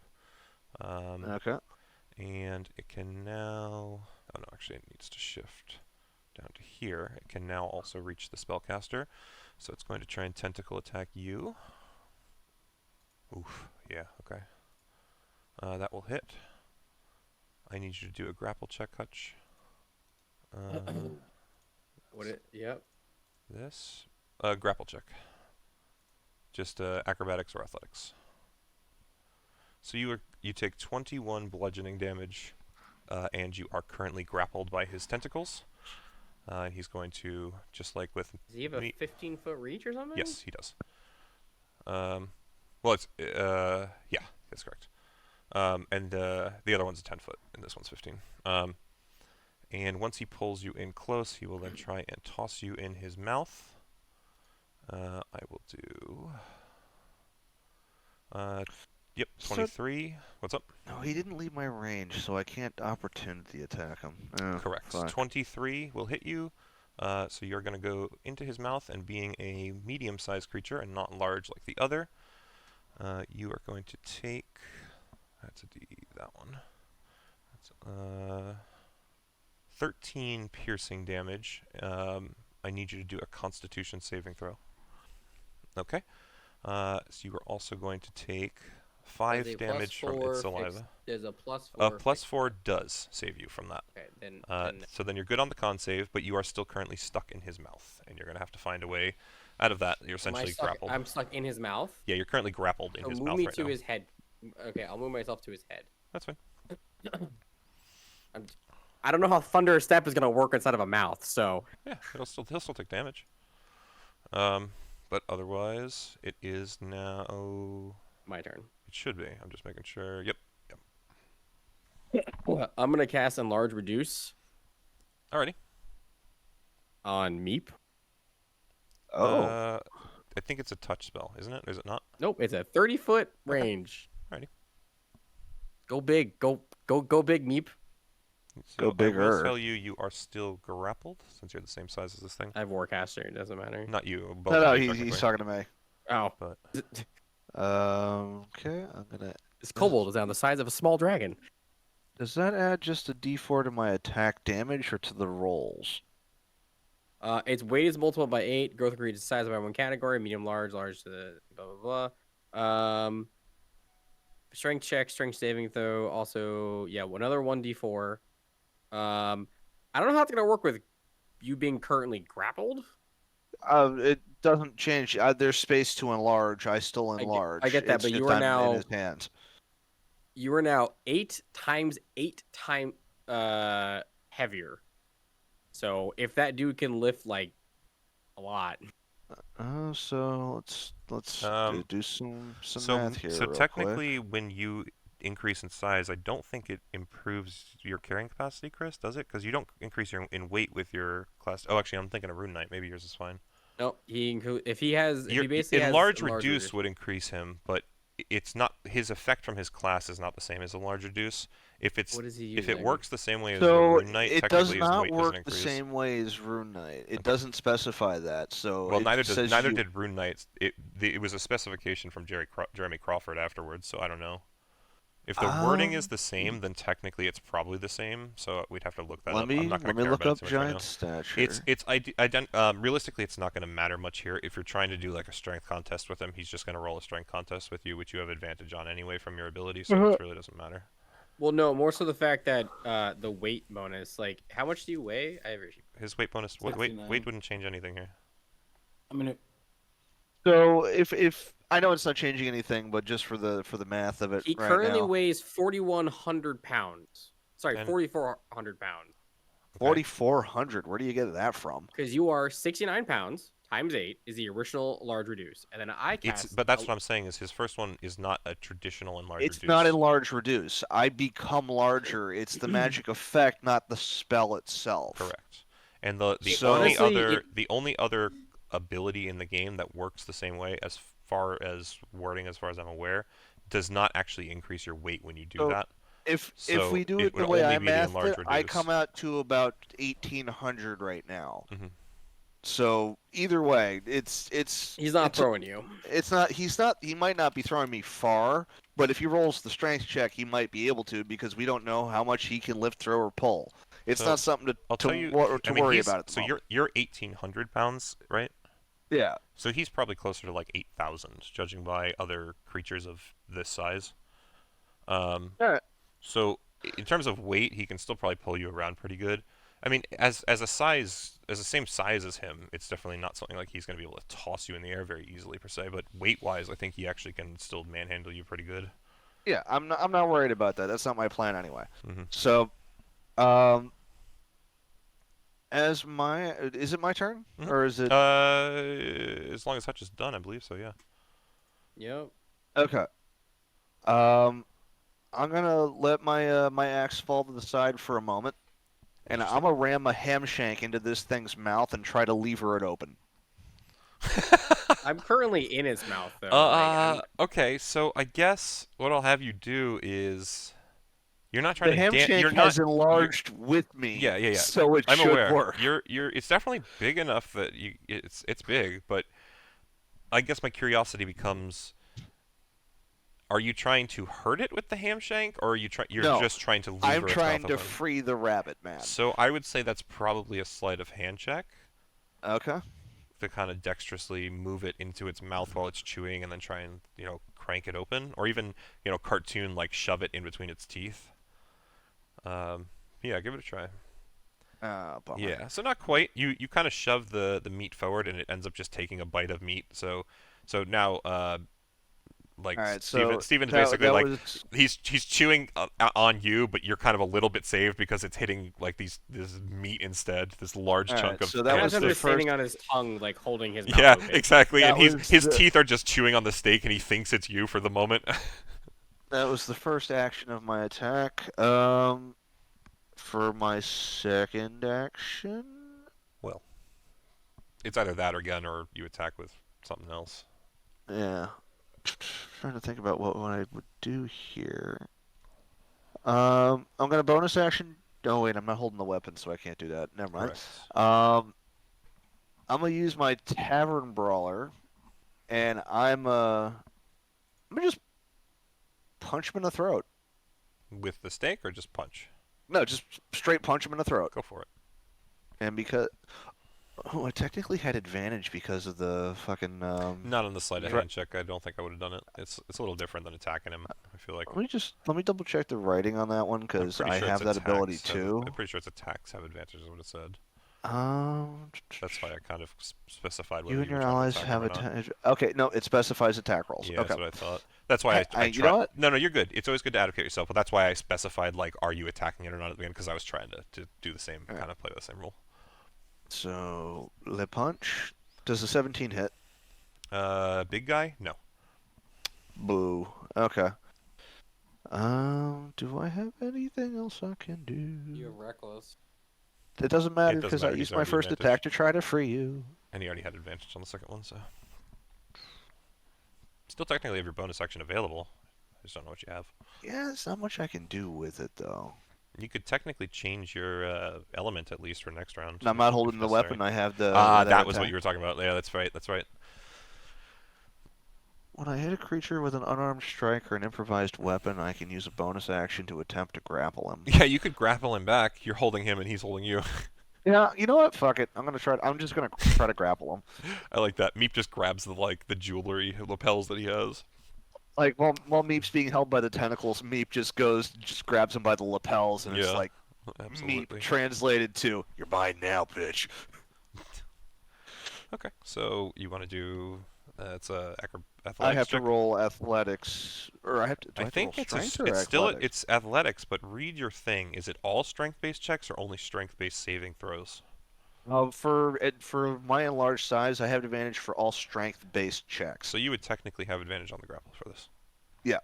Okay. And it can now. Oh no, actually, it needs to shift down to here. It can now also reach the spellcaster. So it's going to try and tentacle attack you. Oof. Yeah. Okay. That will hit. I need you to do a grapple check, Hutch. Yep. This grapple check. Just acrobatics or athletics. So you take 21 bludgeoning damage, and you are currently grappled by his tentacles. He's going to, just like with Does he have a 15-foot reach or something? Yes, he does. Well, it's yeah, that's correct. And the other one's a 10-foot, and this one's 15. And once he pulls you in close, he will then try and toss you in his mouth. I will do. Yep, 23. What's up? No, he didn't leave my range, so I can't opportunity attack him. Oh, Correct. fuck. 23 will hit you. So you're going to go into his mouth, and being a medium-sized creature and not large like the other, you are going to take. That's a D. That one. That's 13 piercing damage. I need you to do a Constitution saving throw. Okay. So you are also going to take 5 damage from its saliva. There's a +4. +4 does save you from that. Okay, then So then you're good on the con save, but you are still currently stuck in his mouth, and you're going to have to find a way out of that. You're essentially grappled. I'm stuck in his mouth. Yeah, you're currently grappled in So his move mouth me right to now. his head. Okay, I'll move myself to his head. That's fine. I don't know how Thunder Step is gonna work inside of a mouth. So Yeah, he'll still take damage. But otherwise, it is now. my turn. It should be. I'm just making sure. Yep. I'm gonna cast Enlarge Reduce Alrighty. on Meep. Oh. I think it's a touch spell, isn't it? Is it not? Nope, it's a 30-foot range. Alrighty. Go big, go big, Meep. So Go I will bigger. tell you are still grappled since you're the same size as this thing. I have Warcaster. It doesn't matter. Not you. Both No, of you, he's technically. talking to me. Oh, But Okay, I'm gonna. this kobold is on the size of a small dragon. Does that add just a D4 to my attack damage or to the rolls? Its weight is multiplied by 8. Growth increases size by 1 category. Medium, large to the blah blah blah. Strength check, strength saving throw. Also, yeah, another 1d4. I I don't know how it's gonna work with you being currently grappled. It doesn't change. There's space to enlarge. I still enlarge. I get that, It's but you just are I'm now- in his hands. You are now 8 times 8 times heavier. So if that dude can lift like a lot, So let's do some math here. So real technically, quick. when you increase in size, I don't think it improves your carrying capacity, Chris, does it? Because you don't increase your in weight with your class. Oh, actually, I'm thinking of Rune Knight. Maybe yours is fine. no, if he basically has enlarge enlarge reduce would increase him, but it's not his effect from his class is not the same as enlarge reduce. If it's What is he if it using? works the same way as So Rune Knight, it does technically his not weight doesn't work the increase. same way as Rune Knight. It Okay. doesn't specify that. So Well, it neither says did Rune Knight. It was a specification from Jeremy Crawford afterwards, so I don't know. If the wording is the same, then technically it's probably the same. So we'd have to look that up. I'm not going to care look about up it too much right giant now. stature. Realistically, it's not going to matter much here. If you're trying to do like a strength contest with him, he's just going to roll a strength contest with you, which you have advantage on anyway from your ability. So it really doesn't matter. Well, no, more so the fact that the weight bonus. Like, how much do you weigh? His weight bonus. Weight 69. wouldn't change anything here. I mean, So if I know it's not changing anything, but just for the math of it, He right currently now, weighs 4,100 pounds. Sorry, And- 4,400 pounds. 4,400. Where do you get that from? Because you are 69 pounds times 8 is the original large reduce, and then I cast. But that's what I'm saying is his first one is not a traditional enlarge It's reduce. not enlarge reduce. I become larger. It's the magic effect, not the spell itself. Correct. And the So- only Honestly, the only other ability in the game that works the same way as far as wording, as far as I'm aware, does not actually increase your weight when you do So, that. If So we do it it the would way only I be the mathed enlarge it, I reduce. come out to about 1,800 right now. Mhm. So either way, it's He's not it's- throwing you. It's not. He's not. He might not be throwing me far, but if he rolls the strength check, he might be able to because we don't know how much he can lift, throw, or pull. It's So, not something I'll tell you. to worry about. At the So moment. you're 1,800 pounds, right? Yeah. So he's probably closer to like 8,000, judging by other creatures of this size. Alright. So in terms of weight, he can still probably pull you around pretty good. I mean, as the same size as him, it's definitely not something like he's going to be able to toss you in the air very easily per se. But weight-wise, I think he actually can still manhandle you pretty good. Yeah. I'm not worried about that. That's not my plan anyway. Mhm. So, is it my turn Mhm. or is it? As long as Hutch is done, I believe so. Yeah. Yep. Okay. I'm gonna let my my axe fall to the side for a moment, and I'm gonna ram a ham shank into this thing's mouth and try to lever it open. I'm currently in his mouth though. like, Okay, so I guess what I'll have you do is you're not trying The to ham shank you're not has enlarged with me. Yeah. So it I'm should aware. work. It's definitely big enough that it's big, but I guess my curiosity becomes, are you trying to hurt it with the ham shank, or are you you're No, just trying to lever I'm its trying mouth to open? free the rabbit, man. So I would say that's probably a sleight of hand check Okay. to kind of dexterously move it into its mouth while it's chewing, and then try and crank it open, or even cartoon like shove it in between its teeth. Yeah, give it a try. Bummer. Yeah, so not quite. You kind of shove the meat forward, and it ends up just taking a bite of meat. So now, like All right, so Steven's that- basically that like was- he's chewing on you, but you're kind of a little bit saved because it's hitting like this meat instead, this large All chunk right, of. so that He was has the him just standing first- on his tongue, like holding his mouth Yeah, open. exactly, That and was his the- teeth are just chewing on the steak, and he thinks it's you for the moment. That was the first action of my attack. For my second action, Well, it's either that or again, or you attack with something else. yeah. Trying to think about what I would do here. I'm gonna bonus action. Oh wait, I'm not holding the weapon, so I can't do that. Never mind. Correct. I'm gonna use my tavern brawler, and I'm gonna just punch him in the throat. With the steak or just punch? No, just straight punch him in the throat. Go for it. And because Oh, I technically had advantage because of the fucking. Not on the sleight of Dra- hand check. I don't think I would have done it. It's a little different than attacking him. I feel like. Let me double check the writing on that one I'm because pretty I sure have that ability too. I'm pretty sure it's attacks have advantage is what it said. That's why I kind of specified whether You and you were your trying to allies attack have him or not. Okay, no, it specifies attack rolls. Yeah, Okay. that's what I thought. That's why I you tried. know what? No, you're good. It's always good to advocate yourself, but that's why I specified like, are you attacking it or not at the beginning? Because I was trying to do the same, Alright. kind of play the same rule. So, Le Punch. Does the 17 hit? Big guy? No. Boo. Okay. Do I have anything else I can do? You're reckless. It doesn't matter doesn't because I matter, he's used my already first advantage. attack to try to free you. And he already had advantage on the second one, so. Still technically have your bonus action available. I just don't know what you have. Yeah, there's not much I can do with it though. You could technically change your element at least for next round. And I'm not if holding the necessary. weapon. I have the. That was what you were talking about. Yeah, that's right. That's right. When I hit a creature with an unarmed strike or an improvised weapon, I can use a bonus action to attempt to grapple him. Yeah, you could grapple him back. You're holding him and he's holding you. Yeah, you know what? Fuck it. I'm just gonna try to grapple him. I like that. Meep just grabs the jewelry lapels that he has. Like while Meep's being held by the tentacles, Meep just grabs him by the lapels, and it's Yeah, like absolutely. Meep translated to "You're mine now, bitch." Okay, so you want to do it's a athletics I have check? to roll athletics, or I have to. Do I, I have think to roll it's strength or it's still athletics? it's athletics, but read your thing. Is it all strength-based checks or only strength-based saving throws? For my enlarged size, I have advantage for all strength-based checks. So you would technically have advantage on the grapple for this. Yeah.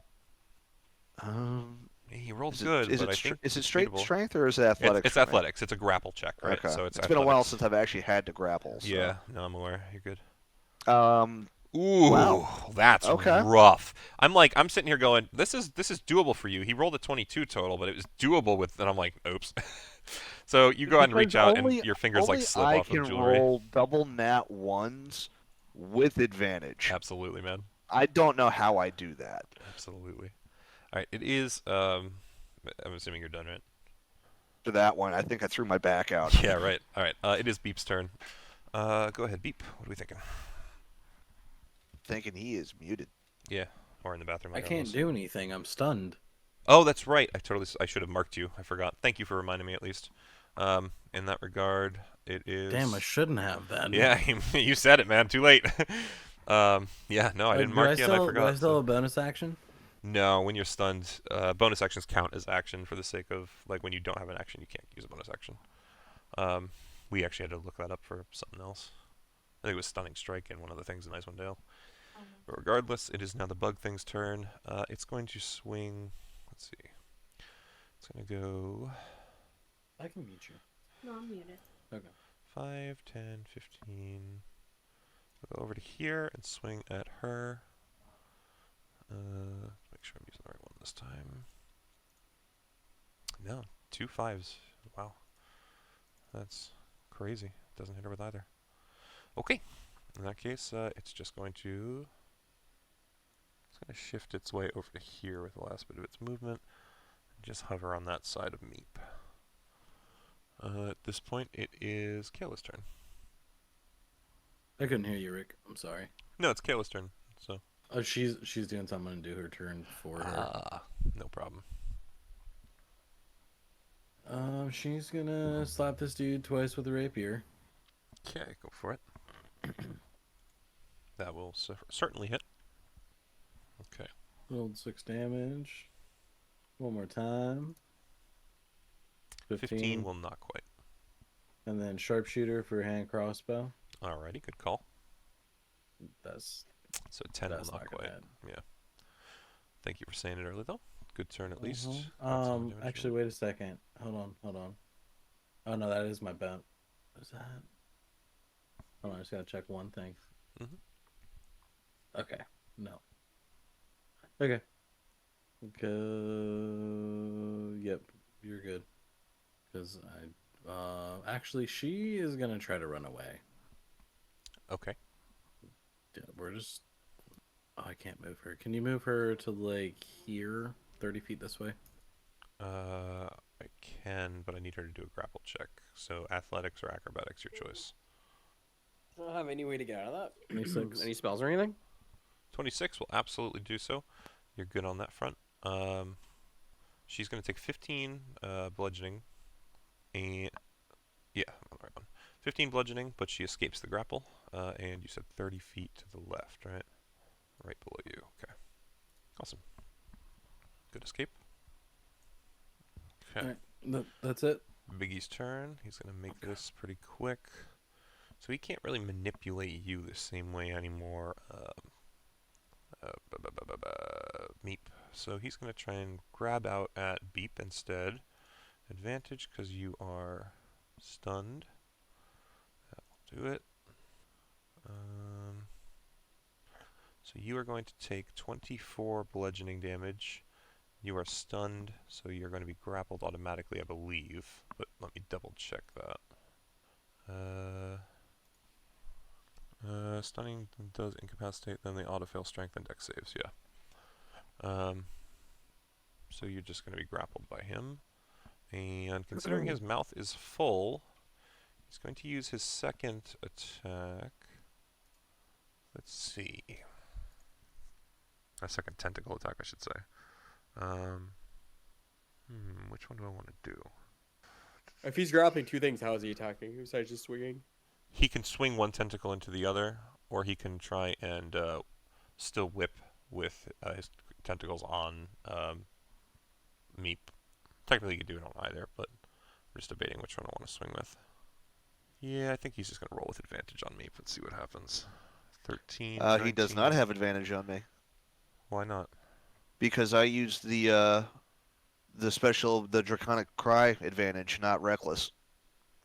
He rolled Is it, good, is but it I str- think is it it's straight beatable. strength or is it athletics? It's for me? athletics. It's a grapple check, right? Okay. So it's been a while athletics. since I've actually had to grapple. So. Yeah, no, I'm aware. You're good. Ooh, Wow, that's Okay. rough. I'm sitting here going, this is doable for you. He rolled a 22 total, but it was doable with, and I'm like, oops. So you go ahead and reach Because out, and your fingers like only slip I off of can jewelry. roll double nat ones with advantage. Absolutely, man. I don't know how I do that. Absolutely. All right, it is. I'm assuming you're done, right? To that one, I think I threw my back out. Yeah, right. All right. It is Beep's turn. Go ahead, Beep. What are we thinking? Thinking he is muted. Yeah, or in the bathroom. I like can't was. do anything. I'm stunned. Oh, that's right. I should have marked you. I forgot. Thank you for reminding me at least. In that regard, it is. Damn, I shouldn't have then. Yeah, you said it, man. Too late. Yeah, no, I didn't mark you, and I forgot. Do I still so- have a bonus action? No, when you're stunned, bonus actions count as action for the sake of like when you don't have an action, you can't use a bonus action. We actually had to look that up for something else. I think it was stunning strike in one of the things in Icewind Dale. But regardless, it is now the bug thing's turn. It's going to swing. Let's see. It's going to go I can mute you. No, I'm muted. Okay. 5, 10, 15. I'll go over to here and swing at her. Make sure I'm using the right one this time. No, 2 5s. Wow. That's crazy. Doesn't hit her with either. Okay. In that case, it's just going to... It's going to shift its way over to here with the last bit of its movement. And just hover on that side of Meep. At this point, it is Kayla's turn. I couldn't hear you, Rick. I'm sorry. No, it's Kayla's turn. So. Oh, she's doing something. I'm gonna do her turn for her. No problem. She's gonna slap this dude twice with a rapier. Okay, go for it. That will certainly hit. Okay. Rolled 6 damage. One more time. 15 will not quite. And then sharpshooter for hand crossbow. Alrighty, good call. That's So 10 will that's not not quite. bad. Yeah. Thank you for saying it early, though. Good turn at least. Mhm. That's some damage Actually, roll. wait a second. Hold on. Oh no, that is my bounce. What is that? Hold on, I just gotta check one thing. Mhm. Okay. No. Okay. Go. Yep, you're good. Because actually, she is gonna try to run away. Okay. Yeah, we're just. Oh, I can't move her. Can you move her to like here, 30 feet this way? I can, but I need her to do a grapple check. So athletics or acrobatics, your choice. I don't have any way to get out of that. 26. Any spells or anything? 26 will absolutely do so. You're good on that front. She's going to take 15 bludgeoning. And yeah, I'm on the right one. 15 bludgeoning, but she escapes the grapple. And you said 30 feet to the left, right? Right below you. Okay. Awesome. Good escape. Okay. Alright, that's it. Biggie's turn. He's going to make this pretty quick. So he can't really manipulate you the same way anymore. Meep. So he's going to try and grab out at Beep instead. Advantage because you are stunned. That'll do it. So you are going to take 24 bludgeoning damage. You are stunned, so you're going to be grappled automatically, I believe. But let me double check that. Stunning does incapacitate, then the autofail strength and dex saves, yeah. So you're just going to be grappled by him. And considering his mouth is full, he's going to use his second attack. Let's see. A second tentacle attack, I should say. Which one do I want to do? If he's grappling two things, how is he attacking? Besides just swinging? He can swing one tentacle into the other, or he can try and still whip with his tentacles on Meep. Technically, you could do it on either, but I'm just debating which one I want to swing with. Yeah, I think he's just going to roll with advantage on Meep and see what happens. 13. He does not have advantage on me Why not? because I used the Draconic Cry advantage, not Reckless.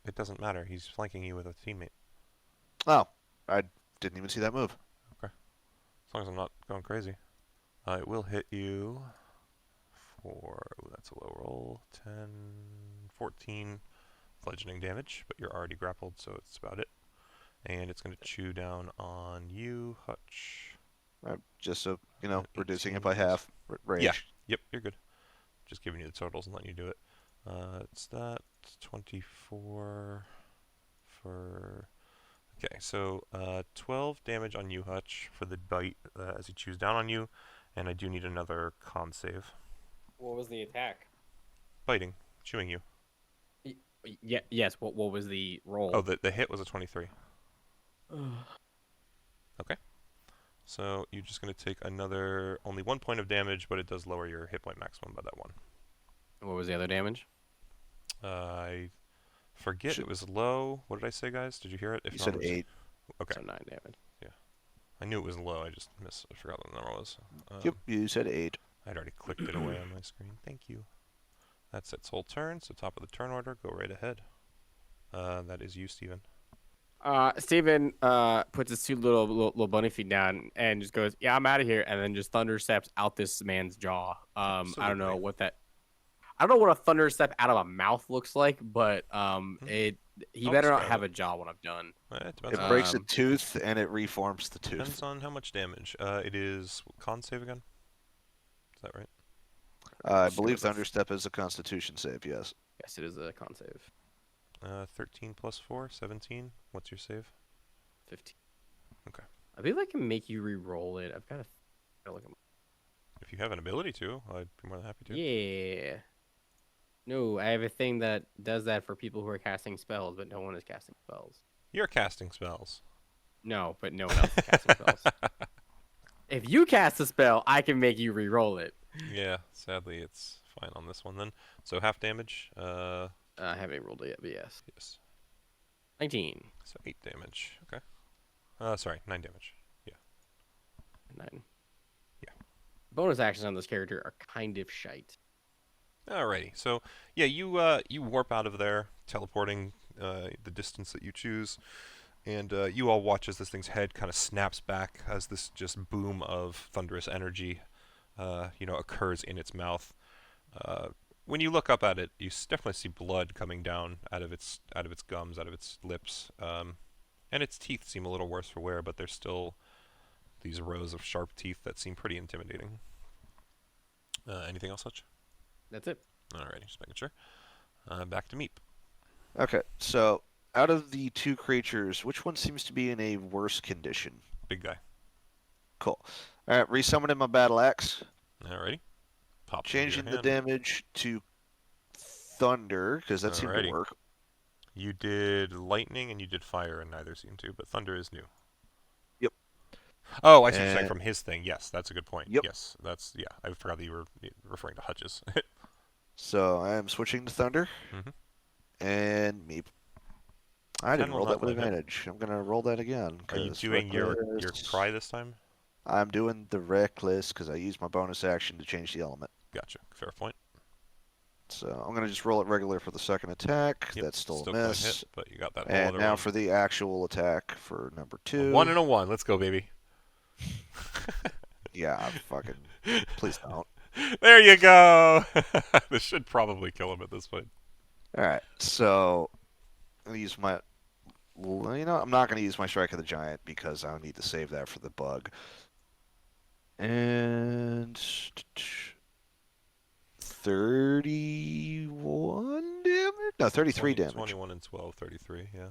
It doesn't matter. He's flanking you with a teammate. Oh, I didn't even see that move. As long as I'm not going crazy. It will hit you for, that's a low roll, 10, 14 bludgeoning damage, but you're already grappled, so it's about it. And it's going to chew down on you, Hutch. Just so, reducing it 18 by half range. Yeah. Yep, you're good. Just giving you the totals and letting you do it. It's that 24 for... Okay, so 12 damage on you, Hutch, for the bite as he chews down on you, and I do need another con save. What was the attack? Biting, chewing you. Yeah. Yes. What was the roll? Oh, the hit was a 23. Okay. So you're just going to take only 1 point of damage, but it does lower your hit point maximum by that one. What was the other damage? I forget. It was low. What did I say, guys? Did you hear it? If You not, said I'm just- 8. Okay. So 9 damage. I knew it was low. I just I forgot what the number was. Yep, you said 8. I'd already clicked it away on my screen. Thank you. That's its whole turn. So top of the turn order, go right ahead. That is you, Steven. Steven puts his two little bunny feet down and just goes, "Yeah, I'm out of here," and then just thunder steps out this man's jaw. I don't know Absolutely. what that. I don't know what a thunder step out of a mouth looks like, but he I'll better not describe have it. a jaw when I'm done. It depends, It on, breaks a Um, tooth and it reforms the depends tooth. on how much damage. It is con save again. Is that right? I believe Thunderstep is a Constitution save, yes. Yes, it is a con save. 13 plus 4, 17. What's your save? 15. Okay. I believe I can make you re-roll it. I've got to look at If you have an ability to, I'd be more than happy to. Yeah. No, I have a thing that does that for people who are casting spells, but no one is casting spells. You're casting spells. No, but no one else is casting spells. If you cast a spell, I can make you re-roll it. Yeah, sadly it's fine on this one then. So half damage. I haven't rolled it yet, but yes. Yes. 19. So 8 damage. Okay. Sorry, 9 damage. 9. Yeah. Bonus actions on this character are kind of shite. Alrighty. So yeah, you warp out of there, teleporting the distance that you choose, and you all watch as this thing's head kind of snaps back as this just boom of thunderous energy, occurs in its mouth. When you look up at it, you definitely see blood coming down out of its gums, out of its lips, and its teeth seem a little worse for wear, but there's still these rows of sharp teeth that seem pretty intimidating. Anything else, Hutch? That's it. Alrighty, just making sure. Back to Meep. Okay, so out of the two creatures, which one seems to be in a worse condition? Big guy. Cool. All right, resummoning my battle axe, Alrighty. Pop into changing your the hand. damage to thunder because that seemed to Alrighty. work. You did lightning and you did fire, and neither seem to, but thunder is new. Yep. Oh, I see what you're saying And- from his thing. Yes, that's a good point. Yep. Yes, that's yeah. I forgot that you were referring to Hutch's. So I am switching to thunder, Mhm. and meep. I didn't 10 will roll not that with let hit. advantage. I'm gonna roll that again. Are you 'cause doing your reckless. cry this time? I'm doing the reckless because I used my bonus action to change the element. Gotcha. Fair point. So I'm gonna just roll it regular for the second attack. Yep, That's still a couldn't miss. hit, but you got that whole And other now one. for the actual attack for number A 2. 1 and a 1. Let's go, baby. Yeah, fucking. Please don't. There you go. This should probably kill him at this point. All right, so I'm gonna use my. I'm not gonna use my strike of the giant because I need to save that for the bug. And 31 damage? No, 33 damage. 21 and 12, 33, yeah.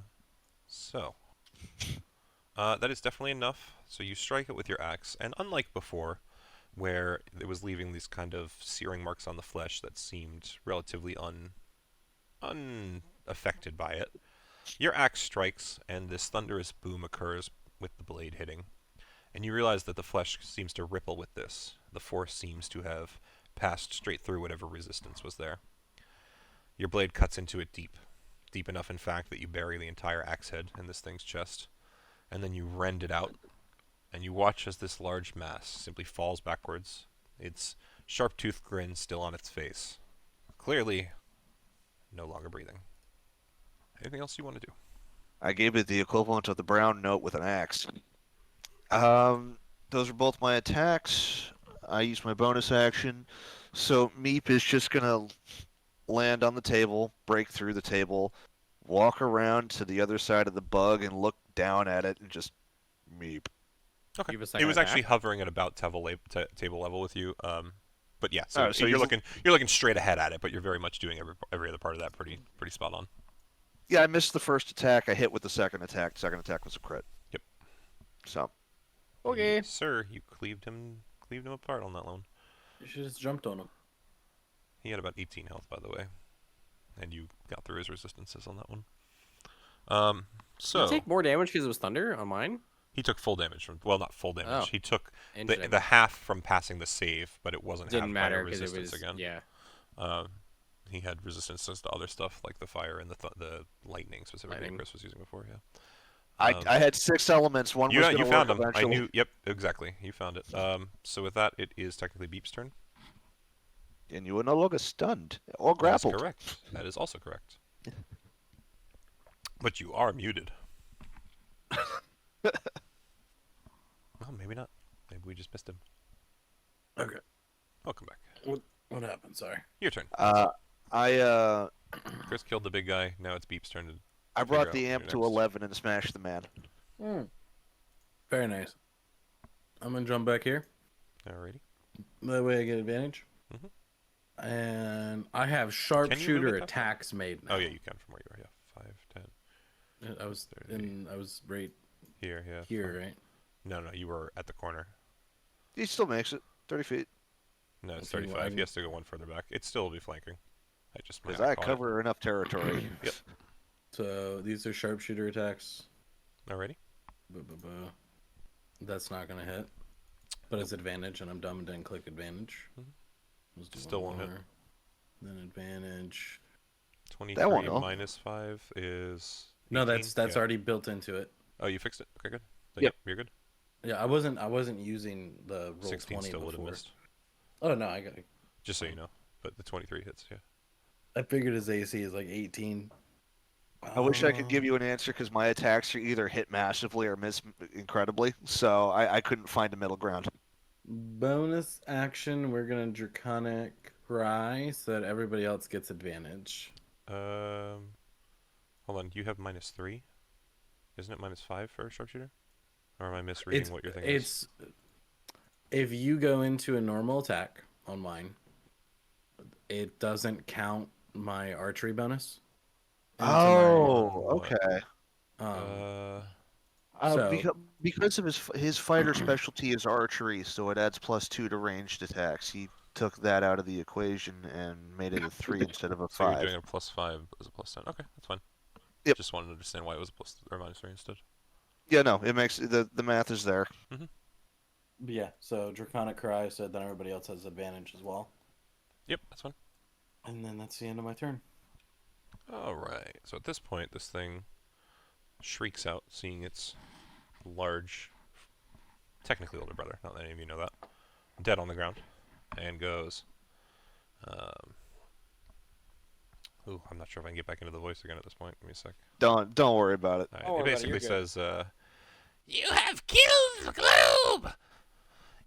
So, that is definitely enough. So you strike it with your axe, and unlike before, where it was leaving these kind of searing marks on the flesh that seemed relatively unaffected by it, your axe strikes, and this thunderous boom occurs with the blade hitting. And you realize that the flesh seems to ripple with this. The force seems to have passed straight through whatever resistance was there. Your blade cuts into it deep. Deep enough, in fact, that you bury the entire axe head in this thing's chest. And then you rend it out, and you watch as this large mass simply falls backwards, its sharp-toothed grin still on its face. Clearly, no longer breathing. Anything else you want to do? I gave it the equivalent of the brown note with an axe. Those are both my attacks. I used my bonus action. So Meep is just gonna land on the table, break through the table, walk around to the other side of the bug and look down at it and just Meep. Okay. You have a It second was actually attack? hovering at about table level with you. But yeah, so, Oh, so you're he's- looking straight ahead at it, but you're very much doing every other part of that pretty spot on. Yeah, I missed the first attack. I hit with the second attack. Second attack was a crit. Yep. So Okay. Yes, sir, you cleaved him apart on that one. You should have just jumped on him. He had about 18 health, by the way, and you got through his resistances on that one. Did So you take more damage because it was thunder on mine? he took full damage from. Well, not full damage. Oh. He took Interesting. the half from passing the save, but it wasn't Didn't half matter by because it resistance was again. yeah. He had resistances to other stuff like the fire and the lightning specifically. Lightning. Chris was using before. Yeah. I had 6 elements. One You was going you to found work him. I eventually. knew. Yep, exactly. You found it. So with that, it is technically Beep's turn. And you were no longer stunned or That is grappled. correct. That is also correct. But you are muted. Well, maybe not. Maybe we just missed him. Okay. Welcome back. What happened? Sorry. Your turn. Chris killed the big guy. Now it's Beep's turn to. I figure brought out the what amp to to do next. 11 and smashed the man. Very nice. I'm gonna jump back here. Alrighty. That way I get advantage. Mhm. And I have Can you move sharpshooter it that far? attacks made now. Oh yeah, you can from where you are. Yeah, 5, 10. I was 30. I was right Here, yeah. here, fine. right? No, you were at the corner. He still makes it 30 feet. No, it's Okay, well, 35. I'm- He has to go one further back. It still will be flanking. I just might Because have I caught cover enough territory. Yep. So these are sharpshooter attacks. it. Alrighty. That's not gonna hit. But it's advantage, and I'm dumb and didn't click advantage. Mhm. Let's do Still one won't hit. more. Then advantage. 23 won't help. minus 5 is. No, 18? that's Yeah. already built into it. Oh, you fixed it. Okay, good. Then, Yep. You're good. Yeah, I wasn't using the roll 16 20 still would have before. missed. Oh no, I got. Just so you know. But the 23 hits. Yeah. I figured his AC is like 18. I wish I could give you an answer because my attacks are either hit massively or miss incredibly. So I couldn't find a middle ground. Bonus action, we're gonna draconic cry so that everybody else gets advantage. Hold on. You have -3. Isn't it -5 for a sharpshooter? Or am I misreading what you're thinking? It's if you go into a normal attack on mine, it doesn't count my archery bonus. into Oh, what? okay. my. Because of his fighter specialty is archery, so it adds +2 to ranged attacks. He took that out of the equation and made it a 3 instead of a So you're 5. doing a +5 as a +10. Okay, that's fine. Yep. Just wanted to understand why it was a plus or -3 instead. Yeah, no, it makes the math is there. Yeah, so Draconic Cry said that everybody else has advantage as well. Yep, that's fine. And then that's the end of my turn. Alright, so at this point, this thing shrieks out, seeing its large, technically older brother, not that any of you know that, dead on the ground, and goes, ooh, I'm not sure if I can get back into the voice again at this point. Give me a sec. Don't worry about it. Alright, Don't worry it about it, basically you're good. says, You have killed the globe!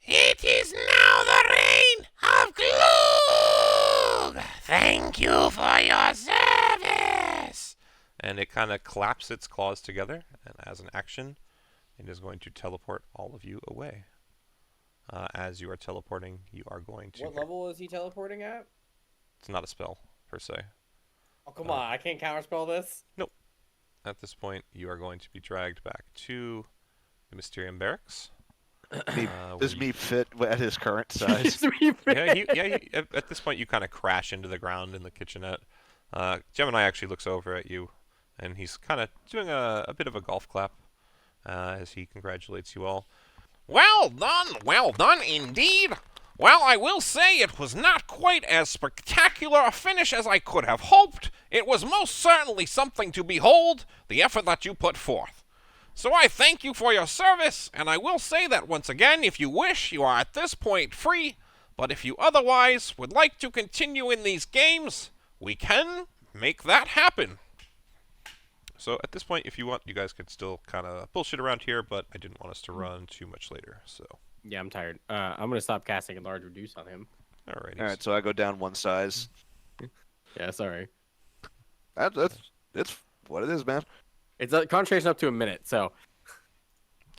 It is now the reign of Gloog! Thank you for your service! and it kind of claps its claws together, and as an action, it is going to teleport all of you away. As you are teleporting, you are going to... What level is he teleporting at? It's not a spell, per se. Oh, come on. I can't counterspell this. At this point, you are going to be dragged back to the Mysterium barracks. Does where me fit at his current size? at this point, you kind of crash into the ground in the kitchenette. Gemini actually looks over at you, and he's kind of doing a bit of a golf clap as he congratulates you all. Well done indeed. Well, I will say it was not quite as spectacular a finish as I could have hoped. It was most certainly something to behold, the effort that you put forth. So I thank you for your service, and I will say that once again, if you wish, you are at this point free, but if you otherwise would like to continue in these games, we can make that happen. So at this point, if you want, you guys could still kind of bullshit around here, but I didn't want us to run too much later, so... Yeah, I'm tired. I'm going to stop casting Enlarge Reduce on him. Alrighty. Alright, so I go down one size. Yeah, sorry. It's what it is, man. It's a concentration up to a minute, so...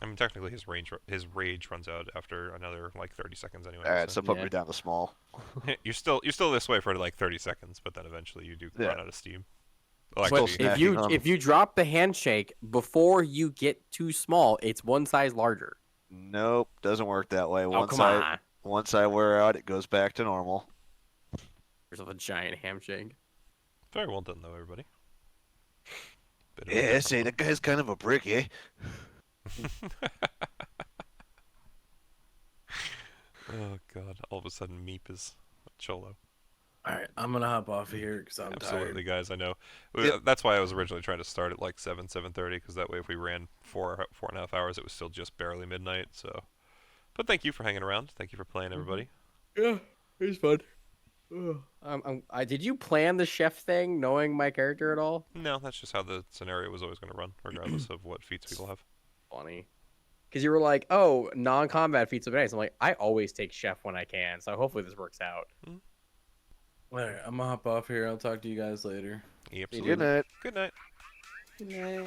I mean, technically, his rage runs out after another, like, 30 seconds anyway. Alright, so so put Yeah. me down to small. you're still this way for, like, 30 seconds, but then eventually you do run out of steam. Well, Still actually, snacking, if you drop the handshake before you get too small, it's one size larger. Nope, doesn't work that way. Oh, come on. Once I wear out, it goes back to normal. There's a giant handshake. very well done, though, everybody. Bit of a Yeah, different say that guy's kind of a brick, eh? Oh god! All of a sudden, Meep is a cholo. All right, I'm gonna hop off of here because I'm Absolutely, tired. guys. I know. Yep. That's why I was originally trying to start at like 7:30, because that way, if we ran 4.5 hours, it was still just barely midnight. So, but thank you for hanging around. Thank you for playing, everybody. Yeah, it was fun. Did you plan the chef thing, knowing my character at all? No, that's just how the scenario was always going to run, regardless of what feats people have. Funny. Because you were like, oh, non-combat feats of nice. I'm like, I always take chef when I can, so hopefully this works out. All right, I'm gonna hop off here. I'll talk to you guys later. Yep. Good night. Good night. Good night.